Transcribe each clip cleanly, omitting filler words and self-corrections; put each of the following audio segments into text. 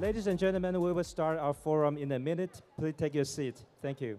Ladies and gentlemen, we will start our forum in a minute. Please take your seat. Thank you.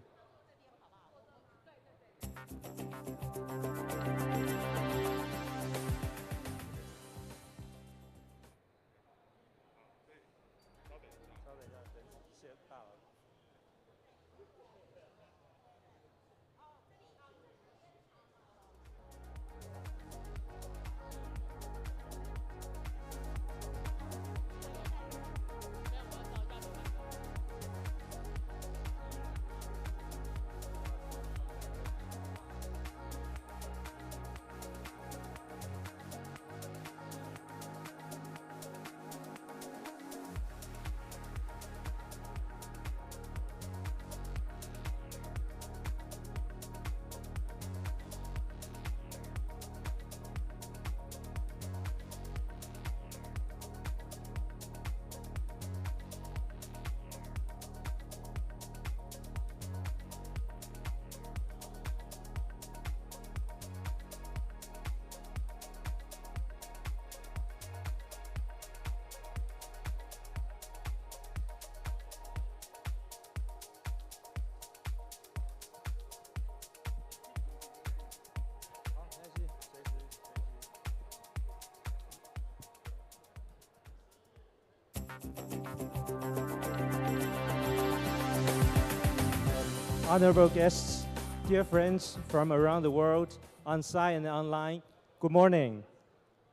Honorable guests, dear friends from around the world, on-site and online, good morning.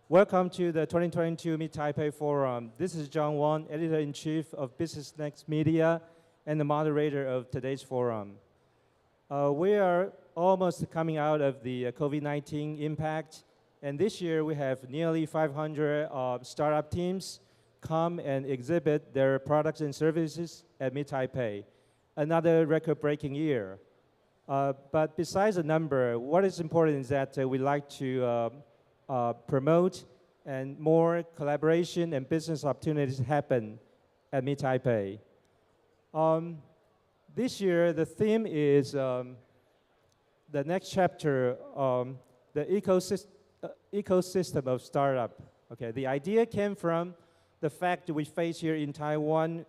Welcome to the 2022 Meet Taipei Forum. This is John Wang, Editor-in-Chief of Business Next Media and the moderator of today's forum. We are almost coming out of the COVID-19 impact, and this year we have nearly 500 startup teams come and exhibit their products and services at Meet Taipei. Another record-breaking year. But besides the number, what is important is that we like to promote and more collaboration and business opportunities happen at Meet Taipei. This year, the theme is the next chapter, the ecosystem of startup. Okay, the idea came from the fact that we face here in Taiwan.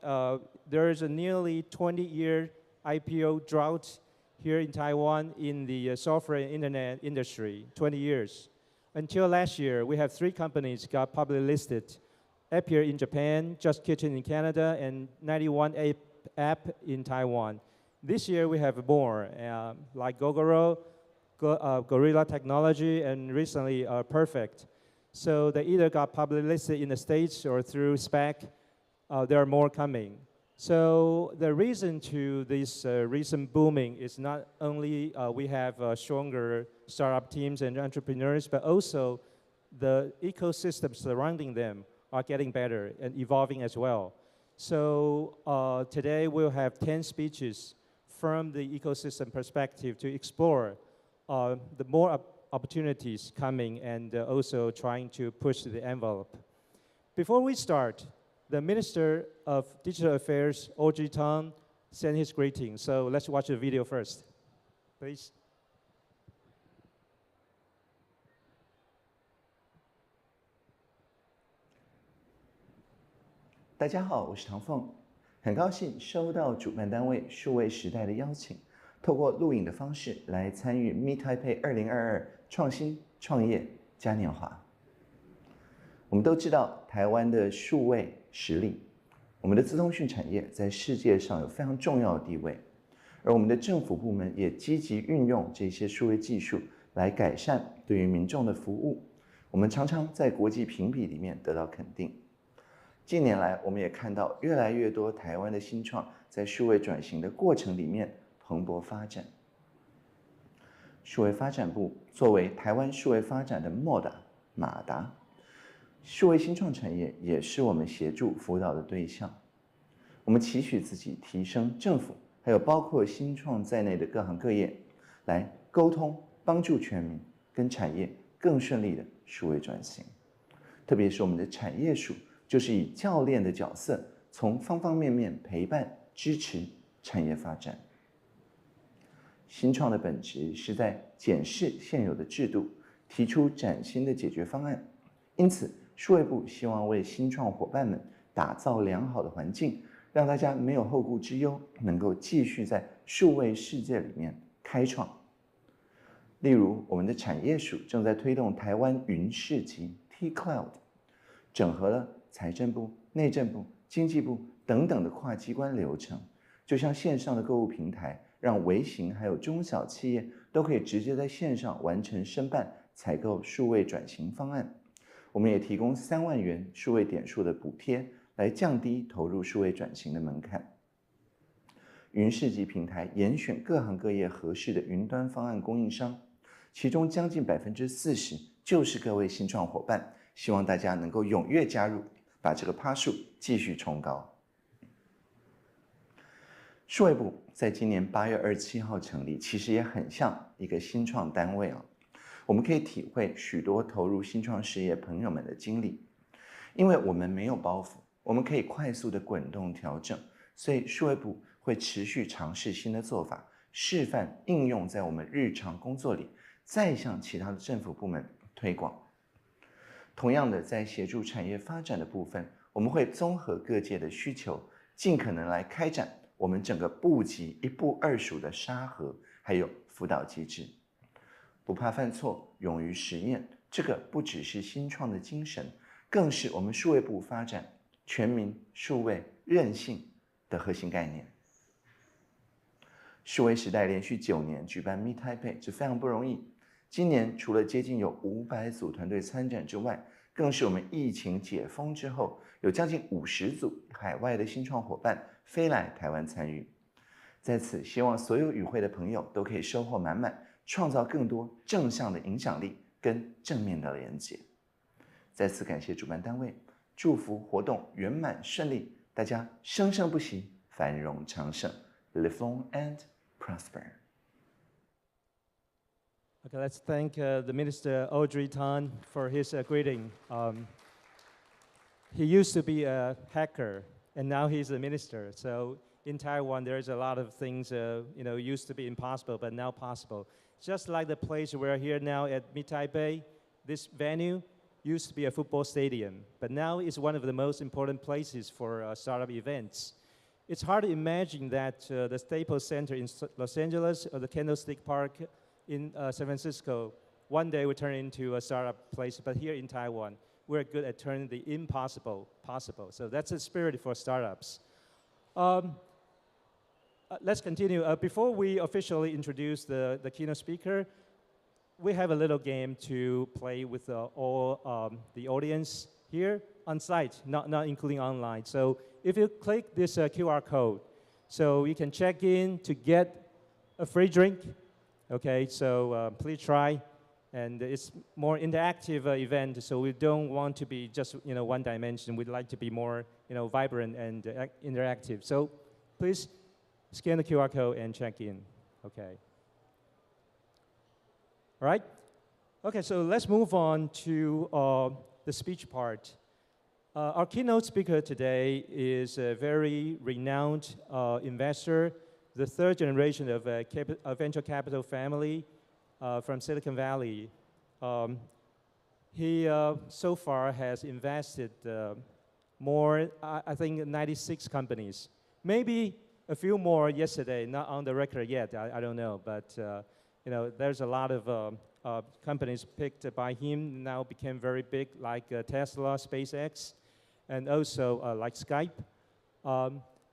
There is a nearly 20-year IPO drought here in Taiwan in the software and internet industry, 20 years. Until last year, we have 3 companies got publicly listed. Appier in Japan, Just Kitchen in Canada, and 91 App in Taiwan. This year, we have more, like Gogoro, Gorilla Technology, and recently Perfect. So they either got publicly listed in the States or through SPAC. There are more coming. So the reason to this recent booming is not only we have stronger startup teams and entrepreneurs, but also the ecosystem surrounding them are getting better and evolving as well. So today we'll have 10 speeches from the ecosystem perspective to explore the more opportunities coming and also trying to push the envelope. Before we start, the Minister of Digital Affairs, Audrey Tang, sent his greetings. So let's watch the video first, please. 大家好，我是唐凤，很高兴收到主办单位数位时代的邀请，透过录影的方式来参与 Meet Taipei 2022创新创业嘉年华。我们都知道台湾的数位实力，我们的资通讯产业在世界上有非常重要的地位，而我们的政府部门也积极运用这些数位技术来改善对于民众的服务。我们常常在国际评比里面得到肯定。近年来，我们也看到越来越多台湾的新创在数位转型的过程里面蓬勃发展。数位发展部作为台湾数位发展的马达，数位新创产业也是我们协助辅导的对象。我们期许自己提升政府还有包括新创在内的各行各业，来沟通，帮助全民跟产业更顺利的数位转型。特别是我们的产业署，就是以教练的角色，从方方面面陪伴支持产业发展。新创的本质是在检视现有的制度，提出崭新的解决方案。因此，数位部希望为新创伙伴们打造良好的环境，让大家没有后顾之忧，能够继续在数位世界里面开创。例如，我们的产业署正在推动台湾云市集 T-Cloud， 整合了财政部、内政部、经济部等等的跨机关流程，就像线上的购物平台，让微型还有中小企业都可以直接在线上完成申办采购数位转型方案。我们也提供3万元数位点数的补贴，来降低投入数位转型的门槛。云市集平台严选各行各业合适的云端方案供应商，其中将近40%就是各位新创伙伴，希望大家能够踊跃加入，把这个趴数继续冲高。数位部在今年8月27号成立，其实也很像一个新创单位啊。我们可以体会许多投入新创事业朋友们的经历，因为我们没有包袱，我们可以快速的滚动调整，所以数位部会持续尝试新的做法，示范应用在我们日常工作里，再向其他的政府部门推广。同样的，在协助产业发展的部分，我们会综合各界的需求，尽可能来开展我们整个部级1部2署的沙盒，还有辅导机制。不怕犯错，勇于实验，这个不只是新创的精神，更是我们数位部发展全民数位韧性的核心概念。数位时代连续9年举办 Meet Taipei， 这非常不容易。今年除了接近有500组团队参展之外，更是我们疫情解封之后，有将近50组海外的新创伙伴飞来台湾参与。在此，希望所有与会的朋友都可以收获满满，创造更多正向的影响力跟正面的连结。再次感谢主办单位，祝福活动圆满顺利，大家生生不息，繁荣昌盛 ，Live long and prosper. Okay, let's thank the Minister Audrey Tang for his greeting. He used to be a hacker, and now he's a minister. So in Taiwan, there's a lot of things used to be impossible, but now possible. Just like the place we're here now at Meet Taipei, this venue used to be a football stadium, but now it's one of the most important places for startup events. It's hard to imagine that the Staples Center in Los Angeles or the Candlestick Park in San Francisco one day will turn into a startup place, but here in Taiwan, we're good at turning the impossible possible. So that's the spirit for startups. Let's continue. Before we officially introduce the keynote speaker, we have a little game to play with all the audience here on site, not including online. So if you click this QR code, so you can check in to get a free drink. Okay, so please try. And it's more interactive event, so we don't want to be just one dimension. We'd like to be more vibrant and interactive. So please scan the QR code and check in. Okay. All right. Okay, so let's move on to the speech part. Our keynote speaker today is a very renowned investor, the third generation of a venture capital family from Silicon Valley. He so far has invested more, I think 96 companies. Maybe a few more yesterday, not on the record yet, I don't know, but there's a lot of companies picked by him now became very big, like Tesla, SpaceX, and also like Skype.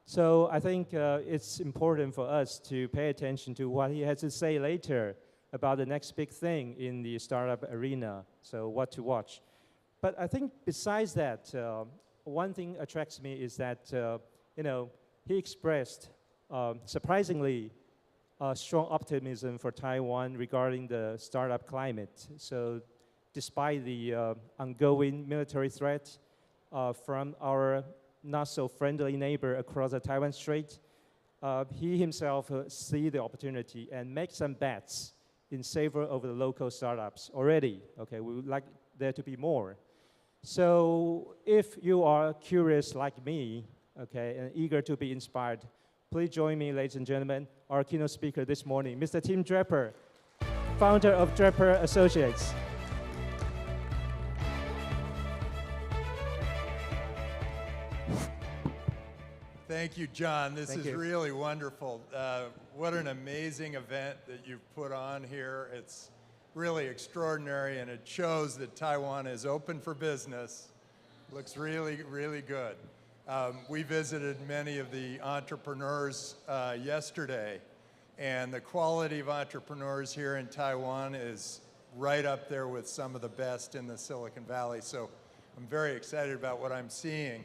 So I think it's important for us to pay attention to what he has to say later about the next big thing in the startup arena, so what to watch. But I think besides that, one thing attracts me is that he expressed surprisingly strong optimism for Taiwan regarding the startup climate. So despite the ongoing military threat from our not so friendly neighbor across the Taiwan Strait, he himself see the opportunity and make some bets in favor of the local startups already. Okay, we would like there to be more. So if you are curious like me, okay, and eager to be inspired, please join me, ladies and gentlemen, our keynote speaker this morning, Mr. Tim Draper, founder of Draper Associates. Thank you, John. This Thank is you. really wonderful. What an amazing event that you've put on here. It's really extraordinary, and it shows that Taiwan is open for business. Looks really, really good. We visited many of the entrepreneurs yesterday, and the quality of entrepreneurs here in Taiwan is right up there with some of the best in the Silicon Valley. So I'm very excited about what I'm seeing.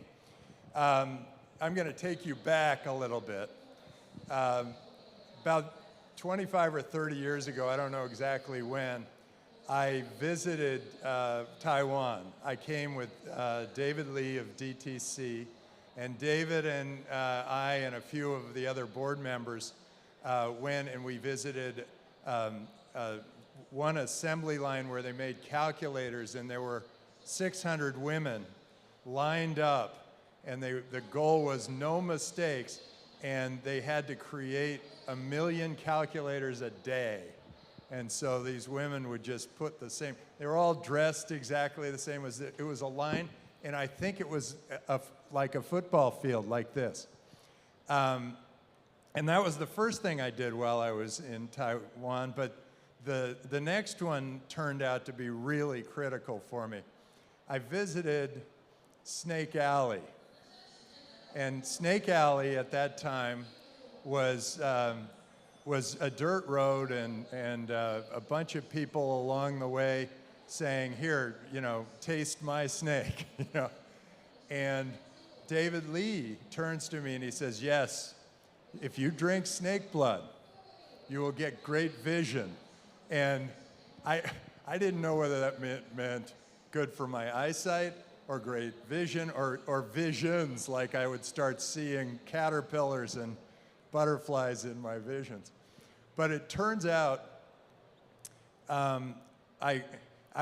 I'm going to take you back a little bit. About 25 or 30 years ago, I don't know exactly when, I visited Taiwan. I came with David Lee of DTC, and David and I and a few of the other board members went and we visited one assembly line where they made calculators, and there were 600 women lined up, and the goal was no mistakes, and they had to create 1 million calculators a day. And so these women would just put the same, they were all dressed exactly the same. It was a line, and I think it was like a football field like this. And that was the first thing I did while I was in Taiwan, but the next one turned out to be really critical for me. I visited Snake Alley. And Snake Alley at that time was a dirt road, and a bunch of people along the way saying, "Here, you know, taste my snake," you know. And David Lee turns to me and he says, "Yes, if you drink snake blood, you will get great vision." And I didn't know whether that meant good for my eyesight, or great vision, or visions, like I would start seeing caterpillars and butterflies in my visions. But it turns out I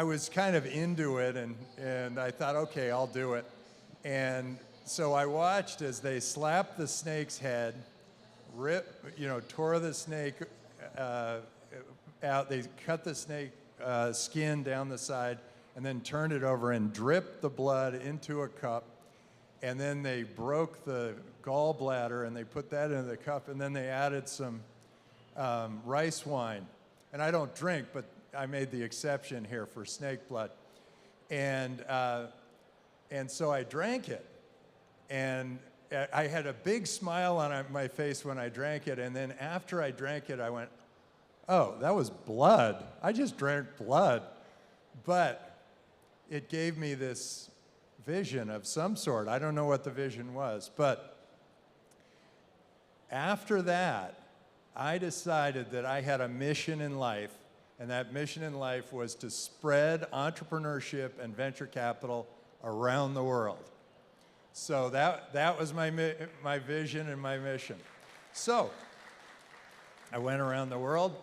was kind of into it, and I thought, okay, I'll do it. And so I watched as they slapped the snake's head, tore the snake out. They cut the snake skin down the side, and then turned it over and dripped the blood into a cup. And then they broke the gallbladder and they put that into the cup, and then they added some rice wine. And I don't drink, but I made the exception here for snake blood. And so I drank it. And I had a big smile on my face when I drank it. And then after I drank it, I went, oh, that was blood. I just drank blood. But it gave me this vision of some sort. I don't know what the vision was, but after that, I decided that I had a mission in life, and that mission in life was to spread entrepreneurship and venture capital around the world. So that was my vision and my mission. So I went around the world,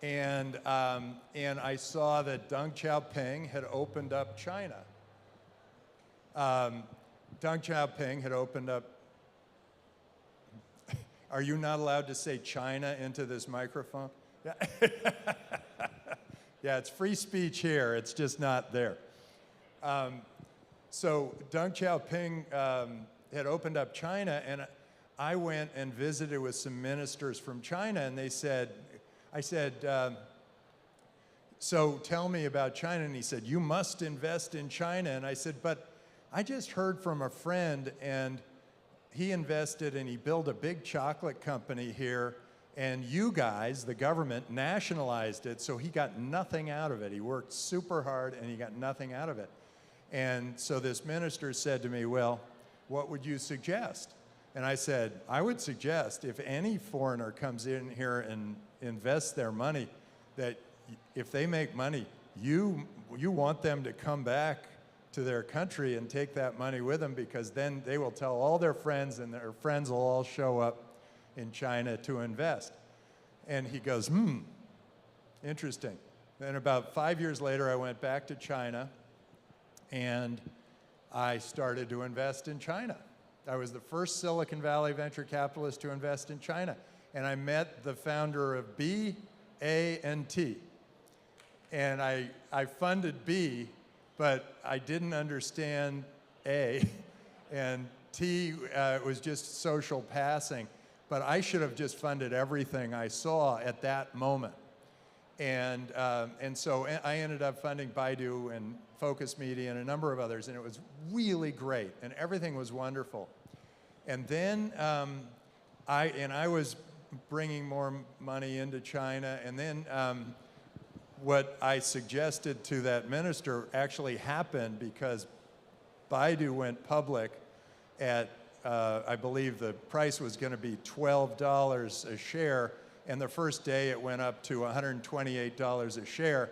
and I saw that Deng Xiaoping had opened up China. Deng Xiaoping had opened up. Are you not allowed to say China into this microphone? Yeah, yeah, it's free speech here. It's just not there. So Deng Xiaoping had opened up China, and I went and visited with some ministers from China, and I said, so tell me about China. And he said, you must invest in China. And I said, but I just heard from a friend, and he invested and he built a big chocolate company here, and you guys, the government, nationalized it, so he got nothing out of it. He worked super hard and he got nothing out of it. And so this minister said to me, well, what would you suggest? And I said, I would suggest if any foreigner comes in here and invests their money, that if they make money, you want them to come back to their country and take that money with them, because then they will tell all their friends, and their friends will all show up in China to invest. And he goes, interesting. Then about 5 years later, I went back to China, and I started to invest in China. I was the first Silicon Valley venture capitalist to invest in China. And I met the founder of B, A, and T. And I funded B, but I didn't understand A. And tea was just social passing, but I should have just funded everything I saw at that moment. And so I ended up funding Baidu and Focus Media and a number of others, and it was really great, and everything was wonderful. And then I was bringing more money into China, and then what I suggested to that minister actually happened because Baidu went public at, I believe the price was going to be $12 a share, and the first day it went up to $128 a share.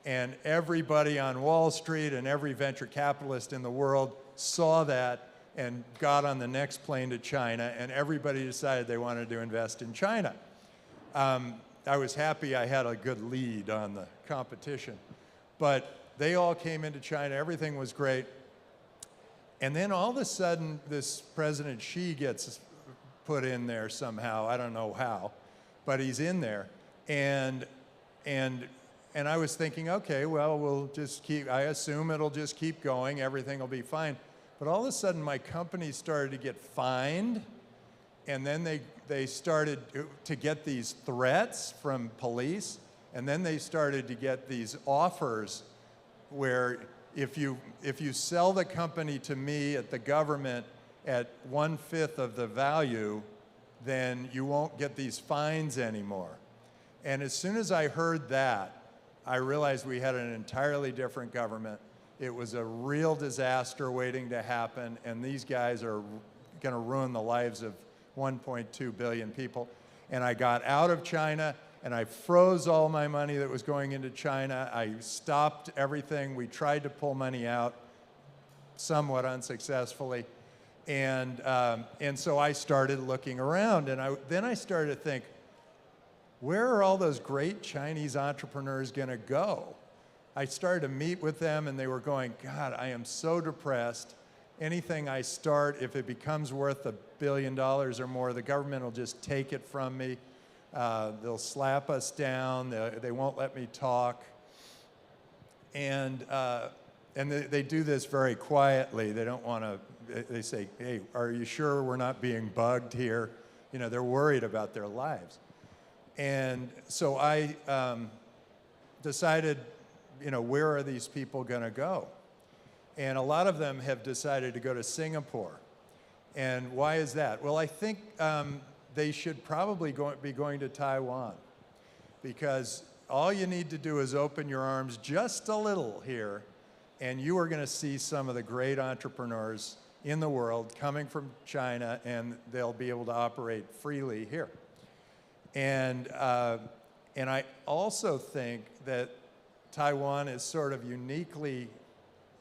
And everybody on Wall Street and every venture capitalist in the world saw that and got on the next plane to China, and everybody decided they wanted to invest in China. I was happy I had a good lead on the competition. But they all came into China, everything was great. And then all of a sudden, this President Xi gets put in there somehow, I don't know how, but he's in there. And I was thinking, okay, well, we'll just keep, I assume it'll just keep going, everything will be fine. But all of a sudden, my company started to get fined, and then they started to get these threats from police, and then they started to get these offers where if you sell the company to me at the government at 1/5 of the value, then you won't get these fines anymore. And as soon as I heard that, I realized we had an entirely different government. It was a real disaster waiting to happen, and these guys are going to ruin the lives of 1.2 billion people. And I got out of China, and I froze all my money that was going into China. I stopped everything. We tried to pull money out, somewhat unsuccessfully. And so I started looking around, and then I started to think, where are all those great Chinese entrepreneurs going to go? I started to meet with them, and they were going, God, I am so depressed. Anything I start, if it becomes worth $1 billion or more, the government will just take it from me. They'll slap us down. They won't let me talk. And they do this very quietly. They don't want to, they say, hey, are you sure we're not being bugged here? You know, they're worried about their lives. And so I decided, you know, where are these people going to go? And a lot of them have decided to go to Singapore. And why is that? Well, I think they should probably be going to Taiwan, because all you need to do is open your arms just a little here, and you are going to see some of the great entrepreneurs in the world coming from China, and they'll be able to operate freely here. And I also think that Taiwan is sort of uniquely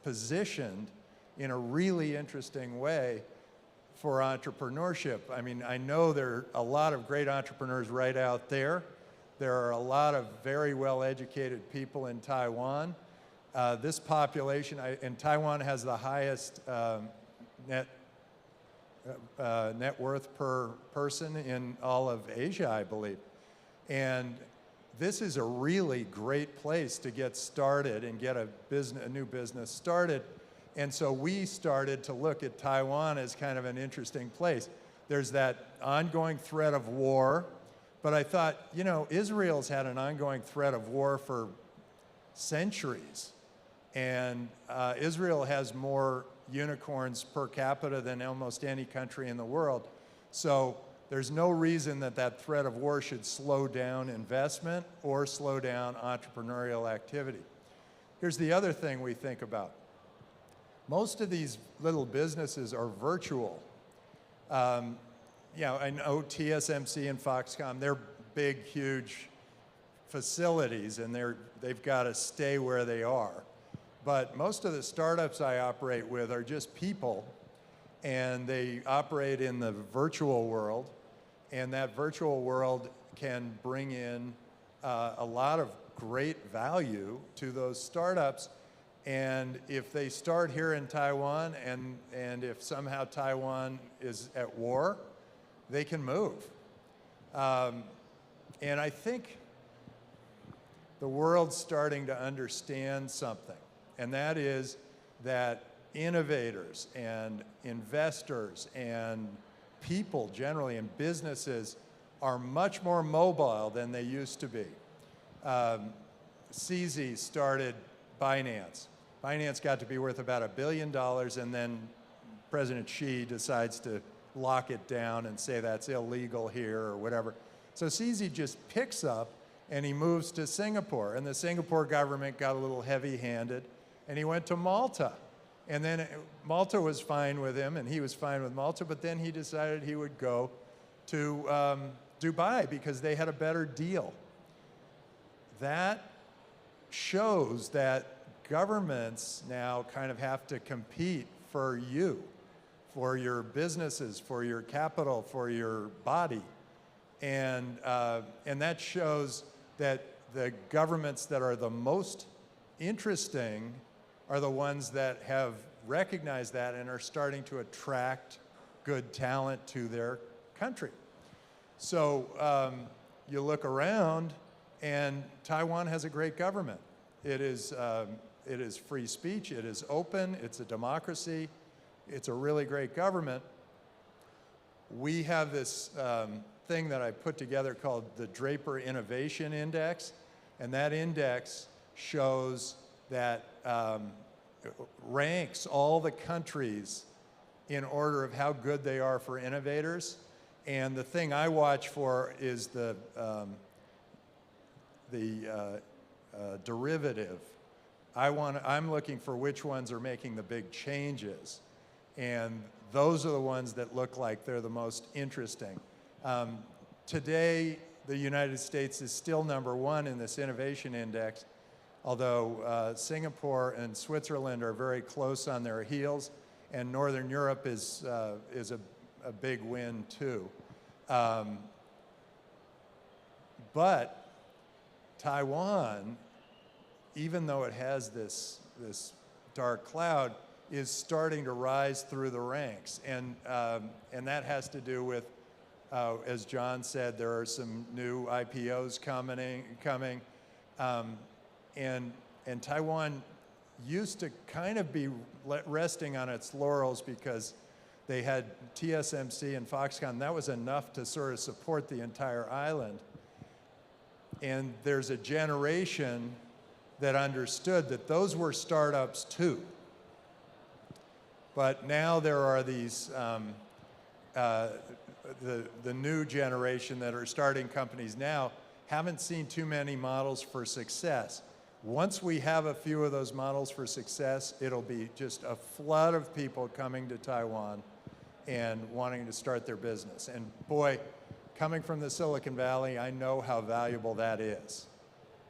positioned in a really interesting way for entrepreneurship. I mean, I know there are a lot of great entrepreneurs right out there. There are a lot of very well-educated people in Taiwan. This population, and Taiwan has the highest net worth per person in all of Asia, I believe. And this is a really great place to get started and get a new business started. And so we started to look at Taiwan as kind of an interesting place. There's that ongoing threat of war, but I thought, you know, Israel's had an ongoing threat of war for centuries. And Israel has more unicorns per capita than almost any country in the world. So there's no reason that that threat of war should slow down investment or slow down entrepreneurial activity. Here's the other thing we think about. Most of these little businesses are virtual. You know, I know TSMC and Foxconn, they're big, huge facilities, and they've got to stay where they are. But most of the startups I operate with are just people, and they operate in the virtual world, and that virtual world can bring in a lot of great value to those startups. And if they start here in Taiwan, and if somehow Taiwan is at war, they can move. And I think the world's starting to understand something, and that is that innovators and investors and people generally and businesses are much more mobile than they used to be. CZ started Binance. Binance got to be worth about $1 billion, and then President Xi decides to lock it down and say that's illegal here or whatever. So CZ just picks up and he moves to Singapore, and the Singapore government got a little heavy-handed, and he went to Malta. And then Malta was fine with him, and he was fine with Malta, but then he decided he would go to Dubai because they had a better deal. That shows that governments now kind of have to compete for you, for your businesses, for your capital, for your body. And that shows that the governments that are the most interesting are the ones that have recognized that and are starting to attract good talent to their country. So you look around, and Taiwan has a great government. It is free speech, it is open, it's a democracy, it's a really great government. We have this thing that I put together called the Draper Innovation Index, and that index shows that ranks all the countries in order of how good they are for innovators. And the thing I watch for is the derivative. I'm looking for which ones are making the big changes. And those are the ones that look like they're the most interesting. Today, the United States is still #1 in this innovation index, although Singapore and Switzerland are very close on their heels, and Northern Europe is a big win too. But Taiwan, even though it has this dark cloud, is starting to rise through the ranks, and that has to do with, as John said, there are some new IPOs coming, and Taiwan used to kind of be resting on its laurels because they had TSMC and Foxconn. That was enough to sort of support the entire island. And there's a generation that understood that those were startups too. But now there are these, the new generation that are starting companies now haven't seen too many models for success. Once we have a few of those models for success, it'll be just a flood of people coming to Taiwan and wanting to start their business. And boy, coming from the Silicon Valley, I know how valuable that is,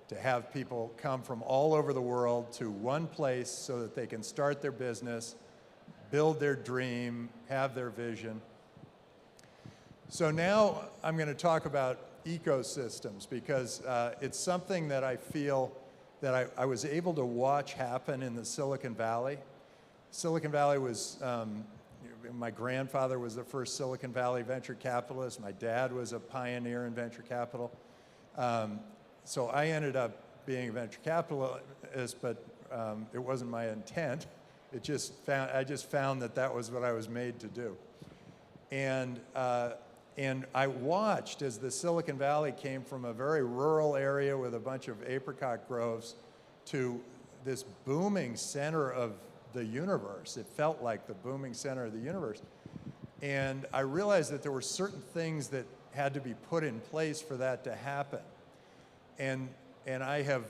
to have people come from all over the world to one place so that they can start their business, build their dream, have their vision. So now I'm going to talk about ecosystems, because it's something that I feel that I was able to watch happen in the Silicon Valley. Silicon Valley was, my grandfather was the first Silicon Valley venture capitalist. My dad was a pioneer in venture capital. So I ended up being a venture capitalist, but it wasn't my intent. I just found that that was what I was made to do. And I watched as the Silicon Valley came from a very rural area with a bunch of apricot groves to this booming center of the universe. It felt like the booming center of the universe. And I realized that there were certain things that had to be put in place for that to happen. And I have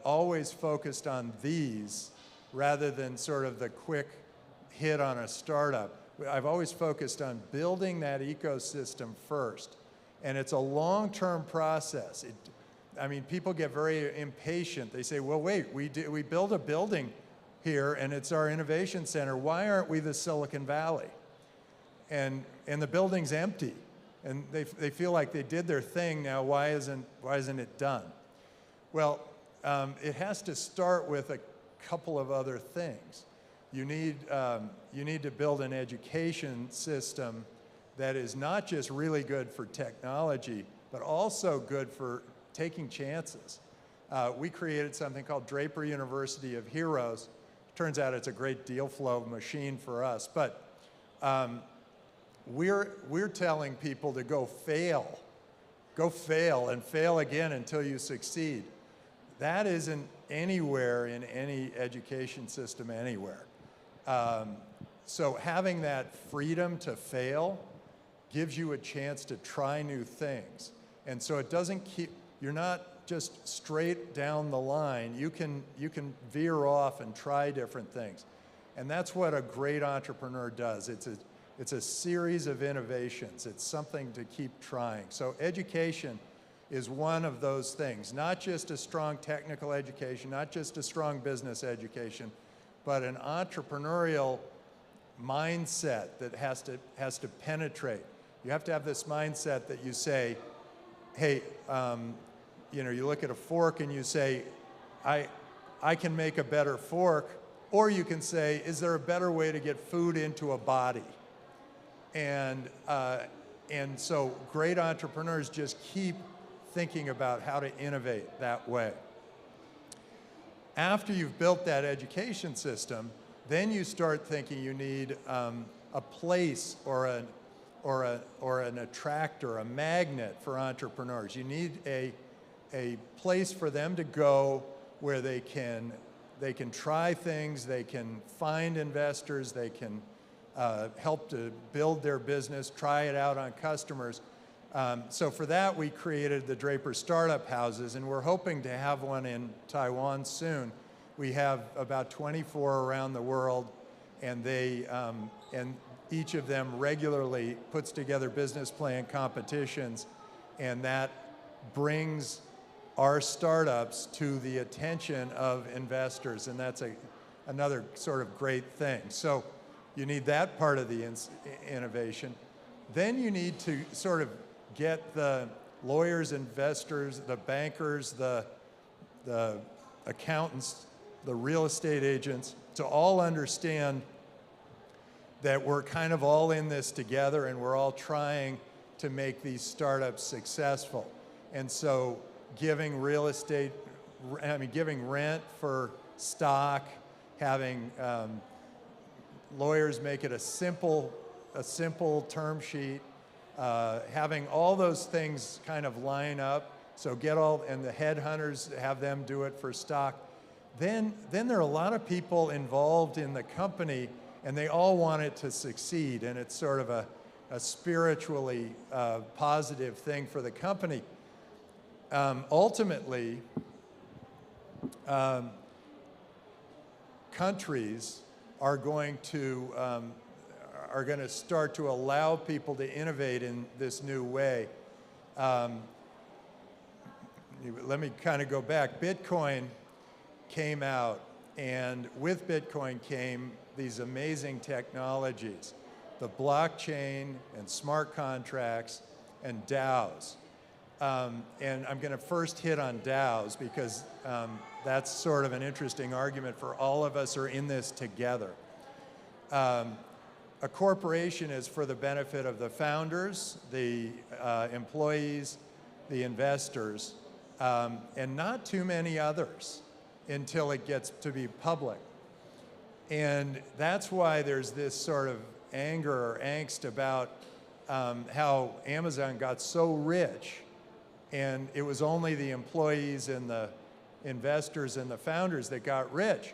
always focused on these rather than sort of the quick hit on a startup. I've always focused on building that ecosystem first. And it's a long-term process. I mean, people get very impatient. They say, well, wait, we build a building here and it's our innovation center. Why aren't we the Silicon Valley? And the building's empty. And they feel like they did their thing. Now, why isn't it done? Well, it has to start with a couple of other things. You need to build an education system that is not just really good for technology, but also good for taking chances. We created something called Draper University of Heroes, turns out it's a great deal flow machine for us. But we're telling people to go fail and fail again until you succeed. That isn't anywhere in any education system anywhere. So having that freedom to fail gives you a chance to try new things. And so it doesn't keep, you're not just straight down the line. You can veer off and try different things. And that's what a great entrepreneur does. It's a series of innovations. It's something to keep trying. So education is one of those things, not just a strong technical education, not just a strong business education, but an entrepreneurial mindset that has to penetrate. You have to have this mindset that you say, hey, you know, you look at a fork and you say, I can make a better fork, or you can say, is there a better way to get food into a body? And so great entrepreneurs just keep thinking about how to innovate that way. After you've built that education system, then you start thinking you need a place or an attractor, a magnet for entrepreneurs. You need a place for them to go where they can try things, they can find investors, they can help to build their business, try it out on customers. So for that, we created the Draper Startup Houses, and we're hoping to have one in Taiwan soon. We have about 24 around the world, and and each of them regularly puts together business plan competitions, and that brings our startups to the attention of investors, and that's another sort of great thing. So you need that part of the innovation. Then you need to sort of get the lawyers, investors, the bankers, the accountants, the real estate agents to all understand that we're kind of all in this together and we're all trying to make these startups successful. And so giving real estate, giving rent for stock, having lawyers make it a simple term sheet, having all those things kind of line up. So and the headhunters, have them do it for stock. Then there are a lot of people involved in the company and they all want it to succeed, and it's sort of a spiritually positive thing for the company. Ultimately, countries are going to start to allow people to innovate in this new way. Let me kind of go back. Bitcoin came out, and with Bitcoin came these amazing technologies, the blockchain and smart contracts and DAOs. And I'm going to first hit on DAOs because that's sort of an interesting argument for all of us who are in this together. A corporation is for the benefit of the founders, the employees, the investors, and not too many others until it gets to be public. And that's why there's this sort of anger or angst about how Amazon got so rich, and it was only the employees and the investors and the founders that got rich.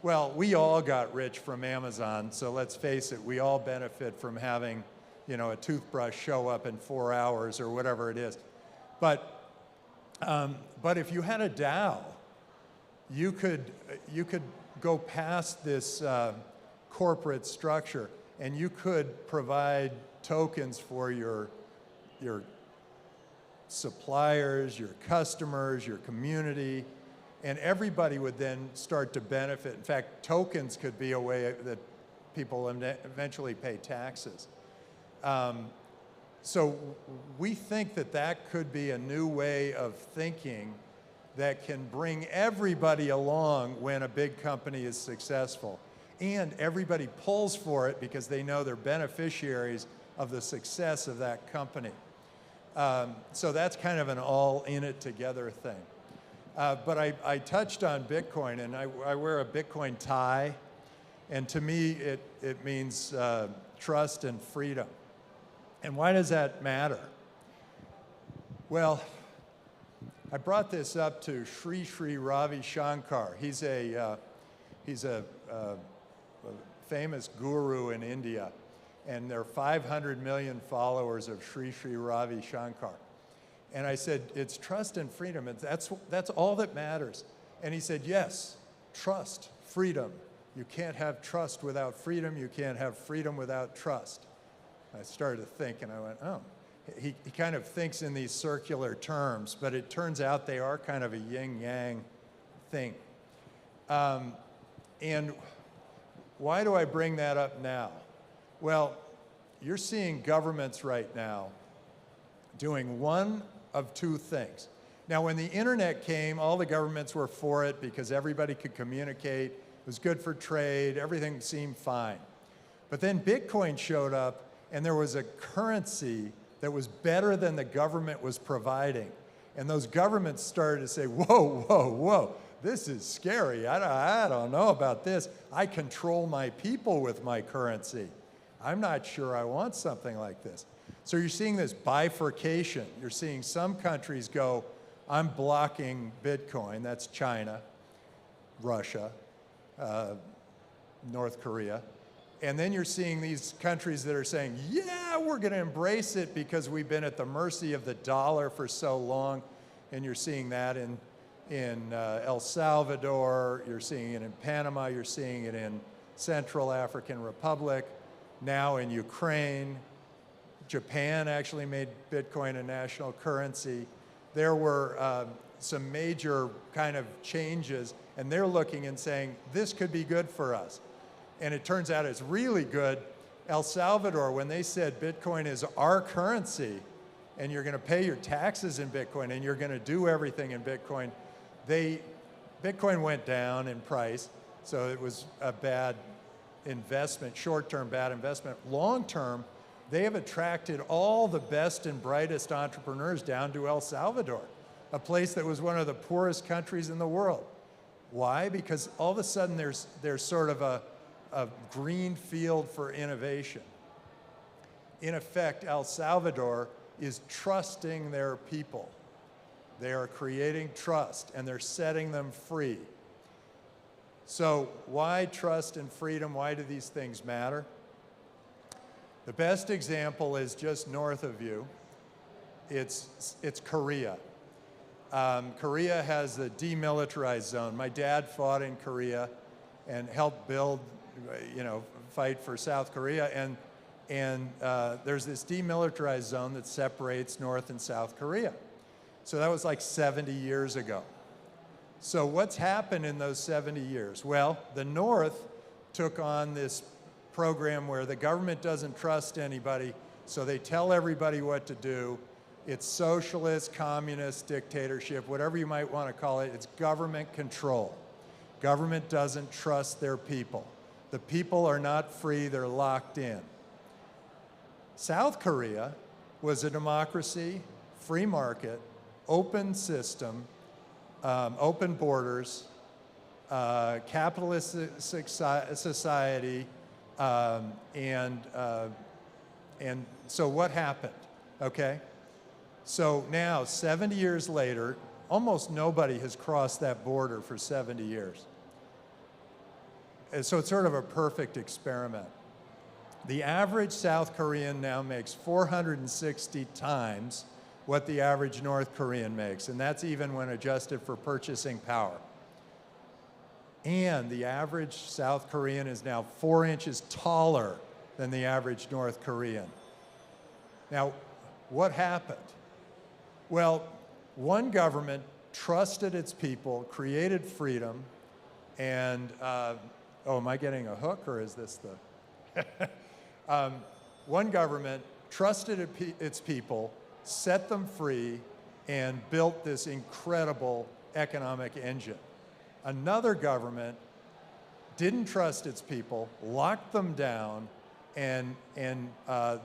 Well, we all got rich from Amazon, so let's face it, we all benefit from having, you know, a toothbrush show up in 4 hours or whatever it is. But if you had a DAO, you could go past this corporate structure, and you could provide tokens for your suppliers, your customers, your community, and everybody would then start to benefit. In fact, tokens could be a way that people eventually pay taxes. So we think that could be a new way of thinking that can bring everybody along when a big company is successful. And everybody pulls for it because they know they're beneficiaries of the success of that company. So that's kind of an all in it together thing. But I touched on Bitcoin, and I wear a Bitcoin tie, and to me it means trust and freedom. And why does that matter? Well, I brought this up to Sri Sri Ravi Shankar. He's a famous guru in India, and there are 500 million followers of Sri Sri Ravi Shankar. And I said, it's trust and freedom, and that's all that matters. And he said, yes, trust, freedom. You can't have trust without freedom. You can't have freedom without trust. I started to think, and I went, oh. He kind of thinks in these circular terms, but it turns out they are kind of a yin-yang thing. And why do I bring that up now? Well, you're seeing governments right now doing one of two things. Now, when the internet came, all the governments were for it because everybody could communicate. It was good for trade. Everything seemed fine. But then Bitcoin showed up, and there was a currency that was better than the government was providing. And those governments started to say, whoa, whoa, whoa, this is scary. I don't know about this. I control my people with my currency. I'm not sure I want something like this. So you're seeing this bifurcation. You're seeing some countries go, I'm blocking Bitcoin. That's China, Russia, North Korea. And then you're seeing these countries that are saying, yeah, we're going to embrace it because we've been at the mercy of the dollar for so long. And you're seeing that in El Salvador, you're seeing it in Panama, you're seeing it in Central African Republic, now in Ukraine. Japan actually made Bitcoin a national currency. There were some major kind of changes, and they're looking and saying, this could be good for us. And it turns out it's really good. El Salvador, when they said Bitcoin is our currency, and you're going to pay your taxes in Bitcoin, and you're going to do everything in Bitcoin, Bitcoin went down in price, so it was a bad investment, short-term bad investment. Long-term, they have attracted all the best and brightest entrepreneurs down to El Salvador, a place that was one of the poorest countries in the world. Why? Because all of a sudden there's sort of a green field for innovation. In effect, El Salvador is trusting their people. They are creating trust, and they're setting them free. So why trust and freedom? Why do these things matter? The best example is just north of you. It's Korea. Korea has a demilitarized zone. My dad fought in Korea and helped build, fight for South Korea. And there's this demilitarized zone that separates North and South Korea. So that was like 70 years ago. So what's happened in those 70 years? Well, the North took on this program where the government doesn't trust anybody, so they tell everybody what to do. It's socialist, communist, dictatorship, whatever you might want to call it. It's government control. Government doesn't trust their people. The people are not free, they're locked in. South Korea was a democracy, free market, open system, open borders, capitalist society, and so what happened, okay? So now, 70 years later, almost nobody has crossed that border for 70 years. And so it's sort of a perfect experiment. The average South Korean now makes 460 times what the average North Korean makes, and that's even when adjusted for purchasing power. And the average South Korean is now 4 inches taller than the average North Korean. Now, what happened? Well, one government trusted its people, created freedom, and, oh, am I getting a hook, or is this the... one government trusted its people, set them free, and built this incredible economic engine. Another government didn't trust its people, locked them down, and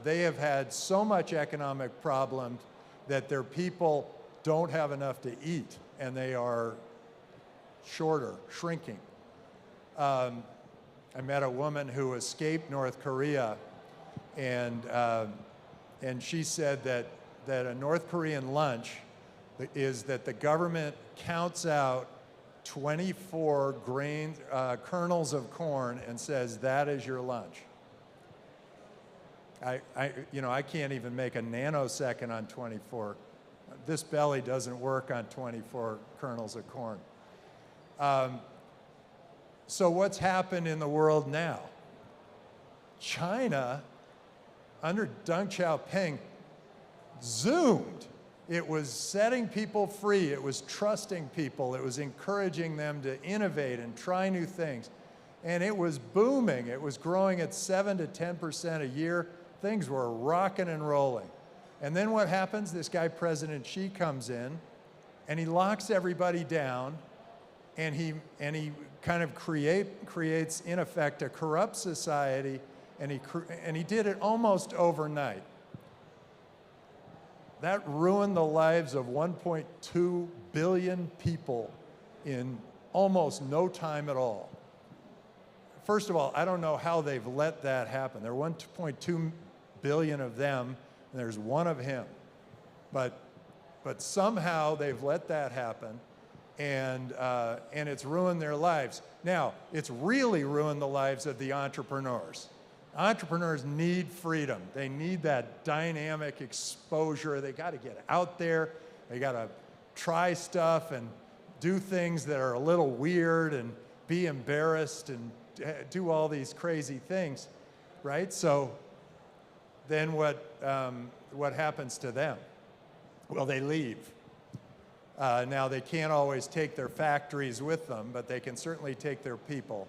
they have had so much economic problems that their people don't have enough to eat and they are shorter, shrinking. I met a woman who escaped North Korea, and she said that a North Korean lunch is that the government counts out 24 kernels of corn and says that is your lunch. I can't even make a nanosecond on 24. This belly doesn't work on 24 kernels of corn. So what's happened in the world now? China, under Deng Xiaoping, zoomed. It was setting people free. It was trusting people. It was encouraging them to innovate and try new things. And it was booming. It was growing at 7 to 10% a year. Things were rocking and rolling. And then what happens? This guy, President Xi, comes in, and he locks everybody down, and he kind of creates, in effect, a corrupt society, and he did it almost overnight. That ruined the lives of 1.2 billion people in almost no time at all. First of all, I don't know how they've let that happen. There are 1.2 billion of them, and there's one of him. But somehow they've let that happen, and it's ruined their lives. Now, it's really ruined the lives of the entrepreneurs. Entrepreneurs need freedom. They need that dynamic exposure. They got to get out there. They got to try stuff and do things that are a little weird and be embarrassed and do all these crazy things, right? So then what happens to them? Well, they leave. Now, they can't always take their factories with them, but they can certainly take their people.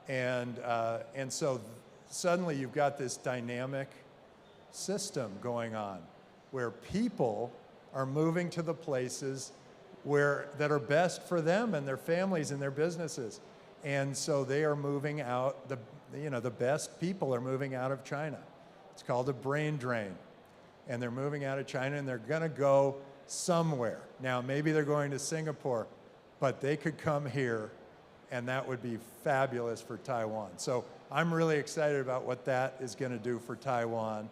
And so suddenly you've got this dynamic system going on where people are moving to the places that are best for them and their families and their businesses. And so they are moving out, the best people are moving out of China. It's called a brain drain. And they're moving out of China, and they're going to go somewhere. Now, maybe they're going to Singapore, but they could come here, and that would be fabulous for Taiwan. So I'm really excited about what that is going to do for Taiwan.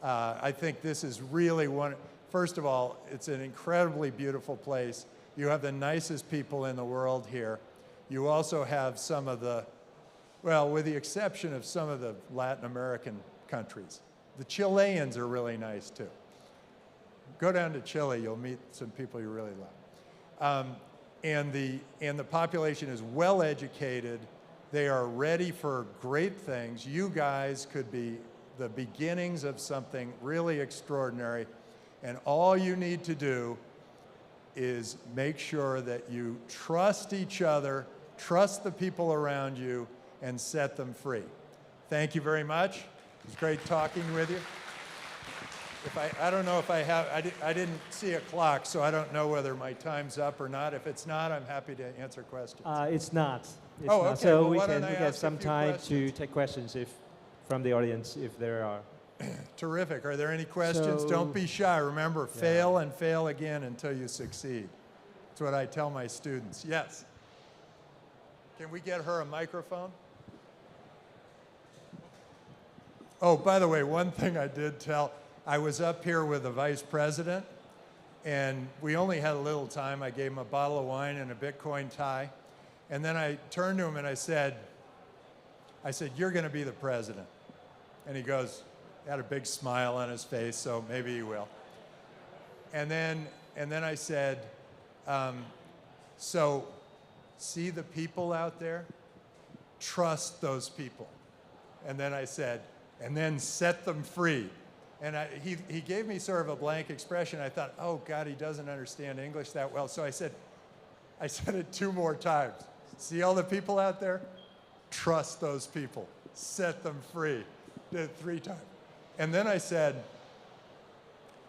I think this is really first of all, it's an incredibly beautiful place. You have the nicest people in the world here. You also have some of with the exception of some of the Latin American countries. The Chileans are really nice too. Go down to Chile, you'll meet some people you really love. And the population is well educated. They are ready for great things. You guys could be the beginnings of something really extraordinary. And all you need to do is make sure that you trust each other, trust the people around you, and set them free. Thank you very much. It was great talking with you. I don't know if I didn't see a clock, so I don't know whether my time's up or not. If it's not, I'm happy to answer questions. It's not. Okay. So well, we have some time to take questions from the audience if there are. Terrific. Are there any questions? Don't be shy. Remember, fail and fail again until you succeed. That's what I tell my students. Yes. Can we get her a microphone? Oh, by the way, one thing I did tell, I was up here with the vice president, and we only had a little time. I gave him a bottle of wine and a Bitcoin tie. And then I turned to him and I said, you're going to be the president. And he goes, had a big smile on his face, so maybe he will. And then I said, so see the people out there? Trust those people. And then I said, and then set them free. And he gave me sort of a blank expression. I thought, oh God, he doesn't understand English that well. So I said it 2 more times. See all the people out there? Trust those people. Set them free. Did it 3 times. And then I said,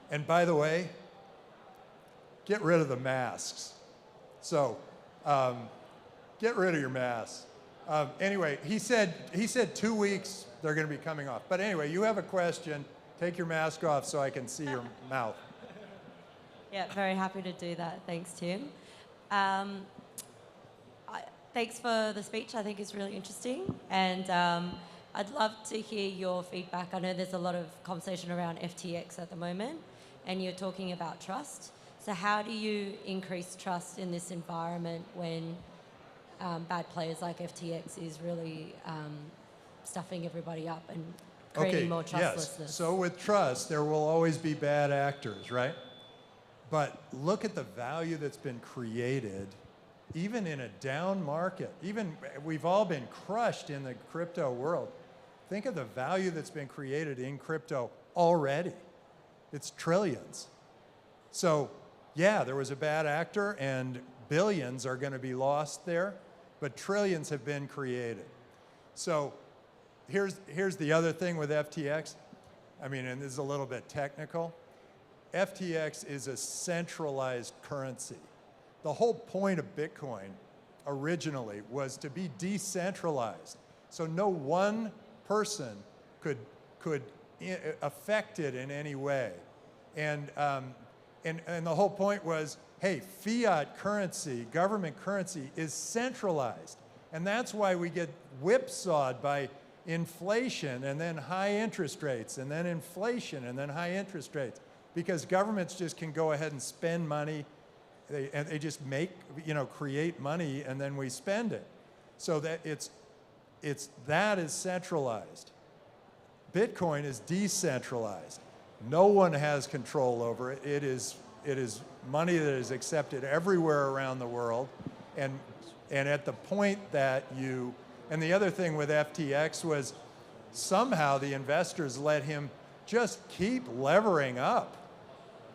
and by the way, get rid of the masks. So get rid of your masks. Anyway, he said 2 weeks they're going to be coming off. But anyway, you have a question. Take your mask off so I can see your mouth. Yeah, very happy to do that. Thanks, Tim. Thanks for the speech. I think it's really interesting. And I'd love to hear your feedback. I know there's a lot of conversation around FTX at the moment, and you're talking about trust. So how do you increase trust in this environment when bad players like FTX is really stuffing everybody up and creating more trustlessness? Yes. So with trust, there will always be bad actors, right? But look at the value that's been created, even in a down market. Even we've all been crushed in the crypto world. Think of the value that's been created in crypto already. It's trillions. So yeah, there was a bad actor and billions are going to be lost there, but trillions have been created. So here's the other thing with FTX. I mean, and this is a little bit technical. FTX is a centralized currency. The whole point of Bitcoin originally was to be decentralized. So no one person could affect it in any way. And the whole point was, hey, fiat currency, government currency is centralized. And that's why we get whipsawed by inflation and then high interest rates and then inflation and then high interest rates. Because governments just can go ahead and spend money, and they just create money and then we spend it. So that that is centralized. Bitcoin is decentralized. No one has control over it. It is money that is accepted everywhere around the world. And at the point that and the other thing with FTX was somehow the investors let him just keep levering up.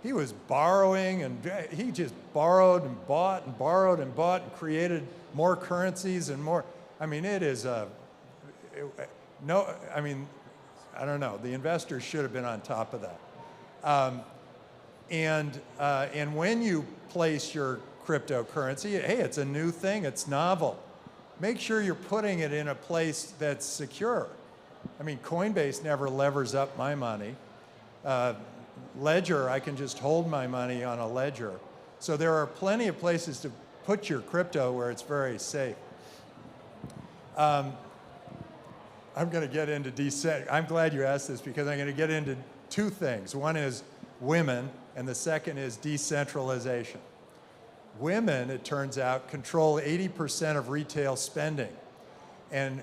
He was borrowing and he just borrowed and bought and borrowed and bought and created more currencies and more. I mean, I don't know. The investors should have been on top of that. And when you place your cryptocurrency, hey, it's a new thing, it's novel. Make sure you're putting it in a place that's secure. I mean, Coinbase never levers up my money. Ledger, I can just hold my money on a ledger. So there are plenty of places to put your crypto where it's very safe. I'm going to get into I'm glad you asked this because I'm going to get into two things. One is women, and the second is decentralization. Women, it turns out, control 80% of retail spending, and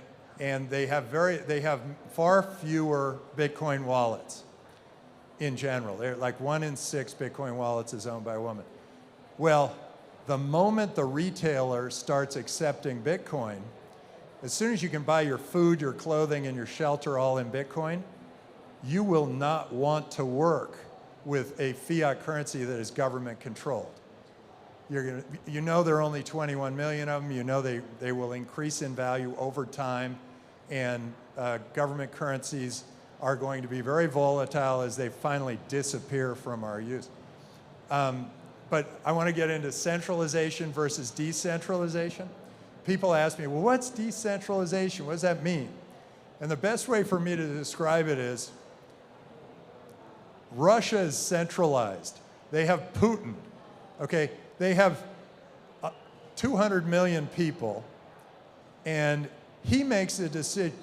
they have far fewer Bitcoin wallets. In general, they're like 1 in 6 Bitcoin wallets is owned by a woman. Well, the moment the retailer starts accepting Bitcoin, as soon as you can buy your food, your clothing, and your shelter all in Bitcoin, you will not want to work with a fiat currency that is government controlled. There are only 21 million of them. You know they will increase in value over time, and government currencies are going to be very volatile as they finally disappear from our use. But I want to get into centralization versus decentralization. People ask me, well, what's decentralization? What does that mean? And the best way for me to describe it is Russia is centralized. They have Putin, okay? They have 200 million people, and he makes a decision.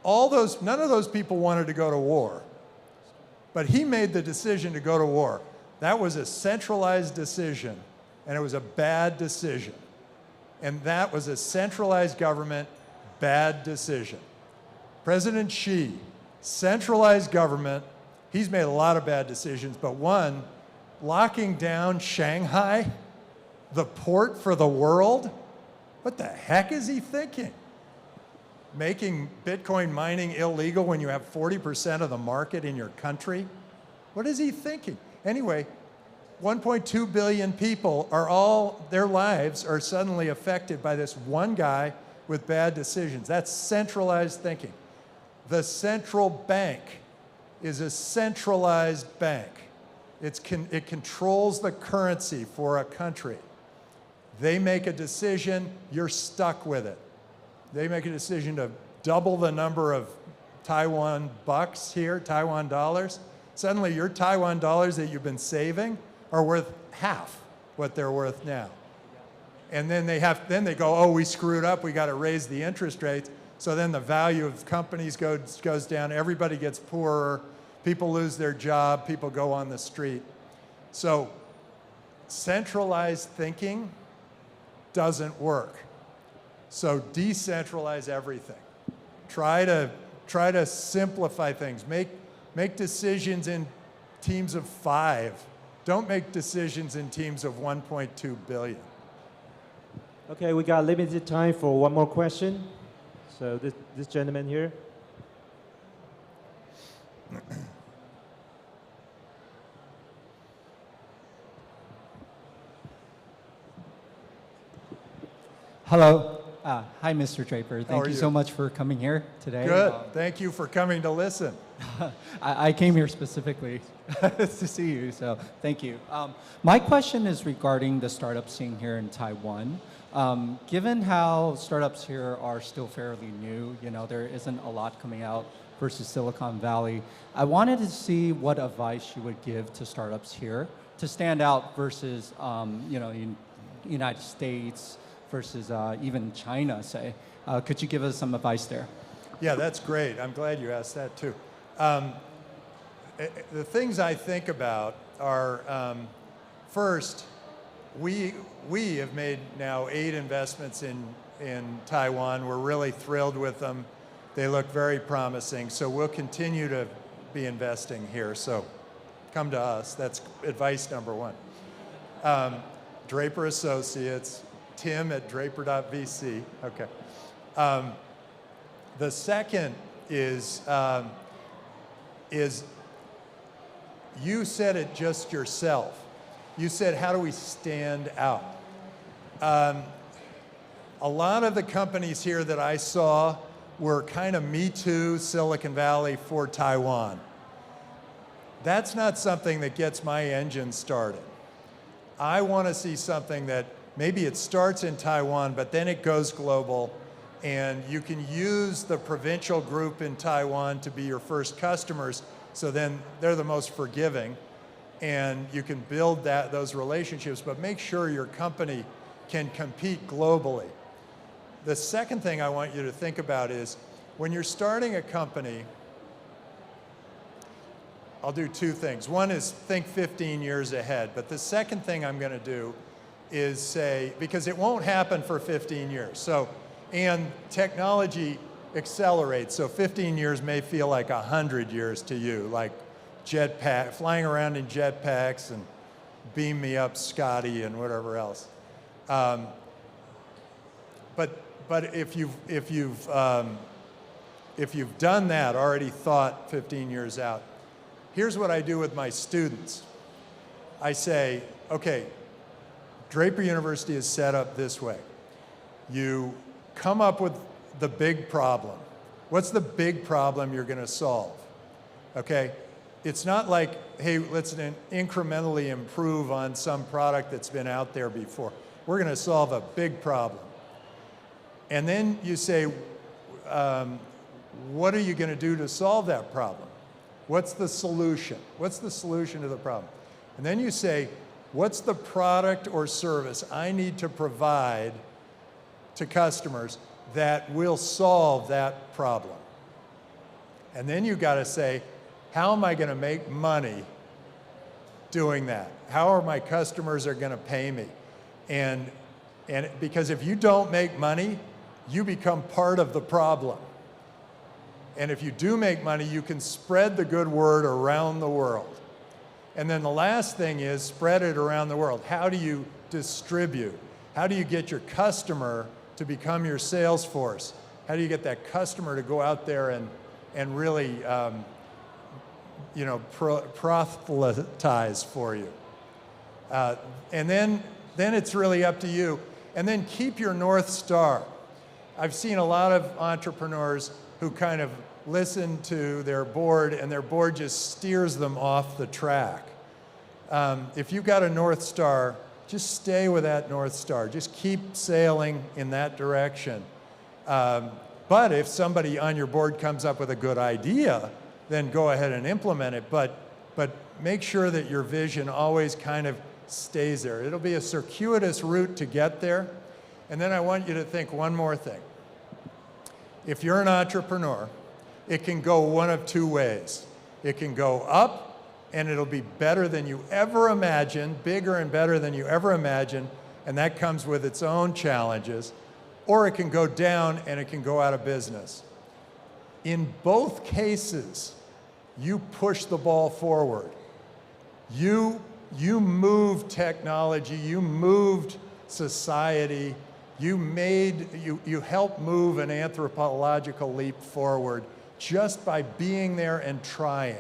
None of those people wanted to go to war, but he made the decision to go to war. That was a centralized decision, and it was a bad decision. And that was a centralized government, bad decision. President Xi, centralized government, he's made a lot of bad decisions, but one, locking down Shanghai, the port for the world, what the heck is he thinking? Making Bitcoin mining illegal when you have 40% of the market in your country? What is he thinking? Anyway, 1.2 billion people their lives are suddenly affected by this one guy with bad decisions. That's centralized thinking. The central bank is a centralized bank. It controls the currency for a country. They make a decision, you're stuck with it. They make a decision to double the number of Taiwan bucks here, Taiwan dollars. Suddenly your Taiwan dollars that you've been saving are worth half what they're worth now. And then they go, oh, we screwed up, we got to raise the interest rates. So then the value of companies goes down, everybody gets poorer, people lose their job, people go on the street. So centralized thinking doesn't work. So decentralize everything. Try to simplify things. Make decisions in teams of 5. Don't make decisions in teams of 1.2 billion. Okay, we got limited time for one more question. So this gentleman here. Hello. Hi, Mr. Draper. How Thank are you you? so much for coming here today. Good. Thank you for coming to listen. I came here specifically to see you, so thank you. My question is regarding the startup scene here in Taiwan. Given how startups here are still fairly new, there isn't a lot coming out versus Silicon Valley. I wanted to see what advice you would give to startups here to stand out versus, United States versus even China, say. Could you give us some advice there? Yeah, that's great. I'm glad you asked that too. The things I think about are, first, we have made now 8 investments in Taiwan. We're really thrilled with them. They look very promising. So we'll continue to be investing here. So come to us. That's advice number 1. Draper Associates, Tim at draper.vc. Okay. The second is you said it just yourself. You said, how do we stand out? A lot of the companies here that I saw were kind of Me Too, Silicon Valley for Taiwan. That's not something that gets my engine started. I want to see something that maybe it starts in Taiwan, but then it goes global, and you can use the provincial group in Taiwan to be your first customers, so then they're the most forgiving, and you can build those relationships, but make sure your company can compete globally. The second thing I want you to think about is, when you're starting a company, I'll do 2 things. One is think 15 years ahead, but the second thing I'm going to do is say, because it won't happen for 15 years, and technology accelerates, so 15 years may feel like 100 years to you, like flying around in jetpacks and beam me up, Scotty, and whatever else. But if you've done that, already thought 15 years out, here's what I do with my students. I say, okay, Draper University is set up this way. You come up with the big problem. What's the big problem you're going to solve? Okay? It's not like, hey, let's incrementally improve on some product that's been out there before. We're going to solve a big problem. And then you say, what are you going to do to solve that problem? What's the solution? What's the solution to the problem? And then you say, what's the product or service I need to provide to customers that will solve that problem? And then you've got to say, how am I going to make money doing that? How are my customers going to pay me? And because if you don't make money, you become part of the problem. And if you do make money, you can spread the good word around the world. And then the last thing is spread it around the world. How do you distribute? How do you get your customer to become your sales force? How do you get that customer to go out there and really proselytize for you? And then it's really up to you. And then keep your North Star. I've seen a lot of entrepreneurs who kind of listen to their board, and their board just steers them off the track. If you've got a North Star, just stay with that North Star. Just keep sailing in that direction. But if somebody on your board comes up with a good idea, then go ahead and implement it. But make sure that your vision always kind of stays there. It'll be a circuitous route to get there, And then I want you to think one more thing. If you're an entrepreneur, it can go one of two ways. It can go up, and it'll be better than you ever imagined, bigger and better than you ever imagined, and that comes with its own challenges. Or it can go down, and it can go out of business. In both cases, you push the ball forward. You moved technology, you moved society, you helped move an anthropological leap forward just by being there and trying.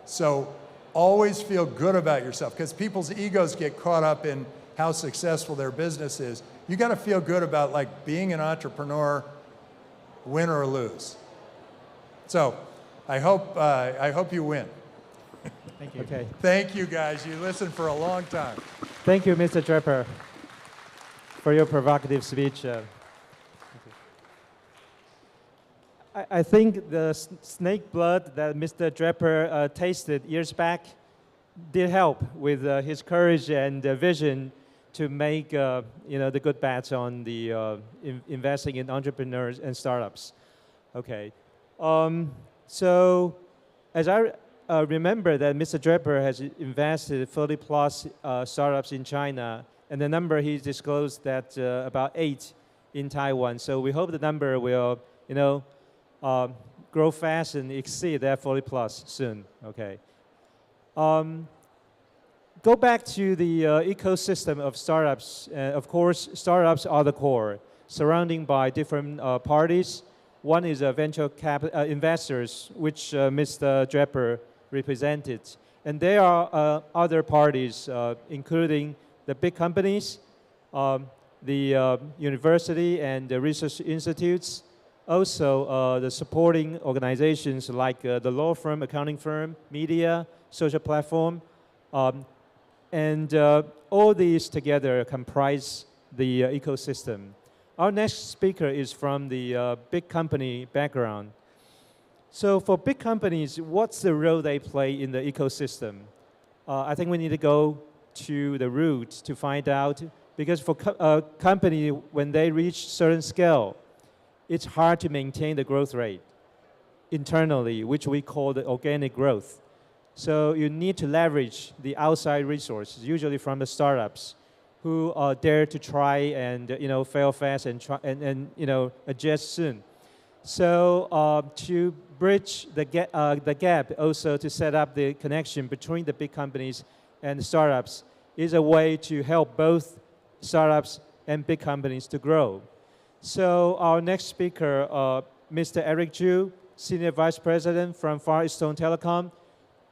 So always feel good about yourself, because people's egos get caught up in how successful their business is. You got to feel good about like being an entrepreneur, win or lose. So I hope you win. Thank you. Okay. Thank you, guys. You listened for a long time. Thank you, Mr. Draper, for your provocative speech. I think the snake blood that Mr. Draper tasted years back did help with his courage and vision to make the good bets on the investing in entrepreneurs and startups. Okay. So as I remember that Mr. Draper has invested 40 plus startups in China, and the number he disclosed that about 8 in Taiwan. So we hope the number will, grow fast and exceed that 40 plus soon. Okay. Go back to the ecosystem of startups. Of course, startups are the core, surrounding by different parties. One is venture investors, which Mr. Draper represented. And there are other parties, including the big companies, the university and the research institutes, also the supporting organizations like the law firm, accounting firm, media, social platform, and all these together comprise the ecosystem. Our next speaker is from the big company background. So for big companies, what's the role they play in the ecosystem? I think we need to go to the root to find out, because for a company, when they reach certain scale, it's hard to maintain the growth rate internally, which we call the organic growth. So you need to leverage the outside resources, usually from the startups, who dare to try and fail fast and try and adjust soon. So to bridge the gap, also to set up the connection between the big companies and the startups, is a way to help both startups and big companies to grow. So our next speaker, Mr. Eric Zhu, Senior Vice President from Far Eastern Telecom,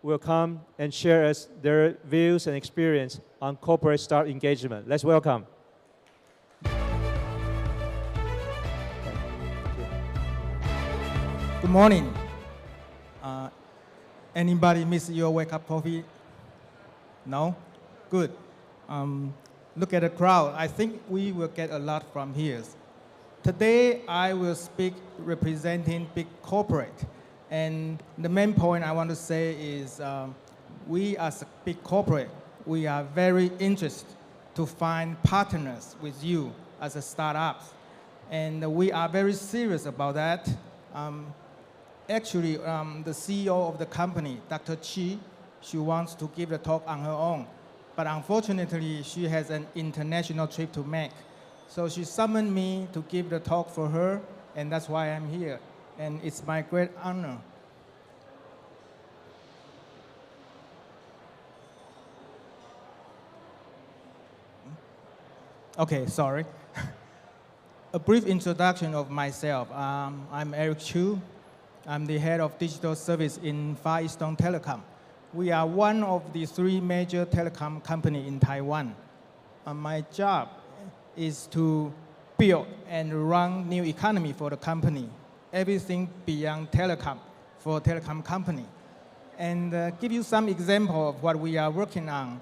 will come and share us their views and experience on corporate startup engagement. Let's welcome. Good morning. Anybody miss your wake-up coffee? No? Good. Look at the crowd. I think we will get a lot from here. Today, I will speak representing big corporate. And the main point I want to say is we as a big corporate, we are very interested to find partners with you as a startup. And we are very serious about that. Actually, the CEO of the company, Dr. Chi, she wants to give the talk on her own. But unfortunately, she has an international trip to make. So she summoned me to give the talk for her, and that's why I'm here. And it's my great honor. Okay, sorry. A brief introduction of myself. I'm Eric Chu. I'm the head of digital service in Far Eastern Telecom. We are one of the 3 major telecom companies in Taiwan. My job is to build and run new economy for the company, everything beyond telecom for telecom company. And give you some example of what we are working on.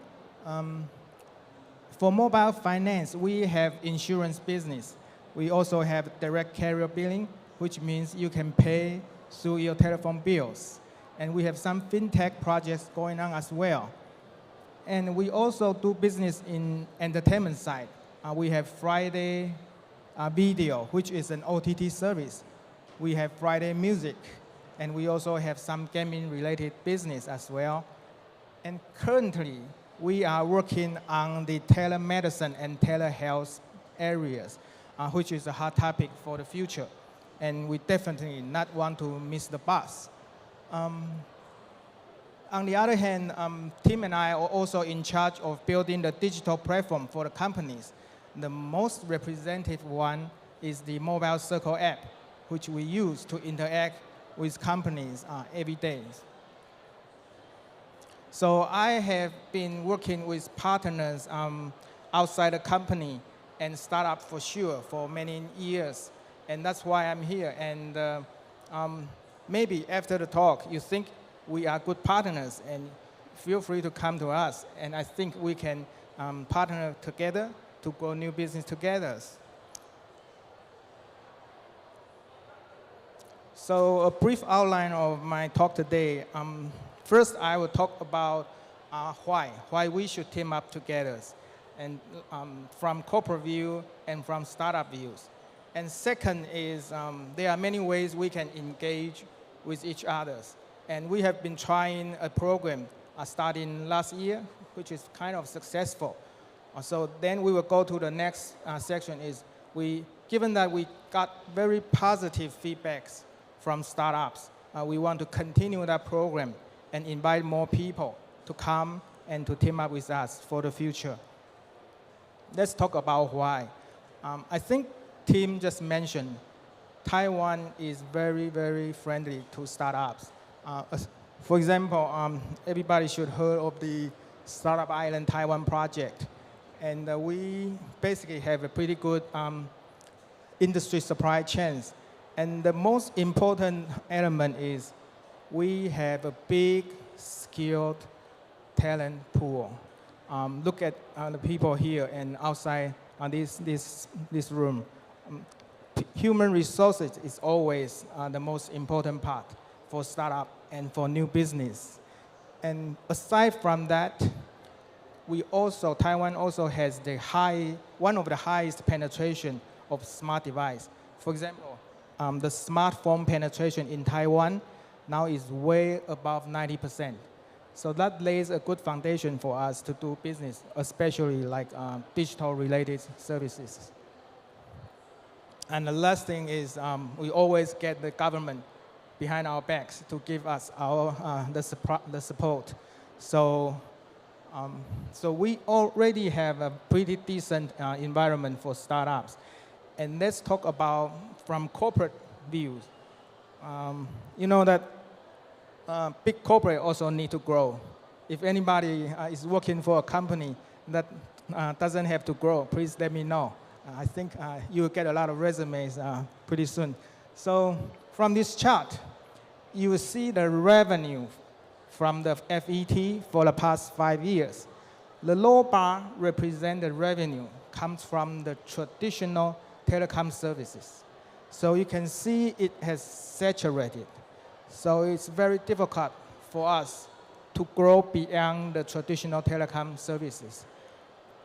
For mobile finance, we have insurance business. We also have direct carrier billing, which means you can pay through your telephone bills. And we have some fintech projects going on as well. And we also do business in entertainment side. We have Friday Video, which is an OTT service. We have Friday Music, and we also have some gaming-related business as well. And currently, we are working on the telemedicine and telehealth areas, which is a hot topic for the future. And we definitely not want to miss the bus. On the other hand, Tim and I are also in charge of building the digital platform for the companies. The most representative one is the Mobile Circle app, which we use to interact with companies every day. So I have been working with partners outside the company and startup for sure for many years. And that's why I'm here. And maybe after the talk, you think we are good partners, and feel free to come to us. And I think we can partner together to grow new business together. So a brief outline of my talk today. First, I will talk about why we should team up together, and from corporate view and from startup views. And second is there are many ways we can engage with each other. And we have been trying a program starting last year, which is kind of successful. So then we will go to the next section is given that we got very positive feedbacks from startups, we want to continue that program and invite more people to come and to team up with us for the future. Let's talk about why. I think Tim just mentioned Taiwan is very, very friendly to startups. For example, everybody should heard of the Startup Island Taiwan project. And we basically have a pretty good industry supply chains. And the most important element is we have a big, skilled talent pool. Look at the people here and outside this room. Human resources is always the most important part for startup and for new business. And aside from that, Taiwan also has one of the highest penetration of smart device. For example, the smartphone penetration in Taiwan now is way above 90%. So that lays a good foundation for us to do business, especially like digital related services. And the last thing is we always get the government behind our backs to give us the support. So we already have a pretty decent environment for startups. And let's talk about from corporate views. You know that big corporate also need to grow. If anybody is working for a company that doesn't have to grow, please let me know. I think you will get a lot of resumes pretty soon. So from this chart, you will see the revenue from the FET for the past 5 years. The low bar represents the revenue comes from the traditional telecom services. So you can see it has saturated. So it's very difficult for us to grow beyond the traditional telecom services.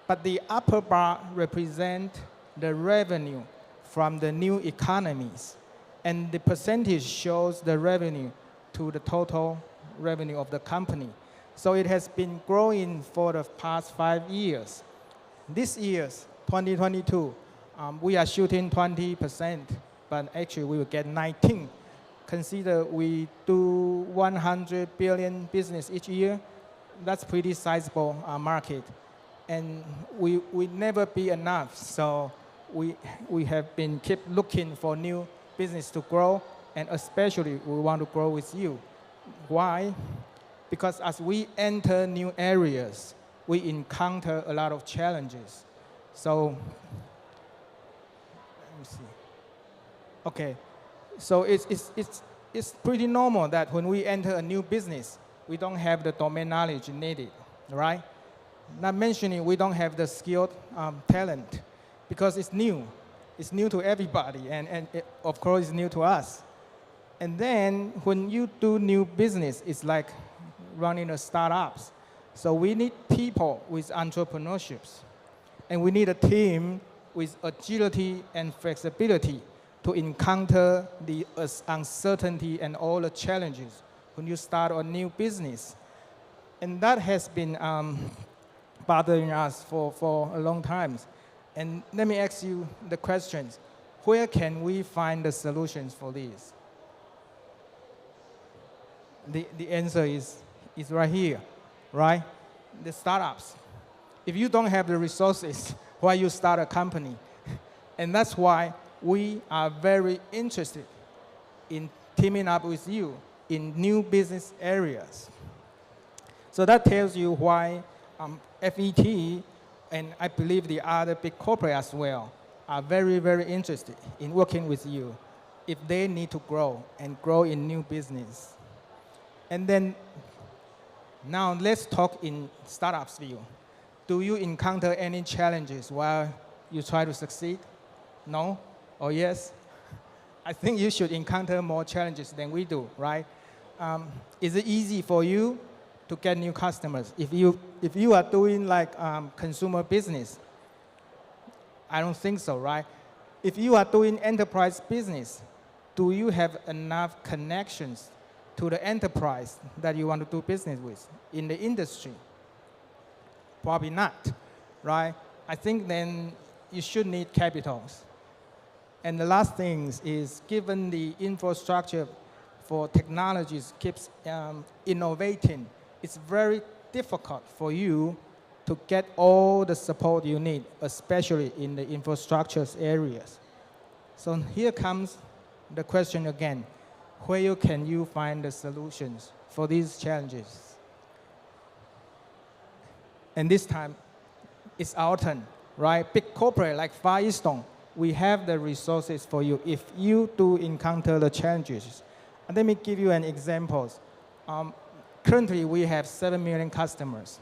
But the upper bar represents the revenue from the new economies. And the percentage shows the revenue to the total revenue of the company. So it has been growing for the past 5 years. This year, 2022, we are shooting 20%, but actually we will get 19. Consider we do 100 billion business each year. That's pretty sizable market. And we never be enough. So we have been keep looking for new business to grow, and especially we want to grow with you. Why? Because as we enter new areas, we encounter a lot of challenges. So, let me see. Okay, so it's pretty normal that when we enter a new business, we don't have the domain knowledge needed, right? Not mentioning we don't have the skilled talent, because it's new. It's new to everybody, and it, of course, it's new to us. And then when you do new business, it's like running a startups. So we need people with entrepreneurships. And we need a team with agility and flexibility to encounter the uncertainty and all the challenges when you start a new business. And that has been bothering us for a long time. And let me ask you the questions. Where can we find the solutions for this? The answer is right here, right? The startups. If you don't have the resources, why you start a company? And that's why we are very interested in teaming up with you in new business areas. So that tells you why FET, and I believe the other big corporate as well, are very, very interested in working with you if they need to grow and grow in new business. And then now let's talk in startups view. Do you encounter any challenges while you try to succeed? No or yes? I think you should encounter more challenges than we do, right? Is it easy for you to get new customers? If you are doing like consumer business, I don't think so, right? If you are doing enterprise business, do you have enough connections to the enterprise that you want to do business with in the industry? Probably not, right? I think then you should need capitals. And the last thing is, given the infrastructure for technologies keeps innovating, it's very difficult for you to get all the support you need, especially in the infrastructure areas. So here comes the question again. Where can you find the solutions for these challenges? And this time, it's our turn, right? Big corporate like Far Eastern, we have the resources for you if you do encounter the challenges. And let me give you an example. Currently, we have 7 million customers.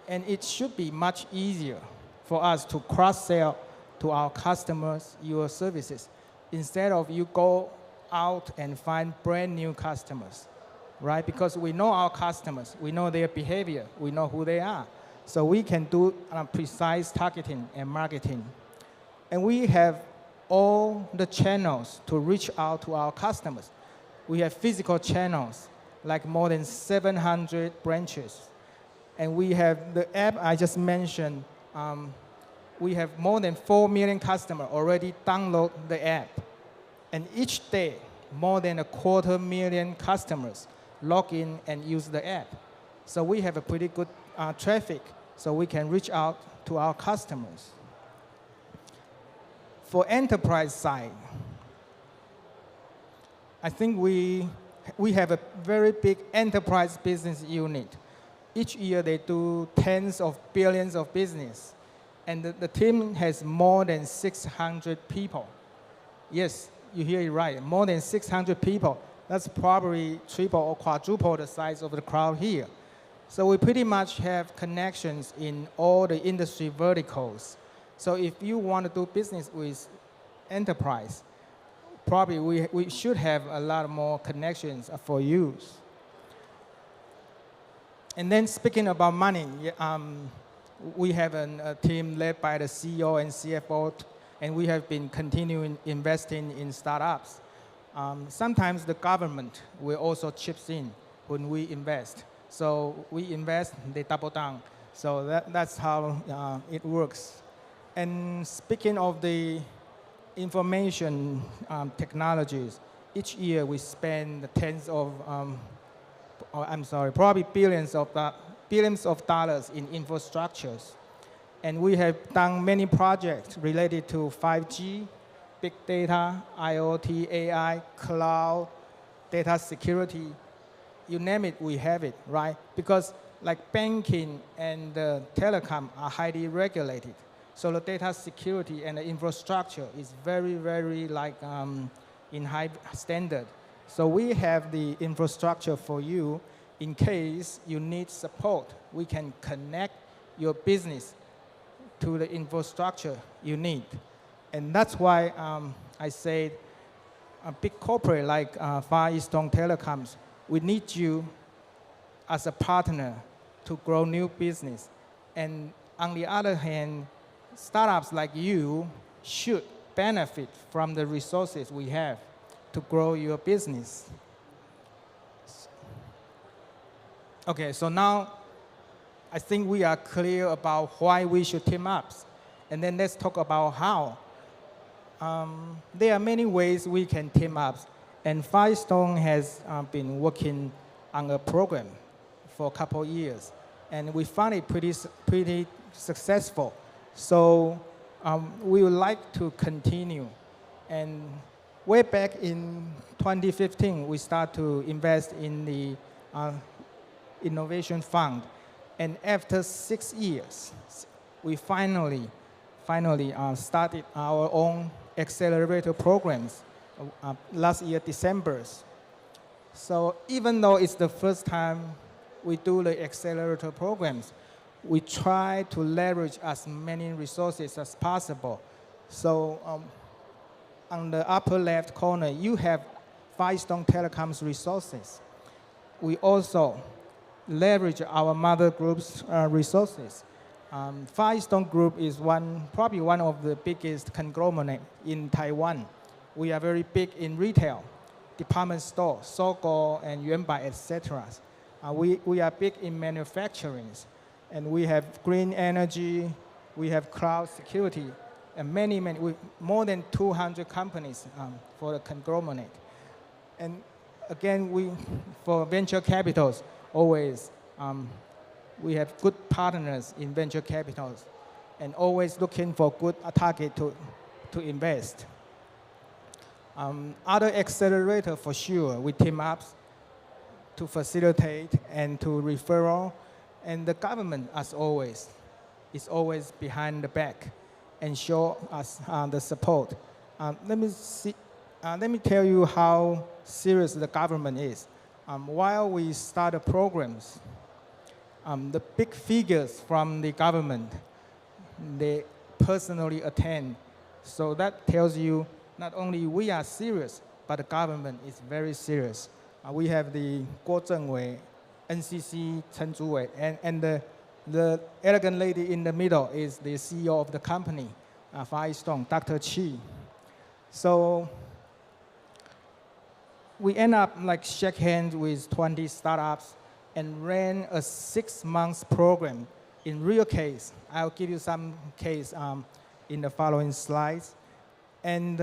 And it should be much easier for us to cross-sell to our customers your services instead of you go out and find brand new customers, right? Because we know our customers, we know their behavior, we know who they are. So we can do precise targeting and marketing. And we have all the channels to reach out to our customers. We have physical channels, like more than 700 branches. And we have the app I just mentioned. We have more than 4 million customers already download the app. And each day, more than 250,000 customers log in and use the app. So we have a pretty good traffic, so we can reach out to our customers. For enterprise side, I think we have a very big enterprise business unit. Each year they do tens of billions of business. And the team has more than 600 people. Yes, you hear it right, more than 600 people. That's probably triple or quadruple the size of the crowd here. So we pretty much have connections in all the industry verticals. So if you want to do business with enterprise, probably we should have a lot more connections for you. And then speaking about money, we have a team led by the CEO and CFO, and we have been continuing investing in startups. Sometimes the government will also chip in when we invest. So we invest, they double down. So that's how it works. And speaking of the information technologies, each year we spend probably billions of dollars in infrastructures. And we have done many projects related to 5G, big data, IoT, AI, cloud, data security. You name it, we have it, right? Because like banking and telecom are highly regulated. So the data security and the infrastructure is very, very in high standard. So we have the infrastructure for you. In case you need support, we can connect your business to the infrastructure you need. And that's why I said a big corporate like Far Eastern Telecoms, we need you as a partner to grow new business. And on the other hand, startups like you should benefit from the resources we have to grow your business. Okay, so now I think we are clear about why we should team up. And then let's talk about how. There are many ways we can team up. And Firestone has been working on a program for a couple years. And we found it pretty successful. So we would like to continue. And way back in 2015, we started to invest in the innovation fund. And after 6 years, we finally started our own accelerator programs last year, December. So even though it's the first time we do the accelerator programs, we try to leverage as many resources as possible. So on the upper left corner, you have Firestone Telecom's resources. We also leverage our mother group's resources. Firestone Group is probably one of the biggest conglomerate in Taiwan. We are very big in retail, department store, Sogo and Yuanbai, etc. We are big in manufacturing, and we have green energy, we have cloud security, and many, more than 200 companies for the conglomerate. And again, for venture capitals, always we have good partners in venture capitals and always looking for good target to invest. Other accelerator for sure, we team up to facilitate and to referral. And the government, as always, is always behind the back and show us the support. Let me tell you how serious the government is. While we start the programs, the big figures from the government, they personally attend. So that tells you not only we are serious, but the government is very serious. We have the Guo Zhengwei, NCC Cheng Zuwei, and the elegant lady in the middle is the CEO of the company, Firestone, Dr. Chi. So we end up shake hands with 20 startups and ran a 6-month program. In real case, I'll give you some case in the following slides. And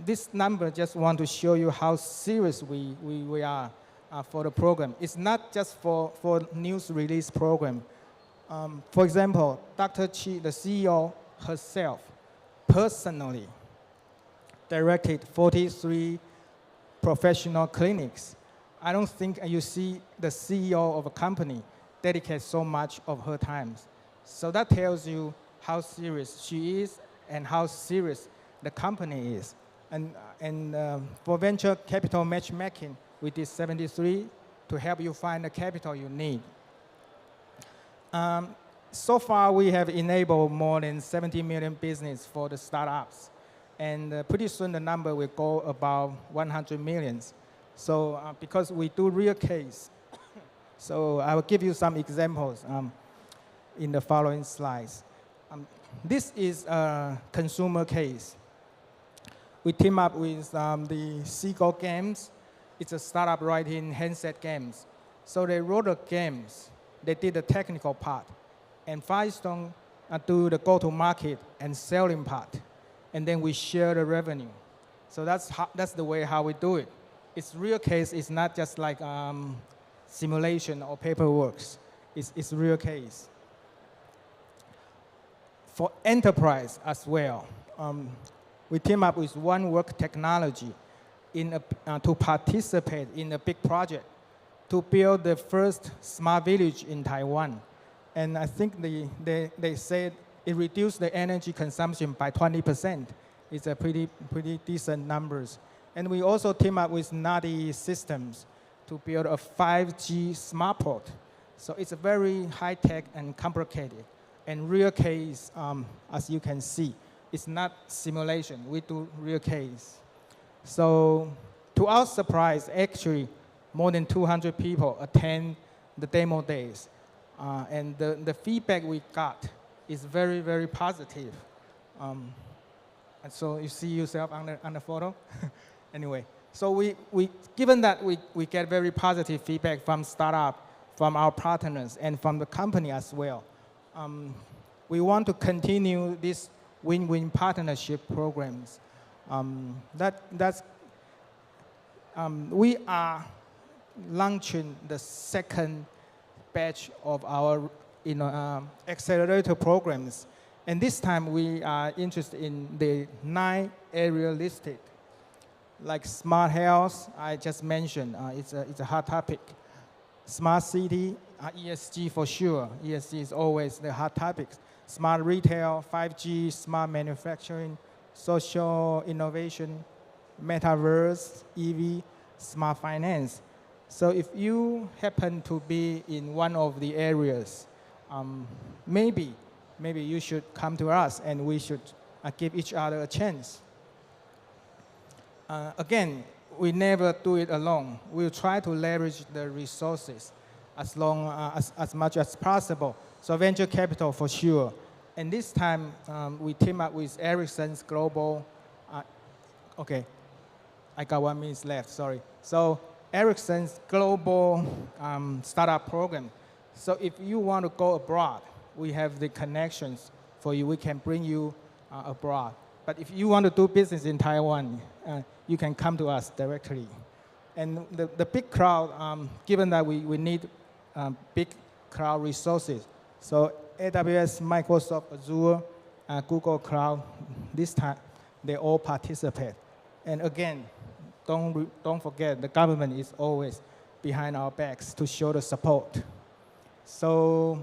this number just want to show you how serious we are for the program. It's not just for news release program. For example, Dr. Chi, the CEO herself, personally directed 43 professional clinics. I don't think you see the CEO of a company dedicate so much of her time. So that tells you how serious she is and how serious the company is. And for venture capital matchmaking, we did 73 to help you find the capital you need. So far, we have enabled more than 70 million business for the startups. And pretty soon, the number will go about 100 million. So because we do real case, so I will give you some examples in the following slides. This is a consumer case. We team up with the Seagull Games. It's a startup writing handset games. So they wrote the games. They did the technical part. And Firestone do the go-to-market and selling part. And then we share the revenue. So that's the way how we do it. It's real case. It's not just like simulation or paperwork. It's real case. For enterprise as well, we team up with One Work Technology to participate in a big project to build the first smart village in Taiwan. And I think they said it reduced the energy consumption by 20%. It's a pretty decent numbers. And we also team up with Nadi Systems to build a 5G smart port. So it's a very high-tech and complicated. And real case, as you can see, it's not simulation. We do real case. So to our surprise, actually, more than 200 people attend the demo days. And the feedback we got is very, very positive. And so you see yourself on the photo? Anyway, so given that we get very positive feedback from startup, from our partners, and from the company as well, we want to continue this win-win partnership programs. We are launching the second batch of our accelerator programs. And this time we are interested in the 9 areas listed. Like smart health, I just mentioned, it's a hot topic. Smart city, ESG for sure. ESG is always the hot topic. Smart retail, 5G, smart manufacturing, social innovation, metaverse, EV, smart finance. So if you happen to be in one of the areas, maybe you should come to us and we should give each other a chance. Again, we never do it alone. We'll try to leverage the resources as much as possible. So venture capital for sure. And this time, we team up with Ericsson's global, okay, I got 1 minute left, sorry. So Ericsson's global startup program. So if you want to go abroad, we have the connections for you. We can bring you abroad. But if you want to do business in Taiwan, you can come to us directly. And the big crowd, given that we need big cloud resources, so AWS, Microsoft, Azure, Google Cloud, this time they all participate. And again, don't forget, the government is always behind our backs to show the support. So,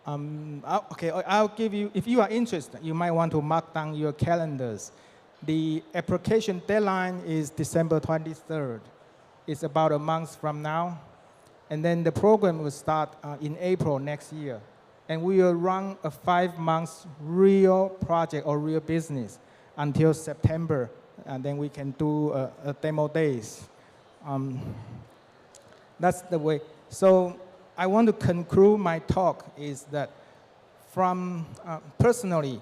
okay, I'll give you, if you are interested, you might want to mark down your calendars. The application deadline is December 23rd. It's about a month from now. And then the program will start in April next year. And we will run a 5 months real project or real business until September. And then we can do a demo days. That's the way. So I want to conclude my talk is that from personally,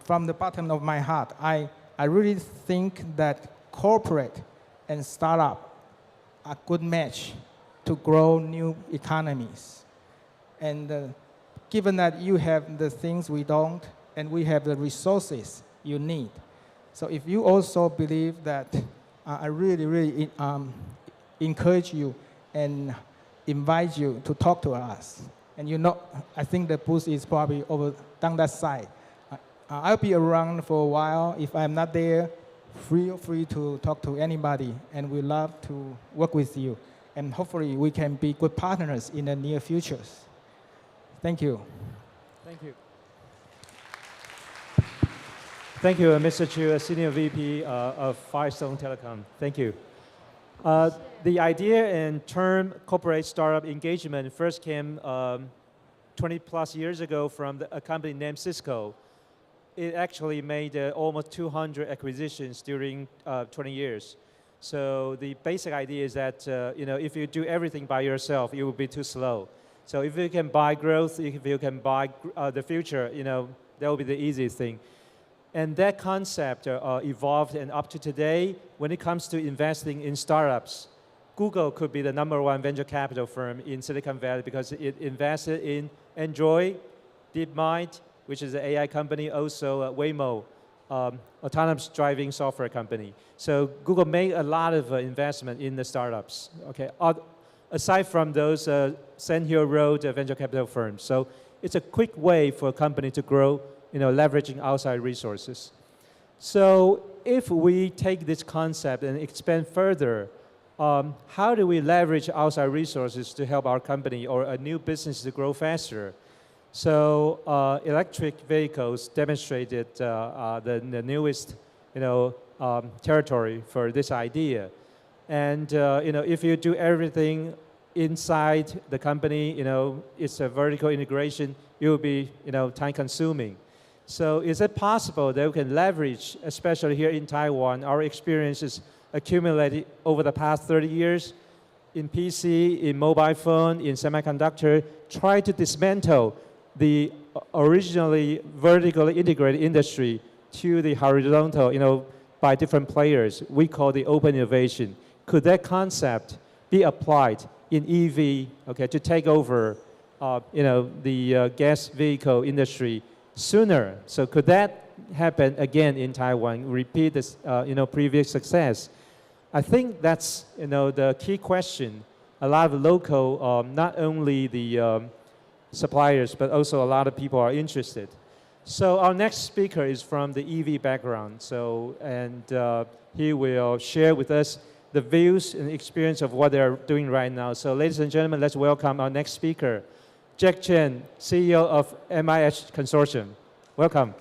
from the bottom of my heart, I really think that corporate and startup are good match to grow new economies. And given that you have the things we don't, and we have the resources you need. So if you also believe that, I really encourage you and invite you to talk to us. And you know, I think the booth is probably over down that side. I'll be around for a while. If I'm not there, feel free to talk to anybody, and we love to work with you. And hopefully we can be good partners in the near future. Thank you. Thank you. Thank you, Mr. Chu, Senior VP of Firestone Telecom. Thank you. The idea and term corporate startup engagement first came 20 plus years ago from a company named Cisco. It actually made almost 200 acquisitions during 20 years. So the basic idea is that if you do everything by yourself, you will be too slow. So if you can buy growth, if you can buy the future, that will be the easiest thing. And that concept evolved, and up to today, when it comes to investing in startups, Google could be the #1 venture capital firm in Silicon Valley because it invested in Android, DeepMind, which is an AI company, also Waymo, autonomous driving software company. So Google made a lot of investment in the startups. Okay, aside from those Sand Hill Road venture capital firms. So it's a quick way for a company to grow, leveraging outside resources. So if we take this concept and expand further, how do we leverage outside resources to help our company or a new business to grow faster? So electric vehicles demonstrated the newest, territory for this idea. And if you do everything inside the company, it's a vertical integration. It will be, time-consuming. So is it possible that we can leverage, especially here in Taiwan, our experiences accumulated over the past 30 years in PC, in mobile phone, in semiconductor, try to dismantle the originally vertically integrated industry to the horizontal, by different players, we call the open innovation. Could that concept be applied in EV, okay, to take over, the gas vehicle industry sooner? So could that happen again in Taiwan, repeat this, previous success? I think that's, the key question. A lot of local, not only the suppliers, but also a lot of people are interested. So our next speaker is from the EV background. And he will share with us the views and experience of what they're doing right now. So ladies and gentlemen, let's welcome our next speaker, Cheng, CEO of MIH Consortium. Welcome.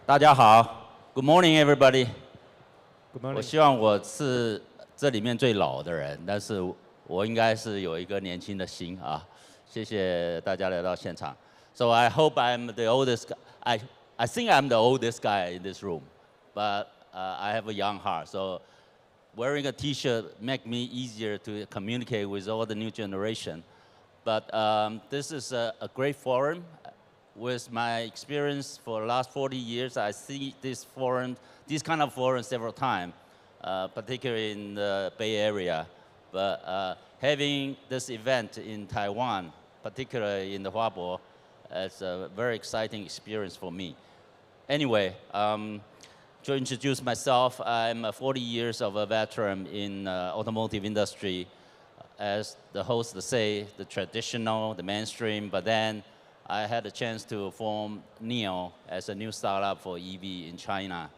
Good morning, everybody. Good morning. 我希望我是这里面最老的人，但是我应该是有一个年轻的心啊。谢谢大家来到现场。So I hope I'm the oldest. I think I'm the oldest guy in this room, but I have a young heart. So wearing a T-shirt make me easier to communicate with all the new generation. But this is a great forum. With my experience for the last 40 years, I see this kind of forum several times, particularly in the Bay Area. But having this event in Taiwan, particularly in the Huabo, it's a very exciting experience for me. Anyway, to introduce myself, I'm 40 years of a veteran in automotive industry. As the host say, the traditional, the mainstream, but then I had a chance to form NIO as a new startup for EV in China.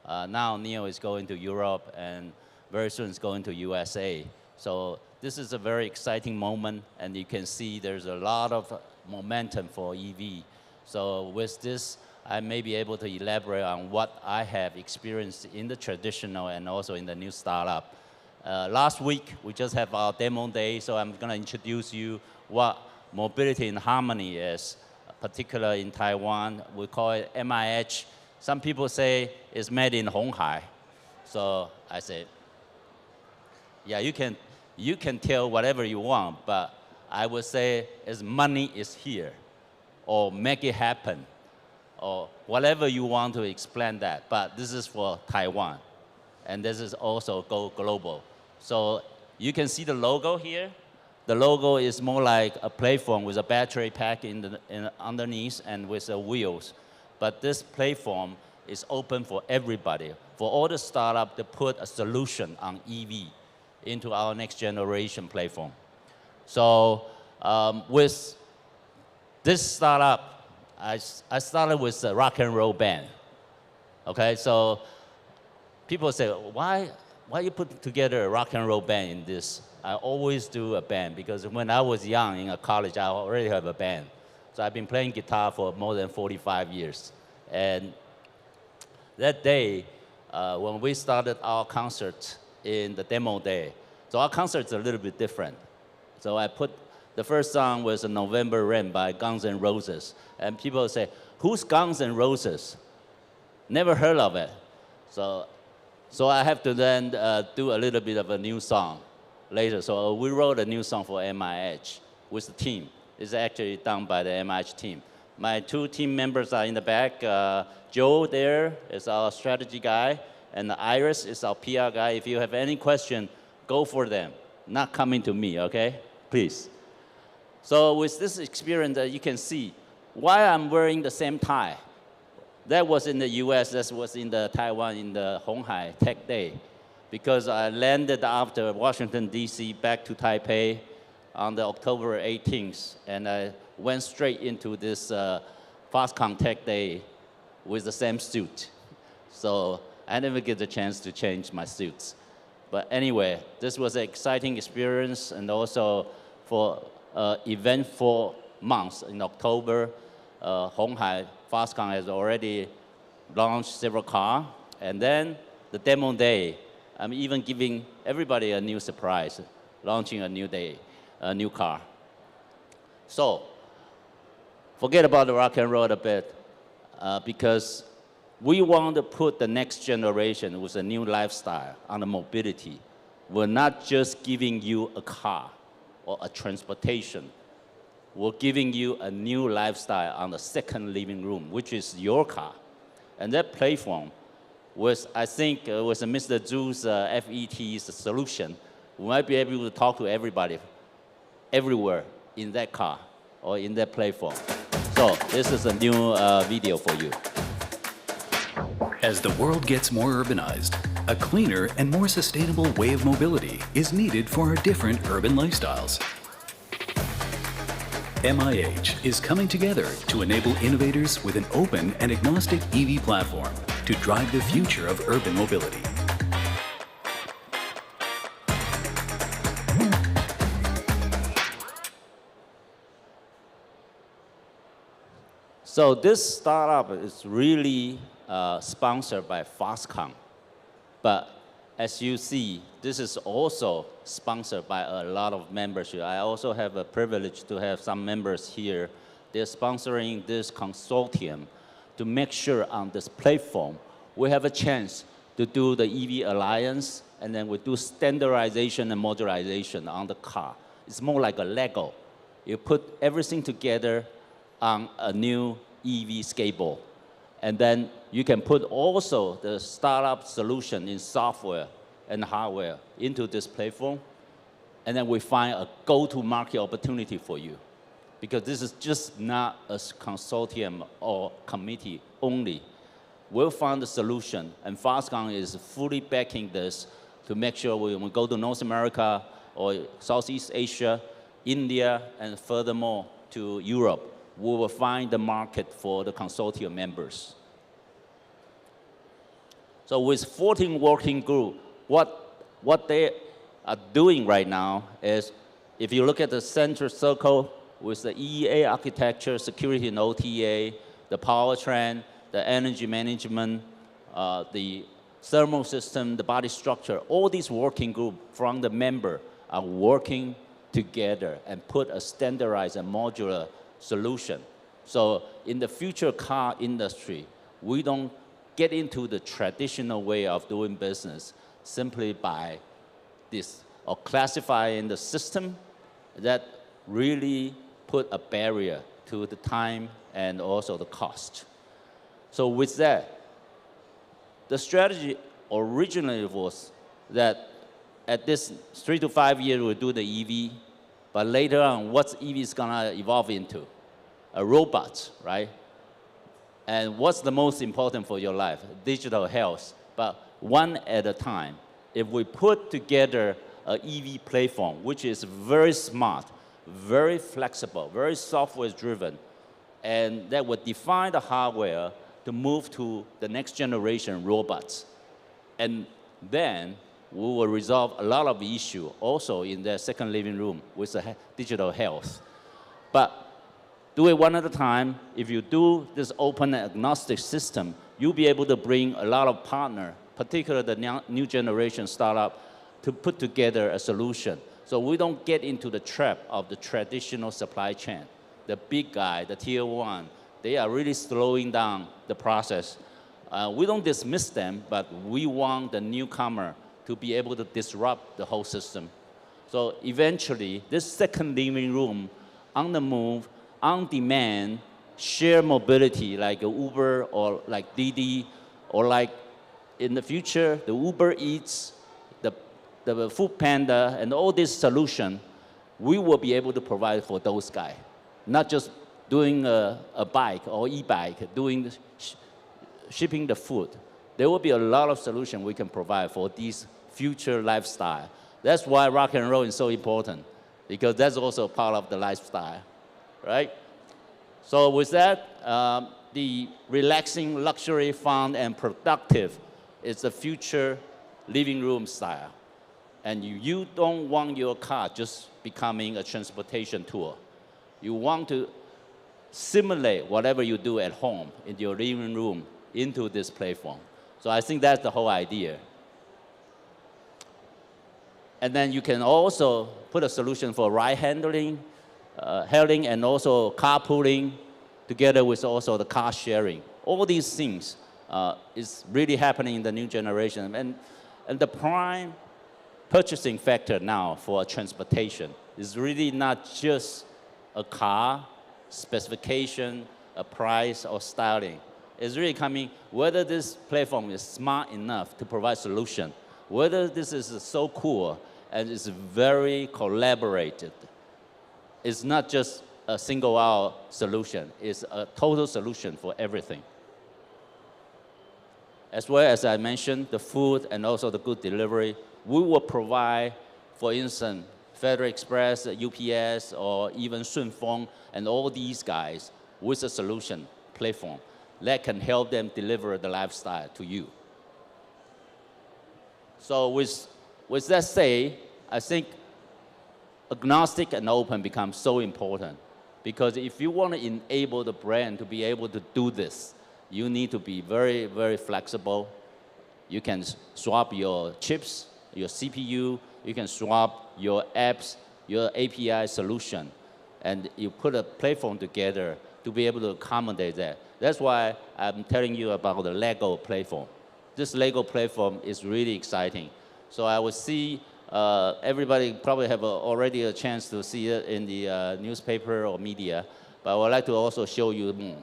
Now NIO is going to Europe and very soon it's going to USA. So this is a very exciting moment, and you can see there's a lot of momentum for EV. So with this, I may be able to elaborate on what I have experienced in the traditional and also in the new startup. Last week, we just have our demo day, so I'm gonna introduce you what mobility in harmony is, particularly in Taiwan. We call it MIH. Some people say it's made in Honghai. So I said, yeah, you can tell whatever you want, but I would say is money is here, or make it happen, or whatever you want to explain that. But this is for Taiwan, and this is also go global. So you can see the logo here. The logo is more like a platform with a battery pack underneath and with the wheels. But this platform is open for everybody, for all the startups to put a solution on EV into our next generation platform. So with this startup, I started with a rock and roll band. Okay, so people say, why you put together a rock and roll band in this? I always do a band because when I was young in college, I already have a band. So I've been playing guitar for more than 45 years. And that day, when we started our concert in the demo day, so our concert's a little bit different. So I put, the first song was November Rain by Guns N' Roses. And people say, who's Guns N' Roses? Never heard of it. So I have to then do a little bit of a new song later. So we wrote a new song for MIH with the team. It's actually done by the MIH team. My two team members are in the back. Joe there is our strategy guy, and Iris is our PR guy. If you have any question, go for them. Not coming to me, okay? Please. So with this experience, you can see why I'm wearing the same tie. That was in the US, that was in the Taiwan in the Honghai Tech Day. Because I landed after Washington, D.C., back to Taipei on the October 18th, and I went straight into this FastCon Tech Day with the same suit. So I never get the chance to change my suits. But anyway, this was an exciting experience, and also for eventful months in October, Honghai FastCon has already launched several cars, and then the demo day, I'm even giving everybody a new surprise, launching a new car. So, forget about the rock and roll a bit, because we want to put the next generation with a new lifestyle on the mobility. we're not just giving you a car or a transportation. We're giving you a new lifestyle on the second living room, which is your car. And that platform was, I think, was Mr. Zhu's FET's solution. We might be able to talk to everybody, everywhere in that car or in that platform. So this is a new video for you. As the world gets more urbanized, a cleaner and more sustainable way of mobility is needed for our different urban lifestyles. MIH is coming together to enable innovators with an open and agnostic EV platform to drive the future of urban mobility. So this startup is really sponsored by Foxconn. But as you see, this is also sponsored by a lot of membership. I also have a privilege to have some members here. They're sponsoring this consortium to make sure on this platform, we have a chance to do the EV alliance, and then we do standardization and modularization on the car. It's more like a Lego. You put everything together on a new EV skateboard. And then you can put also the startup solution in software and hardware into this platform. And then we find a go-to-market opportunity for you. Because this is just not a consortium or committee only. We'll find the solution, and Foxconn is fully backing this to make sure when we go to North America or Southeast Asia, India, and furthermore to Europe, we will find the market for the consortium members. So with 14 working groups, what they are doing right now is, if you look at the center circle with the EEA architecture, security and OTA, the powertrain, the energy management, the thermal system, the body structure, all these working groups from the member are working together and put a standardized and modular solution. So in the future car industry, we don't get into the traditional way of doing business simply by this, or classifying the system that really put a barrier to the time and also the cost. So with that, the strategy originally was that at this 3 to 5 years we'll do the EV, but later on, what's EV is gonna evolve into? A robot, right? And what's the most important for your life? Digital health, but one at a time. If we put together an EV platform, which is very smart, very flexible, very software-driven, and that would define the hardware to move to the next generation robots. And then we will resolve a lot of issues also in the second living room with the digital health. But do it one at a time. If you do this open and agnostic system, you'll be able to bring a lot of partners, particularly the new generation startup, to put together a solution. So we don't get into the trap of the traditional supply chain. The big guy, the tier one, they are really slowing down the process. We don't dismiss them, but we want the newcomer to be able to disrupt the whole system. So eventually, this second living room, on the move, on demand, shared mobility like Uber or like Didi, or like in the future, the Uber Eats, the Food Panda, and all this solution, we will be able to provide for those guys. Not just doing a bike or e-bike, doing shipping the food. There will be a lot of solutions we can provide for these future lifestyle. That's why rock and roll is so important, because that's also part of the lifestyle, right? So with that, the relaxing, luxury, fun, and productive is the future living room style. And you don't want your car just becoming a transportation tool. You want to simulate whatever you do at home in your living room into this platform. So I think that's the whole idea. And then you can also put a solution for ride hailing and also carpooling, together with also the car sharing. All these things is really happening in the new generation. And the prime purchasing factor now for transportation is really not just a car, specification, a price, or styling. It's really coming whether this platform is smart enough to provide solution, whether this is so cool and it's very collaborated. It's not just a single out solution, it's a total solution for everything. As well as I mentioned, the food and also the good delivery, we will provide, for instance, Federal Express, UPS, or even Shunfeng, and all these guys with a solution platform that can help them deliver the lifestyle to you. So with that said, I think agnostic and open becomes so important, because if you want to enable the brand to be able to do this, you need to be very, very flexible. You can swap your chips, your CPU, you can swap your apps, your API solution, and you put a platform together to be able to accommodate that. That's why I'm telling you about the Lego platform. This Lego platform is really exciting. So I would see, everybody probably have already a chance to see it in the newspaper or media, but I would like to also show you more.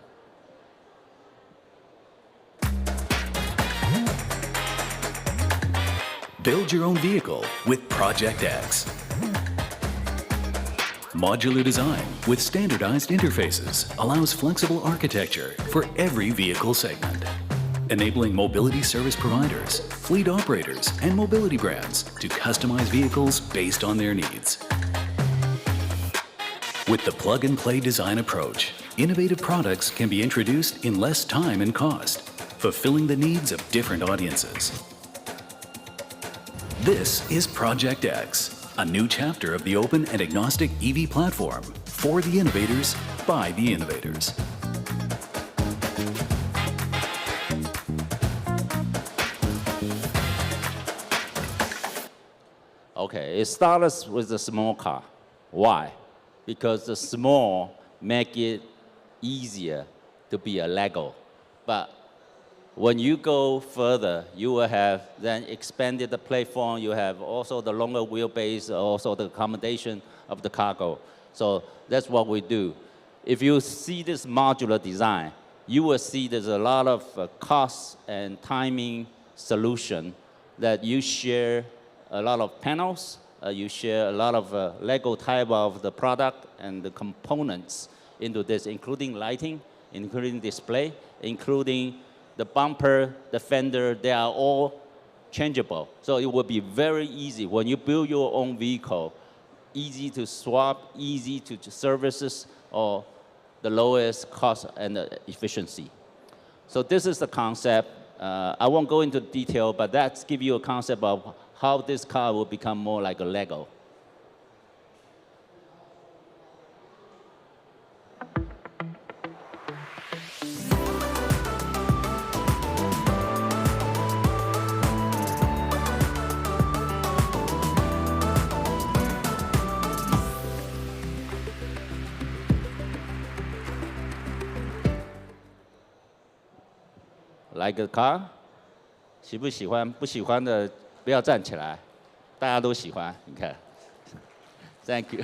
Build your own vehicle with Project X. Modular design with standardized interfaces allows flexible architecture for every vehicle segment, enabling mobility service providers, fleet operators, and mobility brands to customize vehicles based on their needs. With the plug-and-play design approach, innovative products can be introduced in less time and cost, fulfilling the needs of different audiences. This is Project X, a new chapter of the open and agnostic EV platform for the innovators, by the innovators. Okay, it starts with a small car. Why? Because the small make it easier to be a Lego. But when you go further, you will have then expanded the platform. You have also the longer wheelbase, also the accommodation of the cargo. So that's what we do. If you see this modular design, you will see there's a lot of cost and timing solution that you share a lot of panels, you share a lot of Lego type of the product and the components into this, including lighting, including display, including the bumper, the fender, they are all changeable. So it will be very easy when you build your own vehicle, easy to swap, easy to services, or the lowest cost and efficiency. So this is the concept. I won't go into detail, but that's give you a concept of how this car will become more like a Lego. Like a car， 喜不喜欢？不喜欢的不要站起来，大家都喜欢。你看 ，Thank you.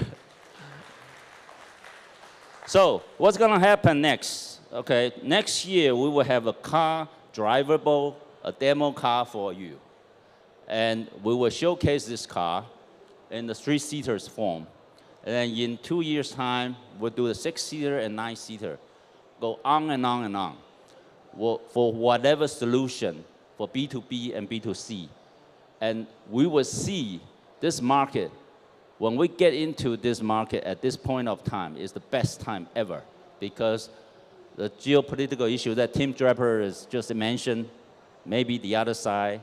So what's gonna happen next? Okay, next year we will have a car drivable, a demo car for you, and we will showcase this car in the 3-seaters form. And then in 2 years' time, we'll do the 6-seater and 9-seater. Go on and on and on. For whatever solution for B2B and B2C. And we will see this market, when we get into this market at this point of time, is the best time ever, because the geopolitical issue that Tim Draper has just mentioned, maybe the other side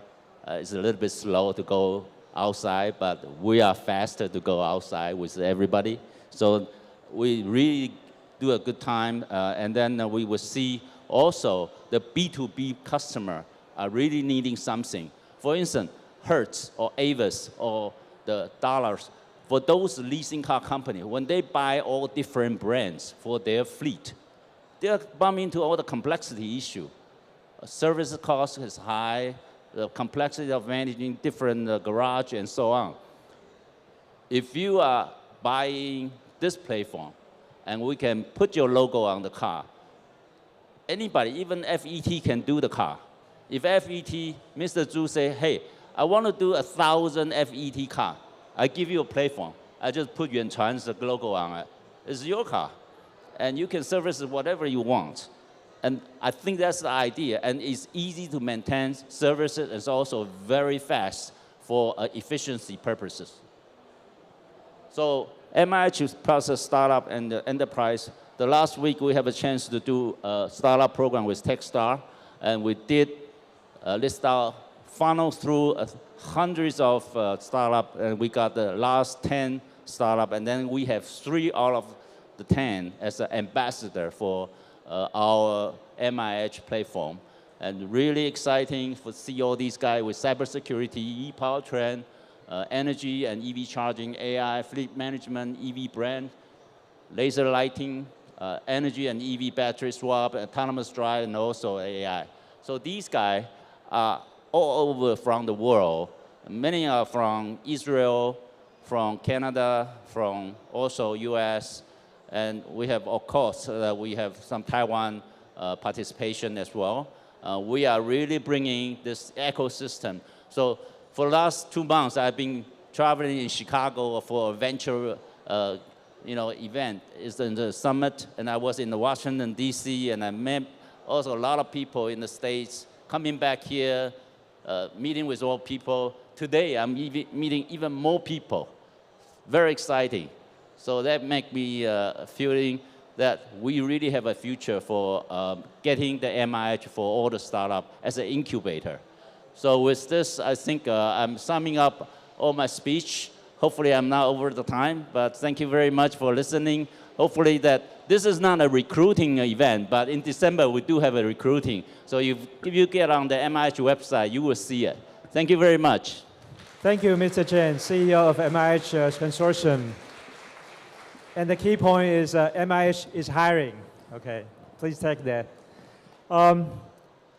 is a little bit slow to go outside, but we are faster to go outside with everybody. So we really do a good time, and then we will see also the B2B customer are really needing something. For instance, Hertz or Avis or the dollars, for those leasing car companies, when they buy all different brands for their fleet, they're bumping into all the complexity issue. Service cost is high, the complexity of managing different garage and so on. If you are buying this platform, and we can put your logo on the car, anybody, even FET can do the car. If FET, Mr. Zhu say, hey, I want to do 1,000 FET car, I give you a platform. I just put Yuan Chuan's logo on it. It's your car. And you can service it whatever you want. And I think that's the idea. And it's easy to maintain, service it. It's also very fast for efficiency purposes. So MIH process startup and the enterprise. The last week we have a chance to do a startup program with Techstar. And we did list out funnels through hundreds of startups. And we got the last 10 startup. And then we have 3 out of the 10 as an ambassador for our MIH platform. And really exciting to see all these guys with cybersecurity, e-powertrain, energy and EV charging, AI, fleet management, EV brand, laser lighting, energy and EV battery swap, autonomous drive, and also AI. So these guys are all over from the world. Many are from Israel, from Canada, from also US, and we have, of course, we have some Taiwan participation as well. We are really bringing this ecosystem. So for the last 2 months, I've been traveling in Chicago for a venture event. It's in the summit, and I was in Washington, D.C., and I met also a lot of people in the States coming back here, meeting with all people. Today, I'm meeting even more people. Very exciting. So that makes me feeling that we really have a future for getting the MIH for all the startup as an incubator. So with this, I think I'm summing up all my speech. Hopefully I'm not over the time, but thank you very much for listening. Hopefully that this is not a recruiting event, but in December we do have a recruiting. So if you get on the MIH website, you will see it. Thank you very much. Thank you, Mr. Cheng, CEO of MIH Consortium. And the key point is MIH is hiring. Okay, please take that.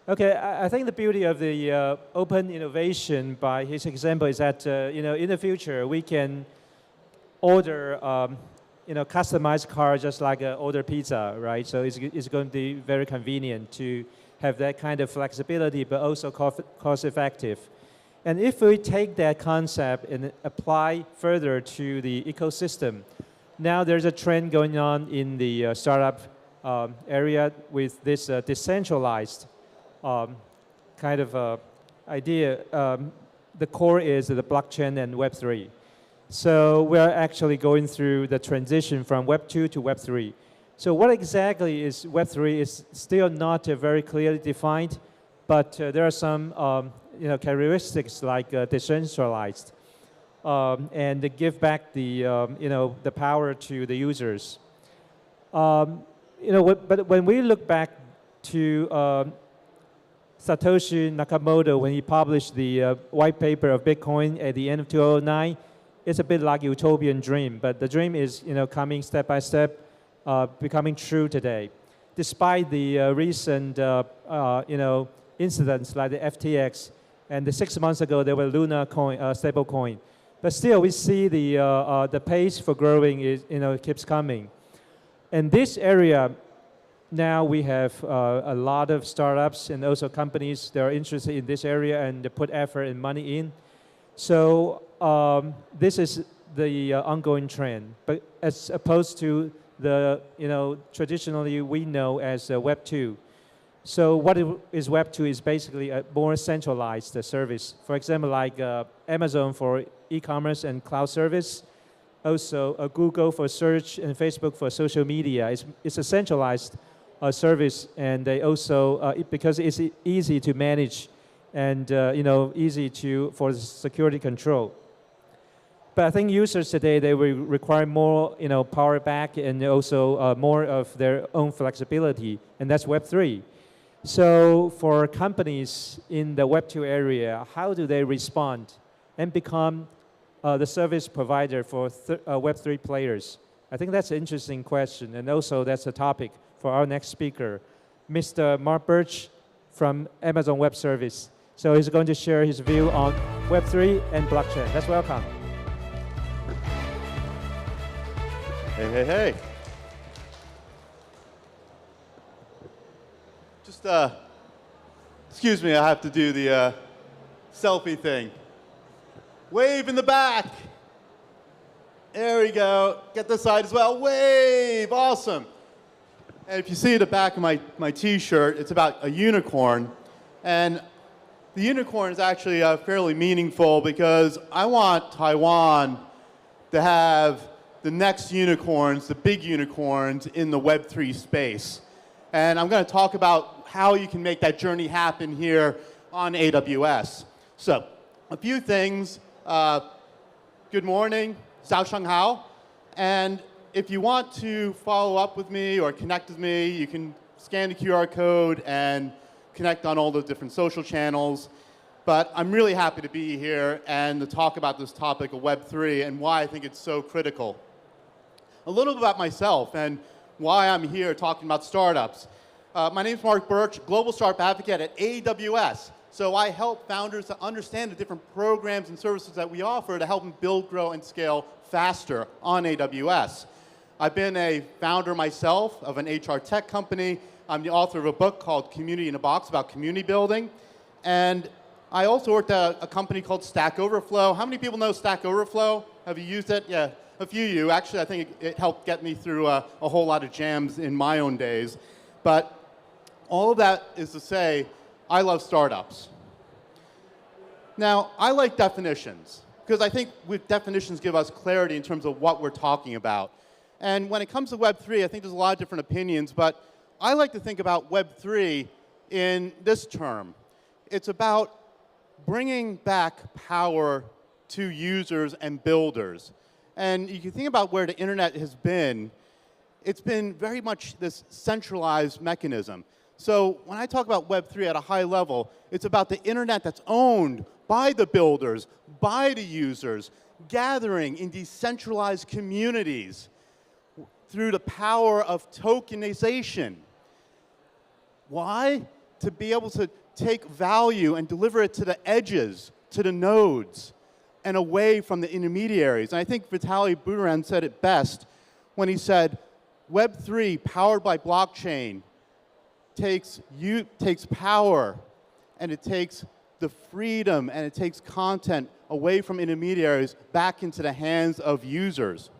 Okay, I think the beauty of the open innovation by his example is that in the future we can order customized car just like order pizza, right? So it's going to be very convenient to have that kind of flexibility, but also cost effective. And if we take that concept and apply further to the ecosystem, now there's a trend going on in the startup area with this decentralized kind of idea. The core is the blockchain and Web3. So we're actually going through the transition from Web 2 to Web 3. So what exactly is Web 3 is still not very clearly defined, but there are some characteristics like decentralized. And they give back the the power to the users. But when we look back to Satoshi Nakamoto when he published the white paper of Bitcoin at the end of 2009, it's a bit like a utopian dream. But the dream is coming step by step, becoming true today, despite the recent incidents like the FTX, and 6 months ago there were Luna coin, stable coin. But still, we see the pace for growing is keeps coming. In this area, now we have a lot of startups and also companies that are interested in this area and they put effort and money in. So this is the ongoing trend. But as opposed to the traditionally we know as Web 2. So what is Web 2 is basically a more centralized service. For example, like Amazon for e-commerce and cloud service, also Google for search and Facebook for social media. It's a centralized service, and they also because it's easy to manage and easy for security control. But I think users today they will require more power back and also more of their own flexibility, and that's Web 3. So for companies in the Web 2 area, how do they respond and become the service provider for Web 3 players? I think that's an interesting question, and also that's a topic for our next speaker, Mr. Mark Birch from Amazon Web Service. So he's going to share his view on Web3 and blockchain. Let's welcome. Hey, hey, hey. Just, excuse me, I have to do the selfie thing. Wave in the back. There we go. Get this side as well. Wave, awesome. And if you see the back of my t-shirt, it's about a unicorn. And the unicorn is actually fairly meaningful because I want Taiwan to have the next unicorns, the big unicorns in the Web3 space. And I'm going to talk about how you can make that journey happen here on AWS. So, a few things. Good morning, Zhao Sheng Hao. And if you want to follow up with me or connect with me, you can scan the QR code and connect on all the different social channels. But I'm really happy to be here and to talk about this topic of Web3 and why I think it's so critical. A little bit about myself and why I'm here talking about startups. My name is Mark Birch, Global Startup Advocate at AWS. So I help founders to understand the different programs and services that we offer to help them build, grow, and scale faster on AWS. I've been a founder myself of an HR tech company. I'm the author of a book called Community in a Box about community building. And I also worked at a company called Stack Overflow. How many people know Stack Overflow? Have you used it? Yeah, a few of you. Actually, I think it helped get me through a whole lot of jams in my own days. But all of that is to say, I love startups. Now, I like definitions, because I think definitions give us clarity in terms of what we're talking about. And when it comes to Web3, I think there's a lot of different opinions, but I like to think about Web3 in this term. It's about bringing back power to users and builders. And you can think about where the internet has been. It's been very much this centralized mechanism. So when I talk about Web3 at a high level, it's about the internet that's owned by the builders, by the users, gathering in decentralized communities through the power of tokenization. Why? To be able to take value and deliver it to the edges, to the nodes, and away from the intermediaries. And I think Vitaly Buterin said it best when he said, Web3 powered by blockchain takes power, and it takes the freedom, and it takes content away from intermediaries back into the hands of users.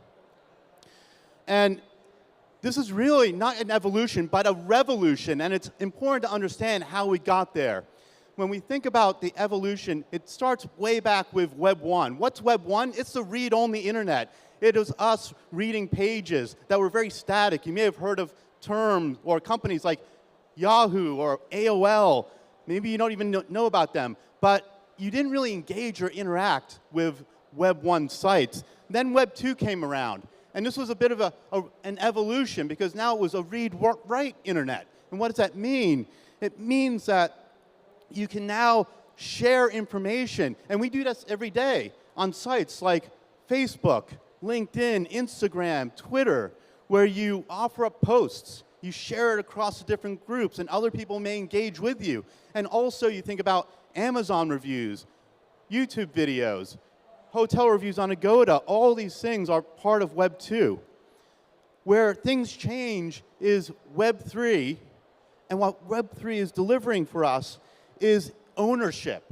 And this is really not an evolution, but a revolution, and it's important to understand how we got there. When we think about the evolution, it starts way back with Web 1. What's Web 1? It's the read-only internet. It was us reading pages that were very static. You may have heard of terms or companies like Yahoo or AOL. Maybe you don't even know about them, but you didn't really engage or interact with Web 1 sites. Then Web 2 came around, and this was a bit of an evolution because now it was a read-write internet. And what does that mean? It means that you can now share information, and we do this every day on sites like Facebook, LinkedIn, Instagram, Twitter, where you offer up posts. You share it across the different groups, and other people may engage with you. And also, you think about Amazon reviews, YouTube videos, hotel reviews on Agoda. All these things are part of Web 2. Where things change is Web 3, and what Web 3 is delivering for us is ownership.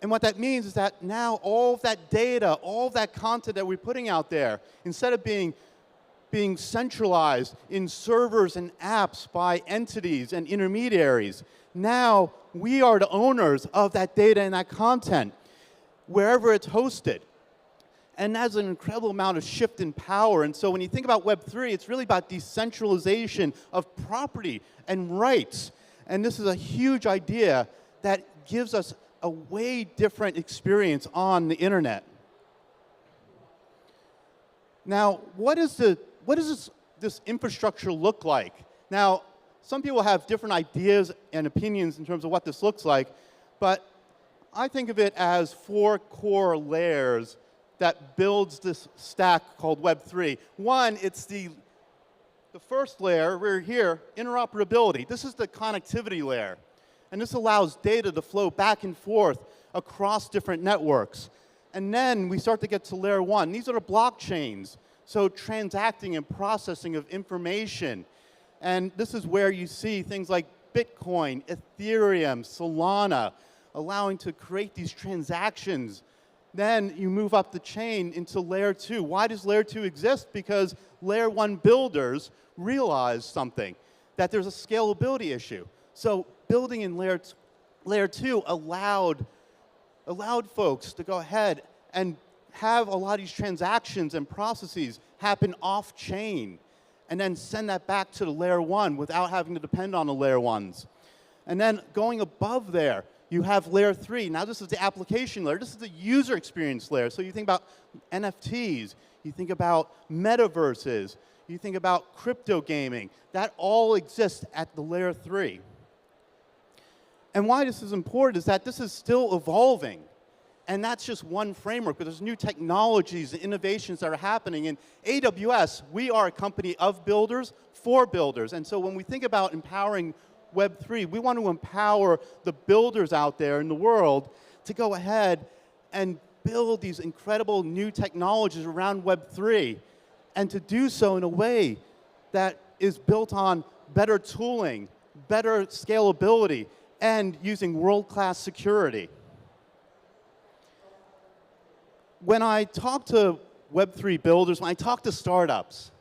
And what that means is that now all of that data, all of that content that we're putting out there, instead of being centralized in servers and apps by entities and intermediaries, now we are the owners of that data and that content, wherever it's hosted. And that's an incredible amount of shift in power. And so when you think about Web 3, it's really about decentralization of property and rights. And this is a huge idea that gives us a way different experience on the internet. Now, what does this infrastructure look like? Now, some people have different ideas and opinions in terms of what this looks like, but I think of it as 4 core layers that builds this stack called Web 3. One, it's the first layer, we're here, interoperability. This is the connectivity layer. And this allows data to flow back and forth across different networks. And then we start to get to layer 1. These are the blockchains, so transacting and processing of information. And this is where you see things like Bitcoin, Ethereum, Solana, allowing to create these transactions. Then you move up the chain into layer 2. Why does layer 2 exist? Because layer 1 builders realized something, that there's a scalability issue. So building in layer 2 allowed folks to go ahead and have a lot of these transactions and processes happen off-chain, and then send that back to the layer 1 without having to depend on the layer 1s. And then going above there, you have layer 3. Now this is the application layer. This is the user experience layer. So you think about NFTs, you think about metaverses, you think about crypto gaming. That all exists at the layer 3. And why this is important is that this is still evolving. And that's just one framework, but there's new technologies and innovations that are happening. In AWS, we are a company of builders for builders. And so when we think about empowering Web3, we want to empower the builders out there in the world to go ahead and build these incredible new technologies around Web3, and to do so in a way that is built on better tooling, better scalability, and using world-class security. When I talk to Web3 builders, when I talk to startups,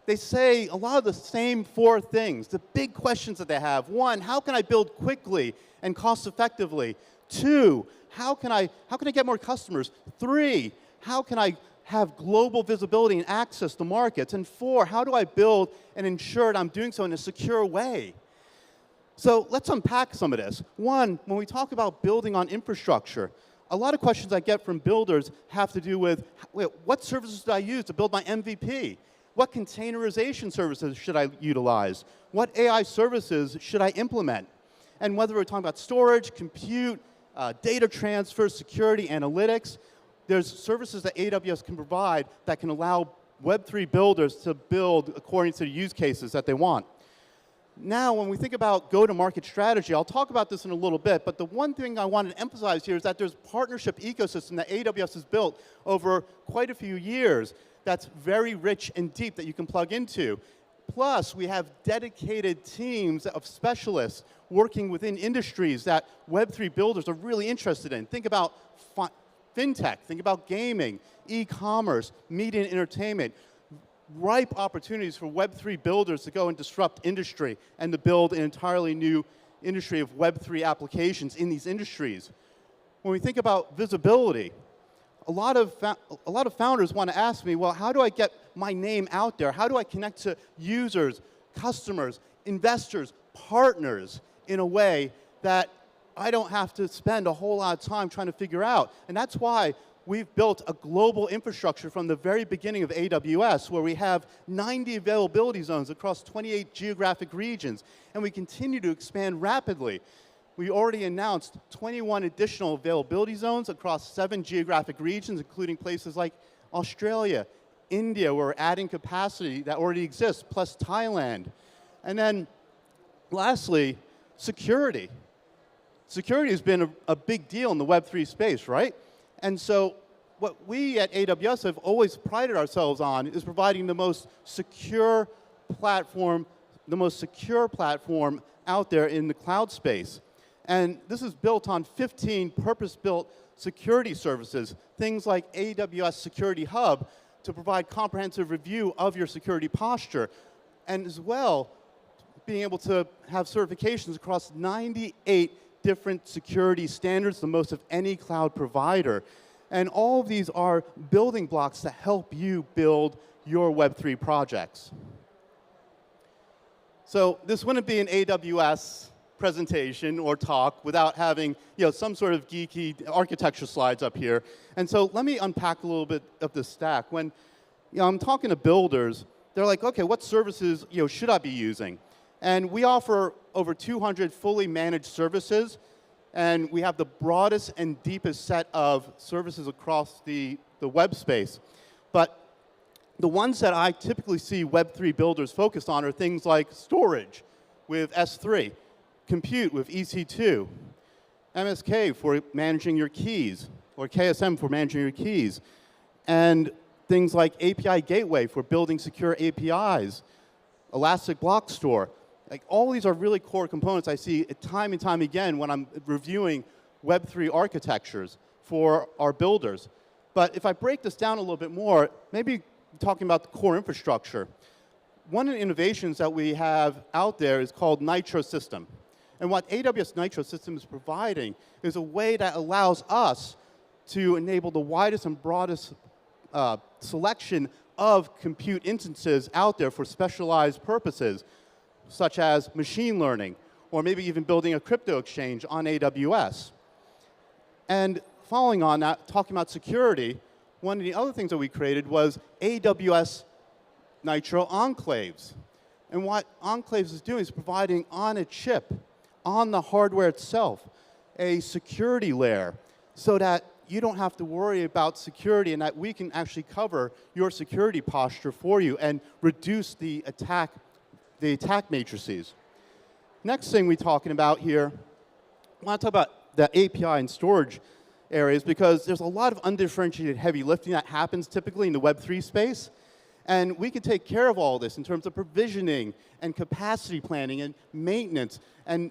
they say a lot of the same 4 things, the big questions that they have. 1, how can I build quickly and cost effectively? 2, how can I get more customers? 3, how can I have global visibility and access to markets? And 4, how do I build and ensure that I'm doing so in a secure way? So let's unpack some of this. 1, when we talk about building on infrastructure, a lot of questions I get from builders have to do with, what services do I use to build my MVP? What containerization services should I utilize? What AI services should I implement? And whether we're talking about storage, compute, data transfer, security, analytics, there's services that AWS can provide that can allow Web3 builders to build according to the use cases that they want. Now, when we think about go-to-market strategy, I'll talk about this in a little bit, but the one thing I wanted to emphasize here is that there's a partnership ecosystem that AWS has built over quite a few years that's very rich and deep that you can plug into. Plus, we have dedicated teams of specialists working within industries that Web3 builders are really interested in. Think about fintech, think about gaming, e-commerce, media and entertainment. Ripe opportunities for Web3 builders to go and disrupt industry and to build an entirely new industry of Web3 applications in these industries. When we think about visibility, a lot of founders want to ask me, well, how do I get my name out there? How do I connect to users, customers, investors, partners in a way that I don't have to spend a whole lot of time trying to figure out? And that's why we've built a global infrastructure from the very beginning of AWS, where we have 90 availability zones across 28 geographic regions, and we continue to expand rapidly. We already announced 21 additional availability zones across 7 geographic regions, including places like Australia, India, where we're adding capacity that already exists, plus Thailand. And then lastly, security. Security has been a big deal in the Web3 space, right? And so what we at AWS have always prided ourselves on is providing the most secure platform out there in the cloud space. And this is built on 15 purpose-built security services, things like AWS Security Hub to provide comprehensive review of your security posture, and as well being able to have certifications across 98 different security standards, the most of any cloud provider. And all of these are building blocks to help you build your Web3 projects. So this wouldn't be an AWS presentation or talk without having some sort of geeky architecture slides up here. And so let me unpack a little bit of the stack. When I'm talking to builders, they're like, okay, what services should I be using? And we offer over 200 fully managed services, and we have the broadest and deepest set of services across the web space. But the ones that I typically see Web3 builders focused on are things like storage with S3, compute with EC2, MSK for managing your keys, or KSM for managing your keys, and things like API Gateway for building secure APIs, Elastic Block Store. Like, all these are really core components I see time and time again when I'm reviewing Web3 architectures for our builders. But if I break this down a little bit more, maybe talking about the core infrastructure. One of the innovations that we have out there is called Nitro System. And what AWS Nitro System is providing is a way that allows us to enable the widest and broadest selection of compute instances out there for specialized purposes, such as machine learning, or maybe even building a crypto exchange on AWS. And following on that, talking about security, one of the other things that we created was AWS Nitro Enclaves. And what Enclaves is doing is providing on a chip, on the hardware itself, a security layer so that you don't have to worry about security and that we can actually cover your security posture for you and reduce the attack matrices. Next thing we're talking about here, I want to talk about the API and storage areas because there's a lot of undifferentiated heavy lifting that happens typically in the Web3 space. And we can take care of all this in terms of provisioning and capacity planning and maintenance. And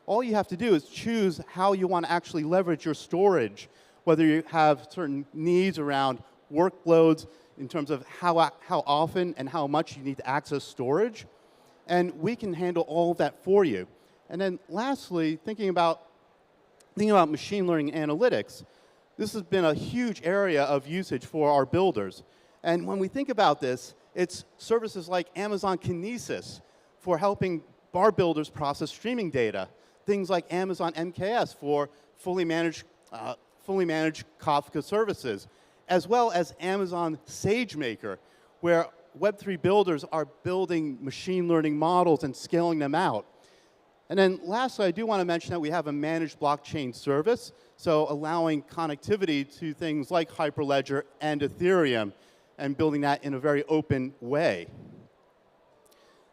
all you have to do is choose how you want to actually leverage your storage, whether you have certain needs around workloads in terms of how often and how much you need to access storage. And we can handle all of that for you. And then lastly, thinking about machine learning analytics, this has been a huge area of usage for our builders. And when we think about this, it's services like Amazon Kinesis for helping bar builders process streaming data, things like Amazon MKS for fully managed Kafka services, as well as Amazon SageMaker, where Web3 builders are building machine learning models and scaling them out. And then lastly, I do want to mention that we have a managed blockchain service, so allowing connectivity to things like Hyperledger and Ethereum, and building that in a very open way.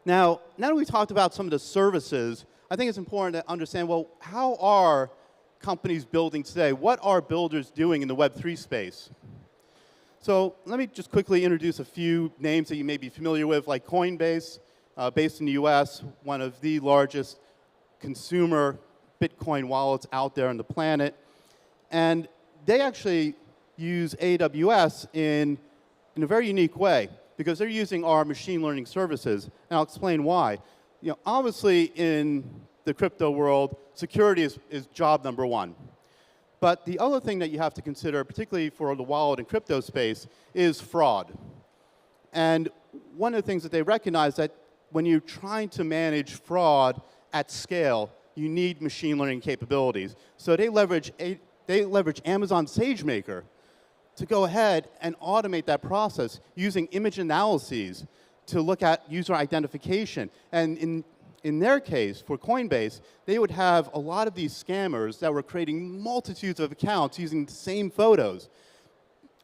Now that we talked about some of the services, I think it's important to understand, well, how are companies building today? What are builders doing in the Web3 space? So let me just quickly introduce a few names that you may be familiar with, like Coinbase, based in the US, one of the largest consumer Bitcoin wallets out there on the planet. And they actually use AWS in a very unique way because they're using our machine learning services. And I'll explain why. Obviously in the crypto world, security is job number one. But the other thing that you have to consider, particularly for the wallet and crypto space, is fraud. And one of the things that they recognize that when you're trying to manage fraud at scale, you need machine learning capabilities. So they leverage Amazon SageMaker to go ahead and automate that process using image analyses to look at user identification. And in their case, for Coinbase, they would have a lot of these scammers that were creating multitudes of accounts using the same photos.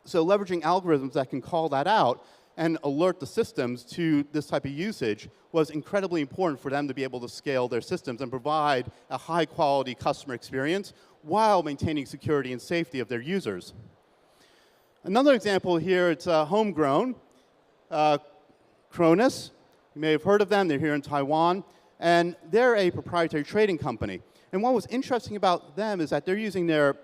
So leveraging algorithms that can call that out and alert the systems to this type of usage was incredibly important for them to be able to scale their systems and provide a high-quality customer experience while maintaining security and safety of their users. Another example here, it's homegrown. Cronus, you may have heard of them. They're here in Taiwan. And they're a proprietary trading company. And what was interesting about them is that they're using their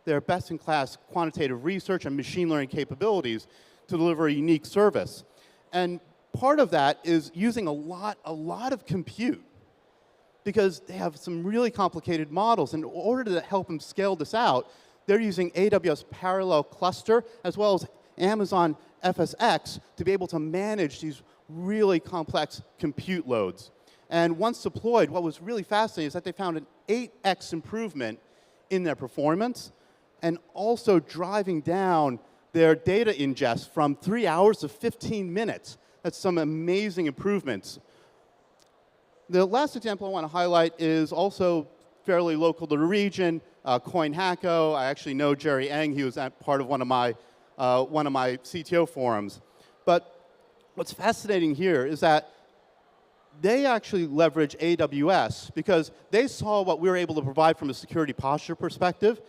best-in-class quantitative research and machine learning capabilities to deliver a unique service. And part of that is using a lot of compute because they have some really complicated models. In order to help them scale this out, they're using AWS Parallel Cluster as well as Amazon FSx to be able to manage these really complex compute loads. And once deployed, what was really fascinating is that they found an 8x improvement in their performance and also driving down their data ingest from 3 hours to 15 minutes. That's some amazing improvements. The last example I want to highlight is also fairly local to the region, CoinHacko. I actually know Jerry Ng. He was part of one of my CTO forums. But what's fascinating here is that they actually leverage AWS because they saw what we were able to provide from a security posture perspective.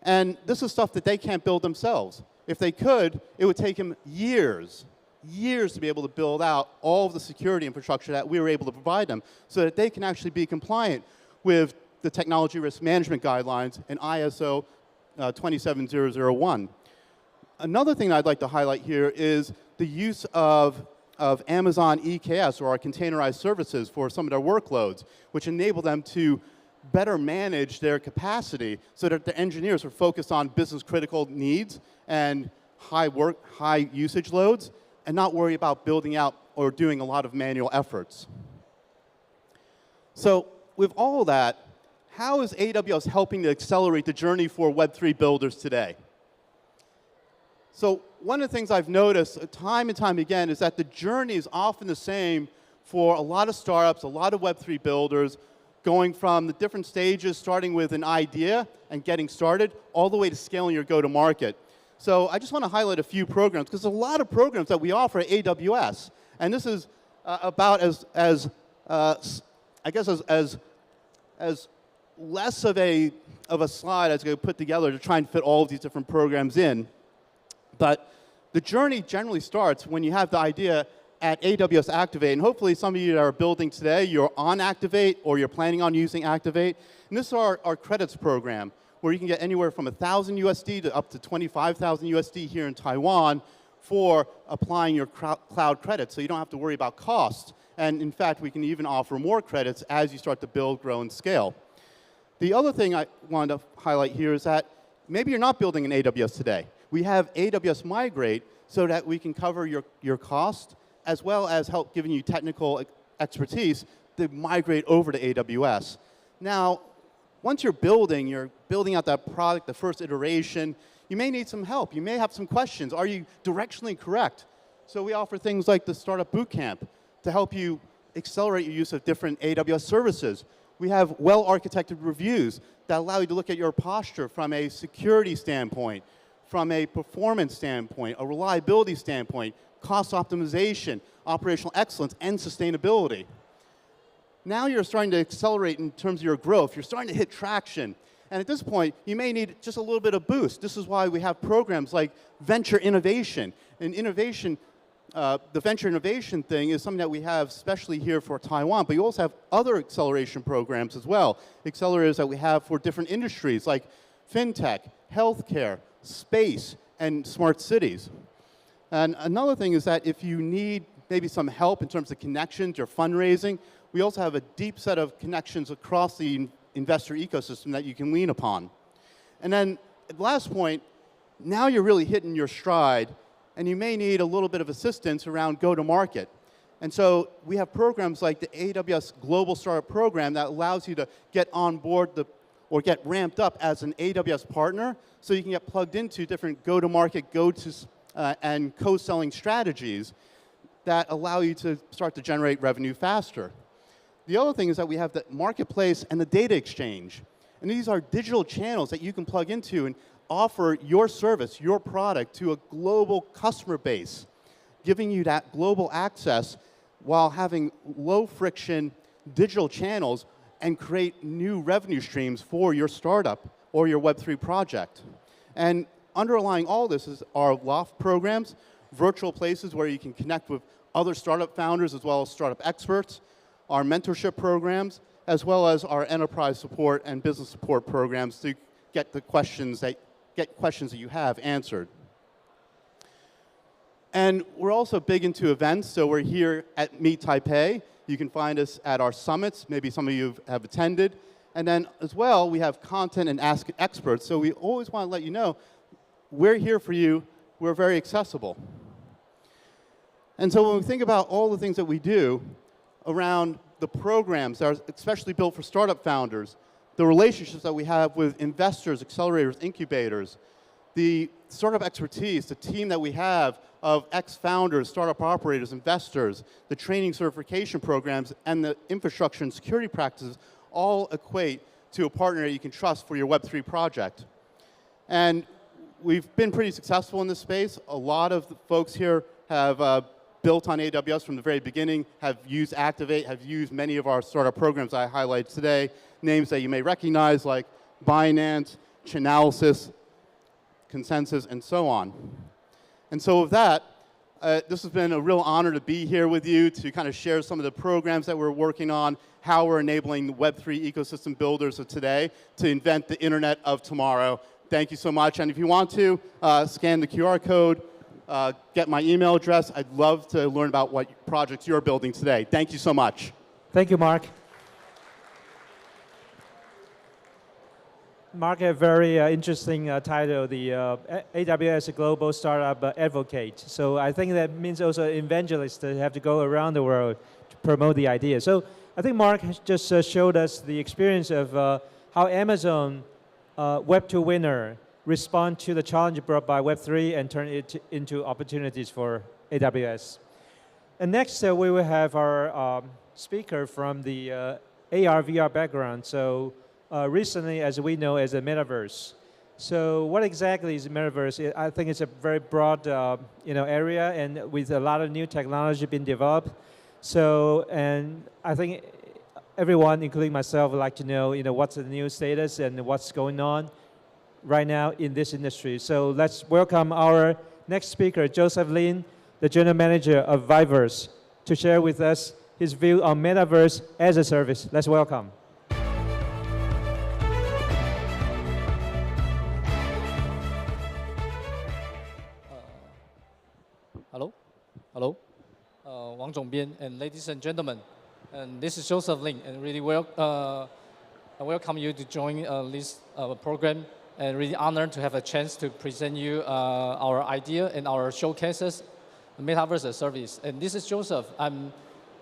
And this is stuff that they can't build themselves. If they could, it would take them years to be able to build out all of the security infrastructure that we were able to provide them so that they can actually be compliant with the technology risk management guidelines in ISO 27001. Another thing I'd like to highlight here is the use of Amazon EKS, or our containerized services, for some of their workloads, which enable them to better manage their capacity so that the engineers are focused on business critical needs and high usage loads, and not worry about building out or doing a lot of manual efforts. So with all of that, how is AWS helping to accelerate the journey for Web3 builders today? So one of the things I've noticed time and time again is that the journey is often the same for a lot of startups, a lot of Web3 builders, going from the different stages, starting with an idea and getting started, all the way to scaling your go-to-market. So I just want to highlight a few programs, because there's a lot of programs that we offer at AWS. And this is about as less of a slide as I could put together to try and fit all of these different programs in. But the journey generally starts when you have the idea at AWS Activate. And hopefully some of you that are building today, you're on Activate or you're planning on using Activate. And this is our credits program, where you can get anywhere from $1,000 USD to up to $25,000 USD here in Taiwan for applying your cloud credits, so you don't have to worry about cost. And in fact, we can even offer more credits as you start to build, grow, and scale. The other thing I wanted to highlight here is that maybe you're not building in AWS today. We have AWS Migrate so that we can cover your cost, as well as help giving you technical expertise to migrate over to AWS. Now, once you're building out that product, the first iteration, you may need some help. You may have some questions. Are you directionally correct? So we offer things like the Startup Bootcamp to help you accelerate your use of different AWS services. We have well-architected reviews that allow you to look at your posture from a security standpoint, from a performance standpoint, a reliability standpoint, cost optimization, operational excellence, and sustainability. Now you're starting to accelerate in terms of your growth. You're starting to hit traction. And at this point, you may need just a little bit of boost. This is why we have programs like venture innovation. And innovation, the venture innovation thing is something that we have especially here for Taiwan, but you also have other acceleration programs as well. Accelerators that we have for different industries like fintech, healthcare, space, and smart cities. And another thing is that if you need maybe some help in terms of connections or fundraising, we also have a deep set of connections across the investor ecosystem that you can lean upon. And then at the last point, now you're really hitting your stride, and you may need a little bit of assistance around go-to-market. And so we have programs like the AWS Global Startup Program that allows you to get on board or get ramped up as an AWS partner, so you can get plugged into different go-to-market, and co-selling strategies that allow you to start to generate revenue faster. The other thing is that we have the marketplace and the data exchange. And these are digital channels that you can plug into and offer your service, your product, to a global customer base, giving you that global access while having low-friction digital channels and create new revenue streams for your startup or your Web3 project. And underlying all this is our Loft programs, virtual places where you can connect with other startup founders as well as startup experts, our mentorship programs, as well as our enterprise support and business support programs to get questions that you have answered. And we're also big into events, so we're here at Meet Taipei. You can find us at our summits. Maybe some of you have attended. And then as well, we have content and Ask Experts. So we always want to let you know, we're here for you. We're very accessible. And so when we think about all the things that we do around the programs that are especially built for startup founders, the relationships that we have with investors, accelerators, incubators, the startup expertise, the team that we have of ex-founders, startup operators, investors, the training certification programs, and the infrastructure and security practices all equate to a partner that you can trust for your Web3 project. And we've been pretty successful in this space. A lot of the folks here have built on AWS from the very beginning, have used Activate, have used many of our startup programs I highlighted today, names that you may recognize like Binance, Chainalysis, Consensus, and so on. And so with that, this has been a real honor to be here with you to kind of share some of the programs that we're working on, how we're enabling the Web3 ecosystem builders of today to invent the internet of tomorrow. Thank you so much. And if you want to, scan the QR code, get my email address. I'd love to learn about what projects you're building today. Thank you so much. Thank you, Mark. Mark had a very interesting title, the AWS Global Startup Advocate. So I think that means also evangelists that have to go around the world to promote the idea. So I think Mark just showed us the experience of how Amazon Web2 winner respond to the challenge brought by Web3 and turn it into opportunities for AWS. And next we will have our speaker from the AR, VR background. So recently, as we know, as a metaverse. So what exactly is metaverse? I think it's a very broad area, and with a lot of new technology being developed. So, and I think everyone, including myself, would like to know, what's the new status and what's going on right now in this industry. So let's welcome our next speaker, Joseph Lin, the General Manager of VIVERSE, to share with us his view on metaverse as a service. Let's welcome. Hello, Wang Zhongbian, and ladies and gentlemen, and this is Joseph Lin, and really I welcome you to join this program, and really honored to have a chance to present you our idea and our showcases, the Metaverse service. And this is Joseph. I'm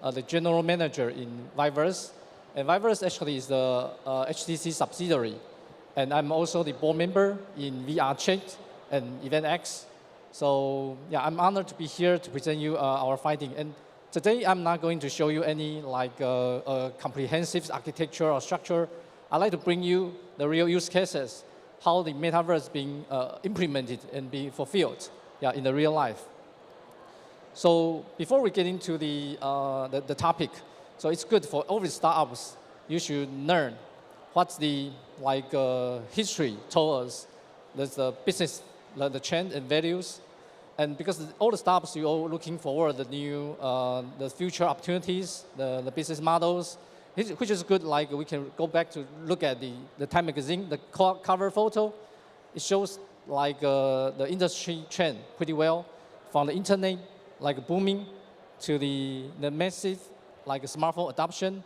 the general manager in VIVERSE, and VIVERSE actually is the HTC subsidiary, and I'm also the board member in VR Cheng and EventX. So yeah, I'm honored to be here to present you our finding. And today I'm not going to show you any comprehensive architecture or structure. I'd like to bring you the real use cases, how the metaverse is being implemented and being fulfilled in the real life. So before we get into the topic, so it's good for all the startups. You should learn what's the history told us. There's the business, the trend and values, and because all the startups you're all looking forward the new, the future opportunities, the business models, which is good. Like we can go back to look at the Time magazine, the cover photo. It shows the industry trend pretty well, from the internet booming to the massive smartphone adoption,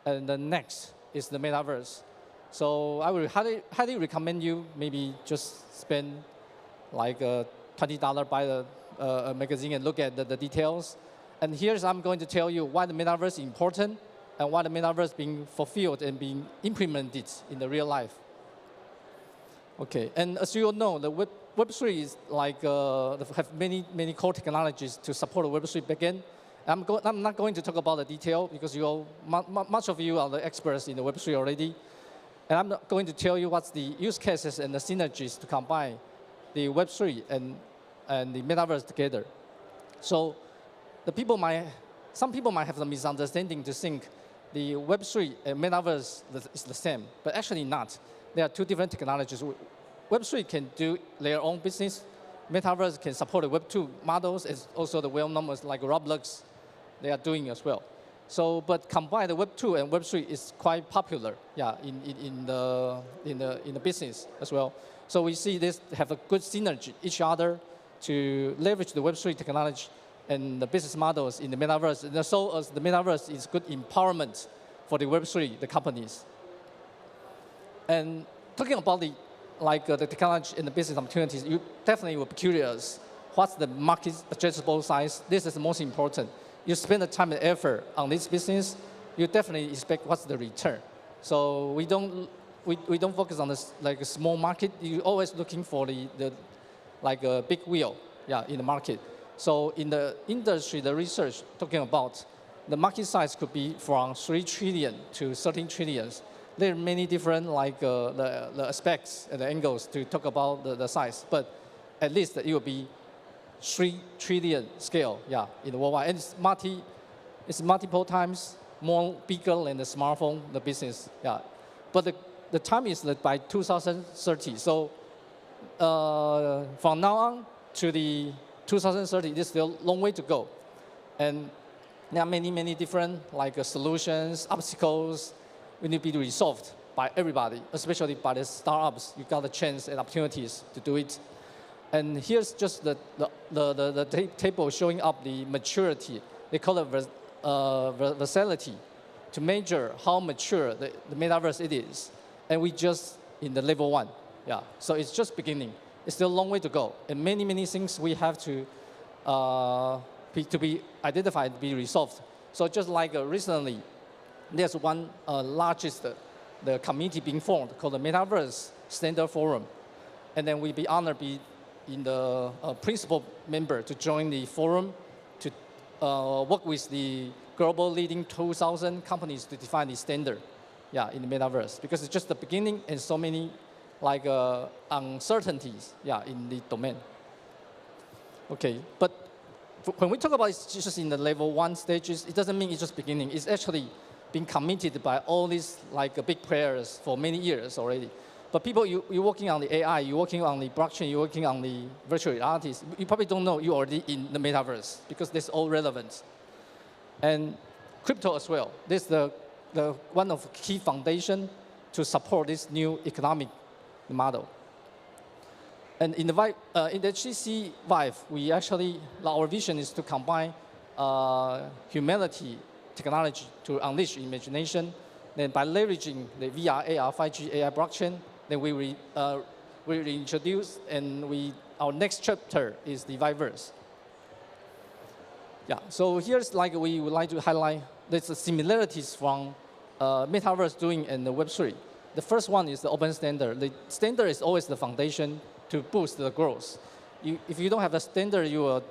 and the next is the metaverse. So I would highly recommend you maybe just spend $20 buy a magazine and look at the details. And here's I'm going to tell you why the metaverse is important and why the metaverse is being fulfilled and being implemented in the real life. Okay, and as you all know, the Web3 is have many core technologies to support the Web3 backend. I'm not going to talk about the detail because much of you are the experts in the Web3 already. And I'm not going to tell you what's the use cases and the synergies to combine the Web3 and the metaverse together. So some people might have the misunderstanding to think the Web3 and metaverse is the same, but actually not. There are two different technologies. Web3 can do their own business. Metaverse can support the Web2 models, as also the well-known like Roblox, they are doing as well. So, but combine the Web2 and Web3 is quite popular, in the business as well. So we see this have a good synergy each other to leverage the Web3 technology and the business models in the metaverse. And so as the metaverse is good empowerment for the Web3, the companies. And talking about the technology and the business opportunities, you definitely will be curious. What's the market addressable size? This is the most important. You spend the time and effort on this business, you definitely expect what's the return. So we don't focus on this a small market. You're always looking for a big wheel, in the market. So in the industry, the research talking about the market size could be from 3 trillion to 13 trillions. There are many different the aspects and the angles to talk about the size, but at least it will be 3 trillion scale, yeah, in the worldwide. And it's multiple times more bigger than the smartphone, the business, yeah. But the time is that by 2030. So from now on to the 2030, there's still a long way to go. And there are many different solutions, obstacles will need to be resolved by everybody, especially by the startups. You got the chance and opportunities to do it. And here's just the table showing up the maturity. They call it versatility to measure how mature the metaverse it is. And we just in the level 1. Yeah, so it's just beginning. It's still a long way to go. And many things we have to be identified, be resolved. So just like recently, there's one largest the committee being formed called the Metaverse Standard Forum. And then we be honored to be in the principal member to join the forum to work with the global leading 2,000 companies to define the standard, yeah, in the metaverse. Because it's just the beginning and so many uncertainties, yeah, in the domain. Okay, but when we talk about it's just in the level 1 stages, it doesn't mean it's just beginning. It's actually been committed by all these big players for many years already. But people, you're working on the AI, you're working on the blockchain, you're working on the virtual realities. You probably don't know you're already in the metaverse because that's all relevant. And crypto as well. This is the one of the key foundation to support this new economic model. And in the HTC Vive, we actually, our vision is to combine humanity technology to unleash imagination. Then by leveraging the VR, AR, 5G, AI, blockchain, then we reintroduce and our next chapter is the VIVERSE. Yeah, so here's we would like to highlight the similarities from Metaverse doing and the Web3. The first one is the open standard. The standard is always the foundation to boost the growth. If you don't have a standard, you would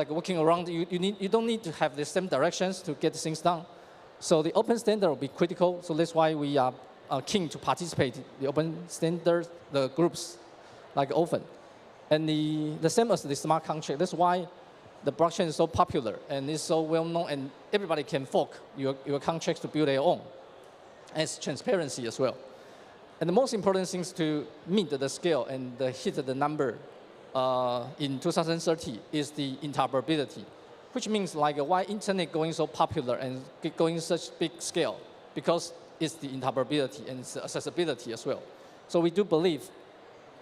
walking around. You don't need to have the same directions to get things done. So the open standard will be critical. So that's why we are keen to participate in the open standard, the groups often. And the same as the smart contract. That's why the blockchain is so popular and it's so well known, and everybody can fork your contracts to build their own. And it's transparency as well. And the most important things to meet the scale and hit the number in 2030 is the interoperability, which means why internet going so popular and going such big scale, because it's the interoperability and it's the accessibility as well. So we do believe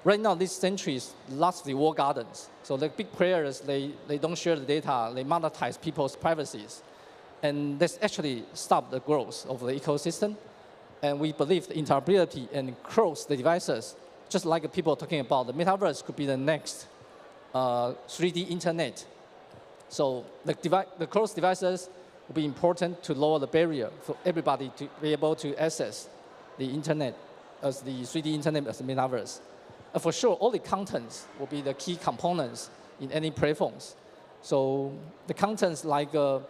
right now this century is lots of the walled gardens. So the big players, they don't share the data, they monetize people's privacies. And that's actually stopped the growth of the ecosystem. And we believe the interoperability and cross the devices, just like people talking about the metaverse could be the next 3D internet. So the cross devices will be important to lower the barrier for everybody to be able to access the internet as the 3D internet as the metaverse. For sure, all the contents will be the key components in any platforms. So the contents in the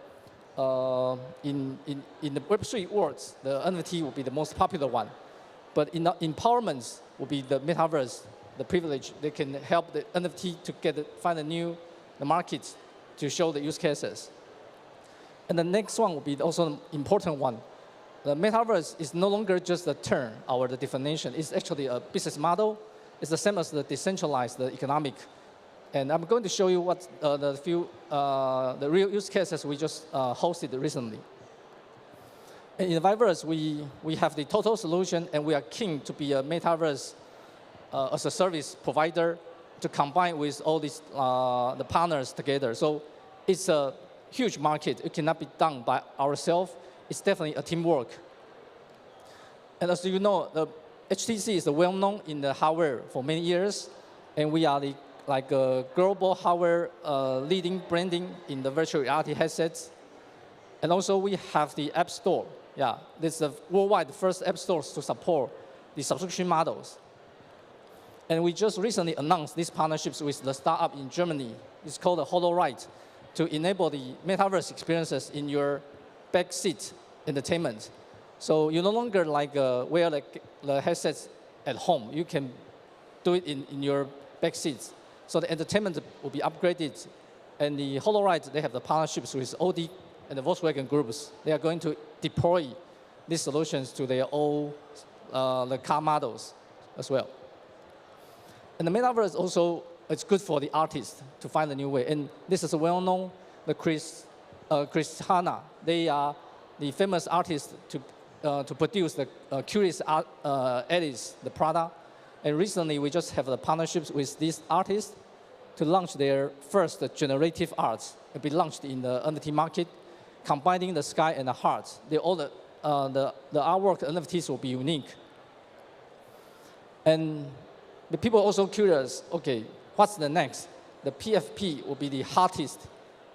Web3 worlds, the NFT will be the most popular one. But in empowerments will be the metaverse, the privilege. They can help the NFT to find the market to show the use cases. And the next one will be also an important one. The metaverse is no longer just a term or the definition. It's actually a business model. It's the same as the decentralized, the economic. And I'm going to show you what the real use cases we just hosted recently. And in VIVERSE, we have the total solution, and we are keen to be a metaverse as a service provider to combine with all these the partners together. So it's a huge market. It cannot be done by ourselves. It's definitely a teamwork. And as you know, the HTC is well known in the hardware for many years, and we are the global hardware leading branding in the virtual reality headsets. And also we have the App Store. Yeah, this is the worldwide first App Stores to support the subscription models. And we just recently announced these partnerships with the startup in Germany. It's called the HoloRide, to enable the metaverse experiences in your backseat entertainment. So you no longer wear the headsets at home. You can do it in your back seats. So the entertainment will be upgraded. And the HoloRide, they have the partnerships with Audi and the Volkswagen groups. They are going to deploy these solutions to their own the car models as well. And the metaverse also, it's good for the artists to find a new way. And this is well known, the Chris Hanna. They are the famous artists to produce the Curious Art, Alice, the Prada. And recently, we just have the partnerships with these artists to launch their first generative arts. It'll be launched in the NFT market, combining the sky and the hearts. All the artwork, the NFTs will be unique. And the people are also curious, okay, what's the next? The PFP will be the hottest,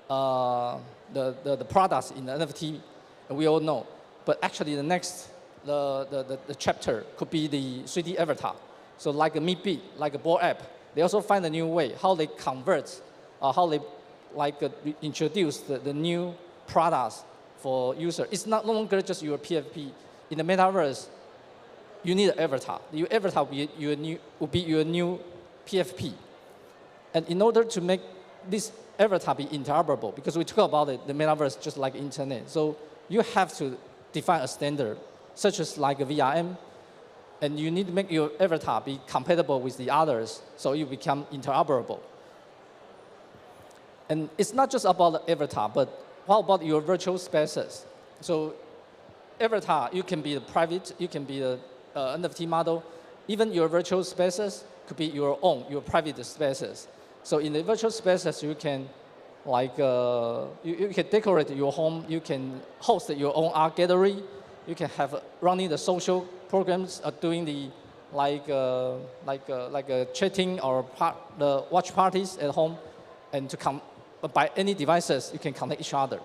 the products in the NFT, and we all know. But actually the next, the chapter could be the 3D avatar. So like a Meet, like a Board app, they also find a new way, how they convert, how they introduce the new products for user. It's no longer just your PFP. In the metaverse, you need an avatar. Your avatar will be your new PFP. And in order to make this avatar be interoperable, because we talk about it, the metaverse just like internet, so you have to define a standard, such as like a VRM, and you need to make your avatar be compatible with the others, so you become interoperable. And it's not just about the avatar, but what about your virtual spaces? So avatar, you can be the private, you can be the NFT model. Even your virtual spaces could be your own, your private spaces. So in the virtual spaces, you can you can decorate your home, you can host your own art gallery, you can have running the social programs, doing the chatting or the watch parties at home, and to come by any devices, you can connect each other.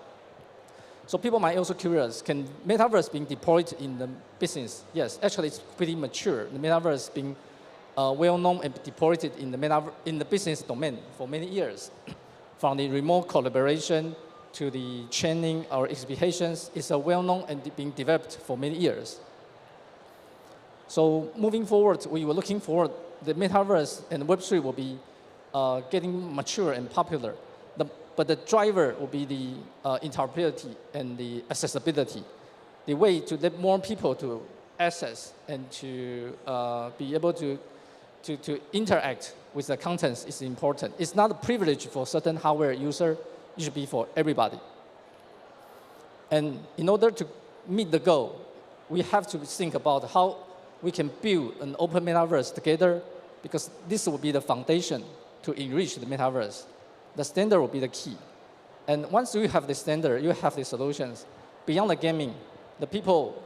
So people might also curious, can metaverse being deployed in the business? Yes, actually it's pretty mature. The metaverse being well known and deployed in the business domain for many years. From the remote collaboration to the training or exhibitions, it's well known and being developed for many years. So moving forward, we were looking forward, the metaverse and Web3 will be getting mature and popular. But the driver will be the interoperability and the accessibility. The way to let more people to access and to be able to interact with the contents is important. It's not a privilege for certain hardware user, it should be for everybody. And in order to meet the goal, we have to think about how we can build an open metaverse together, because this will be the foundation to enrich the metaverse. The standard will be the key. And once you have the standard, you have the solutions. Beyond the gaming, the people,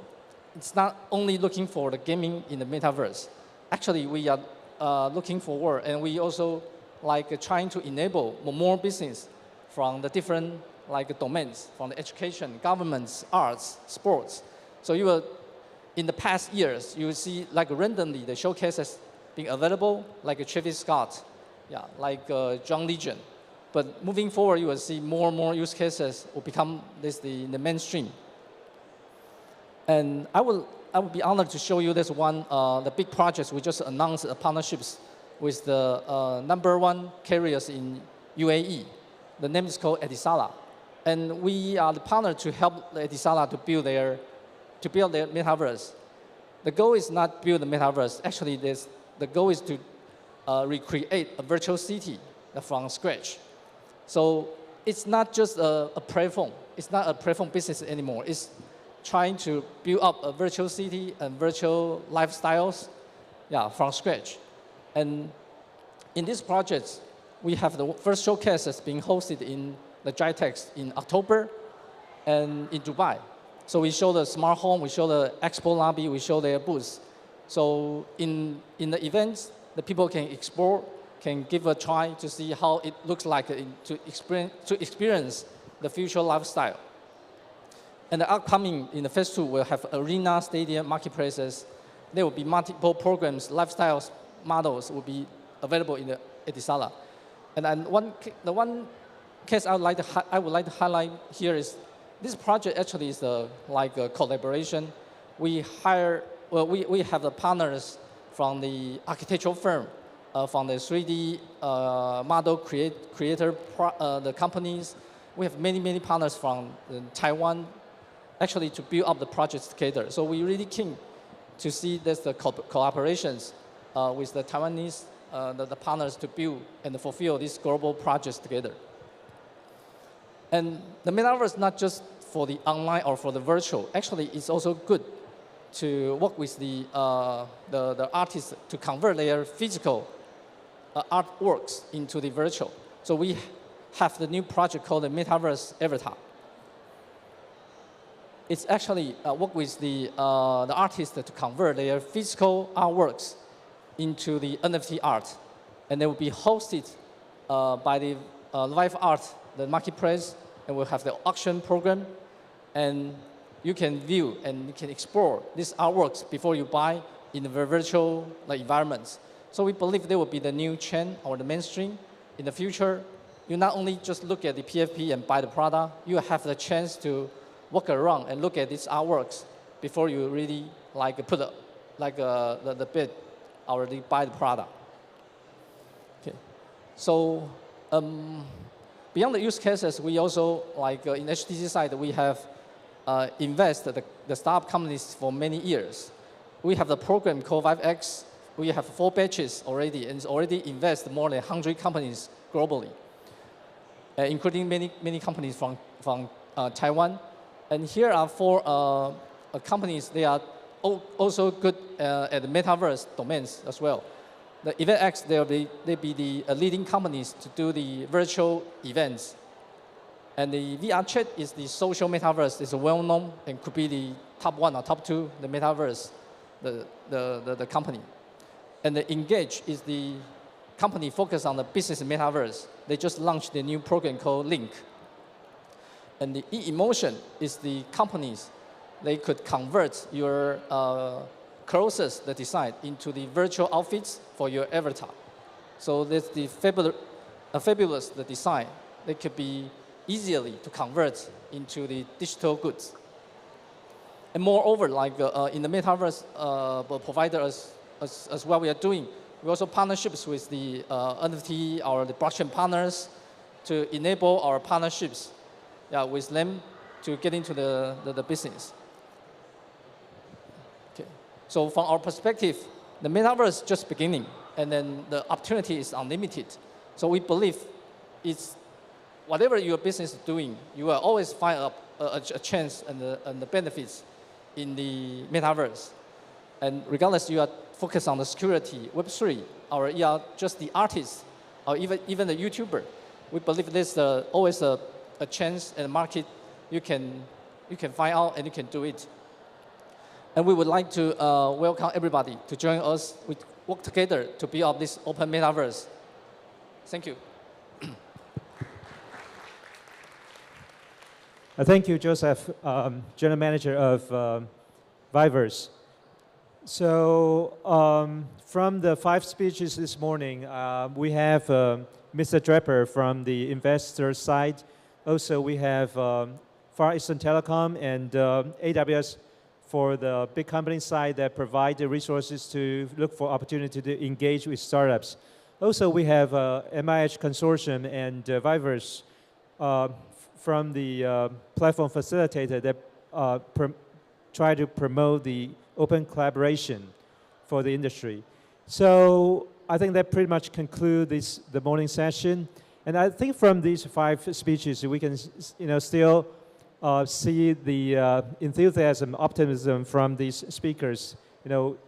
it's not only looking for the gaming in the metaverse. Actually, we are looking forward, and we also trying to enable more business from the different domains, from the education, governments, arts, sports. So you will, in the past years, you will see randomly the showcases being available, like Travis Scott, John Legend. But moving forward, you will see more and more use cases will become the mainstream. And I will be honored to show you this one, the big projects we just announced partnerships with the #1 carriers in UAE. The name is called Etisalat. And we are the partner to help Etisalat to build their metaverse. The goal is not build the metaverse. Actually, the goal is to recreate a virtual city from scratch. So it's not just a platform. It's not a platform business anymore. It's trying to build up a virtual city and virtual lifestyles from scratch. And in these projects, we have the first showcases being hosted in the GITEX in October and in Dubai. So we show the smart home, we show the expo lobby, we show their booths. So in the events, the people can explore, can give a try to see how it looks like to experience the future lifestyle. And the upcoming, in the phase 2, we'll have arena, stadium, marketplaces. There will be multiple programs, lifestyle models will be available in the Etisalat. And the one case I would like to highlight here is this project actually is a collaboration. We have the partners from the architectural firm from the 3D model creator, the companies. We have many partners from Taiwan, actually to build up the projects together. So we really keen to see there's the collaborations with the Taiwanese the partners to build and fulfill these global projects together. And the metaverse not just for the online or for the virtual. Actually, it's also good to work with the artists to convert their physical artworks into the virtual. So we have the new project called the Metaverse Avatar. It's actually work with the artists to convert their physical artworks into the NFT art. And they will be hosted by the live art, the marketplace, and we'll have the auction program. And you can view and you can explore these artworks before you buy in the virtual environments. So we believe there will be the new trend or the mainstream. In the future, you not only just look at the PFP and buy the product, you have the chance to walk around and look at these artworks before you really put the bid or buy the product. Okay. So beyond the use cases, we also, in HTC side, we have invested the startup companies for many years. We have the program called VIVERSE. We have 4 batches already, and it's already invested more than 100 companies globally, including many companies from Taiwan. And here are 4 companies. They are also good at the metaverse domains as well. The EventX, they'll be the leading companies to do the virtual events. And the VR chat is the social metaverse. It's well known and could be the top 1 or top 2, the metaverse, the company. And the Engage is the company focused on the business metaverse. They just launched the new program called Link. And the eMotion is the companies. They could convert your clothes, the design, into the virtual outfits for your avatar. So that's the fabulous the design. They could be easily to convert into the digital goods. And moreover, in the metaverse provider as well we are doing, we also partnerships with the NFT or the blockchain partners to enable our partnerships with them to get into the business. Okay. So from our perspective, the metaverse is just beginning, and then the opportunity is unlimited. So we believe it's whatever your business is doing, you will always find a chance and the benefits in the metaverse. And regardless you are focused on the security, Web3, or you are just the artist, or even the YouTuber, we believe there's always a chance and a market you can find out and you can do it. And we would like to welcome everybody to join us. We work together to build up this open metaverse. Thank you. Thank you, Joseph, General Manager of VIVERSE. So from the 5 speeches this morning, we have Mr. Draper from the investor side. Also, we have Far Eastern Telecom and AWS for the big company side that provide the resources to look for opportunity to engage with startups. Also, we have MIH Consortium and VIVERSE from the platform facilitator that try to promote the open collaboration for the industry. So I think that pretty much concludes the morning session. And I think from these 5 speeches, we can still see the enthusiasm, optimism from these speakers.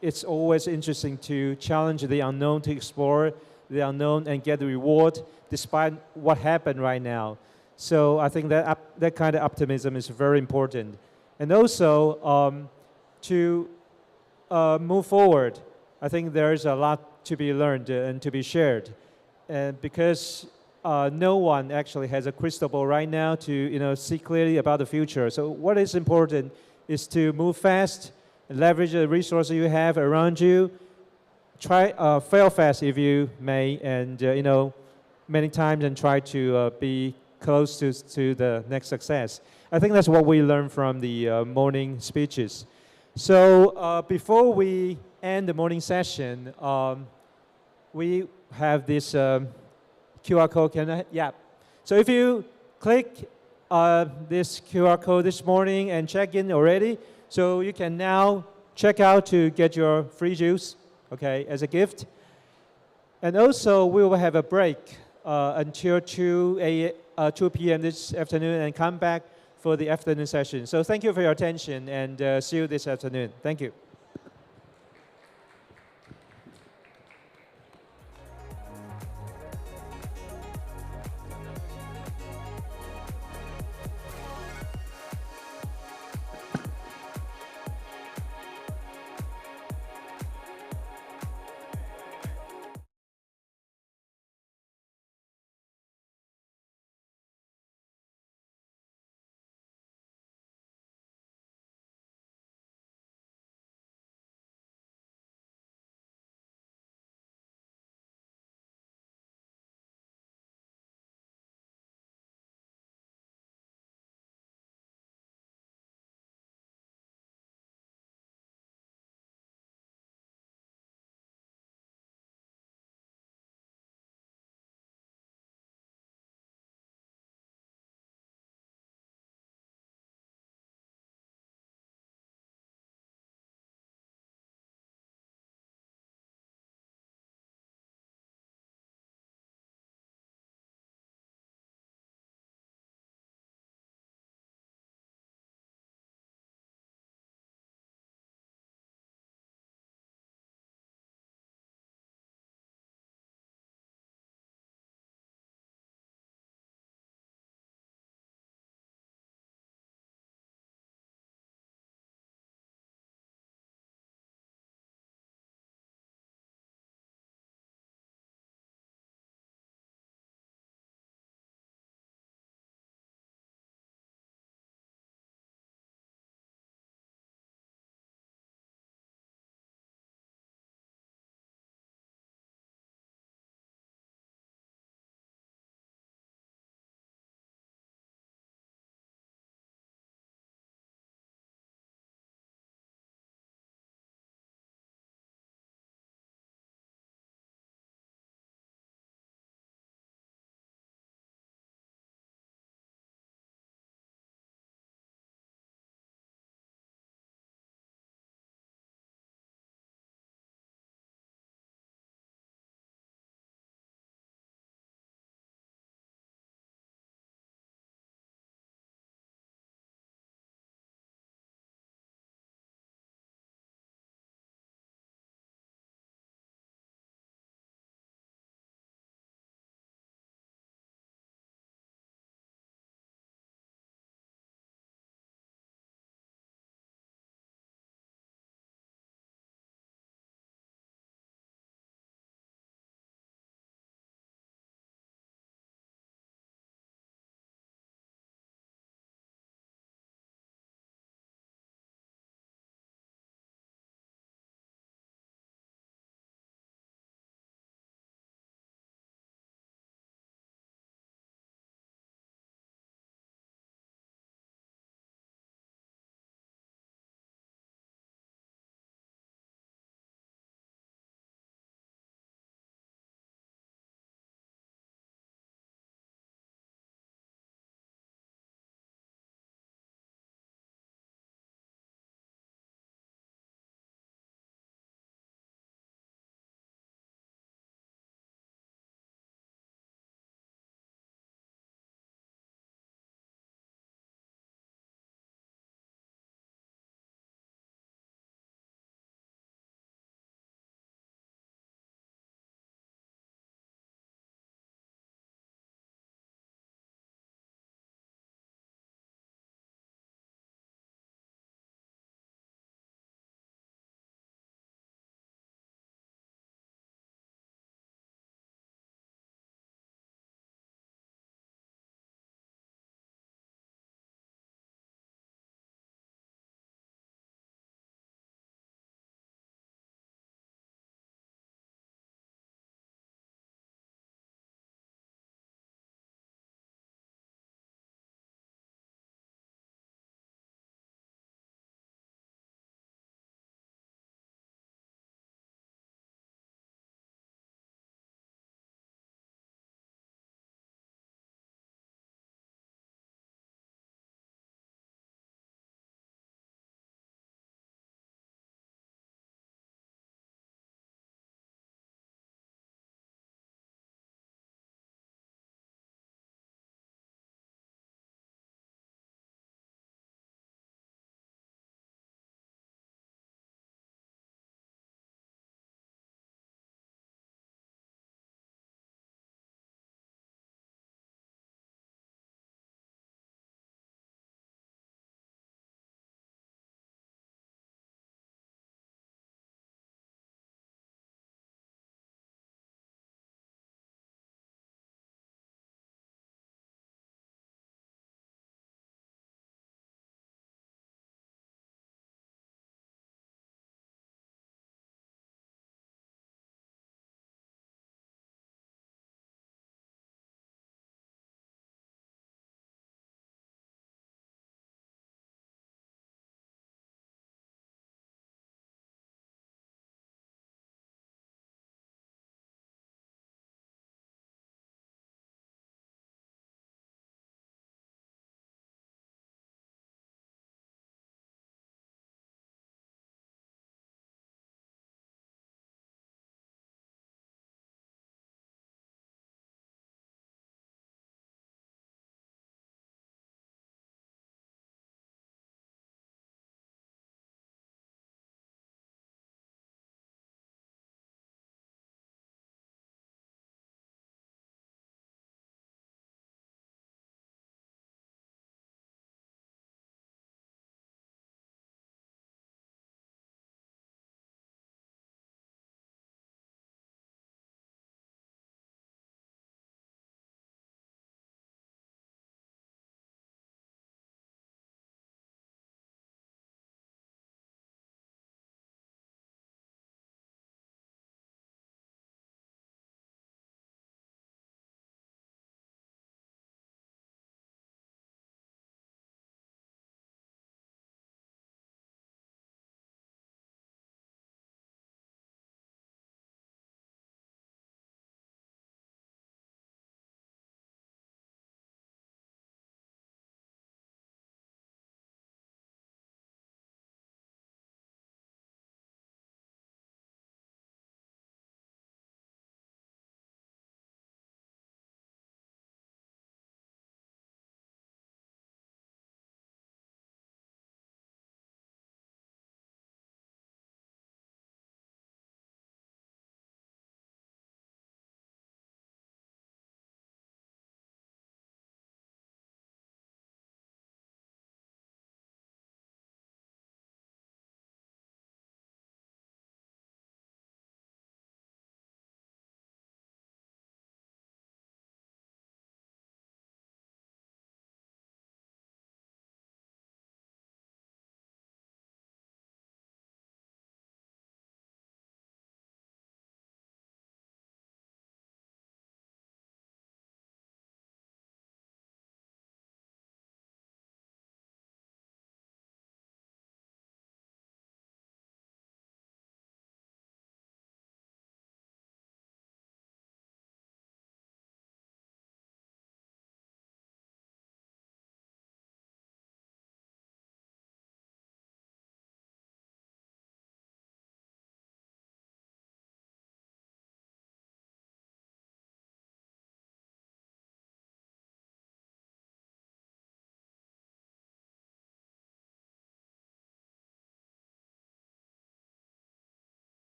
It's always interesting to challenge the unknown, to explore the unknown and get the reward despite what happened right now. So I think that kind of optimism is very important. And also, to move forward, I think there's a lot to be learned and to be shared. And because no one actually has a crystal ball right now to see clearly about the future. So what is important is to move fast, leverage the resources you have around you, fail fast if you may, and many times, and try to be close to the next success. I think that's what we learned from the morning speeches. So before we end the morning session, we have this QR code. Yeah. So if you click this QR code this morning and check in already, so you can now check out to get your free juice, okay, as a gift. And also, we will have a break until 2 p.m. this afternoon and come back for the afternoon session. So thank you for your attention, and see you this afternoon. Thank you.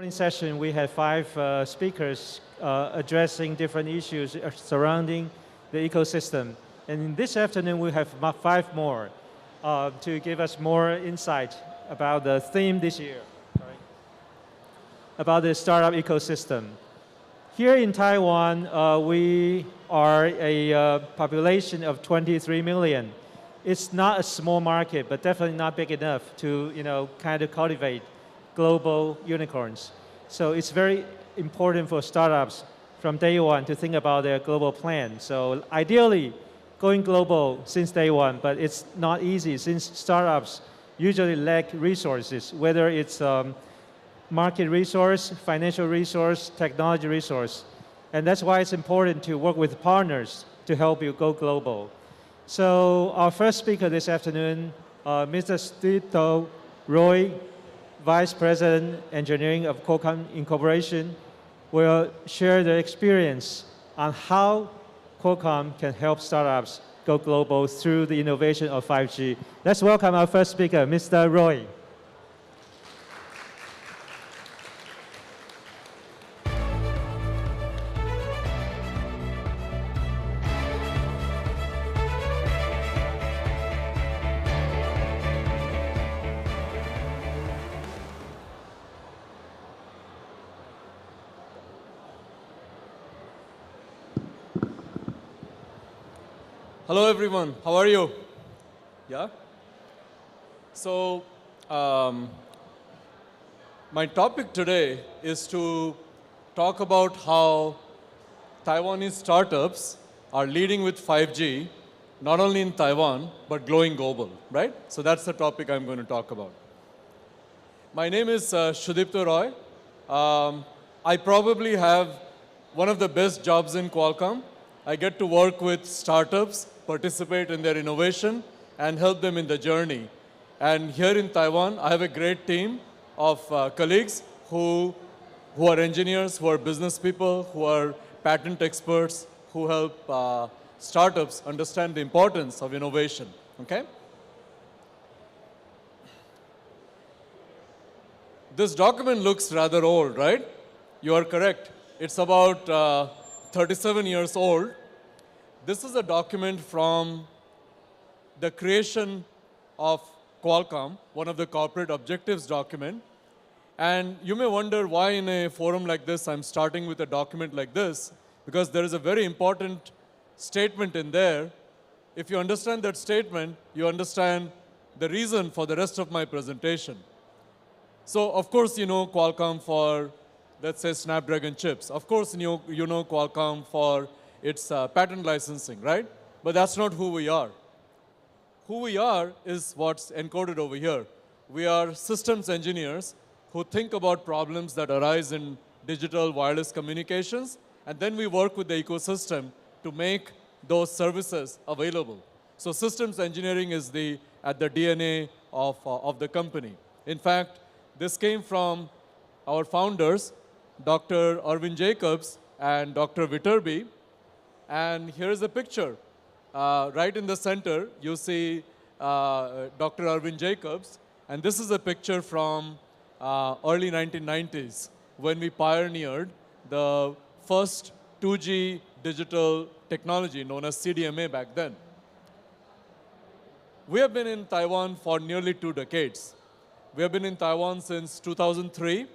Morning session, we had 5 speakers addressing different issues surrounding the ecosystem. And this afternoon, we have 5 more to give us more insight about the theme this year, about the startup ecosystem. Here in Taiwan, we are a population of 23 million. It's not a small market, but definitely not big enough to, kind of cultivate global unicorns. So it's very important for startups from day one to think about their global plan. So ideally, going global since day one, but it's not easy since startups usually lack resources, whether it's market resource, financial resource, technology resource. And that's why it's important to work with partners to help you go global. So our first speaker this afternoon, Mr. Steve Roy, Vice President Engineering of Qualcomm Incorporation, will share their experience on how Qualcomm can help startups go global through the innovation of 5G. Let's welcome our first speaker, Mr. Roy. Hello everyone, how are you? Yeah? So, my topic today is to talk about how Taiwanese startups are leading with 5G, not only in Taiwan, but going global, right? So that's the topic I'm going to talk about. My name is Sudipto Roy. I probably have one of the best jobs in Qualcomm. I get to work with startups, participate in their innovation, and help them in the journey. And here in Taiwan, I have a great team of colleagues who are engineers, who are business people, who are patent experts, who help startups understand the importance of innovation, okay? This document looks rather old, right? You are correct. It's about 37 years old. This is a document from the creation of Qualcomm, one of the corporate objectives document. And you may wonder why in a forum like this I'm starting with a document like this, because there is a very important statement in there. If you understand that statement, you understand the reason for the rest of my presentation. So of course you know Qualcomm for, let's say, Snapdragon chips. Of course you know Qualcomm for its patent licensing, right? But that's not who we are. Who we are is what's encoded over here. We are systems engineers who think about problems that arise in digital wireless communications, and then we work with the ecosystem to make those services available. So systems engineering is at the DNA of the company. In fact, this came from our founders, Dr. Arvind Jacobs and Dr. Viterbi. And here's a picture. Right in the center, you see Dr. Arvind Jacobs. And this is a picture from early 1990s when we pioneered the first 2G digital technology known as CDMA back then. We have been in Taiwan for nearly 2 decades. We have been in Taiwan since 2003,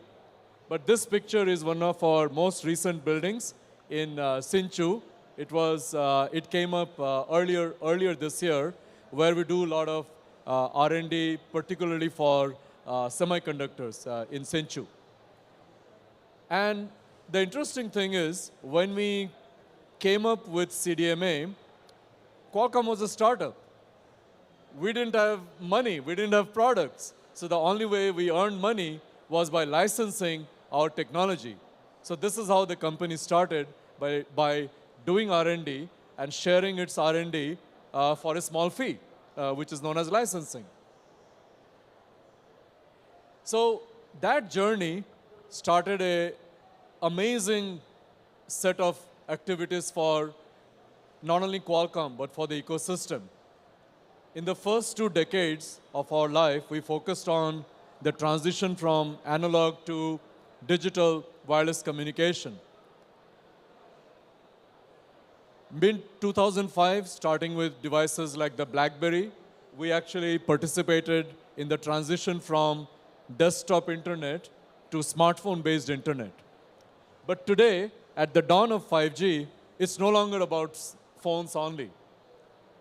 but this picture is one of our most recent buildings in Hsinchu. It came up earlier this year, where we do a lot of R&D, particularly for semiconductors in Hsinchu. And the interesting thing is, when we came up with CDMA, Qualcomm was a startup. We didn't have money, we didn't have products. So the only way we earned money was by licensing our technology. So this is how the company started, by doing R&D and sharing its R&D for a small fee, which is known as licensing. So that journey started an amazing set of activities for not only Qualcomm, but for the ecosystem. In the first 2 decades of our life, we focused on the transition from analog to digital wireless communication. Mid-2005, starting with devices like the BlackBerry, we actually participated in the transition from desktop internet to smartphone-based internet. But today, at the dawn of 5G, it's no longer about phones only.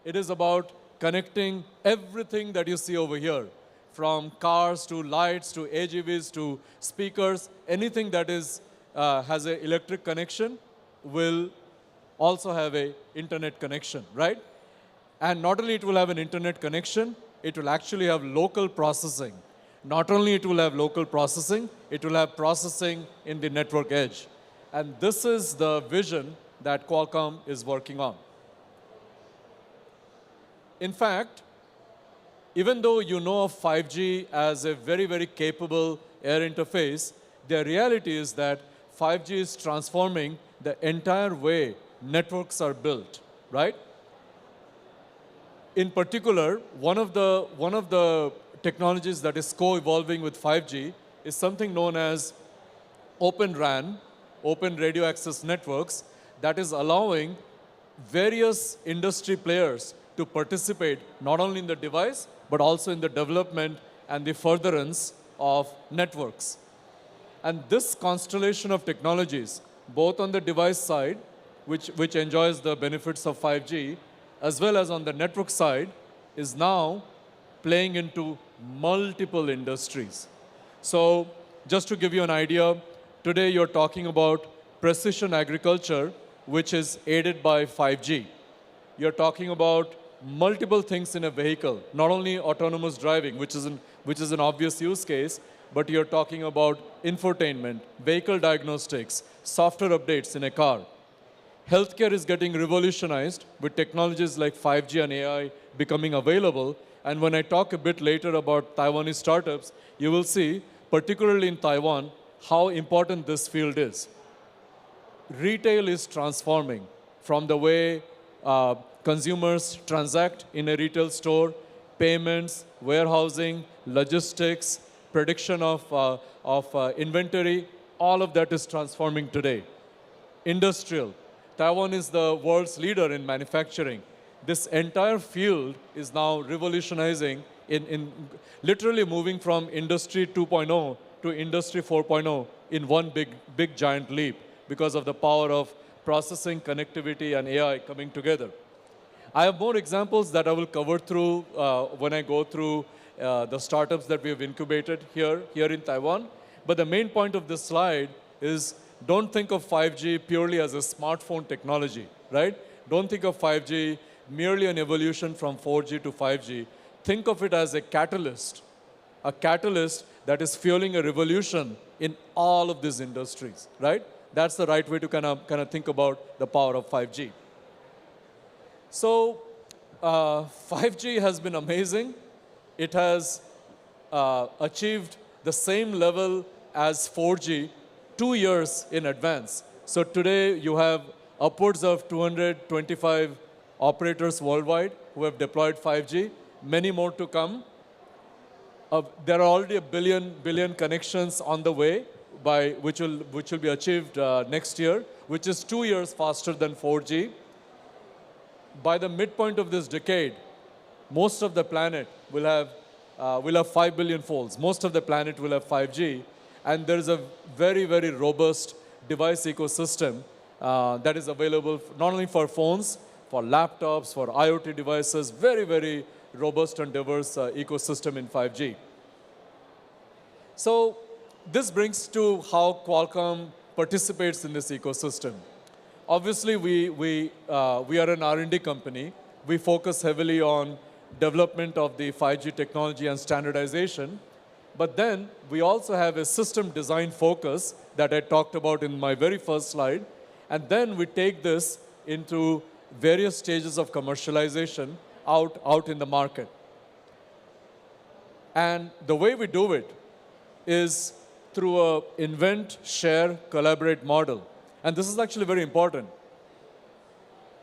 It is about connecting everything that you see over here, from cars to lights to AGVs to speakers. Anything that is, has an electric connection will also have an internet connection, right? And not only it will have an internet connection, it will actually have local processing. Not only it will have local processing, it will have processing in the network edge. And this is the vision that Qualcomm is working on. In fact, even though you know of 5G as a very, very capable air interface, the reality is that 5G is transforming the entire way networks are built, right? In particular, one of the technologies that is co-evolving with 5G is something known as Open RAN, Open Radio Access Networks, that is allowing various industry players to participate not only in the device, but also in the development and the furtherance of networks. And this constellation of technologies, both on the device side, which enjoys the benefits of 5G, as well as on the network side, is now playing into multiple industries. So just to give you an idea, today you're talking about precision agriculture, which is aided by 5G. You're talking about multiple things in a vehicle, not only autonomous driving, which is an obvious use case, but you're talking about infotainment, vehicle diagnostics, software updates in a car. Healthcare is getting revolutionized with technologies like 5G and AI becoming available. And when I talk a bit later about Taiwanese startups, you will see, particularly in Taiwan, how important this field is. Retail is transforming from the way consumers transact in a retail store, payments, warehousing, logistics, prediction of inventory, all of that is transforming today. Industrial. Taiwan is the world's leader in manufacturing. This entire field is now revolutionizing in literally moving from Industry 2.0 to Industry 4.0 in one big giant leap because of the power of processing, connectivity, and AI coming together. I have more examples that I will cover through when I go through the startups that we have incubated here in Taiwan. But the main point of this slide is don't think of 5G purely as a smartphone technology, right? Don't think of 5G merely an evolution from 4G to 5G. Think of it as a catalyst that is fueling a revolution in all of these industries, right? That's the right way to kind of think about the power of 5G. So 5G has been amazing. It has achieved the same level as 4G 2 years in advance. So today you have upwards of 225 operators worldwide who have deployed 5G, many more to come. There are already a billion connections on the way, which will be achieved next year, which is 2 years faster than 4G. By the midpoint of this decade, most of the planet will have 5 billion folds. Most of the planet will have 5G. And there is a very, very robust device ecosystem that is available not only for phones, for laptops, for IoT devices, very, very robust and diverse ecosystem in 5G. So this brings to how Qualcomm participates in this ecosystem. Obviously, we are an R&D company. We focus heavily on development of the 5G technology and standardization. But then we also have a system design focus that I talked about in my very first slide. And then we take this into various stages of commercialization out in the market. And the way we do it is through a invent, share, collaborate model. And this is actually very important.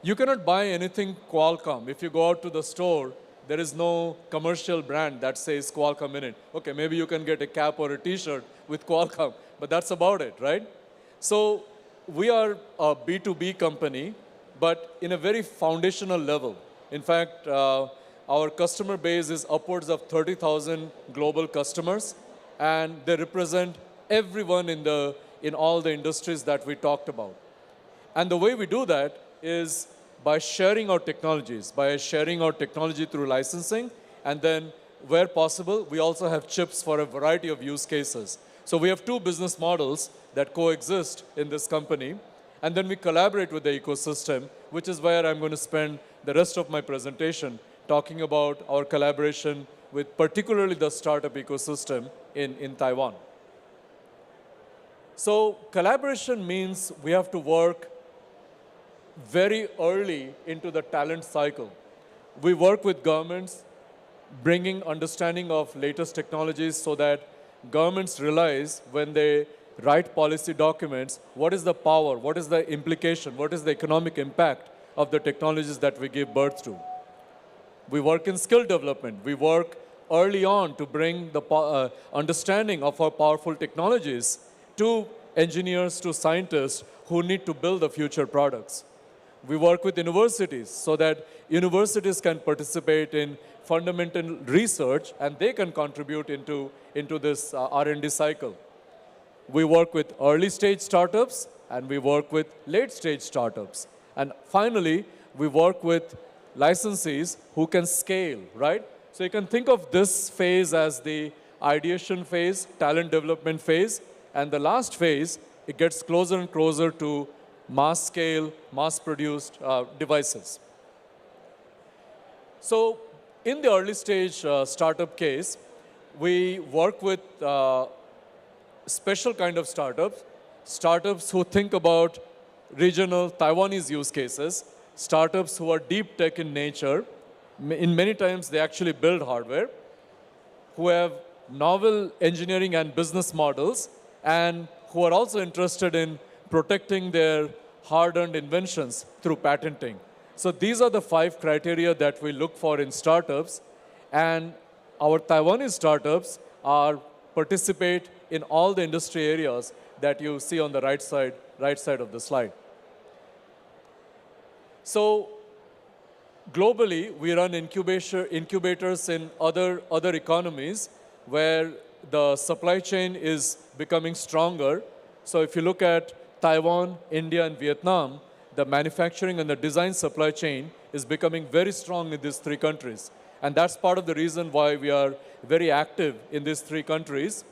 You cannot buy anything Qualcomm. If you go out to the store There is no commercial brand that says Qualcomm in it. Okay, maybe you can get a cap or a t-shirt with Qualcomm, but that's about it, right? So we are a B2B company, but in a very foundational level. In fact, our customer base is upwards of 30,000 global customers, and they represent everyone in all the industries that we talked about. And the way we do that is by sharing our technologies, by sharing our technology through licensing, and then where possible, we also have chips for a variety of use cases. So we have two business models that coexist in this company, and then we collaborate with the ecosystem, which is where I'm going to spend the rest of my presentation talking about our collaboration with particularly the startup ecosystem in Taiwan. So collaboration means we have to work very early into the talent cycle. We work with governments, bringing understanding of latest technologies so that governments realize when they write policy documents, what is the power, what is the implication, what is the economic impact of the technologies that we give birth to. We work in skill development. We work early on to bring the understanding of our powerful technologies to engineers, to scientists who need to build the future products. We work with universities so that universities can participate in fundamental research and they can contribute into this R&D cycle. We work with early stage startups and we work with late stage startups. And finally, we work with licensees who can scale, right? So you can think of this phase as the ideation phase, talent development phase, and the last phase, it gets closer and closer to mass scale, mass-produced devices. So in the early stage startup case, we work with special kind of startups who think about regional Taiwanese use cases, startups who are deep tech in nature. In many times, they actually build hardware, who have novel engineering and business models, and who are also interested in protecting their hard-earned inventions through patenting. So these are the 5 criteria that we look for in startups, and our Taiwanese startups participate in all the industry areas that you see on the right side of the slide. So globally, we run incubators in other economies where the supply chain is becoming stronger. So if you look at Taiwan, India, and Vietnam, the manufacturing and the design supply chain is becoming very strong in these 3 countries. And that's part of the reason why we are very active in these 3 countries.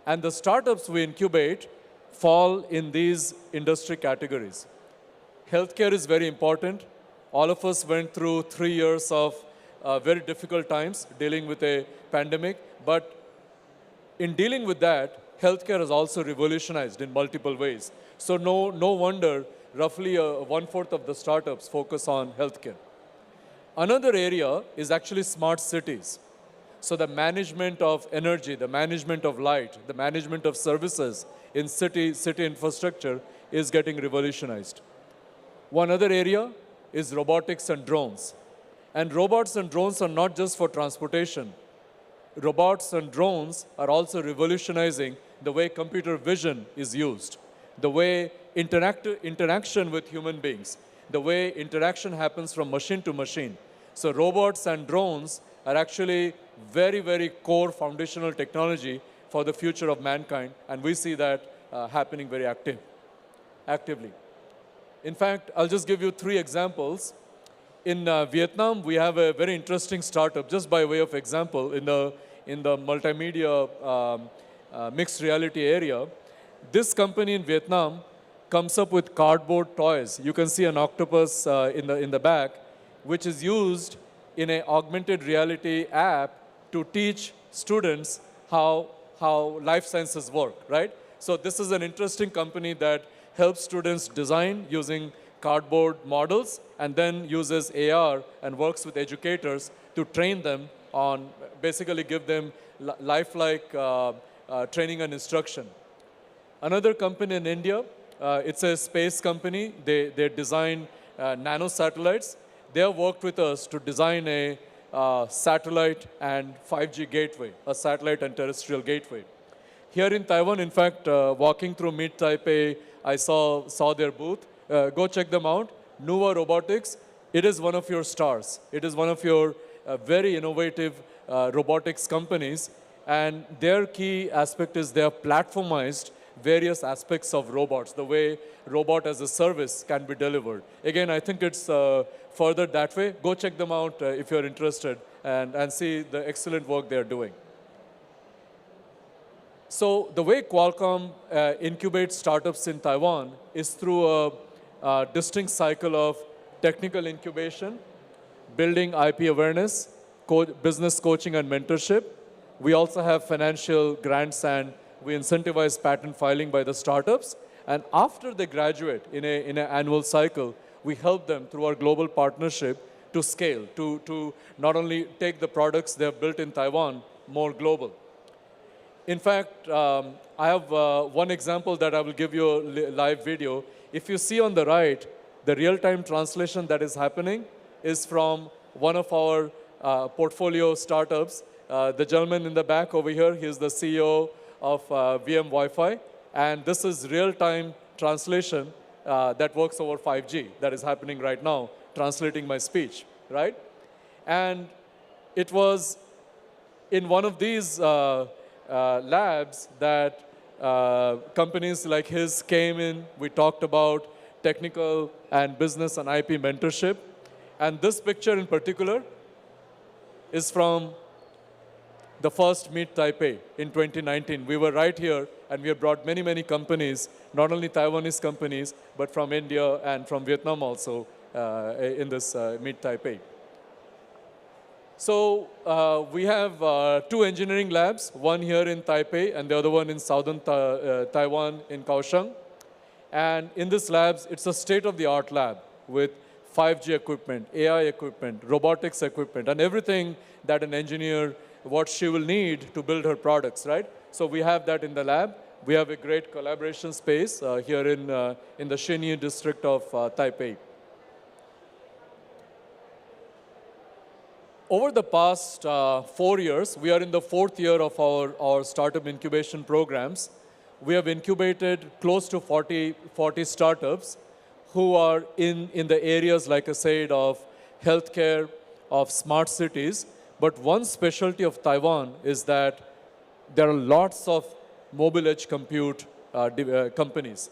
And the startups we incubate fall in these industry categories. Healthcare is very important. All of us went through 3 years of very difficult times dealing with a pandemic. But in dealing with that, healthcare has also revolutionized in multiple ways. So no wonder roughly 1/4 of the startups focus on healthcare. Another area is actually smart cities. So the management of energy, the management of light, the management of services in city infrastructure is getting revolutionized. One other area is robotics and drones. And robots and drones are not just for transportation. Robots and drones are also revolutionizing the way computer vision is used, the way interaction with human beings, the way interaction happens from machine to machine. So robots and drones are actually very, very core foundational technology for the future of mankind, and we see that happening very actively. In fact, I'll just give you 3 examples. In Vietnam, we have a very interesting startup, just by way of example, in the multimedia mixed reality area. This company in Vietnam comes up with cardboard toys. You can see an octopus in the back, which is used in an augmented reality app to teach students how life sciences work, right? So this is an interesting company that helps students design using cardboard models and then uses AR and works with educators to train them on, basically give them lifelike training and instruction. Another company in India, it's a space company. They design nano satellites. They have worked with us to design a satellite and 5G gateway, a satellite and terrestrial gateway. Here in Taiwan, in fact, walking through Meet Taipei, I saw their booth. Go check them out. Nuva Robotics, it is one of your stars. It is one of your very innovative robotics companies. And their key aspect is they have platformized various aspects of robots, the way robot as a service can be delivered. Again, I think it's further that way. Go check them out if you're interested and see the excellent work they're doing. So the way Qualcomm incubates startups in Taiwan is through a distinct cycle of technical incubation, building IP awareness, business coaching and mentorship. We also have financial grants and we incentivize patent filing by the startups. And after they graduate in an annual cycle, we help them through our global partnership to scale, to not only take the products they have built in Taiwan more global. In fact, I have one example that I will give you a live video. If you see on the right, the real-time translation that is happening is from one of our portfolio startups. The gentleman in the back over here, he is the CEO of VM Wi-Fi. And this is real-time translation that works over 5G that is happening right now, translating my speech, right? And it was in one of these labs that companies like his came in. We talked about technical and business and IP mentorship. And this picture in particular is from the first Meet Taipei in 2019. We were right here, and we have brought many, many companies, not only Taiwanese companies, but from India and from Vietnam also in this Meet Taipei. So we have 2 engineering labs, one here in Taipei and the other one in southern Taiwan in Kaohsiung. And in these labs, it's a state-of-the-art lab with 5G equipment, AI equipment, robotics equipment, and everything that an engineer, what she will need to build her products, right? So we have that in the lab. We have a great collaboration space here in the Xinyi district of Taipei. Over the past 4 years, we are in the 4th year of our startup incubation programs. We have incubated close to 40 startups who are in the areas, like I said, of healthcare, of smart cities. But one specialty of Taiwan is that there are lots of mobile edge compute companies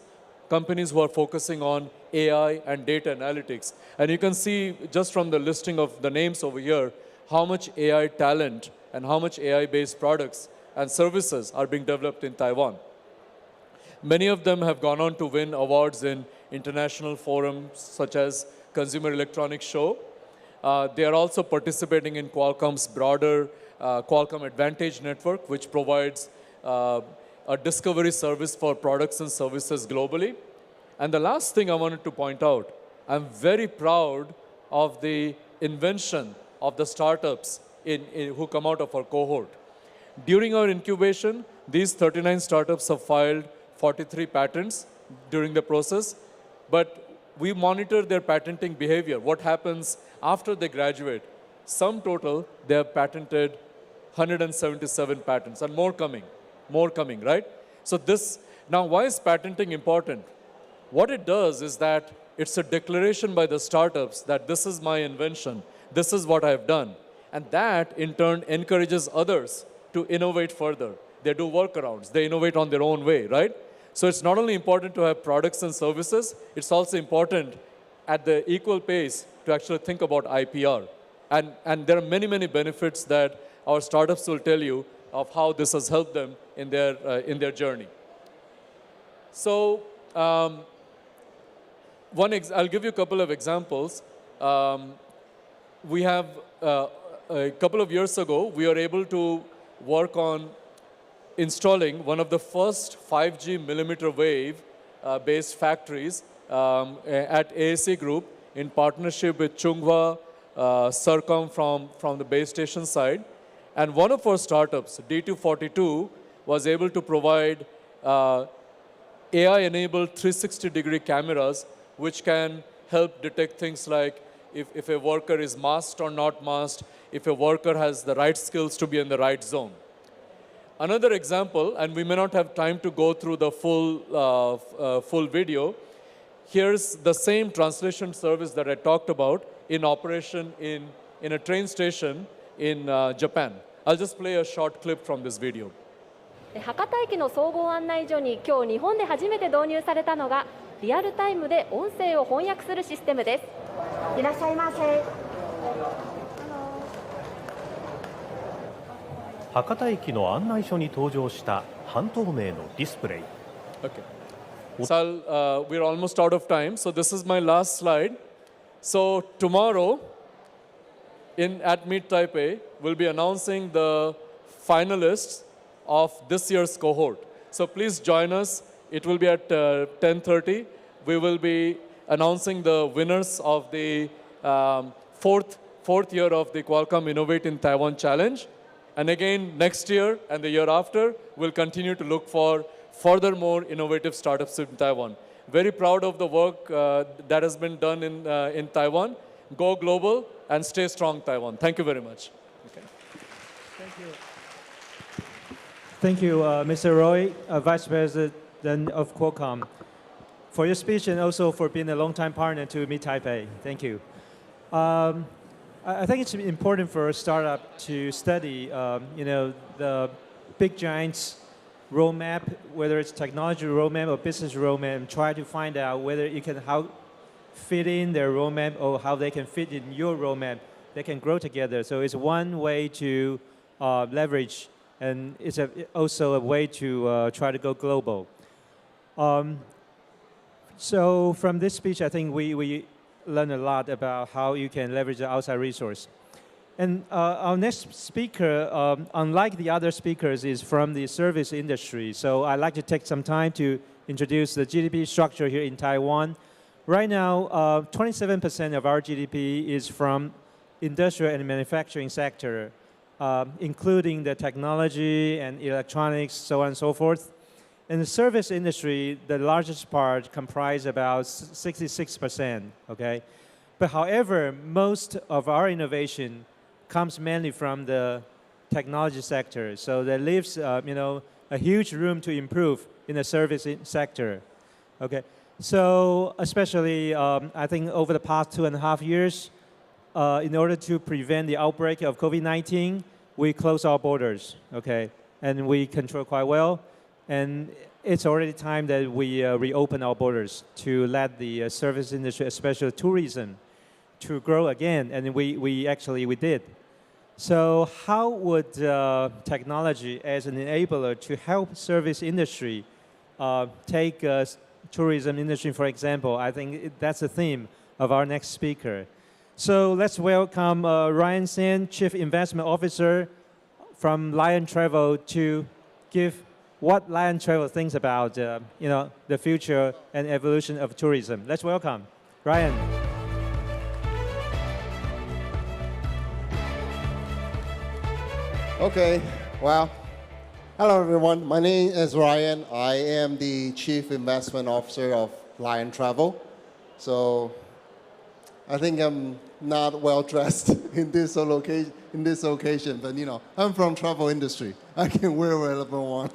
who are focusing on AI and data analytics. And you can see just from the listing of the names over here, how much AI talent and how much AI-based products and services are being developed in Taiwan. Many of them have gone on to win awards in international forums such as Consumer Electronics Show. They are also participating in Qualcomm's broader Qualcomm Advantage Network, which provides a discovery service for products and services globally. And the last thing I wanted to point out, I'm very proud of the invention of the startups who come out of our cohort. During our incubation, these 39 startups have filed 43 patents during the process, but we monitor their patenting behavior, what happens after they graduate. Sum total, they have patented 177 patents, and more coming, right? So now why is patenting important? What it does is that it's a declaration by the startups that this is my invention, this is what I've done. And that, in turn, encourages others to innovate further. They do workarounds, they innovate on their own way, right? So it's not only important to have products and services, it's also important at the equal pace to actually think about IPR. And there are many, many benefits that our startups will tell you of how this has helped them in their journey. So I'll give you a couple of examples. We have, a couple of years ago, we were able to work on installing one of the first 5G millimeter wave based factories at ASE Group in partnership with Chunghwa Circom from the base station side. And one of our startups, D242, was able to provide AI-enabled 360-degree cameras which can help detect things like if a worker is masked or not masked, if a worker has the right skills to be in the right zone. Another example, and we may not have time to go through the full video, here's the same translation service that I talked about in operation in a train station in Japan. I'll just play a short clip from this video. 博多駅の総合案内所に今日日本で初めて導入されたのがリアルタイムで音声を翻訳するシステムです。いらっしゃいませ。博多駅の案内所に登場した半透明のディスプレイ。Okay. So we're almost out of time. So this is my last slide. So tomorrow at Meet Taipei, we'll be announcing the finalists of this year's cohort. So please join us. It will be at 10:30. We will be announcing the winners of the fourth year of the Qualcomm Innovate in Taiwan Challenge. And again, next year and the year after, we'll continue to look for furthermore innovative startups in Taiwan. Very proud of the work that has been done in Taiwan. Go global and stay strong, Taiwan. Thank you very much. Okay. Thank you. Thank you, Mr. Roy, Vice President of Qualcomm, for your speech and also for being a long-time partner to Meet Taipei. Thank you. I think it's important for a startup to study, the big giants' roadmap, whether it's technology roadmap or business roadmap, and try to find out whether you can fit in their roadmap or how they can fit in your roadmap. They can grow together. So it's one way to leverage, and it's also a way to try to go global. So from this speech, I think we learn a lot about how you can leverage the outside resource. And our next speaker, unlike the other speakers, is from the service industry. So I'd like to take some time to introduce the GDP structure here in Taiwan. Right now, 27% of our GDP is from industrial and manufacturing sector, including the technology and electronics, so on and so forth. In the service industry, the largest part comprise about 66%, okay? But however, most of our innovation comes mainly from the technology sector. So there leaves, a huge room to improve in the service sector, okay? So especially, I think over the past 2.5 years, in order to prevent the outbreak of COVID-19, we closed our borders, okay? And we control quite well. And it's already time that we reopen our borders to let the service industry, especially tourism, to grow again. And we did. So how would technology as an enabler to help service industry take tourism industry, for example? I think that's the theme of our next speaker. So let's welcome Ryan Sen, Chief Investment Officer from Lion Travel, to give what Lion Travel thinks about the future and evolution of tourism. Let's welcome Ryan. Okay, well, hello everyone. My name is Ryan. I am the Chief Investment Officer of Lion Travel. So I think I'm not well dressed in this occasion, but I'm from travel industry. I can wear whatever I want.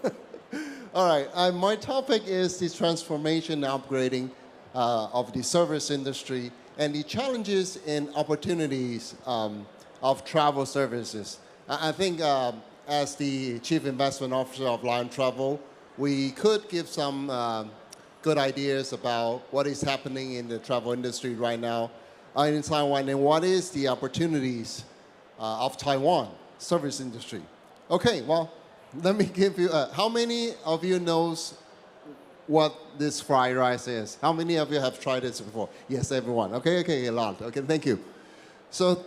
All right, my topic is the transformation and upgrading of the service industry and the challenges and opportunities of travel services. I think as the Chief Investment Officer of Lion Travel, we could give some good ideas about what is happening in the travel industry right now in Taiwan and what is the opportunities of Taiwan service industry. Okay, well, let me give you, how many of you knows what this fried rice is? How many of you have tried this before? Yes, everyone. Okay, a lot. Okay, thank you. So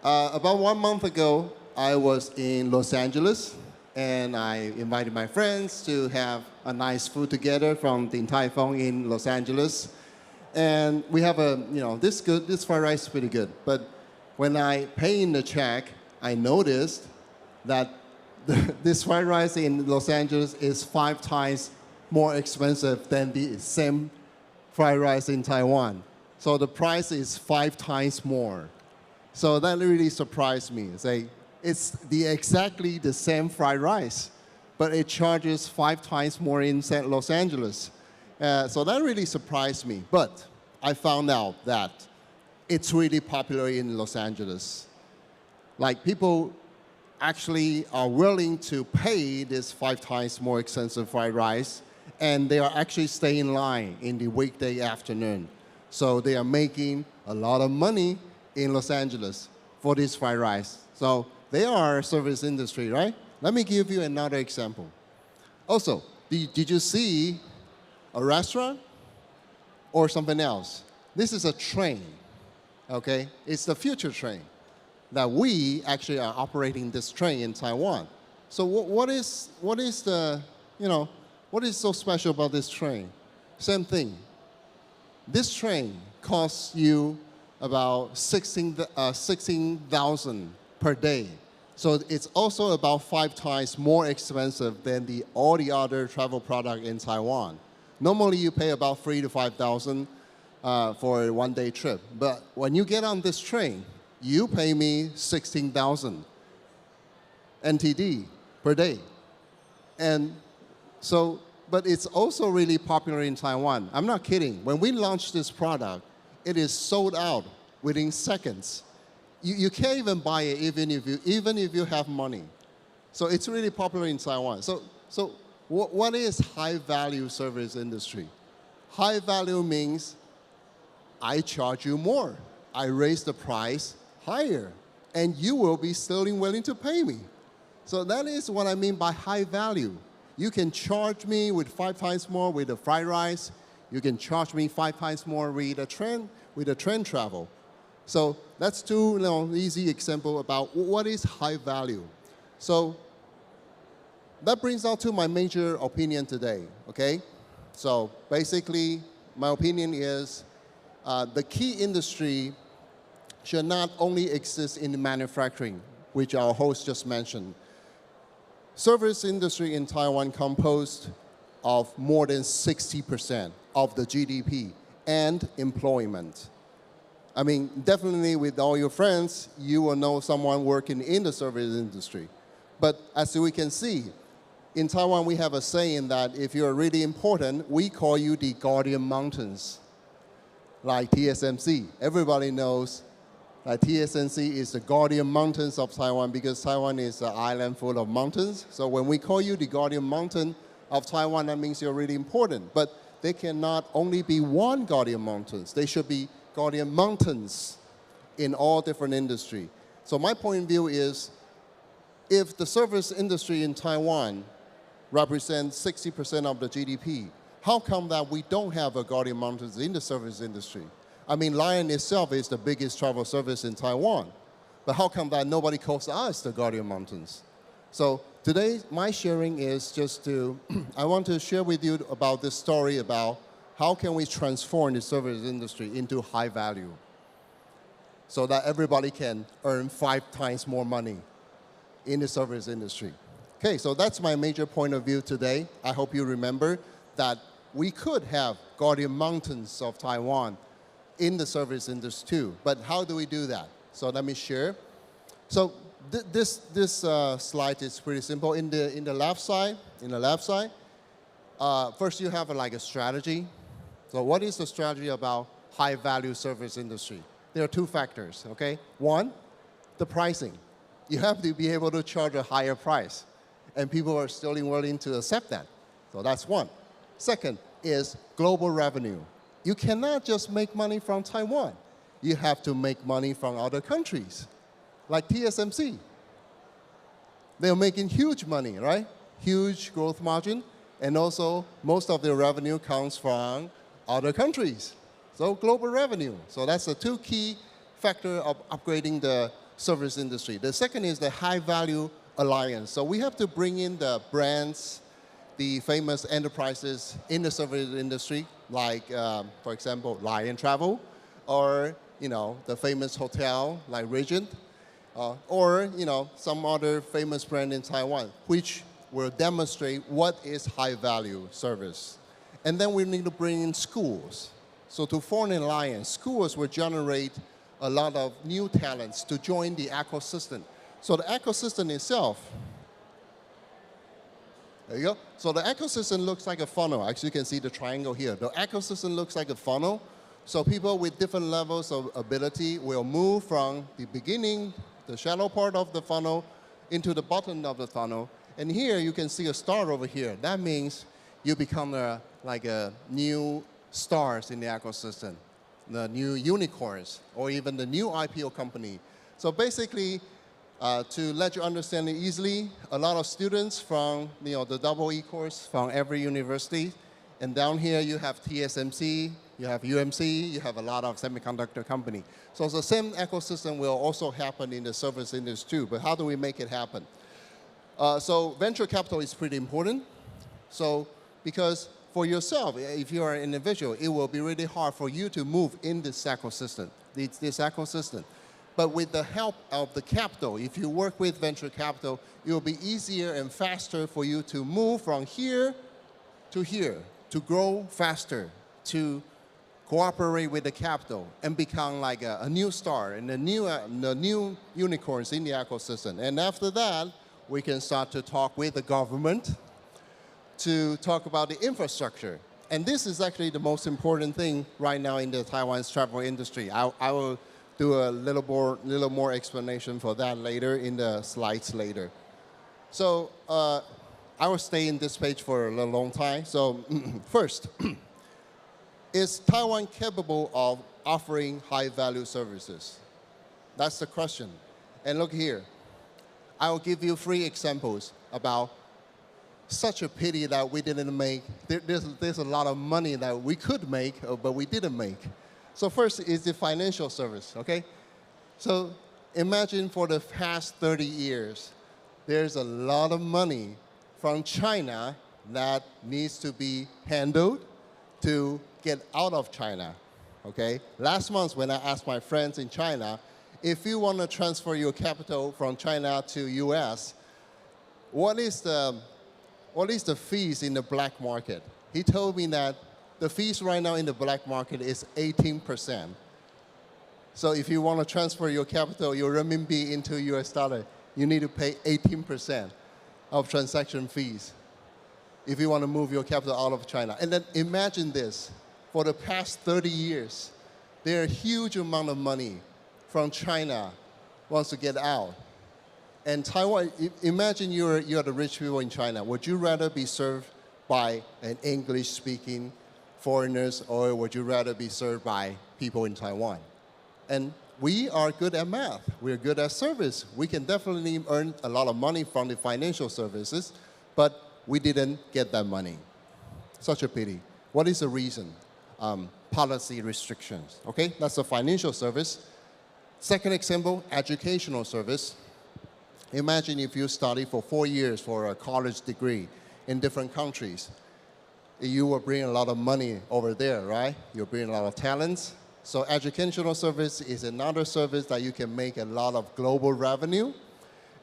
about 1 month ago, I was in Los Angeles, and I invited my friends to have a nice food together from Din Tai Fung in Los Angeles. And we have this fried rice is pretty good. But when I pay in the check, I noticed that this fried rice in Los Angeles is 5 times more expensive than the same fried rice in Taiwan. So the price is 5 times more. So that really surprised me. It's exactly the same fried rice, but it charges 5 times more in Los Angeles. So that really surprised me. But I found out that it's really popular in Los Angeles. Like, people actually are willing to pay this 5 times more expensive fried rice, and they are actually staying in line in the weekday afternoon. So they are making a lot of money in Los Angeles for this fried rice. So they are a service industry, right? Let me give you another example. Also, did you see a restaurant or something else? This is a train, okay? It's the future train that we actually are operating this train in Taiwan. So what is so special about this train? Same thing. This train costs you about 16,000 per day. So it's also about 5 times more expensive than all the other travel product in Taiwan. Normally you pay about 3,000 to 5,000 for a one-day trip. But when you get on this train, you pay me 16,000 NTD per day. And so, but it's also really popular in Taiwan. I'm not kidding. When we launched this product, it is sold out within seconds. You can't even buy it even if you have money. So it's really popular in Taiwan. So what is high-value service industry? High value means I charge you more. I raise the price higher, and you will be still willing to pay me. So that is what I mean by high value. You can charge me with 5 times more with the fried rice. You can charge me 5 times more with the train travel. So that's 2 easy example about what is high value. So that brings out to my major opinion today, okay? So basically, my opinion is the key industry should not only exist in manufacturing, which our host just mentioned. Service industry in Taiwan composed of more than 60% of the GDP and employment. I mean, definitely with all your friends, you will know someone working in the service industry. But as we can see, in Taiwan, we have a saying that if you're really important, we call you the Guardian Mountains, like TSMC. Everybody knows that TSMC is the Guardian Mountains of Taiwan because Taiwan is an island full of mountains. So when we call you the Guardian Mountain of Taiwan, that means you're really important. But they cannot only be one Guardian Mountains. They should be Guardian Mountains in all different industry. So my point of view is, if the service industry in Taiwan represents 60% of the GDP, how come that we don't have a Guardian Mountains in the service industry? I mean, Lion itself is the biggest travel service in Taiwan, but how come that nobody calls us the Guardian Mountains? So today, my sharing is just to, I want to share with you about this story about how can we transform the service industry into high value so that everybody can earn 5 times more money in the service industry. Okay, so that's my major point of view today. I hope you remember that we could have Guardian Mountains of Taiwan in the service industry too, but how do we do that? So let me share. So this slide is pretty simple. In the left side, first you have like a strategy. So what is the strategy about high value service industry? There are 2 factors, okay? One, the pricing. You have to be able to charge a higher price, and people are still willing to accept that. So that's one. Second is global revenue. You cannot just make money from Taiwan. You have to make money from other countries, like TSMC. They're making huge money, right? Huge growth margin, and also most of their revenue comes from other countries. So global revenue. So that's the 2 key factors of upgrading the service industry. The second is the high value alliance. So we have to bring in the brands, the famous enterprises in the service industry, like, for example, Lion Travel, or, the famous hotel like Regent, or, some other famous brand in Taiwan, which will demonstrate what is high value service. And then we need to bring in schools. So to form an alliance, schools will generate a lot of new talents to join the ecosystem. So the ecosystem itself, there you go. So the ecosystem looks like a funnel. Actually, you can see the triangle here. The ecosystem looks like a funnel. So people with different levels of ability will move from the beginning, the shallow part of the funnel, into the bottom of the funnel. And here you can see a star over here. That means you become like a new stars in the ecosystem, the new unicorns, or even the new IPO company. So basically, to let you understand it easily, a lot of students from the double E course from every university. And down here you have TSMC, you have UMC, you have a lot of semiconductor company. So the same ecosystem will also happen in the service industry too, but how do we make it happen? So venture capital is pretty important. So because for yourself, if you are an individual, it will be really hard for you to move in this ecosystem, this ecosystem. But with the help of the capital, if you work with venture capital, it will be easier and faster for you to move from here, to grow faster, to cooperate with the capital and become like a new star and the new unicorns in the ecosystem. And after that, we can start to talk with the government to talk about the infrastructure. And this is actually the most important thing right now in the Taiwan's travel industry. I will do a little more explanation for that later in the slides later. So I will stay in this page for a long time. So first, is Taiwan capable of offering high-value services? That's the question. And look here. I will give you 3 examples about such a pity that we didn't make. There's a lot of money that we could make, but we didn't make. So first is the financial service, okay? So imagine for the past 30 years, there's a lot of money from China that needs to be handled to get out of China, okay? Last month when I asked my friends in China, if you want to transfer your capital from China to US, what is the fees in the black market? He told me that the fees right now in the black market is 18%. So if you want to transfer your capital, your renminbi into US dollar, you need to pay 18% of transaction fees if you want to move your capital out of China. And then imagine this. For the past 30 years, there are a huge amount of money from China wants to get out. And Taiwan, imagine you're the rich people in China. Would you rather be served by an English-speaking foreigners, or would you rather be served by people in Taiwan? And we are good at math. We're good at service. We can definitely earn a lot of money from the financial services, but we didn't get that money. Such a pity. What is the reason? Policy restrictions, okay? That's a financial service. Second example, educational service. Imagine if you study for 4 years for a college degree in different countries. You will bring a lot of money over there, right? You'll bring a lot of talents. So educational service is another service that you can make a lot of global revenue.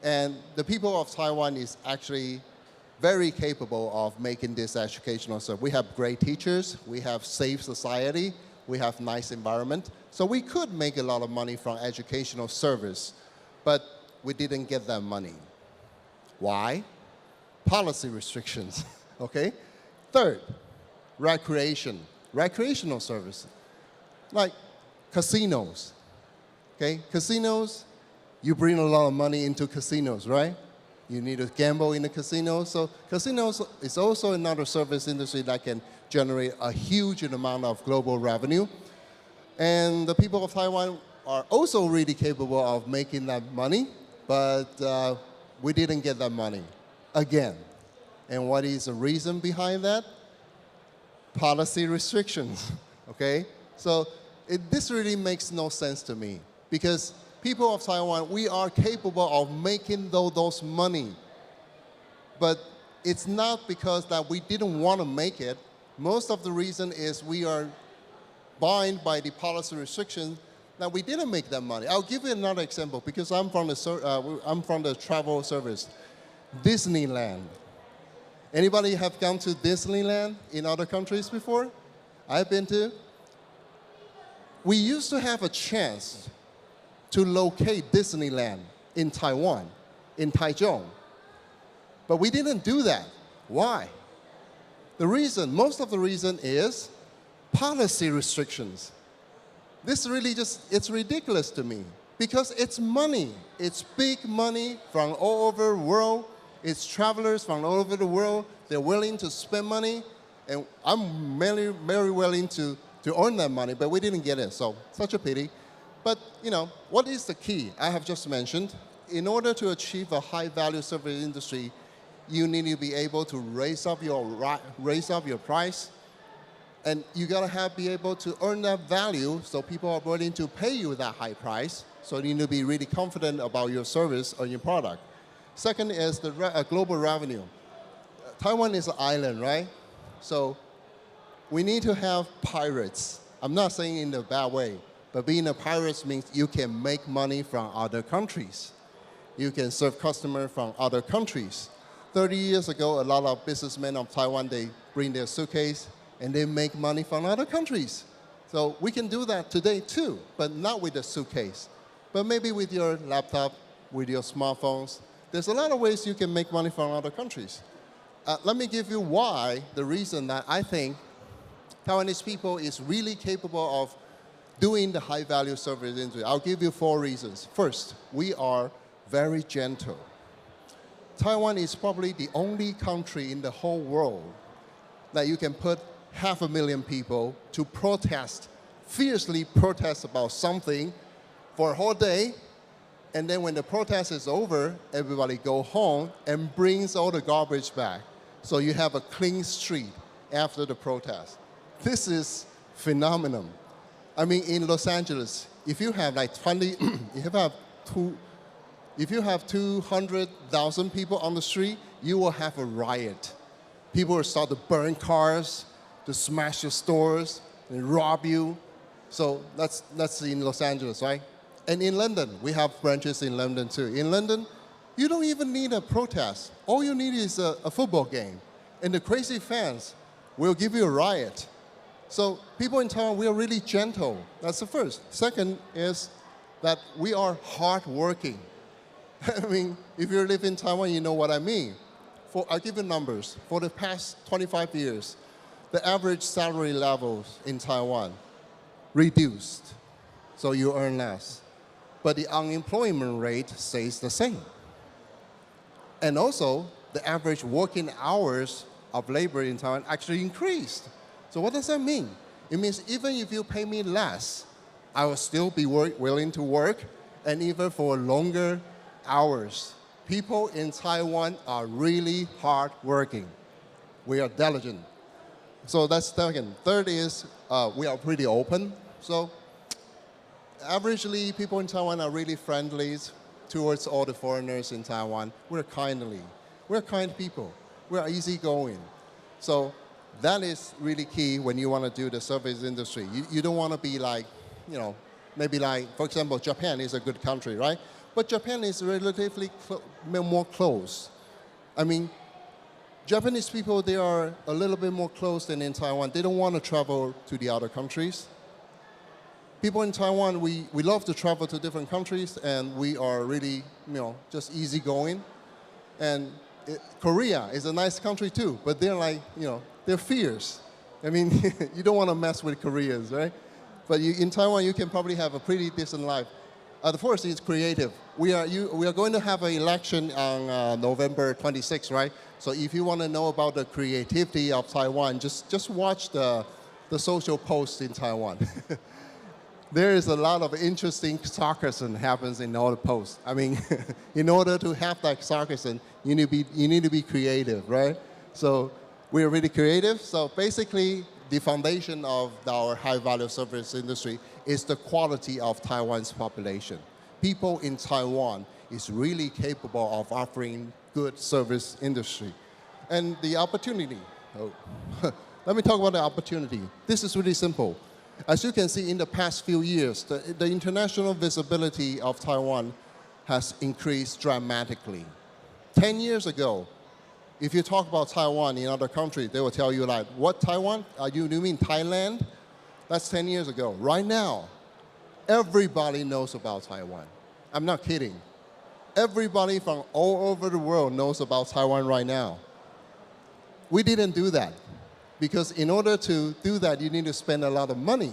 And the people of Taiwan is actually very capable of making this educational service. We have great teachers, we have safe society, we have nice environment. So we could make a lot of money from educational service, but we didn't get that money. Why? Policy restrictions, okay? Third, recreational service, like casinos, okay? Casinos, you bring a lot of money into casinos, right? You need to gamble in the casino. So casinos is also another service industry that can generate a huge amount of global revenue. And the people of Taiwan are also really capable of making that money, but we didn't get that money again. And what is the reason behind that? Policy restrictions, okay? So this really makes no sense to me, because people of Taiwan, we are capable of making those money. But it's not because that we didn't want to make it. Most of the reason is we are bound by the policy restrictions that we didn't make that money. I'll give you another example, because I'm from the travel service. Disneyland. Anybody have gone to Disneyland in other countries before? I've been to. We used to have a chance to locate Disneyland in Taiwan, in Taichung. But we didn't do that. Why? The reason, most of the reason is policy restrictions. This really it's ridiculous to me because it's money. It's big money from all over the world. It's travelers from all over the world. They're willing to spend money. And I'm very, very willing to earn that money, but we didn't get it, so such a pity. But, what is the key? I have just mentioned, in order to achieve a high-value service industry, you need to be able to raise up your price, and you gotta be able to earn that value so people are willing to pay you that high price, so you need to be really confident about your service or your product. Second is the global revenue. Taiwan is an island, right? So we need to have pirates. I'm not saying in a bad way, but being a pirate means you can make money from other countries. You can serve customers from other countries. 30 years ago, a lot of businessmen of Taiwan, they bring their suitcase and they make money from other countries. So we can do that today too, but not with a suitcase. But maybe with your laptop, with your smartphones. There's a lot of ways you can make money from other countries. Let me give you the reason that I think Taiwanese people is really capable of doing the high-value service industry. I'll give you 4 reasons. First, we are very gentle. Taiwan is probably the only country in the whole world that you can put 500,000 people to fiercely protest about something for a whole day, and then when the protest is over, everybody go home and brings all the garbage back. So you have a clean street after the protest. This is phenomenal. I mean, in Los Angeles, if you have like if you have 200,000 people on the street, you will have a riot. People will start to burn cars, to smash your stores, and rob you. So that's in Los Angeles, right? And in London, we have branches in London too. In London, you don't even need a protest. All you need is a football game. And the crazy fans will give you a riot. So people in Taiwan, we are really gentle. That's the first. Second is that we are hardworking. I mean, if you live in Taiwan, you know what I mean. I'll give you numbers. For the past 25 years, the average salary levels in Taiwan reduced. So you earn less. But the unemployment rate stays the same. And also, the average working hours of labor in Taiwan actually increased. So what does that mean? It means even if you pay me less, I will still be willing to work, and even for longer hours. People in Taiwan are really hardworking. We are diligent. So that's second. Third is we are pretty open. So averagely, people in Taiwan are really friendly towards all the foreigners in Taiwan. We're kindly. We're kind people. We're easygoing. So that is really key when you want to do the service industry. You don't want to be like, maybe like, for example, Japan is a good country, right? But Japan is relatively more closed. I mean, Japanese people, they are a little bit more closed than in Taiwan. They don't want to travel to the other countries. People in Taiwan, we love to travel to different countries, and we are really, just easygoing. And Korea is a nice country too, but they're like, they're fierce. I mean, you don't want to mess with Koreans, right? But in Taiwan, you can probably have a pretty decent life. The first is creative. We are going to have an election on November 26th, right? So if you want to know about the creativity of Taiwan, just watch the social posts in Taiwan. There is a lot of interesting sarcasm happens in all the posts. I mean, in order to have that sarcasm, you need to be creative, right? So we're really creative. So basically, the foundation of our high-value service industry is the quality of Taiwan's population. People in Taiwan is really capable of offering good service industry. And the opportunity, let me talk about the opportunity. This is really simple. As you can see, in the past few years, the international visibility of Taiwan has increased dramatically. 10 years ago, if you talk about Taiwan in other countries, they will tell you like, what Taiwan? Do you mean Thailand? That's 10 years ago. Right now, everybody knows about Taiwan. I'm not kidding. Everybody from all over the world knows about Taiwan right now. We didn't do that because in order to do that, you need to spend a lot of money.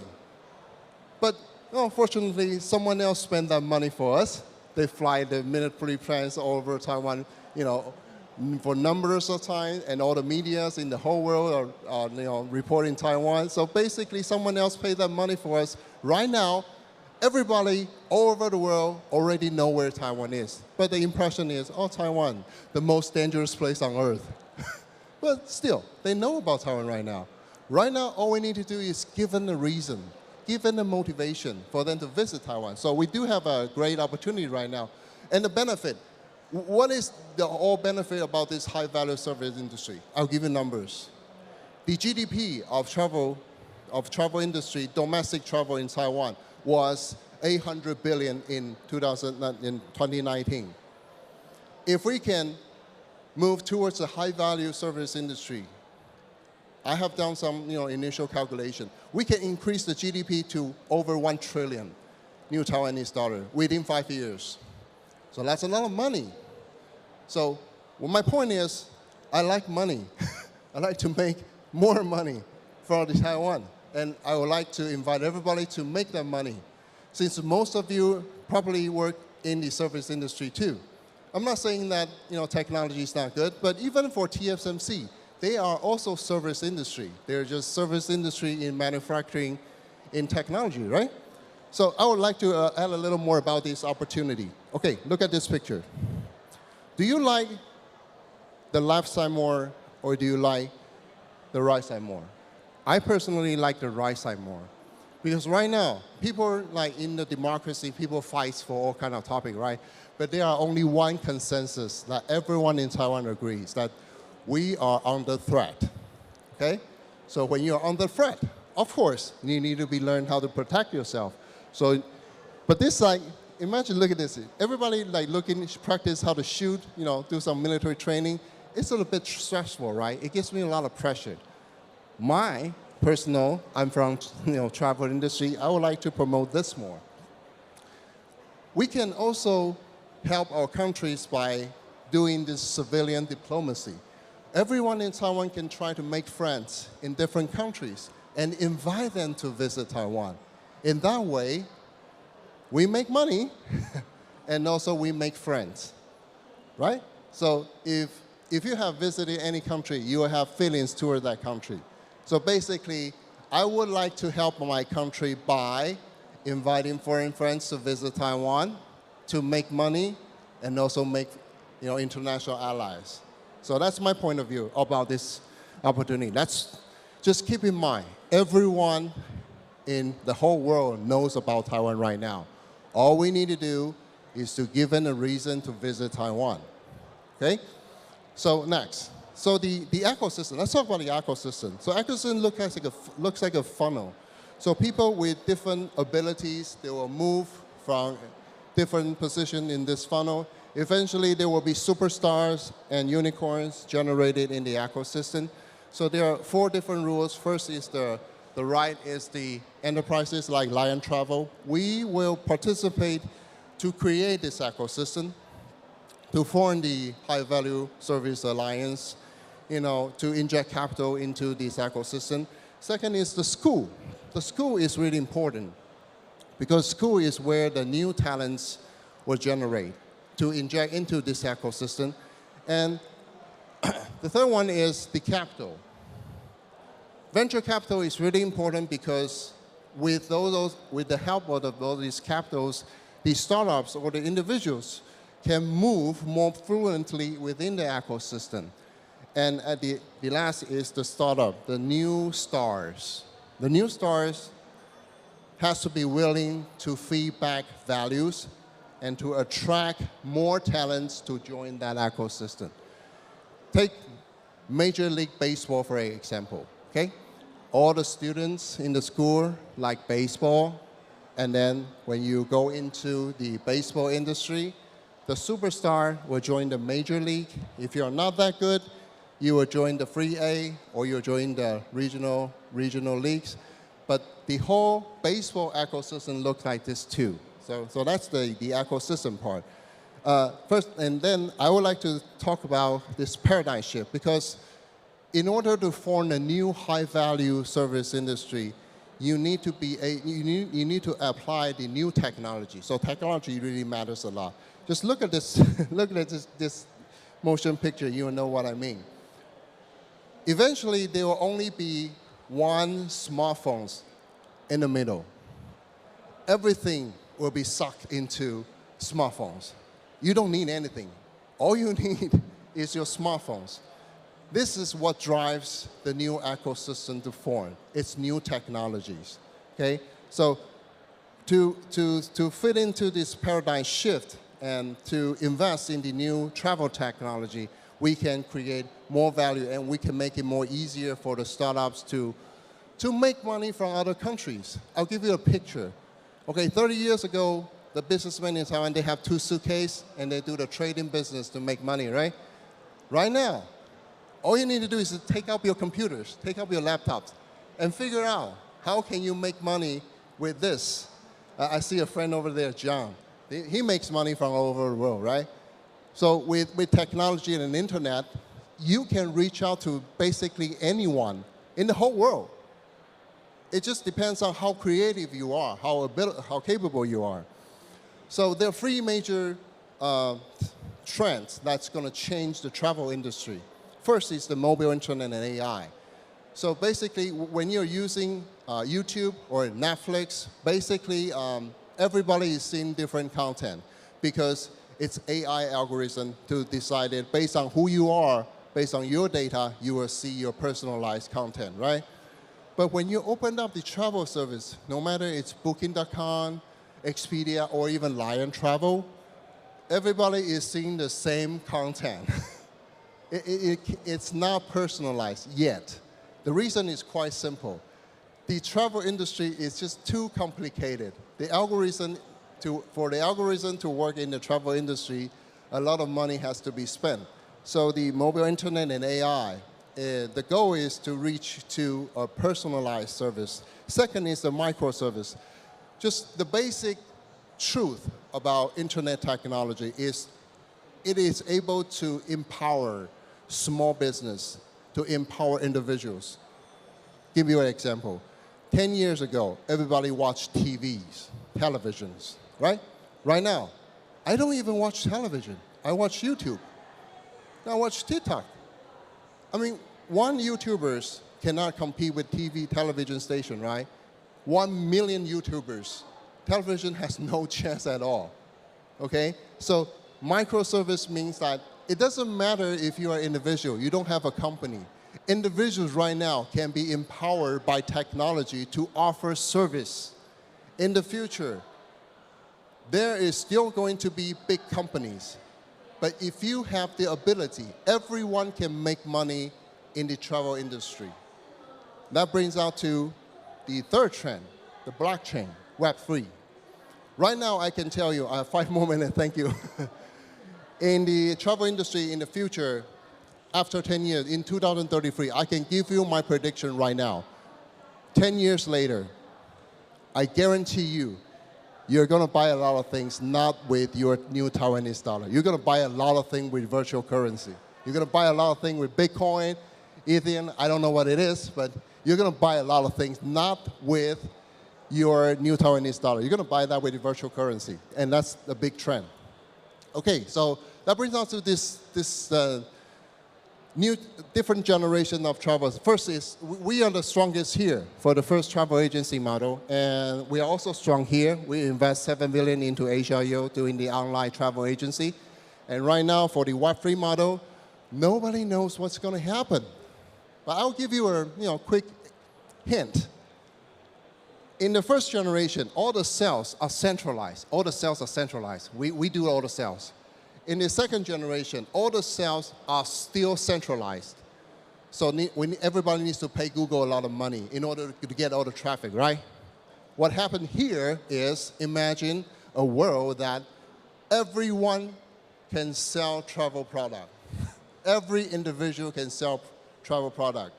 But unfortunately, someone else spent that money for us. They fly the military planes all over Taiwan, for numbers of times, and all the medias in the whole world are reporting Taiwan. So basically, someone else paid that money for us. Right now, everybody all over the world already know where Taiwan is. But the impression is, Taiwan, the most dangerous place on earth. But still, they know about Taiwan right now. Right now, all we need to do is give them a reason, give them a motivation for them to visit Taiwan. So we do have a great opportunity right now. And the benefit, what is the whole benefit about this high-value service industry? I'll give you numbers. The GDP of travel industry, domestic travel in Taiwan, was 800 billion in 2019. If we can move towards a high-value service industry, I have done some initial calculation. We can increase the GDP to over 1 trillion new Taiwanese dollar within 5 years. So that's a lot of money. So my point is, I like money. I like to make more money for Taiwan. And I would like to invite everybody to make that money. Since most of you probably work in the service industry too. I'm not saying that technology is not good, but even for TSMC, they are also service industry. They're just service industry in manufacturing, in technology, right? So I would like to add a little more about this opportunity. Okay, look at this picture. Do you like the left side more, or do you like the right side more? I personally like the right side more. Because right now, people in the democracy, people fight for all kind of topic, right? But there are only one consensus that everyone in Taiwan agrees, that we are under threat, okay? So when you're under threat, of course, you need to learn how to protect yourself. So, but this imagine, look at this. Everybody practice how to shoot, do some military training. It's a little bit stressful, right? It gives me a lot of pressure. I'm from travel industry. I would like to promote this more. We can also help our countries by doing this civilian diplomacy. Everyone in Taiwan can try to make friends in different countries and invite them to visit Taiwan. In that way, we make money and also we make friends, right? So if you have visited any country, you will have feelings toward that country. So basically, I would like to help my country by inviting foreign friends to visit Taiwan, to make money, and also make international allies. So that's my point of view about this opportunity. Just keep in mind, everyone in the whole world knows about Taiwan right now. All we need to do is to give them a reason to visit Taiwan, okay? So next. So the ecosystem, let's talk about the ecosystem. So ecosystem looks like a funnel. So people with different abilities, they will move from different positions in this funnel. Eventually, there will be superstars and unicorns generated in the ecosystem. So there are 4 different rules. First is the right is the enterprises like Lion Travel. We will participate to create this ecosystem, to form the high-value service alliance, to inject capital into this ecosystem. Second is the school. The school is really important because school is where the new talents will generate to inject into this ecosystem. And the third one is the capital. Venture capital is really important because with the help of all these capitals, the startups or the individuals can move more fluently within the ecosystem. And at the last is the startup, the new stars. The new stars has to be willing to feed back values and to attract more talents to join that ecosystem. Take Major League Baseball for example, okay? All the students in the school like baseball, and then when you go into the baseball industry, the superstar will join the Major League. If you're not that good, you will join the free A or you'll join the regional leagues. but the whole baseball ecosystem looks like this too. So that's the ecosystem part. First, and then I would like to talk about this paradigm shift, because in order to form a new high-value service industry, you need to apply the new technology. So technology really matters a lot. Just look at this, look at this motion picture, you will know what I mean. Eventually, there will only be one smartphone in the middle. Everything will be sucked into smartphones. You don't need anything. All you need is your smartphones. This is what drives the new ecosystem to form. It's new technologies, okay? So to fit into this paradigm shift and to invest in the new travel technology, we can create more value and we can make it more easier for the startups to make money from other countries. I'll give you a picture. Okay, 30 years ago, the businessmen in Taiwan, they have 2 suitcases and they do the trading business to make money, right? Right now, all you need to do is to take up your computers, take up your laptops, and figure out how can you make money with this. I see a friend over there, John. He makes money from all over the world, right? So with technology and the internet, you can reach out to basically anyone in the whole world. It just depends on how creative you are, how capable you are. So there are 3 major trends that's going to change the travel industry. First is the mobile internet and AI. So basically, when you're using YouTube or Netflix, basically everybody is seeing different content because it's AI algorithm to decide it based on who you are, based on your data, you will see your personalized content, right? But when you open up the travel service, no matter it's Booking.com, Expedia, or even Lion Travel, everybody is seeing the same content. It's not personalized yet. The reason is quite simple. The travel industry is just too complicated. For the algorithm to work in the travel industry, a lot of money has to be spent. So the mobile internet and AI, the goal is to reach to a personalized service. Second is the microservice. Just the basic truth about internet technology is it is able to empower small business, to empower individuals. Give you an example. 10 years ago, everybody watched televisions, right? Right now, I don't even watch television. I watch YouTube. I watch TikTok. I mean, one YouTubers cannot compete with television station, right? 1 million YouTubers. Television has no chance at all, okay? So microservice means that it doesn't matter if you are an individual, you don't have a company. Individuals right now can be empowered by technology to offer service. In the future, there is still going to be big companies. But if you have the ability, everyone can make money in the travel industry. That brings out to the third trend, the blockchain, Web3. Right now, I can tell you, I have 5 more minutes, thank you. In the travel industry in the future, after 10 years, in 2033, I can give you my prediction right now. 10 years later, I guarantee you, you're going to buy a lot of things not with your new Taiwanese dollar. You're going to buy a lot of things with virtual currency. You're going to buy a lot of things with Bitcoin, Ethereum, I don't know what it is, but you're going to buy a lot of things not with your new Taiwanese dollar. You're going to buy that with virtual currency, and that's the big trend. Okay, so that brings us to this new, different generation of travelers. First is, we are the strongest here for the first travel agency model, and we are also strong here. We invest $7 billion into HRO doing the online travel agency. And right now, for the Web3 model, nobody knows what's going to happen. But I'll give you a quick hint. In the first generation, all the sales are centralized. All the sales are centralized. We do all the sales. In the second generation, all the sales are still centralized. So everybody needs to pay Google a lot of money in order to get all the traffic, right? What happened here is, imagine a world that everyone can sell travel product. Every individual can sell travel product.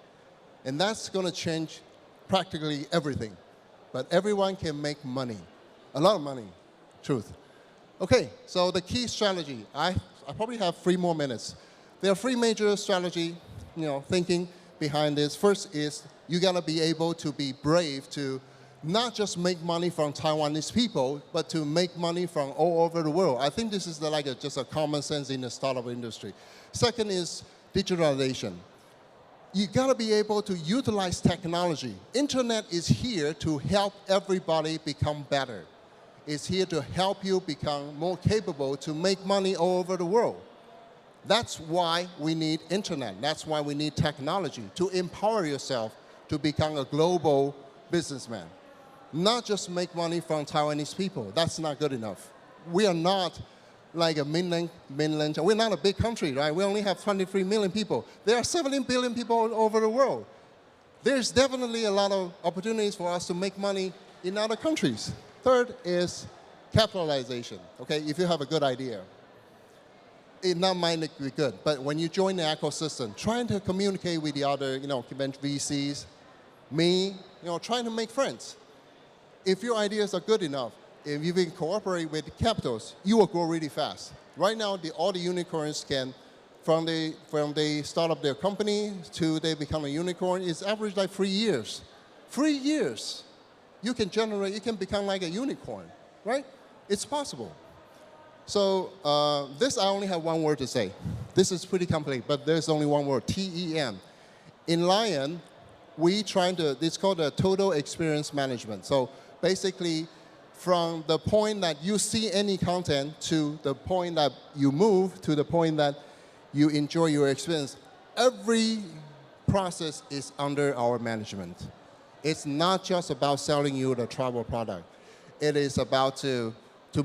And that's going to change practically everything. But everyone can make money, a lot of money, truth. Okay, so the key strategy, I probably have 3 more minutes. There are 3 major strategy, thinking behind this. First is you gotta be able to be brave to not just make money from Taiwanese people, but to make money from all over the world. I think this is just a common sense in the startup industry. Second is digitalization. You gotta be able to utilize technology. Internet is here to help everybody become better. It's here to help you become more capable to make money all over the world. That's why we need internet. That's why we need technology, to empower yourself to become a global businessman. Not just make money from Taiwanese people. That's not good enough. We are not like a mainland, we're not a big country, right? We only have 23 million people. There are 17 billion people all over the world. There's definitely a lot of opportunities for us to make money in other countries. Third is capitalization, okay? If you have a good idea, it not might be good, but when you join the ecosystem, trying to communicate with the other, VCs, me, trying to make friends. If your ideas are good enough, if you can cooperate with capitals, you will grow really fast. Right now, all the unicorns can, from they start up their company to they become a unicorn, it's average like 3 years. 3 years, you can become like a unicorn, right? It's possible. So this, I only have 1 word to say. This is pretty complete, but there's only 1 word, TEM. In Lion, it's called a total experience management. So basically, from the point that you see any content to the point that you move to the point that you enjoy your experience, every process is under our management. It's not just about selling you the travel product. It is about to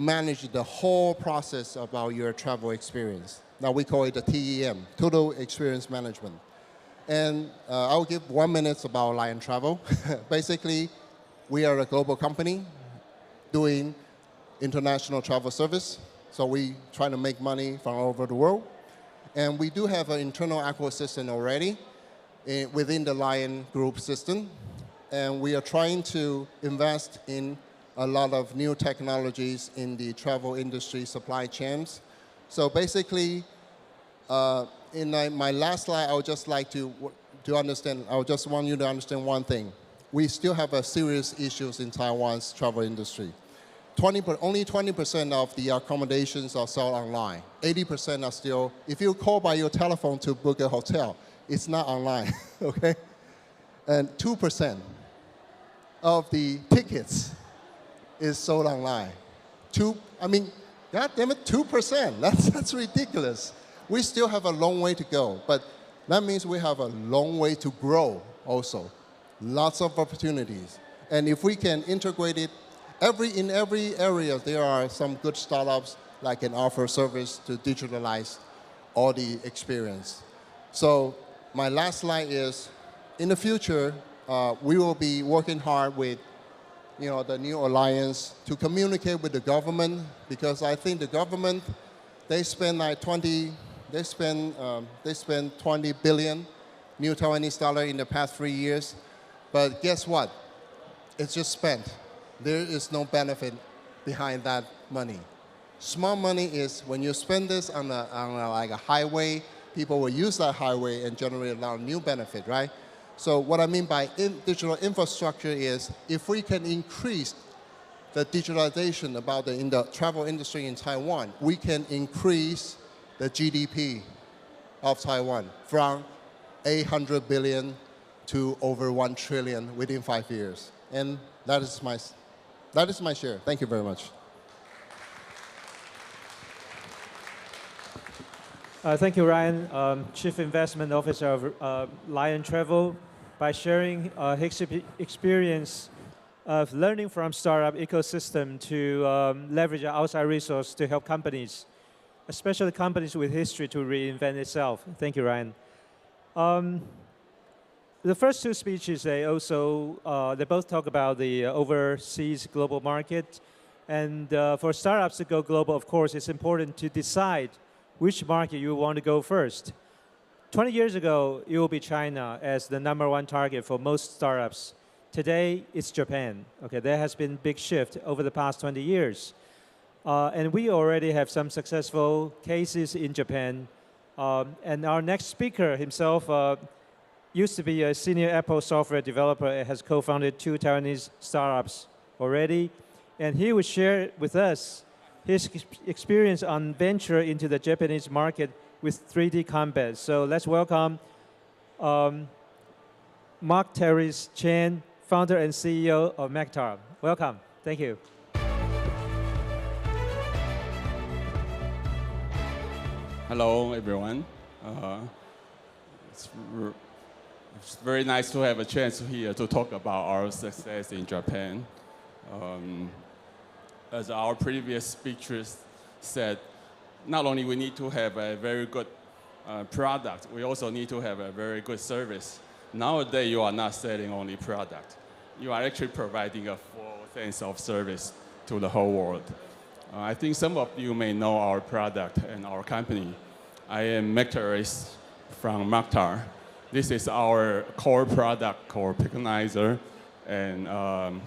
manage the whole process about your travel experience. Now we call it the TEM, Total Experience Management. And I'll give 1 minute about Lion Travel. Basically, we are a global company doing international travel service. So we try to make money from all over the world. And we do have an internal ecosystem already within the Lion Group system. And we are trying to invest in a lot of new technologies in the travel industry supply chains. So basically, in my last slide, I would just like to understand, I would just want you to understand one thing. We still have serious issues in Taiwan's travel industry. Only 20% of the accommodations are sold online. 80% are still, if you call by your telephone to book a hotel, it's not online, okay? And 2% of the tickets is sold online. God damn it, 2%. That's ridiculous. We still have a long way to go, but that means we have a long way to grow also. Lots of opportunities. And if we can integrate it, in every area, there are some good startups that can offer service to digitalize all the experience. So my last slide is, in the future, we will be working hard with the new alliance to communicate with the government, because I think the government, they spend 20 billion new Taiwanese dollar in the past 3 years. But guess what? It's just spent. There is no benefit behind that money. Smart money is when you spend this on a highway, people will use that highway and generate a lot of new benefit, right? So what I mean by digital infrastructure is if we can increase the digitalization in the travel industry in Taiwan, we can increase the GDP of Taiwan from 800 billion to over 1 trillion within 5 years. And that is my share. Thank you very much. Thank you, Ryan, Chief Investment Officer of Lion Travel, by sharing his experience of learning from startup ecosystem to leverage outside resource to help companies, especially companies with history, to reinvent itself. Thank you, Ryan. The first 2 speeches, they both talk about the overseas global market. And for startups to go global, of course, it's important to decide which market you want to go first. 20 years ago, it will be China as the #1 target for most startups. today it's Japan. Okay, there has been big shift over the past 20 years. And we already have some successful cases in Japan. And our next speaker himself used to be a senior Apple software developer and has co-founded 2 Taiwanese startups already. And he will share with us his experience on venture into the Japanese market with 3D combat. So let's welcome Mark Terry's Cheng, founder and CEO of Mactar. Welcome. Thank you. Hello, everyone. It's very nice to have a chance here to talk about our success in Japan. As our previous speakers said, not only we need to have a very good product, we also need to have a very good service. Nowadays, you are not selling only product. You are actually providing a full sense of service to the whole world. I think some of you may know our product and our company. I am Mactar from Mactar. This is our core product called Piconizer and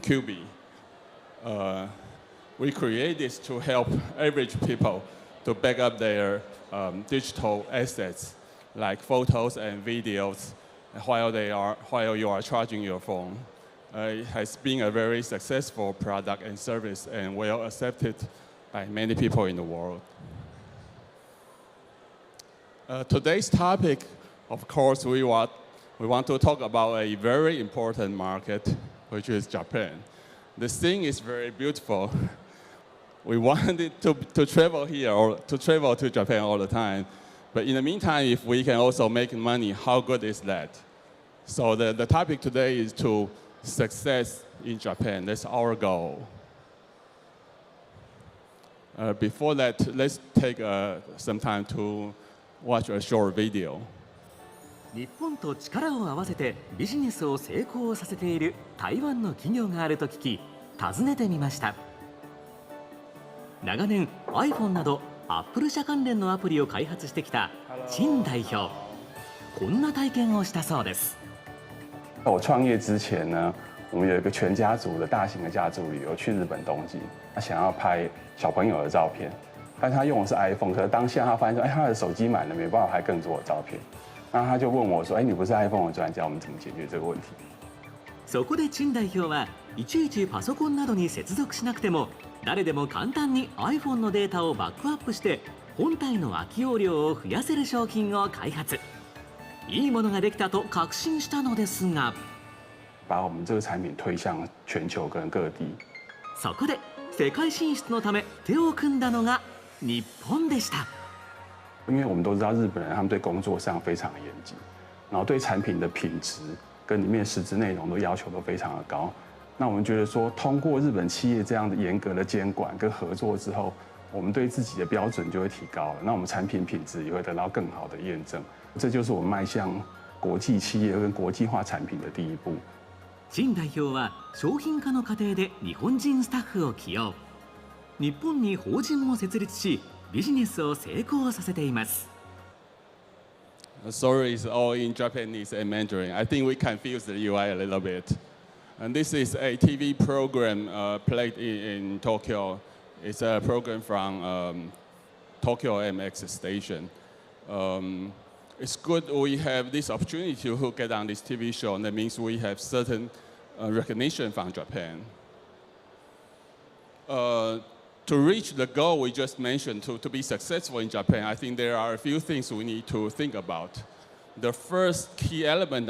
QB. We create this to help average people to back up their digital assets like photos and videos while you are charging your phone. It has been a very successful product and service and well accepted by many people in the world. Today's topic, of course, we want to talk about a very important market, which is Japan. The scene is very beautiful. We wanted to travel here or to travel to Japan all the time. But in the meantime, if we can also make money, how good is that? So the topic today is to success in Japan. That's our goal. Before that, let's take some time to watch a short video. 日本と力を合わせてビジネスを成功させている台湾の企業があると聞き、訪ねてみました。長年 iPhone など Apple 社関連のアプリを開発してきた陳代表。こんな体験をしたそうです。我创业之前呢，我们有一个全家族的大型的家族旅游去日本东京，他想要拍小朋友的照片，但他用的是 iPhone， 可是当下他发现说，他的手机满了，没办法拍更多的照片。那他就问我说，你不是 iPhone 的专家，我们怎么解决这个问题？そこで陳代表はいちいちパソコンなどに接続しなくても誰でも簡単に iPhone のデータをバックアップして本体の空き容量を増やせる商品を開発。いいものができたと確信したのですが、把我们这个产品推向全球跟各地。そこで世界進出のため手を組んだのが日本でした。因为我们都知道日本人他们对工作上非常严谨，然后对产品的品质跟里面实质内容的要求都非常的高。那我们觉得说，通过日本企业这样的严格的监管跟合作之后，我们对自己的标准就会提高了，那我们产品品质也会得到更好的验证。这就是我们迈向国际企业跟国际化产品的第一步。陳代表は商品化の過程で日本人スタッフを起用。日本に法人も設立し、ビジネスを成功させています。Sorry, it's all in Japanese and Mandarin. I think we confused the UI a little bit. And this is a TV program played in Tokyo. It's a program from Tokyo MX station. It's good we have this opportunity to get on this TV show, and that means we have certain recognition from Japan. To reach the goal we just mentioned, to be successful in Japan, I think there are a few things we need to think about. The first key element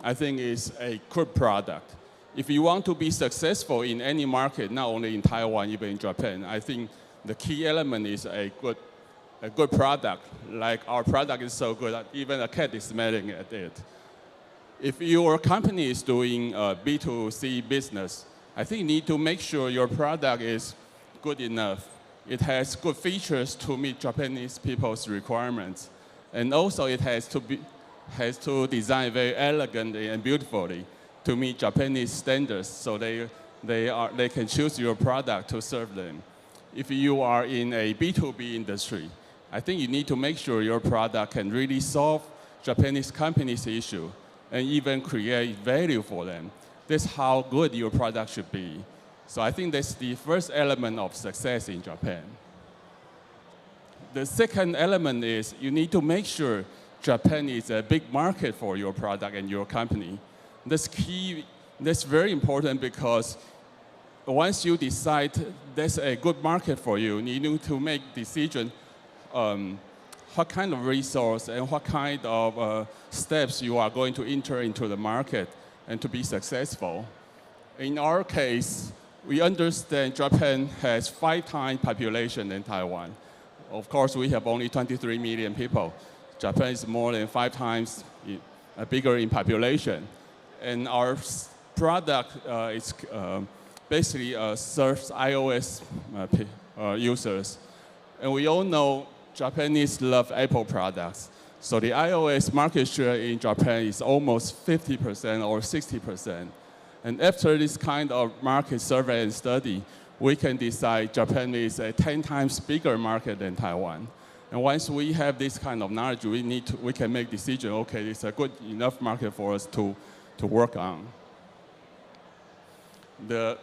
I think is a good product. If you want to be successful in any market, not only in Taiwan, even in Japan, I think the key element is a good product. Like our product is so good that even a cat is smelling at it. If your company is doing B2C business, I think you need to make sure your product is good enough. It has good features to meet Japanese people's requirements. And also it has to design very elegantly and beautifully to meet Japanese standards so they can choose your product to serve them. If you are in a B2B industry, I think you need to make sure your product can really solve Japanese companies' issue and even create value for them. That's how good your product should be. So I think that's the first element of success in Japan. The second element is you need to make sure Japan is a big market for your product and your company. That's key. That's very important because once you decide that's a good market for you, you need to make decision what kind of resource and what kind of steps you are going to enter into the market and to be successful. In our case, we understand Japan has 5 times population than Taiwan. Of course, we have only 23 million people. Japan is more than 5 times bigger in population. And our product is basically serves iOS users. And we all know Japanese love Apple products. So the iOS market share in Japan is almost 50% or 60%. And after this kind of market survey and study, we can decide Japan is a 10 times bigger market than Taiwan. And once we have this kind of knowledge, we can make decision, okay, it's a good enough market for us to work on. The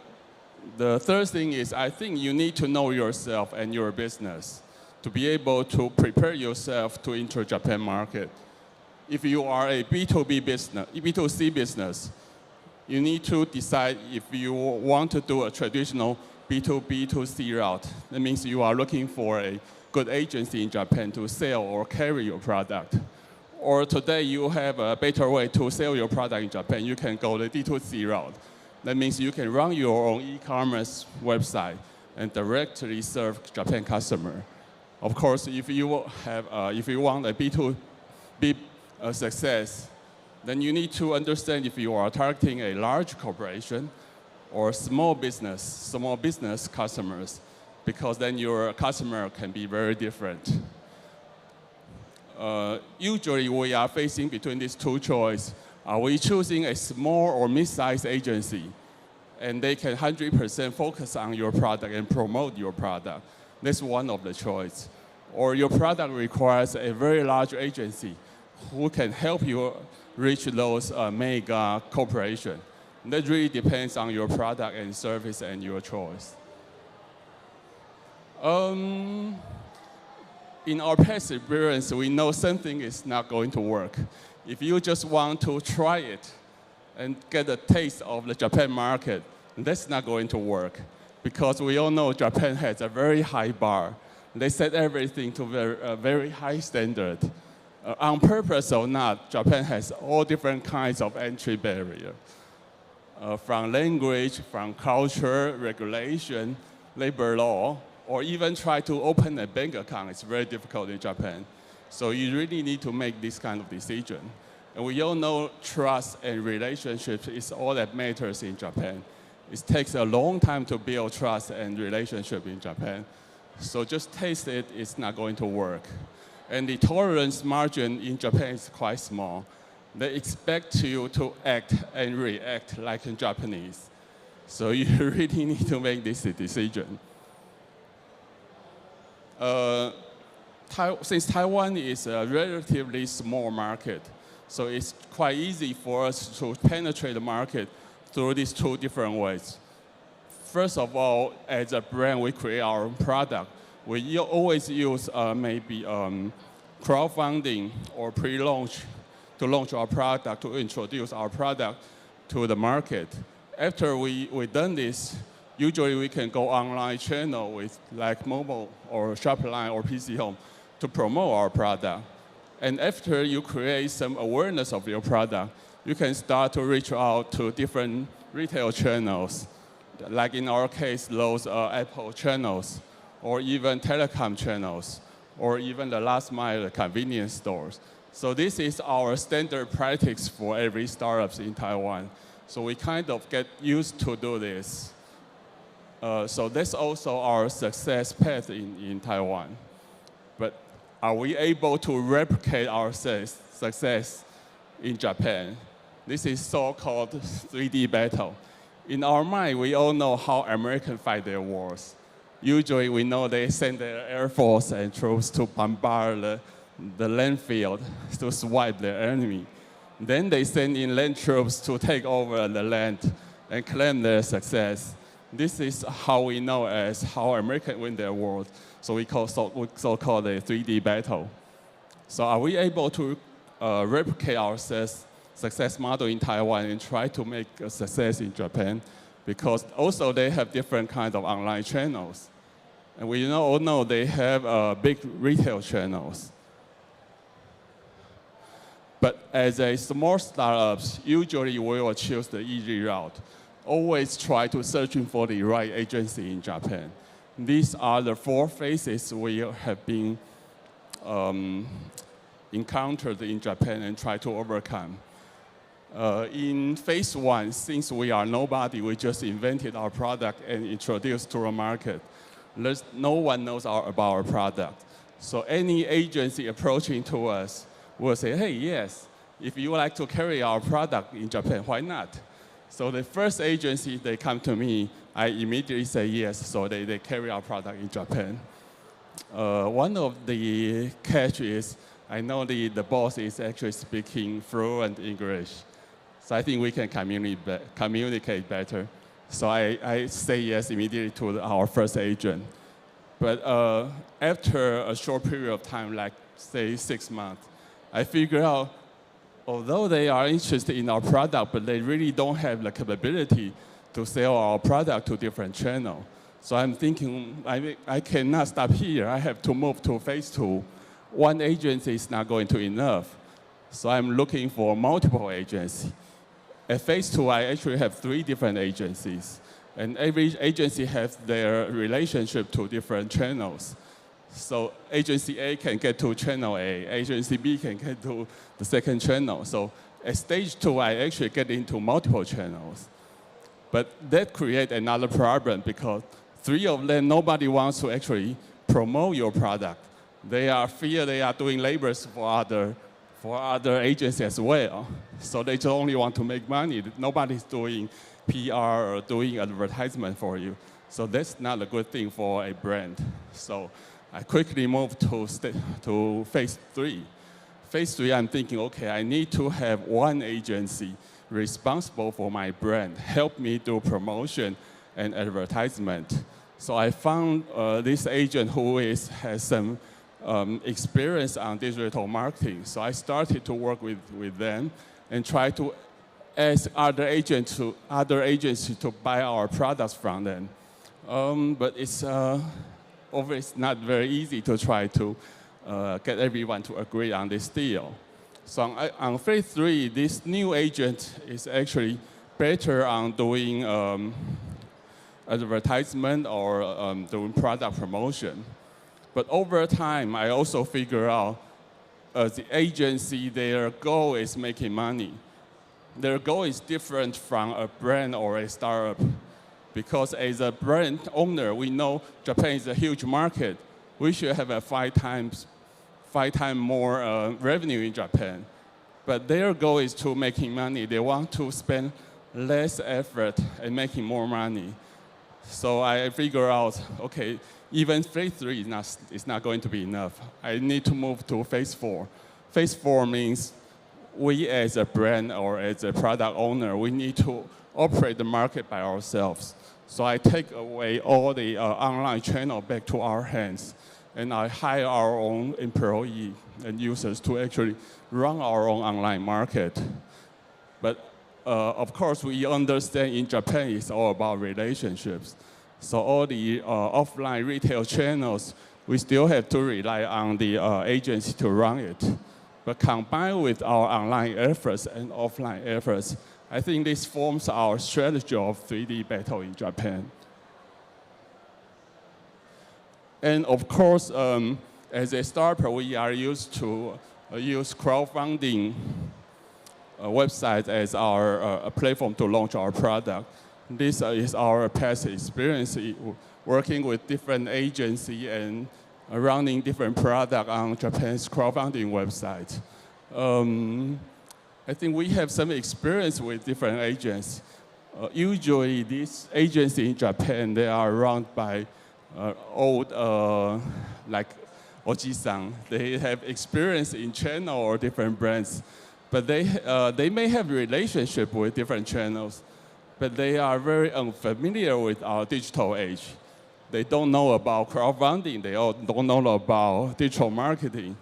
third thing is, I think you need to know yourself and your business to be able to prepare yourself to enter Japan market. If you are a B2B business, B2C business, you need to decide if you want to do a traditional B2B2C route. That means you are looking for a good agency in Japan to sell or carry your product. Or today you have a better way to sell your product in Japan. You can go the D2C route. That means you can run your own e-commerce website and directly serve Japan customer. Of course, if you want a B2B success, then you need to understand if you are targeting a large corporation or small business customers, because then your customer can be very different. Usually we are facing between these two choices. Are we choosing a small or mid-sized agency and they can 100% focus on your product and promote your product? That's one of the choices. Or your product requires a very large agency who can help you reach those mega corporations. That really depends on your product and service and your choice. In our past experience, we know something is not going to work. If you just want to try it and get a taste of the Japan market, that's not going to work, because we all know Japan has a very high bar. They set everything to a very high standard. On purpose or not, Japan has all different kinds of entry barriers. From language, from culture, regulation, labor law, or even try to open a bank account. It's very difficult in Japan. So you really need to make this kind of decision. And we all know trust and relationships is all that matters in Japan. It takes a long time to build trust and relationship in Japan. So just taste it, it's not going to work. And the tolerance margin in Japan is quite small. They expect you to act and react like in Japanese. So you really need to make this decision. Since Taiwan is a relatively small market, so it's quite easy for us to penetrate the market through these 2 different ways. First of all, as a brand, we create our own product. We always use maybe crowdfunding or pre-launch to launch our product, to introduce our product to the market. After we've done this, usually we can go online channel with like mobile or Shopline or PC Home to promote our product. And after you create some awareness of your product, you can start to reach out to different retail channels, like in our case, those Apple channels, or even telecom channels, or even the last mile convenience stores. So this is our standard practice for every startups in Taiwan. So we kind of get used to do this. So that's also our success path in Taiwan. But are we able to replicate our success in Japan? This is so-called 3D battle. In our mind, we all know how Americans fight their wars. Usually we know they send their air force and troops to bombard the land field to swipe their enemy. Then they send in land troops to take over the land and claim their success. This is how we know as how Americans win their war. So we so-called a 3D battle. So are we able to replicate our success model in Taiwan and try to make a success in Japan? Because also they have different kinds of online channels. And we all know they have big retail channels. But as a small startups, usually we will choose the easy route. Always try to searching for the right agency in Japan. These are the 4 phases we have been encountered in Japan and try to overcome. In phase 1, since we are nobody, we just invented our product and introduced to the market. No one knows about our product. So any agency approaching to us will say, hey, yes, if you would like to carry our product in Japan, why not? So the first agency, they come to me, I immediately say yes, so they carry our product in Japan. One of the catch is, I know the boss is actually speaking fluent English. So I think we can communicate better. So I say yes immediately to our first agent. But after a short period of time, like say 6 months, I figure out, although they are interested in our product, but they really don't have the capability to sell our product to different channels. So I'm thinking, I cannot stop here. I have to move to phase 2. One agency is not going to be enough. So I'm looking for multiple agencies. At phase 2, I actually have 3 different agencies. And every agency has their relationship to different channels. So agency A can get to channel A, agency B can get to the second channel. So at stage 2, I actually get into multiple channels. But that creates another problem because 3 of them, nobody wants to actually promote your product. They fear they are doing labors for other agencies as well. So they just only want to make money. Nobody's doing PR or doing advertisement for you. So that's not a good thing for a brand. So I quickly moved to phase 3. Phase 3, I'm thinking, okay, I need to have one agency responsible for my brand, help me do promotion and advertisement. So I found this agent who has some experience on digital marketing. So I started to work with them and try to ask other agencies to buy our products from them. But it's not very easy to try to get everyone to agree on this deal. So on phase 3, this new agent is actually better on doing advertisement or doing product promotion. But over time, I also figure out the agency, their goal is making money. Their goal is different from a brand or a startup. Because as a brand owner, we know Japan is a huge market. We should have a 5 times more revenue in Japan. But their goal is to making money. They want to spend less effort and making more money. So I figure out, okay, even phase 3 is not going to be enough. I need to move to phase 4. Phase 4 means we as a brand or as a product owner, we need to operate the market by ourselves. So I take away all the online channel back to our hands, and I hire our own employee and users to actually run our own online market. But of course, we understand in Japan it's all about relationships. So all the offline retail channels, we still have to rely on the agency to run it. But combined with our online efforts and offline efforts, I think this forms our strategy of 3D battle in Japan. And of course, as a startup, we are used to use crowdfunding websites as our platform to launch our product. This is our past experience working with different agencies and running different products on Japan's crowdfunding website. I think we have some experience with different agents. Usually, these agencies in Japan, they are run by old, like Oji-san. They have experience in channel or different brands. but they may have relationship with different channels, but they are very unfamiliar with our digital age. They don't know about crowdfunding. They don't know about digital marketing.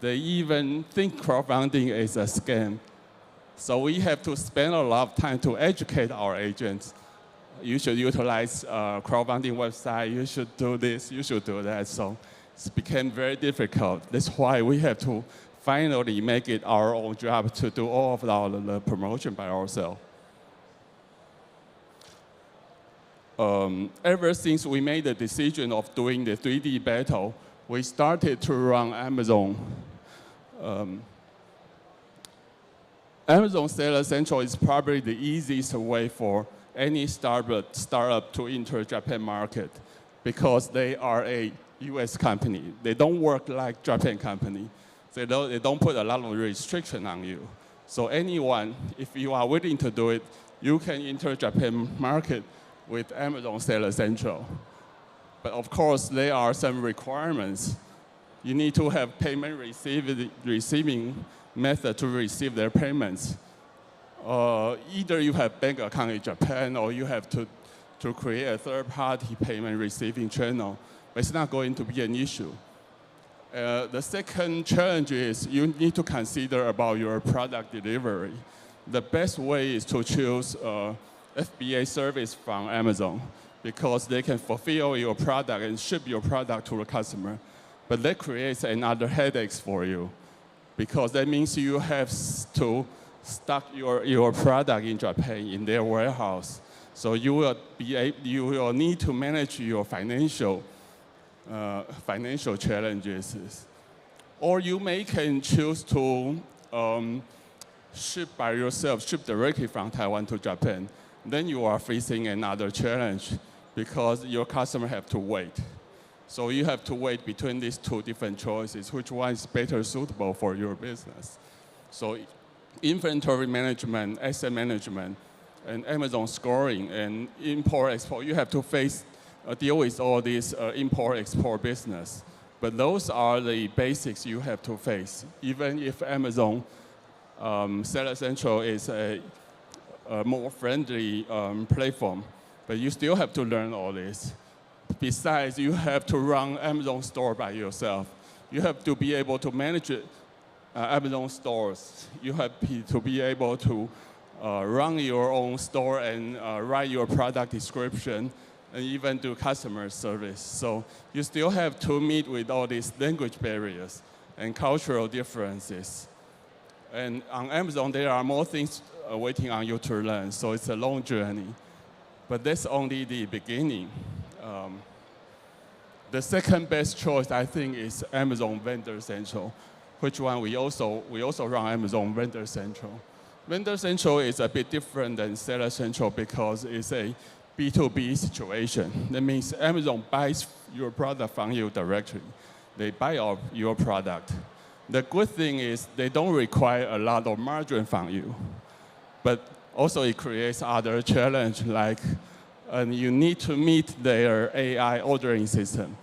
They even think crowdfunding is a scam. So we have to spend a lot of time to educate our agents. You should utilize crowdfunding website. You should do this. You should do that. So it's become very difficult. That's why we have to finally make it our own job to do all of the promotion by ourselves. Ever since we made the decision of doing the 3D battle, we started to run Amazon. Amazon Seller Central is probably the easiest way for any startup to enter Japan market because they are a US company. They don't work like Japan company. They don't put a lot of restriction on you. So anyone, if you are willing to do it, you can enter Japan market with Amazon Seller Central. But of course, there are some requirements. You need to have payment receiving method to receive their payments. Either you have bank account in Japan or you have to create a third-party payment receiving channel. But it's not going to be an issue. The second challenge is you need to consider about your product delivery. The best way is to choose FBA service from Amazon because they can fulfill your product and ship your product to the customer. But that creates another headaches for you because that means you have to stock your product in Japan in their warehouse. So you will need to manage your financial challenges. Or you can choose to ship by yourself, ship directly from Taiwan to Japan. Then you are facing another challenge because your customer have to wait. So you have to wait between these two different choices, which one is better suitable for your business. So inventory management, asset management, and Amazon scoring, and import-export, you have to deal with all these import-export business. But those are the basics you have to face. Even if Amazon Seller Central is a more friendly platform, but you still have to learn all this. Besides, you have to run Amazon store by yourself. You have to be able to manage Amazon stores. You have to be able to run your own store and write your product description and even do customer service. So you still have to meet with all these language barriers and cultural differences. And on Amazon, there are more things waiting on you to learn, so it's a long journey. But that's only the beginning. The second best choice, I think, is Amazon Vendor Central, which one we also run Amazon Vendor Central. Vendor Central is a bit different than Seller Central because it's a B2B situation. That means Amazon buys your product from you directly. They buy up your product. The good thing is they don't require a lot of margin from you. But also it creates other challenge like you need to meet their AI ordering system.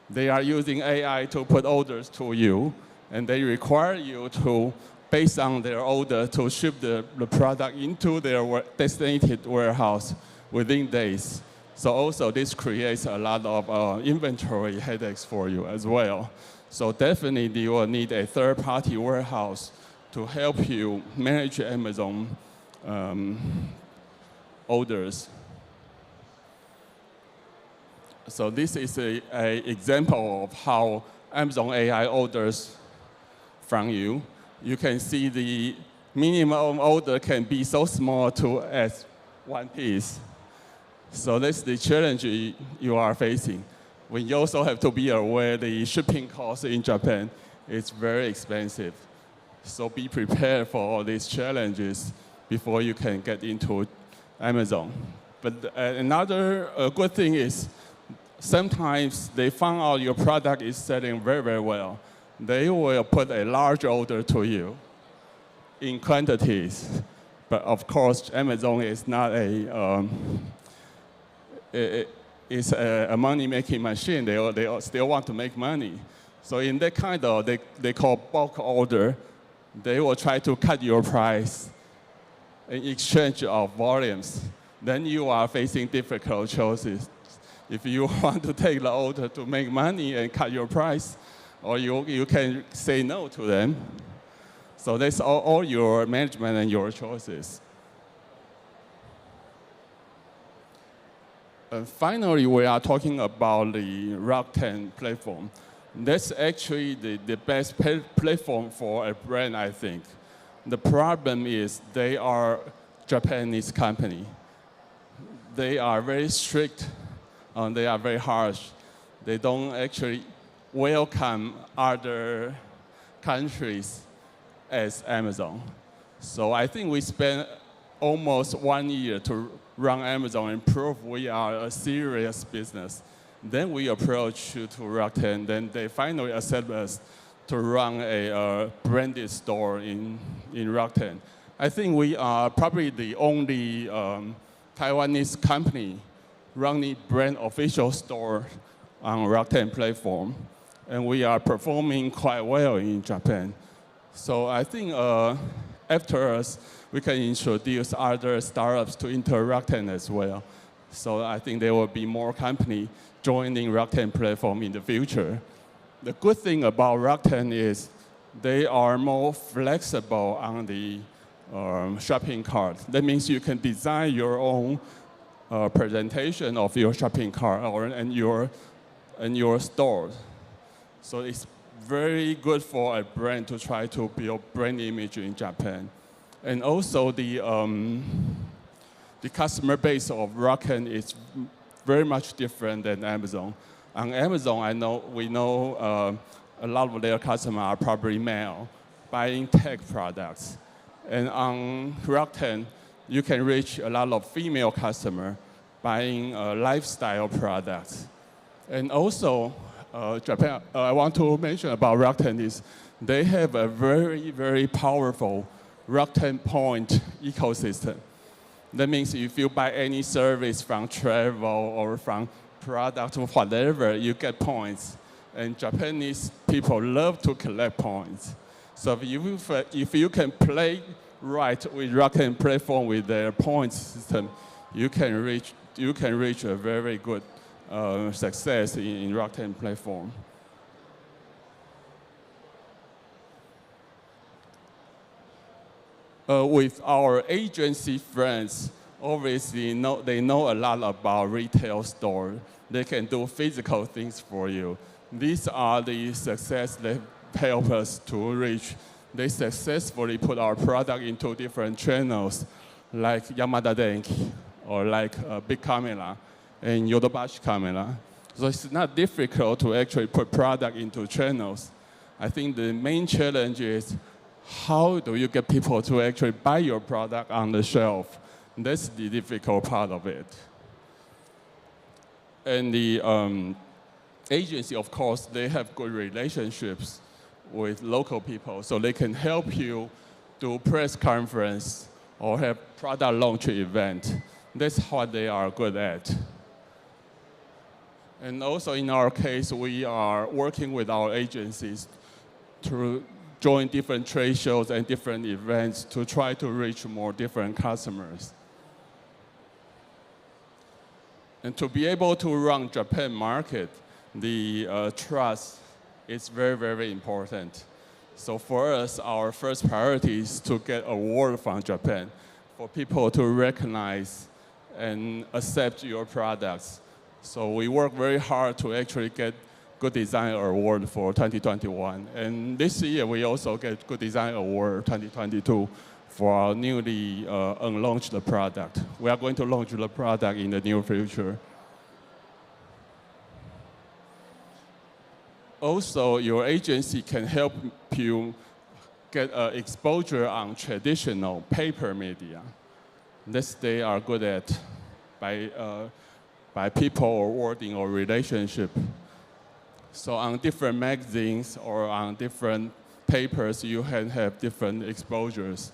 They are using AI to put orders to you, and they require you to, based on their order, to ship the product into their designated warehouse within days. So also this creates a lot of inventory headaches for you as well. So definitely you will need a third-party warehouse to help you manage Amazon orders. So this is an example of how Amazon AI orders from you. You can see the minimum order can be so small to as one piece. So that's the challenge you are facing. When you also have to be aware the shipping cost in Japan is very expensive. So be prepared for all these challenges before you can get into Amazon. But another good thing is sometimes they found out your product is selling very, very well. They will put a large order to you in quantities. But of course, Amazon is not it's a money-making machine. They still want to make money. So in that kind of, they call bulk order, they will try to cut your price in exchange of volumes. Then you are facing difficult choices. If you want to take the order to make money and cut your price, or you can say no to them. So that's all your management and your choices. And finally, we are talking about the Rakuten platform. That's actually the best platform for a brand, I think. The problem is they are Japanese company. They are very strict, and they are very harsh. They don't actually welcome other countries as Amazon. So I think we spent almost 1 year to run Amazon and prove we are a serious business. Then we approach to Rakuten, then they finally accept us to run a branded store in Rakuten. I think we are probably the only Taiwanese company running brand official store on Rakuten platform. And we are performing quite well in Japan. So I think after us, we can introduce other startups to enter Rakuten as well. So I think there will be more companies joining Rakuten platform in the future. The good thing about Rakuten is they are more flexible on the shopping cart. That means you can design your own presentation of your shopping cart and your store. So it's very good for a brand to try to build brand image in Japan. And also the customer base of Rakuten is very much different than Amazon. On Amazon, we know a lot of their customers are probably male, buying tech products. And on Rakuten, you can reach a lot of female customers buying lifestyle products. And also, Japan, I want to mention about Rakuten is they have a very, very powerful Rakuten point ecosystem. That means if you buy any service from travel or from product or whatever, you get points. And Japanese people love to collect points. So if you can play right with Rakuten platform with their points system, you can reach a very good success in Rakuten platform. With our agency friends, obviously they know a lot about retail store. They can do physical things for you. These are the success that help us to reach. They successfully put our product into different channels, like Yamada Denki, or like Big Camera, and Yodobashi Camera. So it's not difficult to actually put product into channels. I think the main challenge is how do you get people to actually buy your product on the shelf? That's the difficult part of it. And the agency, of course, they have good relationships with local people, so they can help you do press conference or have product launch event. That's what they are good at. And also in our case, we are working with our agencies to join different trade shows and different events to try to reach more different customers. And to be able to run Japan market, the trust is very, very important. So for us, our first priority is to get award from Japan, for people to recognize and accept your products. So we work very hard to actually get Good Design Award for 2021. And this year, we also get Good Design Award 2022 for our newly unlaunched product. We are going to launch the product in the near future. Also, your agency can help you get exposure on traditional paper media. This they are good at by people or wording or relationship. So on different magazines or on different papers, you can have different exposures.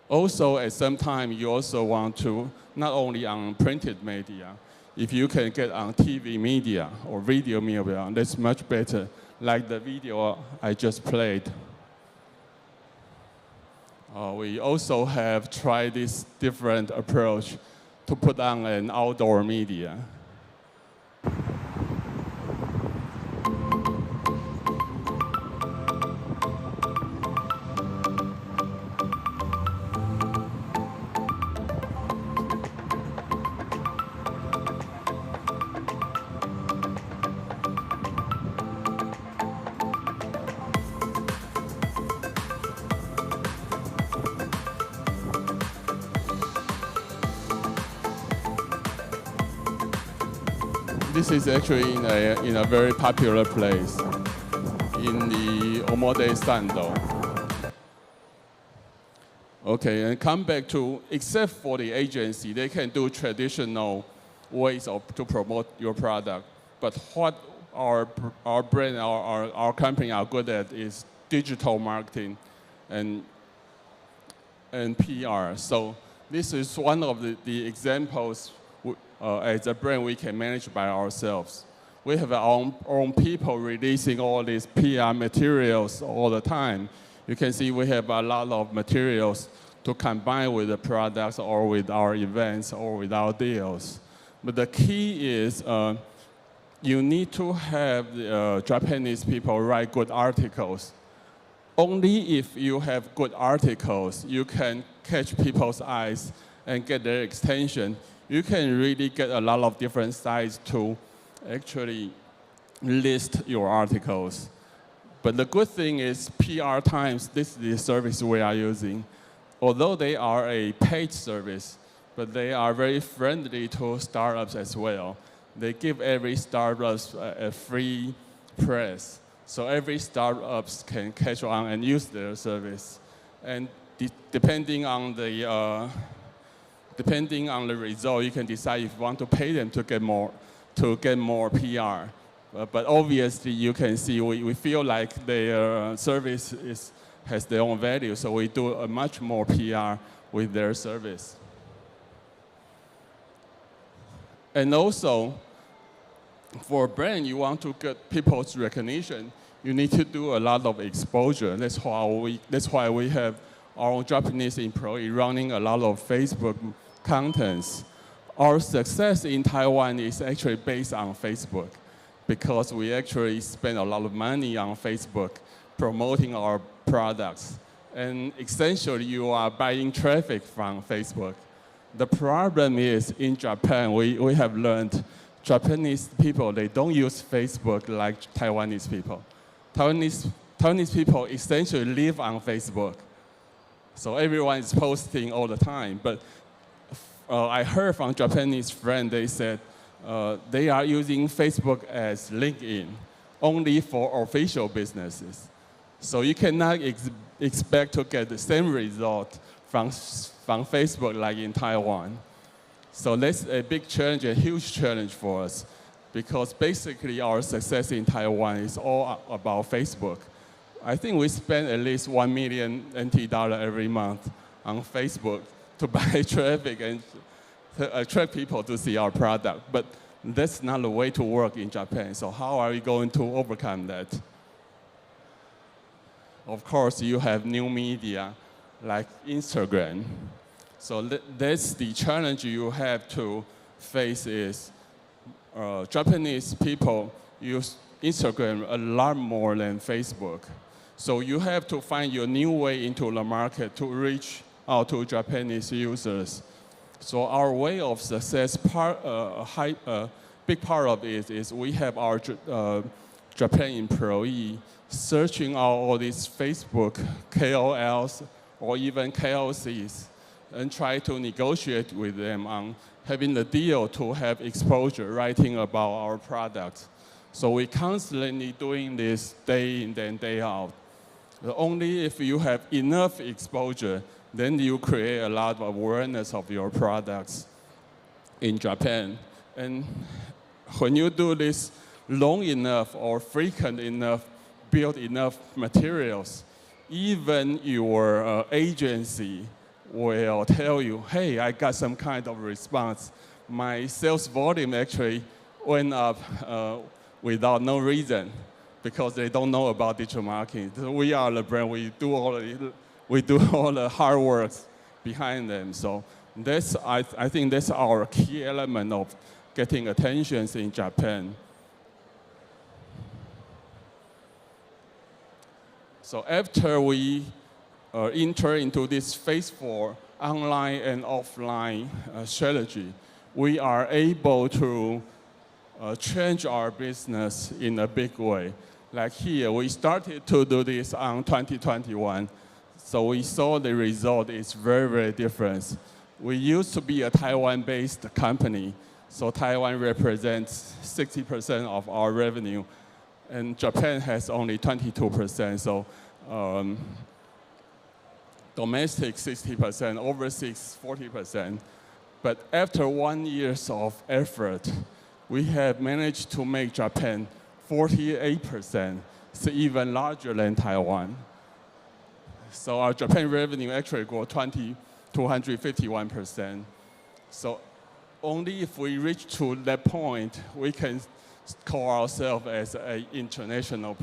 Also, at some time, you also want to, not only on printed media, if you can get on TV media or video media, that's much better. like the video I just played. We also have tried this different approach to put on an outdoor media. This is actually in a very popular place, in the Omode Sando. Okay, and come back to, except for the agency, they can do traditional ways to promote your product. But what our brand, our company are good at is digital marketing and PR. So this is one of the examples as a brand we can manage by ourselves. We have our own people releasing all these PR materials all the time. You can see we have a lot of materials to combine with the products or with our events or with our deals. But the key is you need to have the, Japanese people write good articles. Only if you have good articles, you can catch people's eyes and get their attention. You can really get a lot of different sites to actually list your articles. But the good thing is PR Times, this is the service we are using. Although they are a paid service, but they are very friendly to startups as well. They give every startup a free press. So every startups can catch on and use their service. And depending on the result, you can decide if you want to pay them to get more PR. But obviously, you can see we feel like their service has their own value, so we do a much more PR with their service. And also, for a brand, you want to get people's recognition, you need to do a lot of exposure. That's why we have our own Japanese employee running a lot of Facebook contents. Our success in Taiwan is actually based on Facebook because we actually spend a lot of money on Facebook promoting our products. And essentially, you are buying traffic from Facebook. The problem is in Japan, we have learned Japanese people, they don't use Facebook like Taiwanese people. Taiwanese people essentially live on Facebook. So everyone is posting all the time. But I heard from Japanese friends, they said they are using Facebook as LinkedIn only for official businesses. So you cannot expect to get the same result from Facebook like in Taiwan. So that's a big challenge, a huge challenge for us, because basically our success in Taiwan is all about Facebook. I think we spend at least 1 million NT dollar every month on Facebook to buy traffic and to attract people to see our product. But that's not the way to work in Japan. So how are we going to overcome that? Of course, you have new media like Instagram. So that's the challenge you have to face is Japanese people use Instagram a lot more than Facebook. So you have to find your new way into the market to reach out to Japanese users. So our way of success, big part of it is we have our Japan employee searching out all these Facebook KOLs or even KOCs and try to negotiate with them on having the deal to have exposure, writing about our product. So we're constantly doing this day in and day out. Only if you have enough exposure, then you create a lot of awareness of your products in Japan. And when you do this long enough or frequent enough, build enough materials, even your agency will tell you, hey, I got some kind of response. My sales volume actually went up without no reason. because they don't know about digital marketing. So we are the brand. We do all the hard work behind them. So that's I think that's our key element of getting attention in Japan. So after we enter into this phase 4 online and offline strategy, we are able to change our business in a big way. Like here, we started to do this on 2021. So we saw the result is very, very different. We used to be a Taiwan-based company. So Taiwan represents 60% of our revenue. And Japan has only 22%. So domestic 60%, overseas 40%. But after 1 year of effort, we have managed to make Japan 48%, so even larger than Taiwan. So our Japan revenue actually grew 251%. So only if we reach to that point, we can call ourselves as an international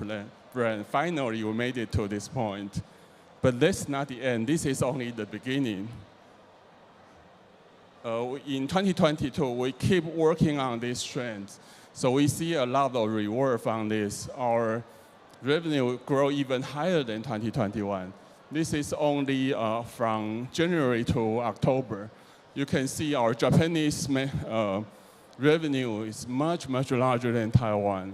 brand. Finally, we made it to this point. But that's not the end. This is only the beginning. In 2022, we keep working on these trends. So we see a lot of reward from this. Our revenue grow even higher than 2021. This is only from January to October. You can see our Japanese revenue is much, much larger than Taiwan.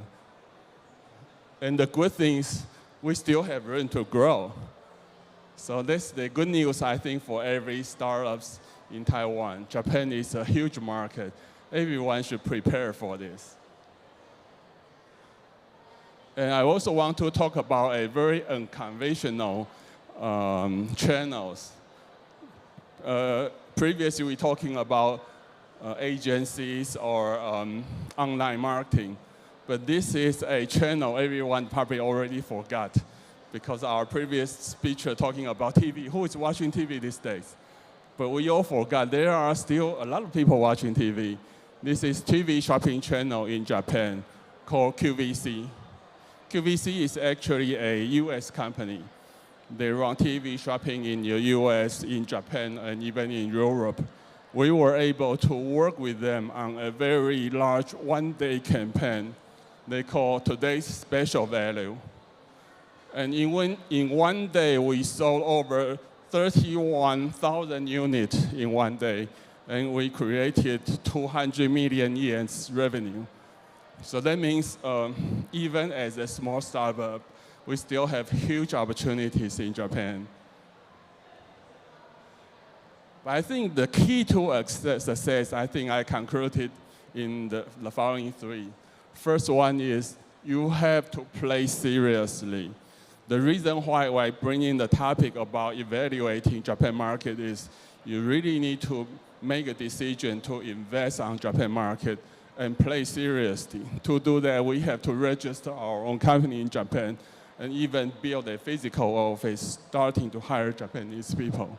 And the good thing is we still have room to grow. So that's the good news, I think, for every startups in Taiwan. Japan is a huge market. Everyone should prepare for this. And I also want to talk about a very unconventional channels. Previously, we were talking about agencies or online marketing. But this is a channel everyone probably already forgot, because our previous speaker talking about TV. Who is watching TV these days? But we all forgot there are still a lot of people watching TV. This is TV shopping channel in Japan called QVC. QVC is actually a US company. They run TV shopping in the US, in Japan, and even in Europe. We were able to work with them on a very large one-day campaign they call Today's Special Value. And in one day, we sold over 31,000 units in one day, and we created 200 million yen revenue. So that means even as a small startup, we still have huge opportunities in Japan. But I think the key to success, I think I concluded in the following three. First one is you have to play seriously. The reason why I bring in the topic about evaluating Japan market is you really need to make a decision to invest on Japan market and play seriously. To do that, we have to register our own company in Japan and even build a physical office, starting to hire Japanese people.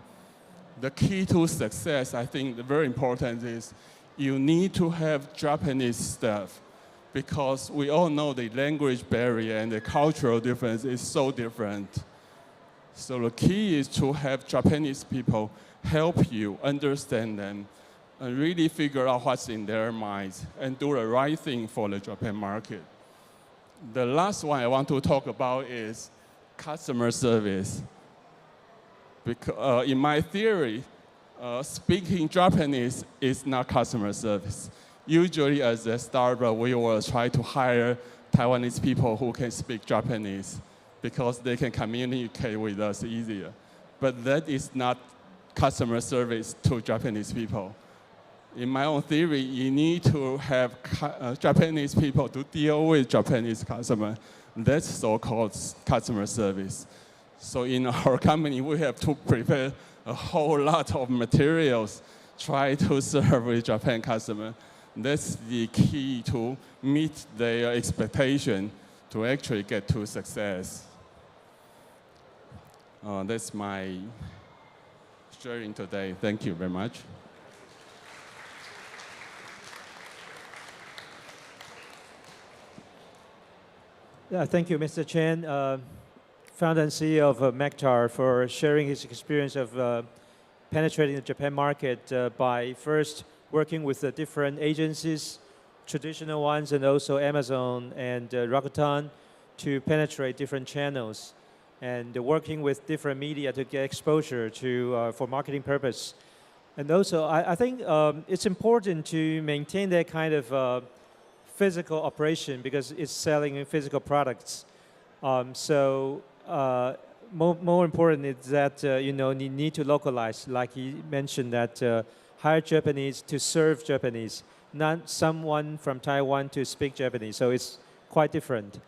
The key to success, I think, very important is you need to have Japanese staff, because we all know the language barrier and the cultural difference is so different. So the key is to have Japanese people help you understand them and really figure out what's in their minds and do the right thing for the Japan market. The last one I want to talk about is customer service. Because in my theory, speaking Japanese is not customer service. Usually as a startup, we will try to hire Taiwanese people who can speak Japanese because they can communicate with us easier. But that is not customer service to Japanese people. In my own theory, you need to have Japanese people to deal with Japanese customers. That's so-called customer service. So in our company, we have to prepare a whole lot of materials, try to serve with Japan customer. That's the key to meet their expectation to actually get to success. That's my sharing today. Thank you very much. Thank you, Mr. Chen, founder and CEO of Mektar, for sharing his experience of penetrating the Japan market by first working with the different agencies, traditional ones, and also Amazon and Rakuten to penetrate different channels, and working with different media to get exposure to for marketing purpose. And also, I think it's important to maintain that kind of physical operation because it's selling physical products. More important is that you need to localize, like he mentioned, that hire Japanese to serve Japanese, not someone from Taiwan to speak Japanese. So it's quite different.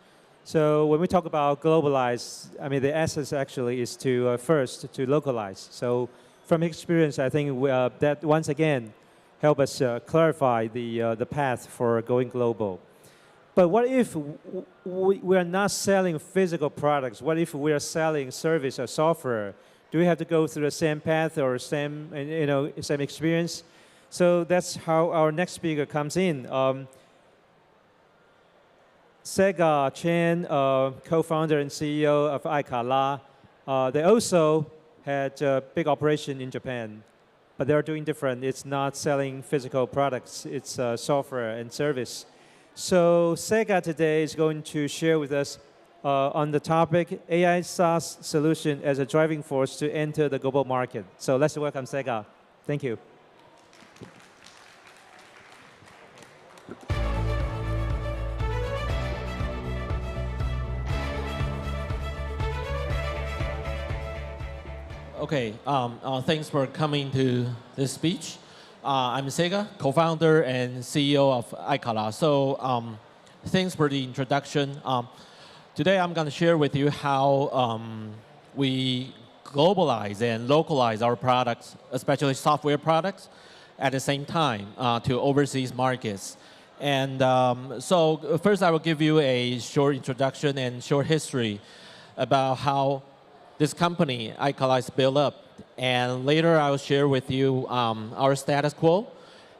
So when we talk about globalize, I mean the essence actually is to first to localize. So from experience, I think that once again help us clarify the path for going global. But what if we are not selling physical products? What if we are selling service or software? Do we have to go through the same path or same experience? So that's how our next speaker comes in. Sega Cheng, co-founder and CEO of iKala, they also had a big operation in Japan, but they're doing different. It's not selling physical products, it's software and service. So Sega today is going to share with us on the topic, AI SaaS solution as a driving force to enter the global market. So let's welcome Sega. Thank you. Okay, thanks for coming to this speech. I'm Sega, co-founder and CEO of iKala. So thanks for the introduction. Today I'm going to share with you how we globalize and localize our products, especially software products, at the same time to overseas markets. And so first I will give you a short introduction and short history about how this company, iKala, is built up. And later I will share with you our status quo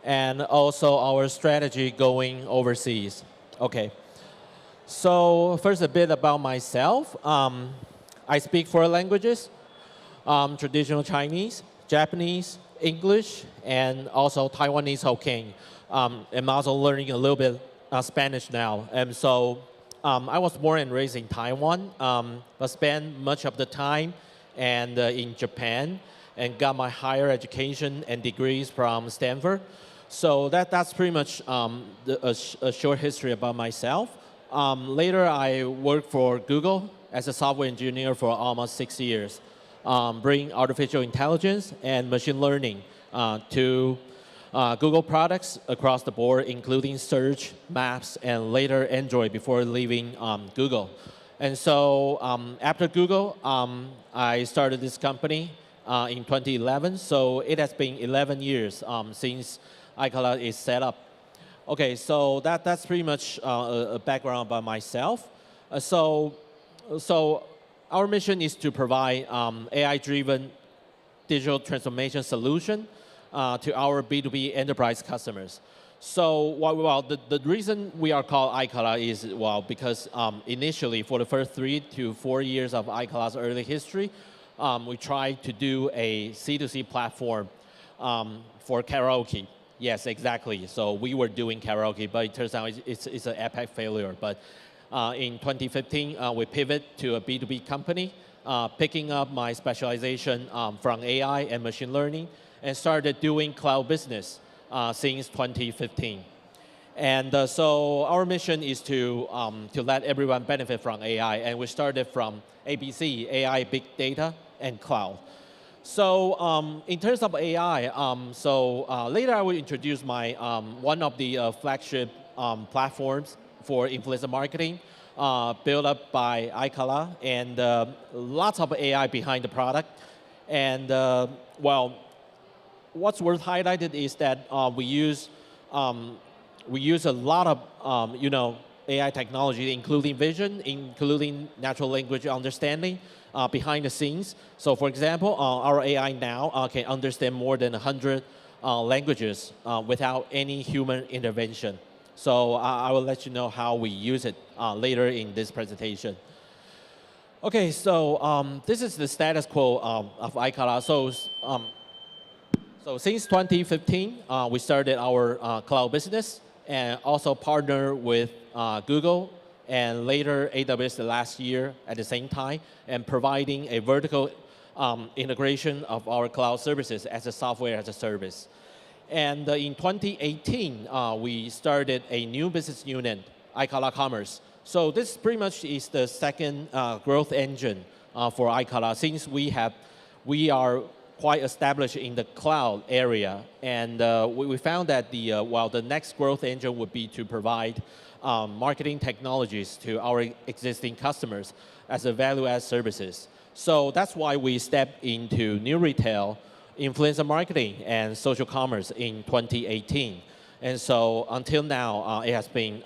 and also our strategy going overseas. Okay. So first a bit about myself. I speak 4 languages, traditional Chinese, Japanese, English, and also Taiwanese Hokkien. I'm also learning a little bit Spanish now. And so I was born and raised in Taiwan, but spent much of the time in Japan and got my higher education and degrees from Stanford. So that's pretty much a short history about myself. Later, I worked for Google as a software engineer for almost 6 years, bring artificial intelligence and machine learning to Google products across the board, including search, maps, and later Android before leaving Google. And so after Google, I started this company in 2011. So it has been 11 years since iKala is set up. Okay, so that's pretty much a background about myself. So our mission is to provide AI-driven digital transformation solution to our B2B enterprise customers. So the reason we are called iKala is, because initially for the first 3 to 4 years of iKala's early history, we tried to do a C2C platform for karaoke. Yes, exactly. So we were doing karaoke, but it turns out it's an epic failure. But in 2015, we pivoted to a B2B company, picking up my specialization from AI and machine learning, and started doing cloud business since 2015. And so our mission is to let everyone benefit from AI. And we started from ABC, AI, big data, and cloud. So in terms of AI, later I will introduce my one of the flagship platforms for influencer marketing, built up by iKala, and lots of AI behind the product. And what's worth highlighted is that we use a lot of AI technology, including vision, including natural language understanding behind the scenes. So for example, our AI now can understand more than 100 languages without any human intervention. So I will let you know how we use it later in this presentation. Okay, so this is the status quo of iColor. So since 2015, we started our cloud business and also partner with Google and later AWS last year at the same time, and providing a vertical integration of our cloud services as a software as a service. And in 2018, we started a new business unit, iColor Commerce. So this pretty much is the second growth engine for iColor, since we are quite established in the cloud area. And we found that the next growth engine would be to provide marketing technologies to our existing customers as a value-add services. So that's why we stepped into new retail, influencer marketing, and social commerce in 2018. And so until now, it has been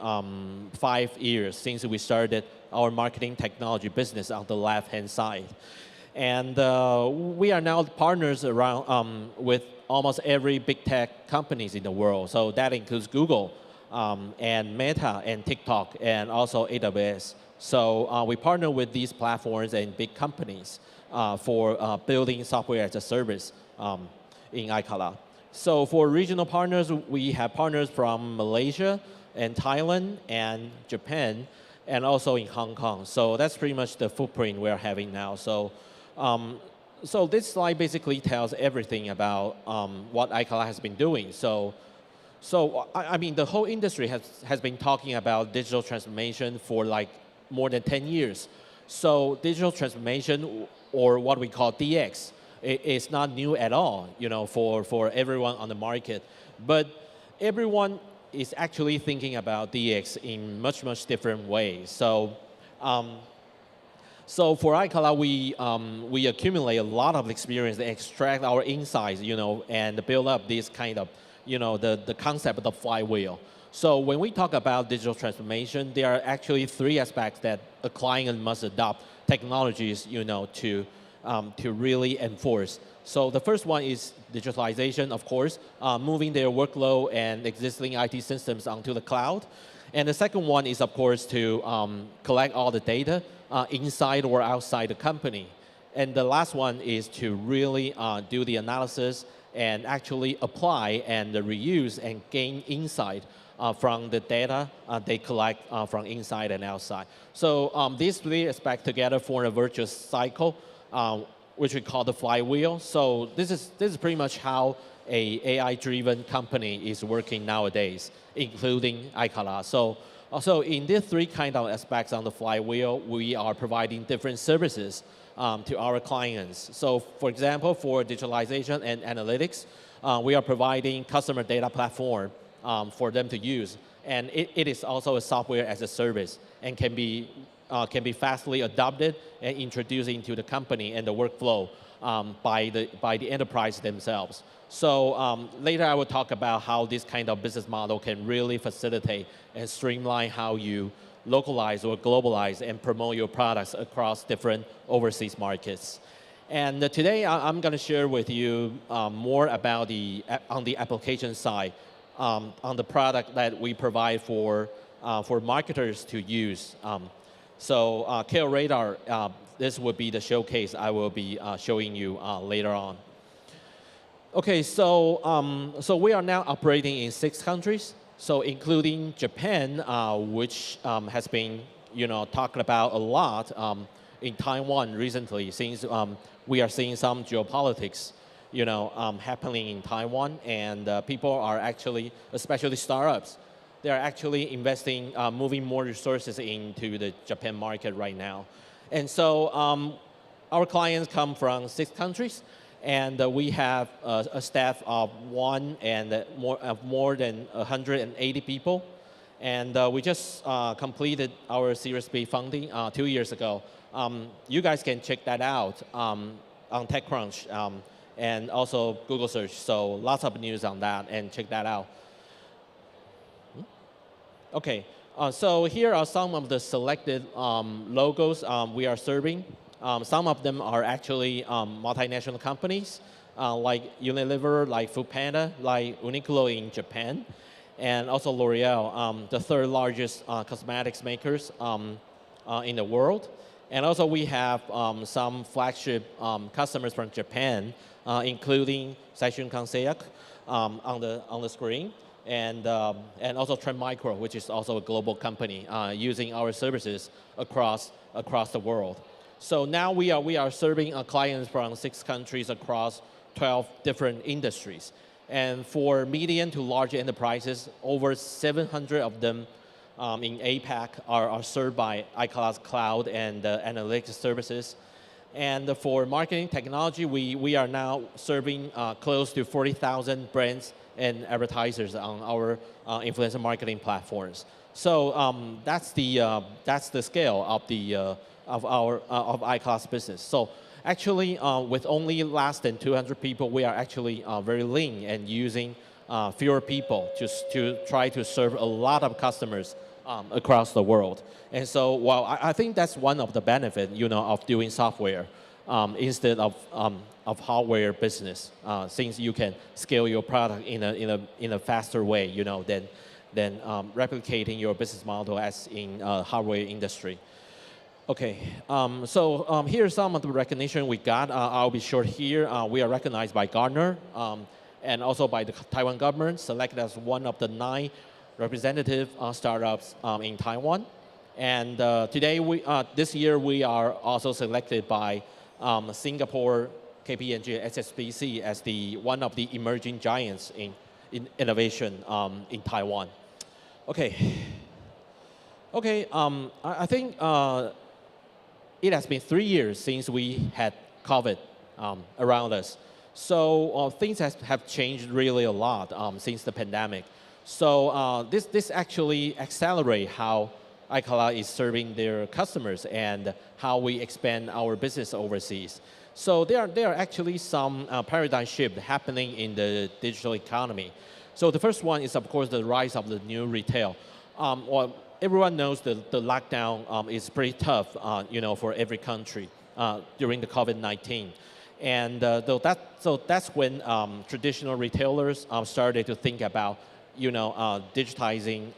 5 years since we started our marketing technology business on the left-hand side. And we are now partners around with almost every big tech companies in the world. So that includes Google and Meta and TikTok and also AWS. So we partner with these platforms and big companies for building software as a service in iColor. So for regional partners, we have partners from Malaysia and Thailand and Japan and also in Hong Kong. So that's pretty much the footprint we're having now. So this slide basically tells everything about what iColor has been doing. So I mean, the whole industry has been talking about digital transformation for like more than 10 years. So digital transformation, or what we call DX, is not new at all, for everyone on the market. But everyone is actually thinking about DX in much, much different ways. So for iColor, we accumulate a lot of experience and extract our insights, and build up this kind of, the concept of the flywheel. So when we talk about digital transformation, there are actually 3 aspects that a client must adopt technologies, to really enforce. So the first one is digitalization, of course, moving their workload and existing IT systems onto the cloud. And the second one is, of course, to collect all the data inside or outside the company. And the last one is to really do the analysis and actually apply and reuse and gain insight from the data they collect from inside and outside. So these 3 aspects together form a virtuous cycle, which we call the flywheel. So this is pretty much how a AI-driven company is working nowadays, including iColor. So also in these 3 kind of aspects on the flywheel, we are providing different services to our clients. So for example, for digitalization and analytics, we are providing customer data platform for them to use. And it is also a software as a service and can be fastly adopted and introduced into the company and the workflow by the enterprise themselves. So later I will talk about how this kind of business model can really facilitate and streamline how you localize or globalize and promote your products across different overseas markets. And today I'm going to share with you more about on the application side, on the product that we provide for marketers to use. So KO Radar, this would be the showcase I will be showing you later on. Okay, so we are now operating in 6 countries, so including Japan, which has been talked about a lot in Taiwan recently, since we are seeing some geopolitics happening in Taiwan, and people are actually, especially startups, they are actually investing, moving more resources into the Japan market right now. And so our clients come from 6 countries, and we have a staff of 1 and more than 180 people. And we just completed our Series B funding 2 years ago. You guys can check that out on TechCrunch and also Google search. So lots of news on that, and check that out. Okay, so here are some of the selected logos we are serving. Some of them are actually multinational companies, like Unilever, like Foodpanda, like Uniqlo in Japan. and also L'Oreal, the third largest cosmetics makers in the world. And also we have some flagship customers from Japan, including Seishun Kanseyak on the screen, and also Trend Micro, which is also a global company using our services across the world. So now we are serving clients from 6 countries across 12 different industries. And for medium to large enterprises, over 700 of them in APAC are served by iCloud's cloud and analytics services. And for marketing technology, we are now serving close to 40,000 brands and advertisers on our influencer marketing platforms. So that's the scale of iCloud's business. So actually, with only less than 200 people, we are actually very lean and using fewer people to try to serve a lot of customers across the world. And so, well, I think that's one of the benefits, of doing software instead of hardware business, since you can scale your product in a faster way, than replicating your business model as in hardware industry. Okay, so here's some of the recognition we got. I'll be short here. We are recognized by Gartner and also by the Taiwan government, selected as one of the 9 representative startups in Taiwan. And this year, we are also selected by Singapore, KPMG, SSBC as one of the emerging giants in innovation in Taiwan. Okay. Okay, I think it has been 3 years since we had COVID around us. So things have changed really a lot since the pandemic. So this actually accelerates how iCloud is serving their customers and how we expand our business overseas. So there are actually some paradigm shift happening in the digital economy. So the first one is, of course, the rise of the new retail. Well, everyone knows that the lockdown is pretty tough, for every country during the COVID-19. And so that's when traditional retailers started to think about, digitizing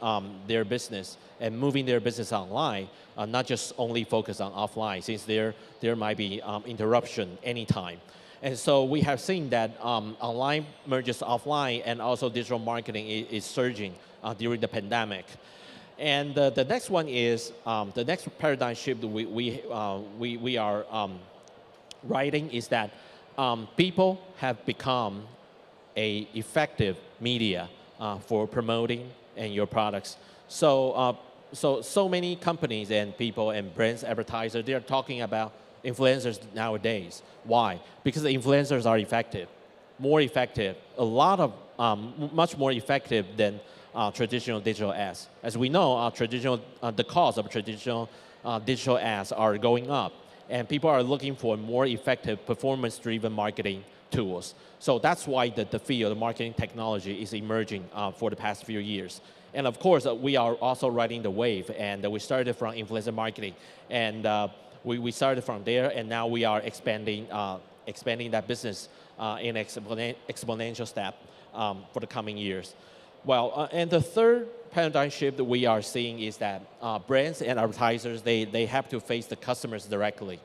their business and moving their business online, not just only focus on offline, since there might be interruption anytime. And so we have seen that online merges offline, and also digital marketing is surging during the pandemic. And the next one is the next paradigm shift we are writing is that people have become an effective media for promoting and your products. So so many companies and people and brands, advertisers, they are talking about influencers nowadays. Why? Because the influencers are effective, more effective, much more effective than traditional digital ads. As we know, the cost of traditional digital ads are going up, and people are looking for more effective performance-driven marketing tools. So that's why the field of marketing technology is emerging for the past few years. And of course, we are also riding the wave, and we started from influencer marketing, and we started from there, and now we are expanding that business in exponential step for the coming years. Well, and the third paradigm shift that we are seeing is that brands and advertisers, they have to face the customers directly.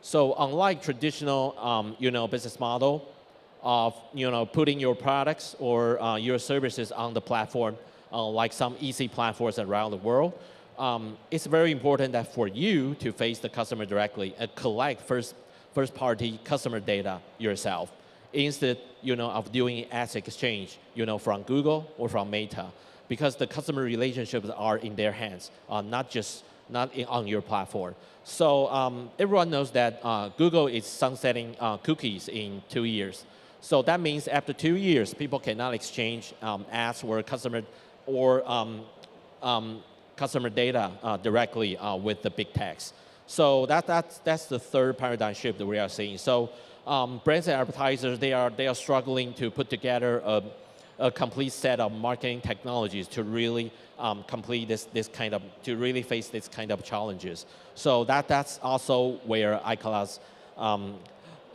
So unlike traditional, business model of, putting your products or your services on the platform, like some easy platforms around the world, it's very important that for you to face the customer directly and collect first-party customer data yourself, instead, of doing asset exchange, from Google or from Meta, because the customer relationships are in their hands, not on your platform. So everyone knows that Google is sunsetting cookies in 2 years. So that means after 2 years, people cannot exchange ads or customer data directly with the big techs. So that's the third paradigm shift that we are seeing. So brands and advertisers, they are struggling to put together a complete set of marketing technologies to really complete to really face this kind of challenges. So that's also where iCloud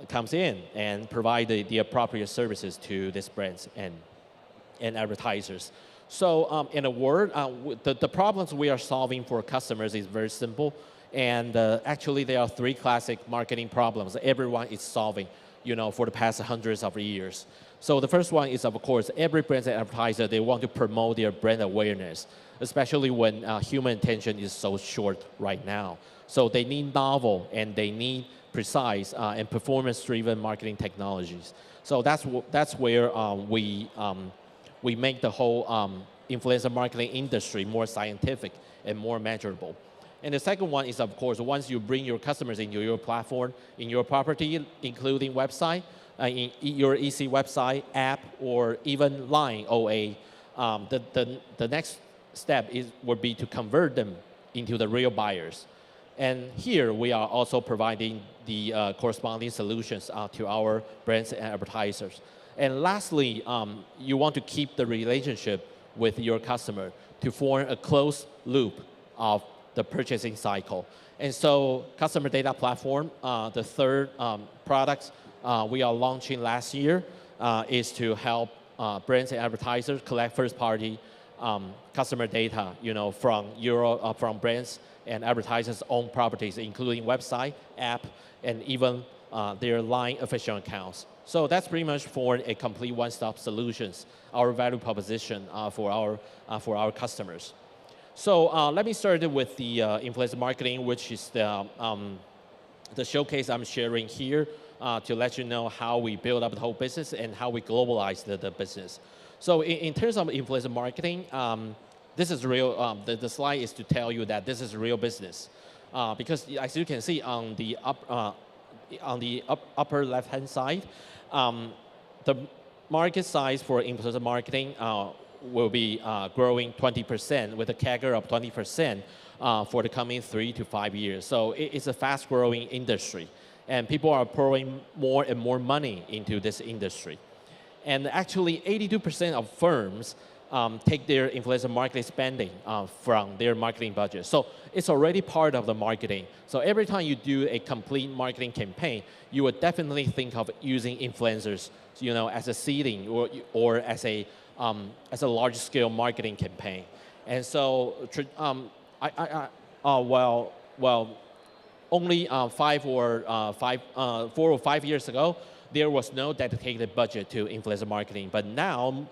comes in and provide the appropriate services to these brands and advertisers. So in a word, the problems we are solving for customers is very simple. And actually, there are three classic marketing problems everyone is solving, for the past hundreds of years. So the first one is, of course, every brand and advertiser, they want to promote their brand awareness, especially when human attention is so short right now. So they need novel and they need precise and performance-driven marketing technologies. So that's where we make the whole influencer marketing industry more scientific and more measurable. And the second one is, of course, once you bring your customers into your platform, in your property, including website, in your EC website, app, or even Line OA, the next step would be to convert them into the real buyers. And here we are also providing the corresponding solutions to our brands and advertisers. And lastly, you want to keep the relationship with your customer to form a closed loop of the purchasing cycle. And so customer data platform, the third product we are launching last year is to help brands and advertisers collect first-party customer data, from brands and advertisers' own properties, including website, app, and even their Line official accounts. So that's pretty much for a complete one-stop solutions, our value proposition for our customers. So let me start with the influencer marketing, which is the showcase I'm sharing here to let you know how we build up the whole business and how we globalize the business. So in terms of influencer marketing, this is real. The slide is to tell you that this is real business, because as you can see on the upper left-hand side, the market size for influencer marketing will be growing 20% with a CAGR of 20% for the coming 3 to 5 years. So it's a fast-growing industry, and people are pouring more and more money into this industry. And actually, 82% of firms take their influencer marketing spending from their marketing budget. So it's already part of the marketing. So every time you do a complete marketing campaign, you would definitely think of using influencers, as a seeding or as a large-scale marketing campaign. And so, only 4 or 5 years ago, there was no dedicated budget to influencer marketing. But now,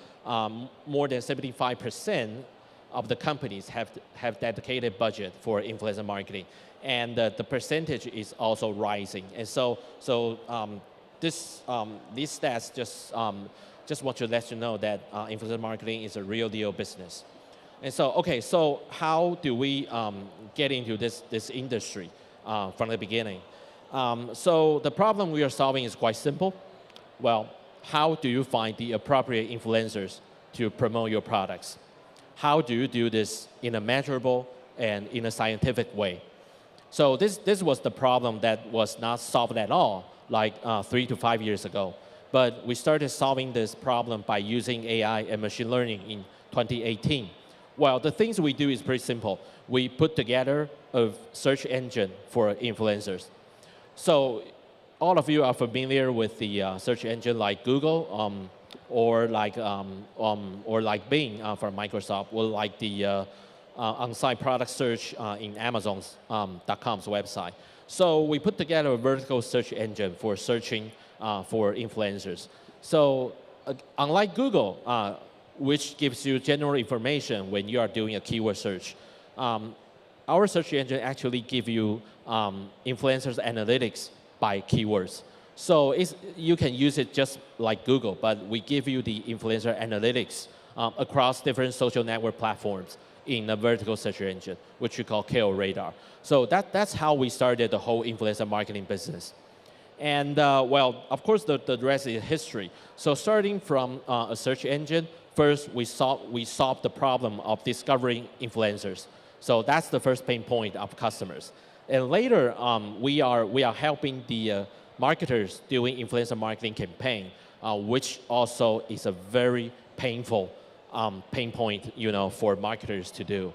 more than 75% of the companies have dedicated budget for influencer marketing. And the percentage is also rising. And so these stats just want to let you know that influencer marketing is a real deal business. And so how do we get into this industry from the beginning? So the problem we are solving is quite simple. Well, how do you find the appropriate influencers to promote your products? How do you do this in a measurable and in a scientific way? So this was the problem that was not solved at all, like 3 to 5 years ago. But we started solving this problem by using AI and machine learning in 2018. Well, the things we do is pretty simple. We put together a search engine for influencers. So all of you are familiar with the search engine like Google or like Bing from Microsoft, or like the on-site product search in Amazon.com's website. So we put together a vertical search engine for searching for influencers. So unlike Google, which gives you general information when you are doing a keyword search, our search engine actually gives you influencers analytics by keywords. So you can use it just like Google, but we give you the influencer analytics across different social network platforms in a vertical search engine, which we call KO Radar. So that's how we started the whole influencer marketing business. And well, of course, the rest is history. So starting from a search engine, first we solved the problem of discovering influencers. So that's the first pain point of customers. And later, we are helping the marketers doing influencer marketing campaign, which also is a very painful pain point, for marketers to do,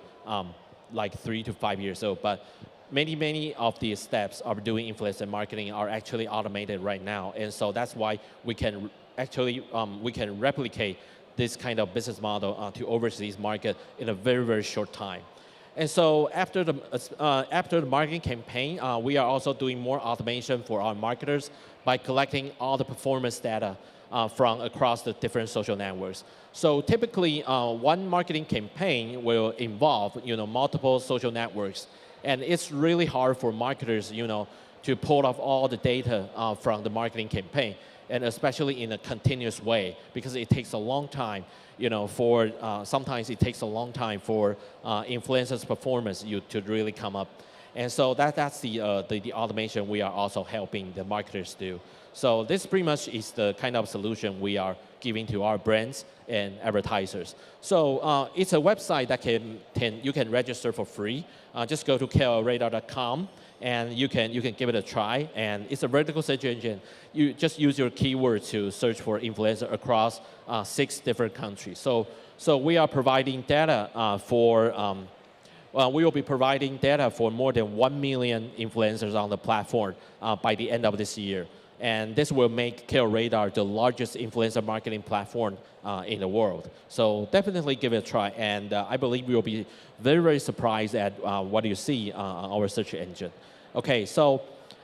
like 3 to 5 years old. But many of the steps of doing influencer marketing are actually automated right now, and so that's why we can actually we can replicate this kind of business model to overseas market in a very, very short time. And so after the marketing campaign, we are also doing more automation for our marketers by collecting all the performance data from across the different social networks. So typically, one marketing campaign will involve, multiple social networks, and it's really hard for marketers, to pull off all the data from the marketing campaign, and especially in a continuous way, because it takes a long time, sometimes it takes a long time for influencers' performance to really come up. And so that's the automation we are also helping the marketers do. So this pretty much is the kind of solution we are giving to our brands and advertisers. So it's a website that you can register for free. Just go to KLRadar.com and you can give it a try. And it's a vertical search engine. You just use your keyword to search for influencer across 6 different countries. So we are providing data we will be providing data for more than 1 million influencers on the platform by the end of this year. And this will make KLRadar the largest influencer marketing platform in the world. So definitely give it a try. And I believe you will be very, very surprised at what you see on our search engine. Okay, so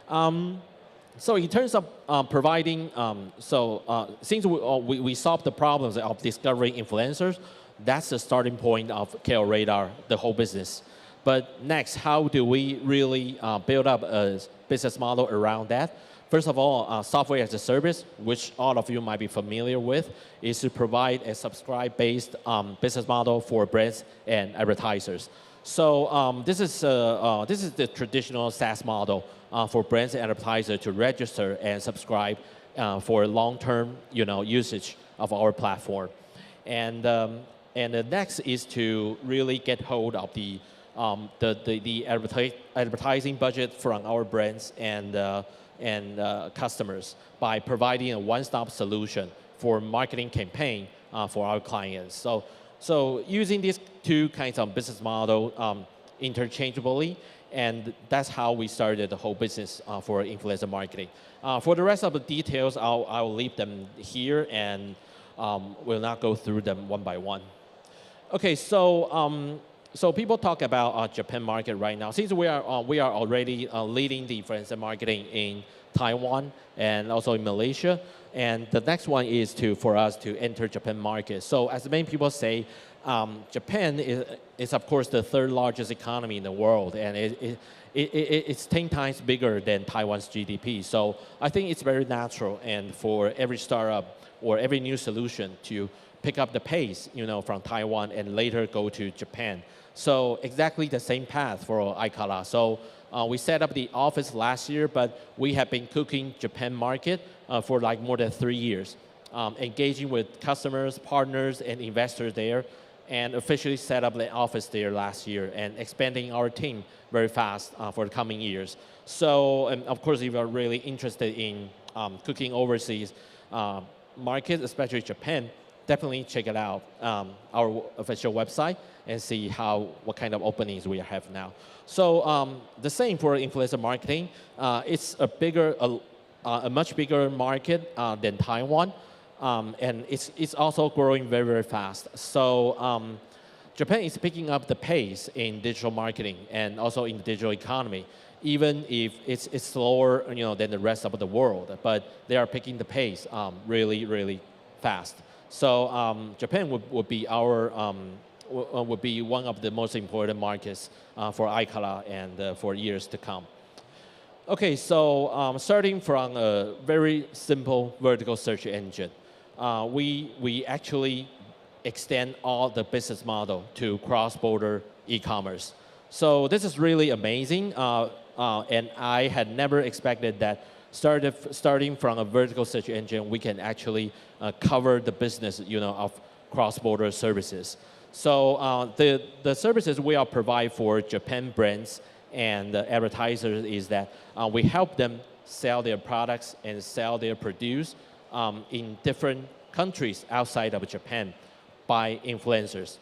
in terms of providing, since we solved the problems of discovering influencers, that's the starting point of KLRadar, the whole business. But next, how do we really build up a business model around that? First of all, software as a service, which all of you might be familiar with, is to provide a subscribe-based business model for brands and advertisers. So this is the traditional SaaS model for brands and advertisers to register and subscribe for long-term, usage of our platform. And the next is to really get hold of the advertising budget from our brands and customers by providing a one-stop solution for marketing campaign for our clients. So using these 2 kinds of business model interchangeably, and that's how we started the whole business for influencer marketing. For the rest of the details, I'll leave them here, and we'll not go through them one by one. Okay, so people talk about Japan market right now. Since we are already leading the influencer marketing in Taiwan and also in Malaysia, and the next one is for us to enter Japan market. So as many people say, Japan is of course the 3rd largest economy in the world, and it's 10 times bigger than Taiwan's GDP. So I think it's very natural, and for every startup or every new solution to pick up the pace, from Taiwan and later go to Japan. So exactly the same path for iKala. So we set up the office last year, but we have been cooking Japan market for like more than 3 years, engaging with customers, partners, and investors there, and officially set up the office there last year and expanding our team very fast for the coming years. So, and of course, if you're really interested in cooking overseas markets, especially Japan, definitely check it out, our official website, and see what kind of openings we have now. So the same for influencer marketing. It's a much bigger market than Taiwan, and it's also growing very, very fast. So Japan is picking up the pace in digital marketing and also in the digital economy, even if it's slower, than the rest of the world. But they are picking the pace really, really fast. So Japan would be one of the most important markets for iKala and for years to come. Okay, so starting from a very simple vertical search engine, we actually extend all the business model to cross-border e-commerce. So this is really amazing, and I had never expected that starting from a vertical search engine, we can actually cover the business, of cross-border services. So the services we are provide for Japan brands and advertisers is that we help them sell their products and sell their produce in different countries outside of Japan by influencers.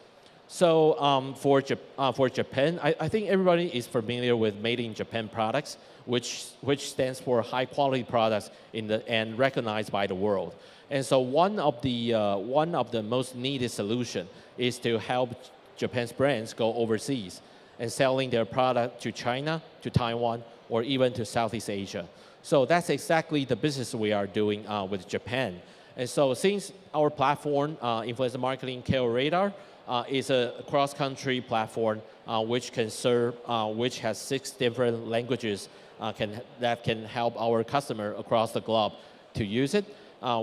So for Japan, I think everybody is familiar with Made in Japan products, which stands for high quality products and recognized by the world. And so one of the most needed solution is to help Japan's brands go overseas and selling their product to China, to Taiwan, or even to Southeast Asia. So that's exactly the business we are doing with Japan. And so since our platform, Influencer Marketing KO Radar, is a cross-country platform which can serve, which has 6 different languages that can help our customer across the globe to use it.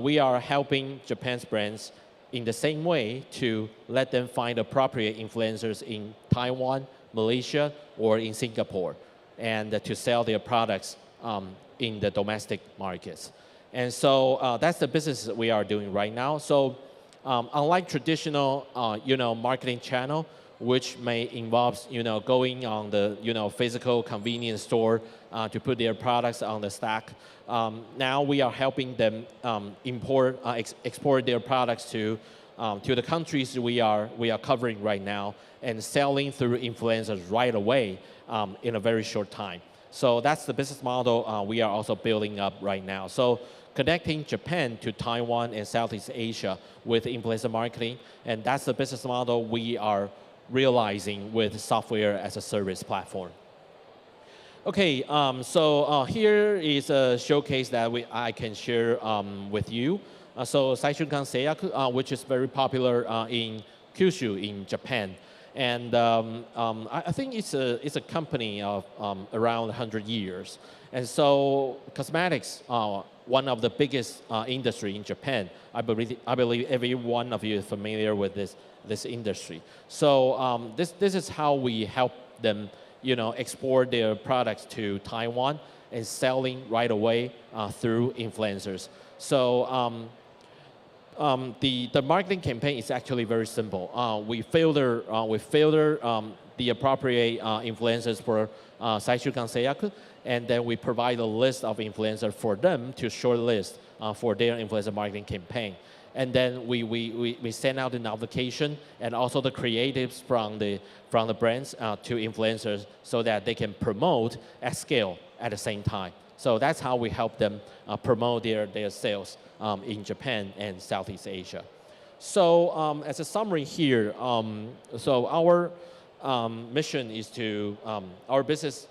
We are helping Japan's brands in the same way to let them find appropriate influencers in Taiwan, Malaysia, or in Singapore, and to sell their products in the domestic markets. And so that's the business we are doing right now. So unlike traditional, marketing channel, which may involve, going on the, physical convenience store to put their products on the stack. Now we are helping them export their products to the countries we are covering right now and selling through influencers right away in a very short time. So that's the business model we are also building up right now. So connecting Japan to Taiwan and Southeast Asia with influencer marketing, and that's the business model we are realizing with software as a service platform. Okay, so here is a showcase that I can share with you. So Saishunkan Seiyaku, which is very popular in Kyushu in Japan. And I think it's a company of around 100 years. And so cosmetics, one of the biggest industry in Japan. I believe every one of you is familiar with this industry. So this is how we help them, export their products to Taiwan and selling right away through influencers. So the marketing campaign is actually very simple. We filter the appropriate influencers for Saishukan Seiyaku, and then we provide a list of influencers for them to shortlist for their influencer marketing campaign. And then we send out the notification and also the creatives from the brands to influencers so that they can promote at scale at the same time. So that's how we help them promote their sales in Japan and Southeast Asia. So as a summary here, so our mission is to, our business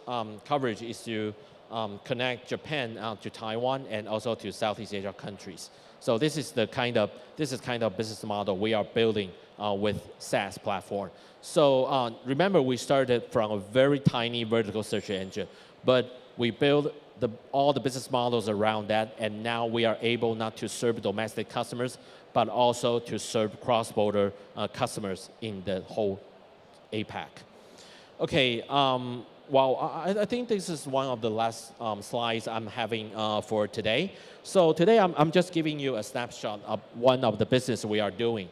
coverage is to connect Japan to Taiwan and also to Southeast Asia countries. So this is kind of business model we are building with SaaS platform. So remember, we started from a very tiny vertical search engine, but we built all the business models around that, and now we are able not to serve domestic customers, but also to serve cross-border customers in the whole APAC. Okay, well, I think this is one of the last slides I'm having for today. So today I'm just giving you a snapshot of one of the business we are doing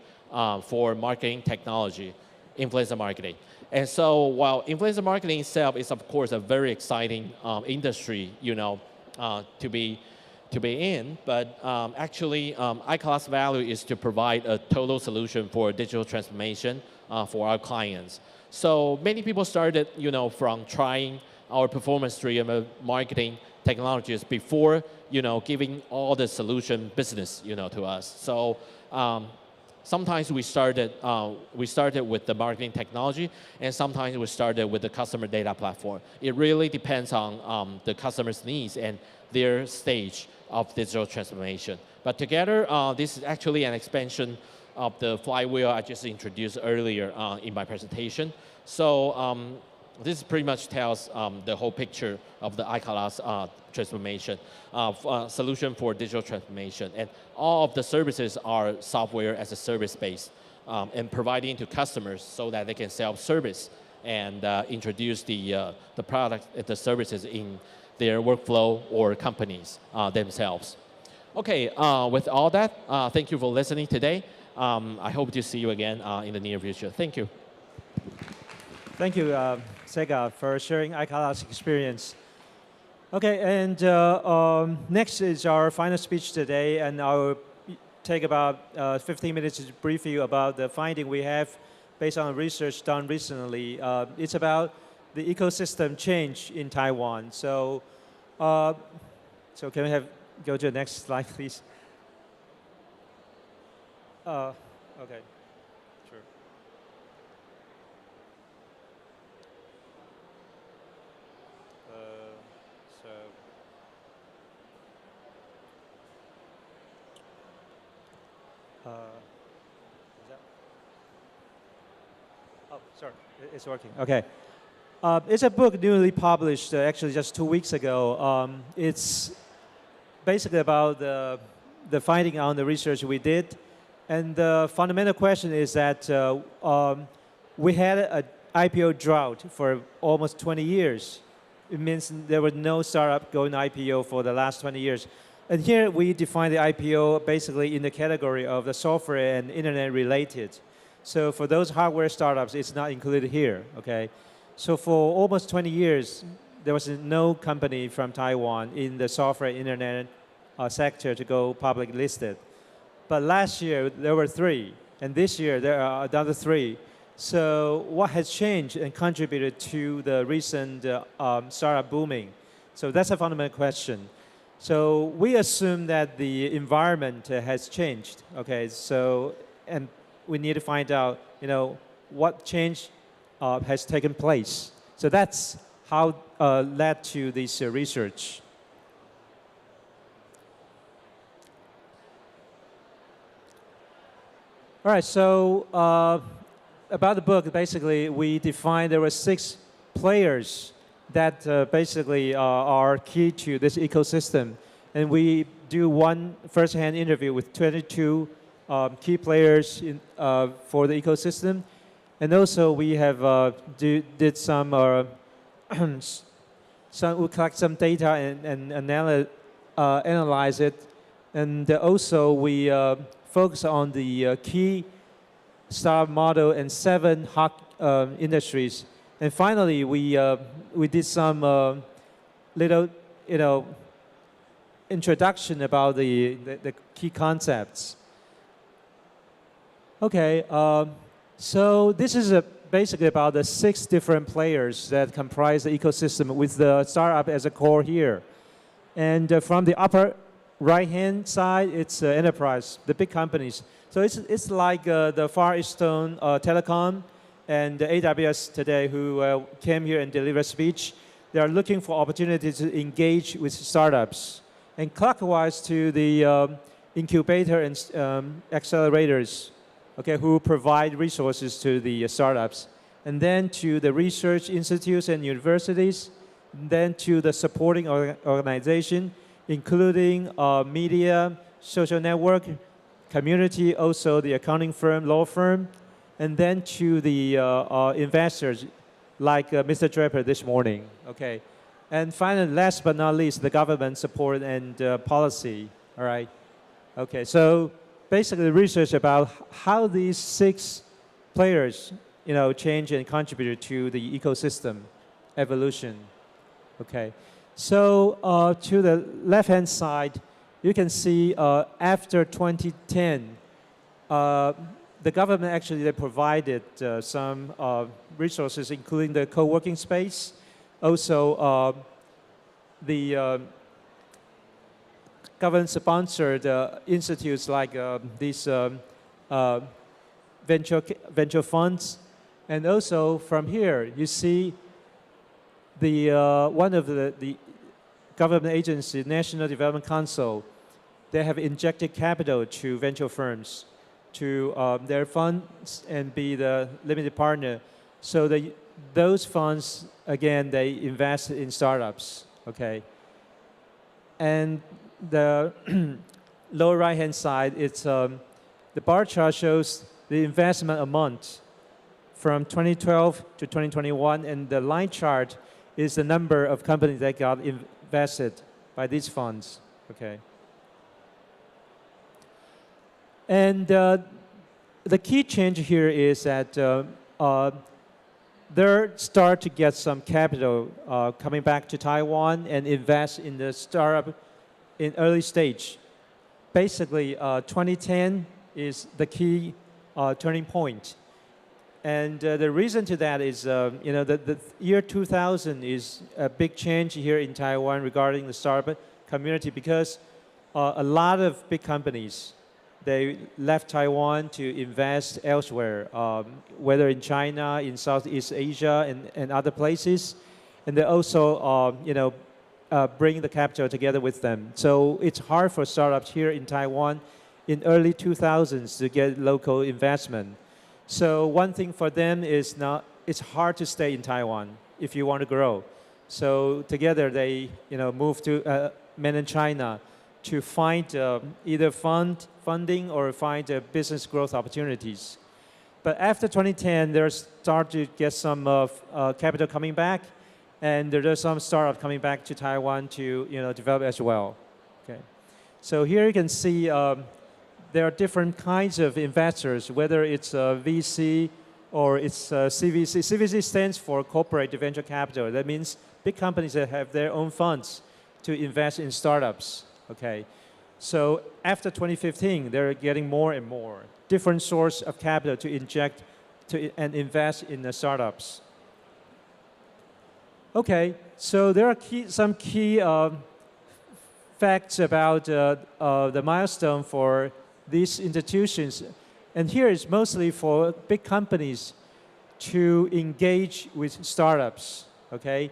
for marketing technology, influencer marketing. And so while influencer marketing itself is of course a very exciting industry, to be in, but actually iColor's value is to provide a total solution for digital transformation for our clients. So many people started, from trying our performance-driven marketing technologies before, giving all the solution business, to us. So sometimes we started with the marketing technology, and sometimes we started with the customer data platform. It really depends on the customer's needs and their stage of digital transformation. But together, this is actually an expansion of the flywheel I just introduced earlier in my presentation. So this pretty much tells the whole picture of the iColor's transformation, solution for digital transformation. And all of the services are software as a service based and providing to customers so that they can self-service and introduce the product, the services in their workflow or companies themselves. Okay, with all that, thank you for listening today. I hope to see you again in the near future. Thank you. Thank you, Sega, for sharing iColor's experience. Okay, and next is our final speech today, and I'll take about 15 minutes to brief you about the finding we have based on research done recently. It's about the ecosystem change in Taiwan. So, so can we go to the next slide, please? Okay, sure. Oh, sorry, it's working. Okay. It's a book newly published, actually just 2 weeks ago. It's basically about the finding on the research we did. And the fundamental question is that we had an IPO drought for almost 20 years. It means there was no startup going IPO for the last 20 years. And here we define the IPO basically in the category of the software and internet related. So for those hardware startups, it's not included here, okay? So for almost 20 years, there was no company from Taiwan in the software internet sector to go public listed. But last year, there were 3. And this year, there are another 3. So what has changed and contributed to the recent startup booming? So that's a fundamental question. So we assume that the environment has changed, okay? So, and we need to find out, what change has taken place. So that's how led to this research. All right, so about the book, basically, we defined there were 6 players that basically are key to this ecosystem. And we do one first-hand interview with 22 key players for the ecosystem. And also we have did some, we collect some data and analyze it. And also we focus on the key startup model and 7 hot industries. And finally, we did some little, introduction about the key concepts. Okay, so this is basically about the 6 different players that comprise the ecosystem with the startup as a core here. And from the upper right-hand side, it's enterprise, the big companies. So it's like the Far Eastern Telecom and the AWS today who came here and delivered a speech. They are looking for opportunities to engage with startups. And clockwise to the incubator and accelerators, okay, who provide resources to the startups. And then to the research institutes and universities. And then to the supporting organization, including media, social network, community, also the accounting firm, law firm, and then to the investors, like Mr. Draper this morning, okay? And finally, last but not least, the government support and policy, all right? Okay, so basically research about how these 6 players, change and contribute to the ecosystem evolution, okay? So to the left-hand side, you can see after 2010, the government actually they provided some resources, including the co-working space. Also, the government-sponsored institutes like these venture funds. And also from here, you see the one of the government agency, National Development Council, they have injected capital to venture firms, to their funds and be the limited partner. So those funds, again, they invest in startups, okay? And the lower right-hand side, it's the bar chart shows the investment amount from 2012 to 2021, and the line chart is the number of companies that got invested by these funds, okay? And the key change here is that they start to get some capital coming back to Taiwan and invest in the startup in early stage. Basically, 2010 is the key turning point. And the reason to that is, the year 2000 is a big change here in Taiwan regarding the startup community because a lot of big companies, they left Taiwan to invest elsewhere, whether in China, in Southeast Asia, and other places. And they also, bring the capital together with them. So it's hard for startups here in Taiwan in early 2000s to get local investment. So one thing for them is it's hard to stay in Taiwan if you want to grow. So together they, moved to mainland China to find either funding or find business growth opportunities. But after 2010, there's start to get some capital coming back, and there's some startups coming back to Taiwan to develop as well. Okay, so here you can see there are different kinds of investors, whether it's VC or it's CVC. CVC stands for corporate venture capital. That means big companies that have their own funds to invest in startups. Okay, so after 2015, they're getting more and more different source of capital to inject and invest in the startups. Okay, so there are some key facts about the milestone for these institutions. And here is mostly for big companies to engage with startups, okay?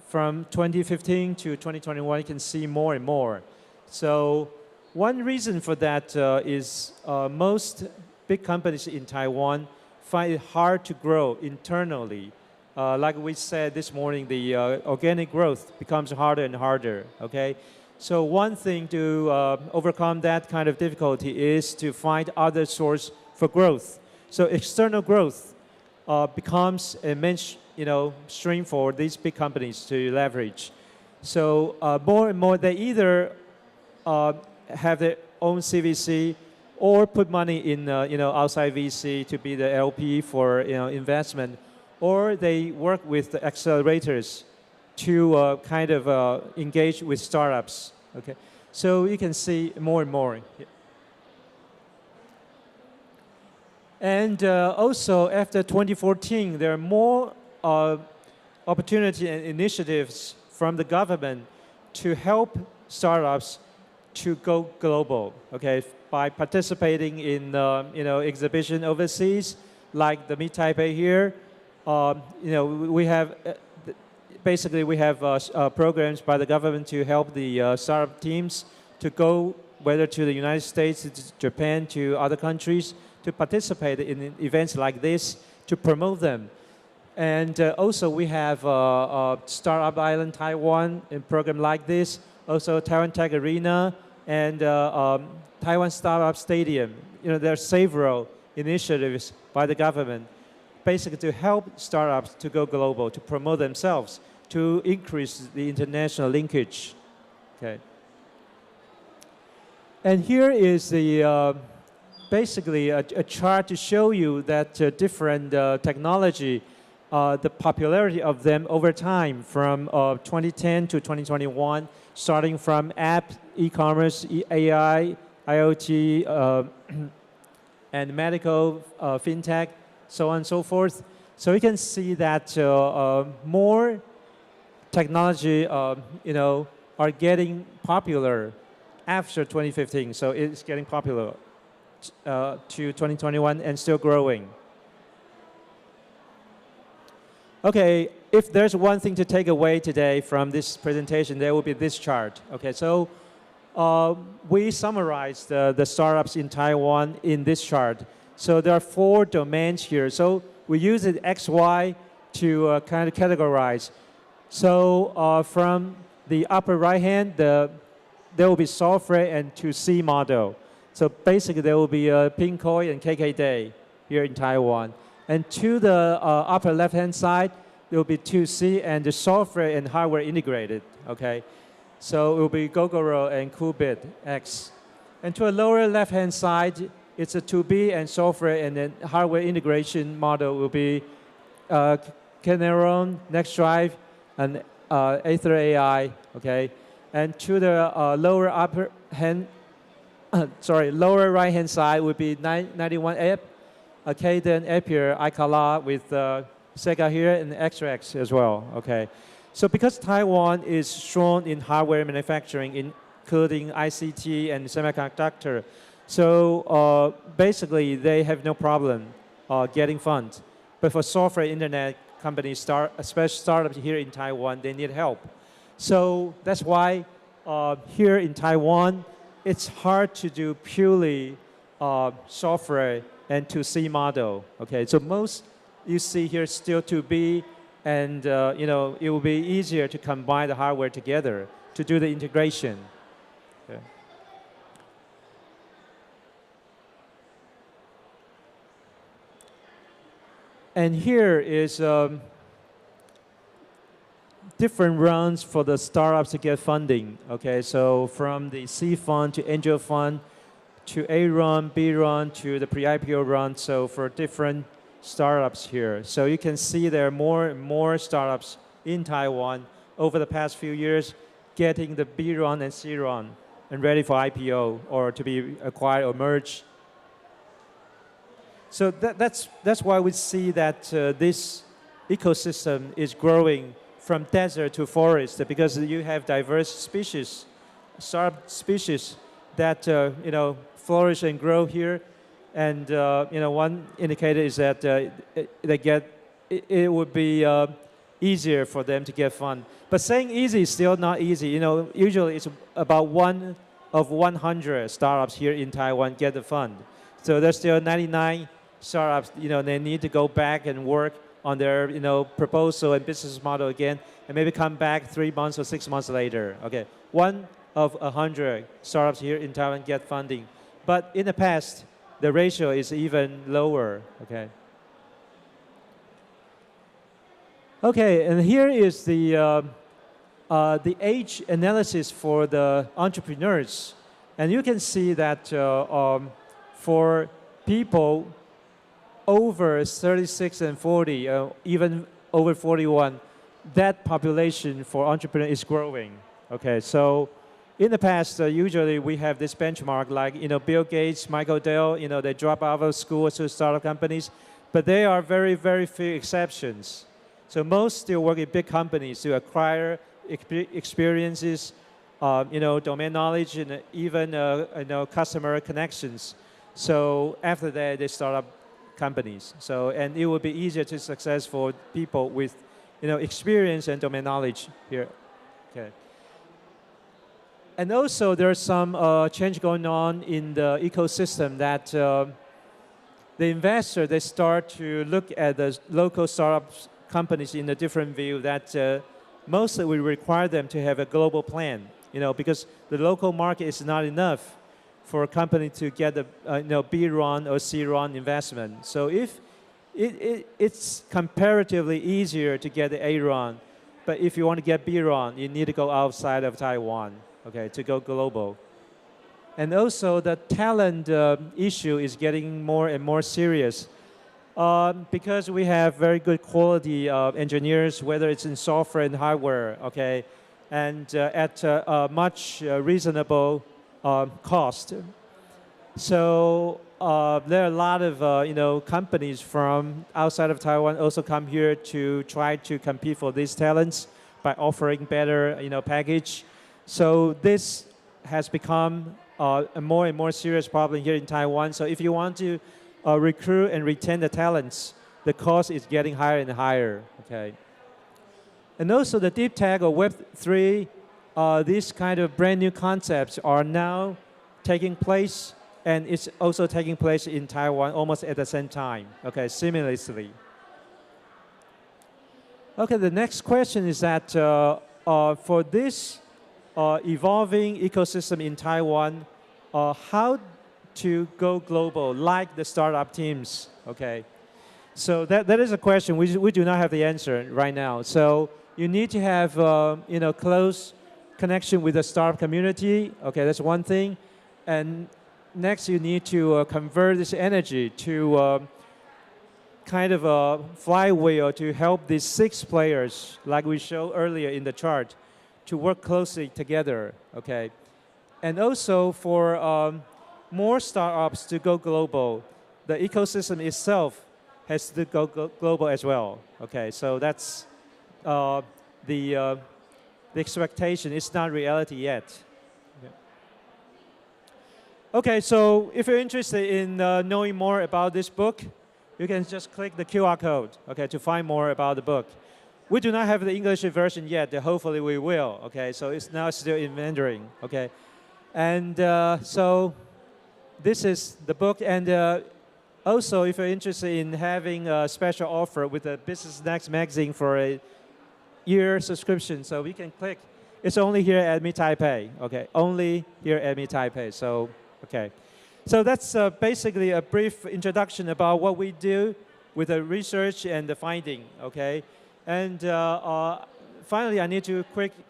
From 2015 to 2021, you can see more and more. So one reason for that is most big companies in Taiwan find it hard to grow internally. Like we said this morning, the organic growth becomes harder and harder, okay? So one thing to overcome that kind of difficulty is to find other source for growth. So external growth becomes a main stream for these big companies to leverage. So more and more, they either have their own CVC or put money in outside VC to be the LP for investment, or they work with the accelerators to kind of engage with startups. Okay, so you can see more and more. And also after 2014, there are more opportunity and initiatives from the government to help startups to go global. Okay, by participating in exhibition overseas, like the Meet Taipei here. We have. Basically, we have programs by the government to help the startup teams to go, whether to the United States, to Japan, to other countries, to participate in events like this, to promote them. And also, we have Startup Island Taiwan, a program like this, also Taiwan Tech Arena, and Taiwan Startup Stadium. There are several initiatives by the government, basically to help startups to go global, to promote themselves, to increase the international linkage. Okay. And here is the basically a chart to show you that different technology, the popularity of them over time from 2010 to 2021, starting from app, e-commerce, AI, IoT, and medical, fintech, so on and so forth. So you can see that more technology, are getting popular after 2015. So it's getting popular to 2021 and still growing. Okay, if there's one thing to take away today from this presentation, there will be this chart. Okay, so we summarized the startups in Taiwan in this chart. So there are 4 domains here. So we use it XY to kind of categorize. So from the upper right hand, there will be software and 2C model. So basically there will be Pinkoi and KK Day here in Taiwan. And to the upper left hand side, there will be 2C and the software and hardware integrated. Okay, so it will be Gogoro and Qubit X. And to a lower left hand side, it's a 2B and software and then hardware integration model will be Kineron, NextDrive, and Aether AI, okay? And to the lower right hand side would be 91 app, Kaden, Apier, iCala with Sega here and XRX as well, okay? So because Taiwan is strong in hardware manufacturing including ICT and semiconductor. So basically, they have no problem getting funds. But for software internet companies, especially startups here in Taiwan, they need help. So that's why here in Taiwan, it's hard to do purely software and 2C model. Okay, so most you see here still 2B, and it will be easier to combine the hardware together to do the integration. Okay. And here is different rounds for the startups to get funding. Okay, so from the C fund to angel fund to A round, B round to the pre-IPO round. So for different startups here. So you can see there are more and more startups in Taiwan over the past few years getting the B round and C round and ready for IPO or to be acquired or merged. So that's why we see that this ecosystem is growing from desert to forest, because you have diverse species, startup species that flourish and grow here. And one indicator is that it would be easier for them to get fund. But saying easy is still not easy. Usually it's about 1 of 100 startups here in Taiwan get the fund. So there's still 99 startups. They need to go back and work on their proposal and business model again, and maybe come back 3 months or 6 months later. Okay, 1 of 100 startups here in Taiwan get funding. But in the past, the ratio is even lower. Okay. Okay, and here is the age analysis for the entrepreneurs, and you can see that for people over 36 and 40, even over 41, that population for entrepreneurs is growing. Okay, so in the past, usually we have this benchmark like Bill Gates, Michael Dell, they drop out of school to start up companies, but there are very, very few exceptions. So most still work in big companies to acquire experiences, domain knowledge, and even customer connections. So after that, they start up companies. So, and it will be easier to success for people with experience and domain knowledge here. Okay. And also there's some change going on in the ecosystem that the investor, they start to look at the local startups companies in a different view that mostly we require them to have a global plan, because the local market is not enough for a company to get a B round or C round investment. So if it's comparatively easier to get the A round, but if you want to get B round, you need to go outside of Taiwan, okay, to go global. And also the talent issue is getting more and more serious because we have very good quality engineers, whether it's in software and hardware, okay, and at a much reasonable cost. So there are a lot of companies from outside of Taiwan also come here to try to compete for these talents by offering better package. So this has become a more and more serious problem here in Taiwan. So if you want to recruit and retain the talents, the cost is getting higher and higher. Okay. And also the deep tech or Web3, these kind of brand new concepts are now taking place, and it's also taking place in Taiwan almost at the same time, okay, seamlessly. Okay, the next question is that for this evolving ecosystem in Taiwan, how to go global like the startup teams, okay? So that is a question. We do not have the answer right now. So you need to have close connection with the startup community. Okay, that's one thing. And next, you need to convert this energy to kind of a flywheel to help these 6 players, like we showed earlier in the chart, to work closely together. Okay, and also for more startups to go global, the ecosystem itself has to go global as well. Okay, so that's the expectation. It's not reality yet. Okay. Okay, so if you're interested in knowing more about this book, you can just click the QR code, okay, to find more about the book. We do not have the English version yet. Hopefully we will, okay? So it's now still in Mandarin, okay? And so this is the book. And also, if you're interested in having a special offer with the Business Next magazine for a year subscription, so we can click. It's only here at Meet Taipei, okay? Only here at Meet Taipei, so, okay. So that's basically a brief introduction about what we do with the research and the finding, okay? And finally, I need to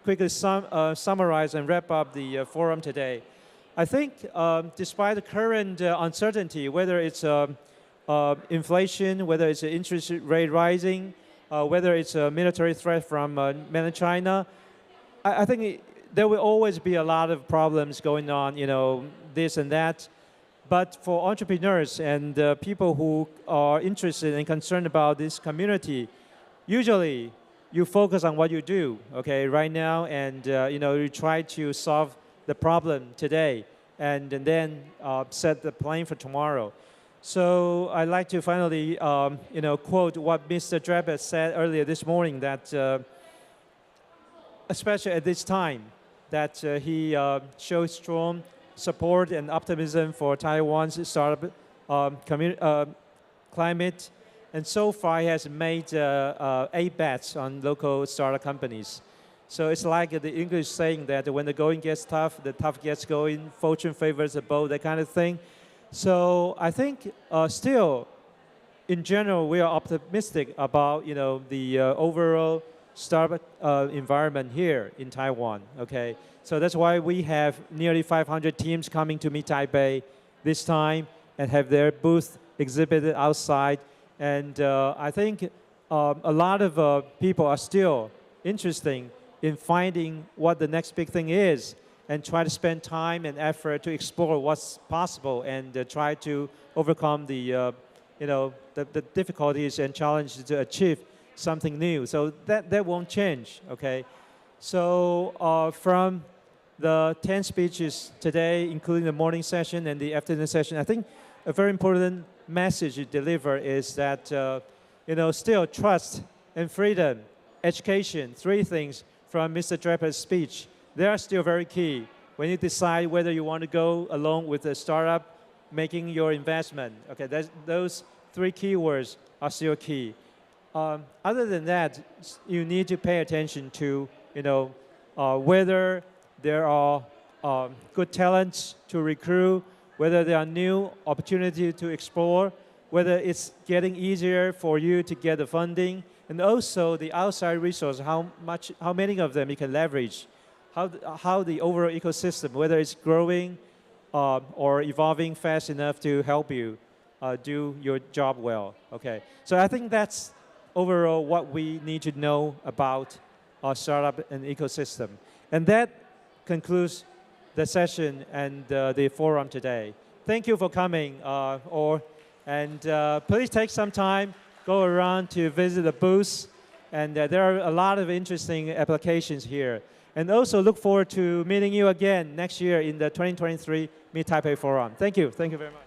quickly summarize and wrap up the forum today. I think despite the current uncertainty, whether it's inflation, whether it's interest rate rising, whether it's a military threat from mainland China, I think there will always be a lot of problems going on, you know, this and that. But for entrepreneurs and people who are interested and concerned about this community, usually you focus on what you do, okay, right now, and you know, you try to solve the problem today, and then set the plan for tomorrow. So I'd like to finally, you know, quote what Mr. Draper said earlier this morning, that especially at this time, that he shows strong support and optimism for Taiwan's startup climate. And so far, he has made 8 bets on local startup companies. So it's like the English saying that when the going gets tough, the tough gets going, fortune favors the bold, that kind of thing. So I think still, in general, we are optimistic about, you know, the overall startup environment here in Taiwan, okay? So that's why we have nearly 500 teams coming to Meet Taipei this time and have their booth exhibited outside. And I think a lot of people are still interested in finding what the next big thing is and try to spend time and effort to explore what's possible and try to overcome the, you know, the difficulties and challenges to achieve something new. So that won't change, okay? So from the 10 speeches today, including the morning session and the afternoon session, I think a very important message you deliver is that, you know, still trust and freedom, education, 3 things from Mr. Draper's speech, they are still very key when you decide whether you want to go along with a startup making your investment. Okay, those 3 keywords are still key. Other than that, you need to pay attention to, you know, whether there are good talents to recruit, whether there are new opportunities to explore, whether it's getting easier for you to get the funding, and also the outside resources, how many of them you can leverage, how the overall ecosystem, whether it's growing or evolving fast enough to help you do your job well. Okay, so I think that's overall what we need to know about our startup and ecosystem. And that concludes the session and the forum today. Thank you for coming. And please take some time, go around to visit the booths. And there are a lot of interesting applications here. And also look forward to meeting you again next year in the 2023 Meet Taipei Forum. Thank you. Thank you very much.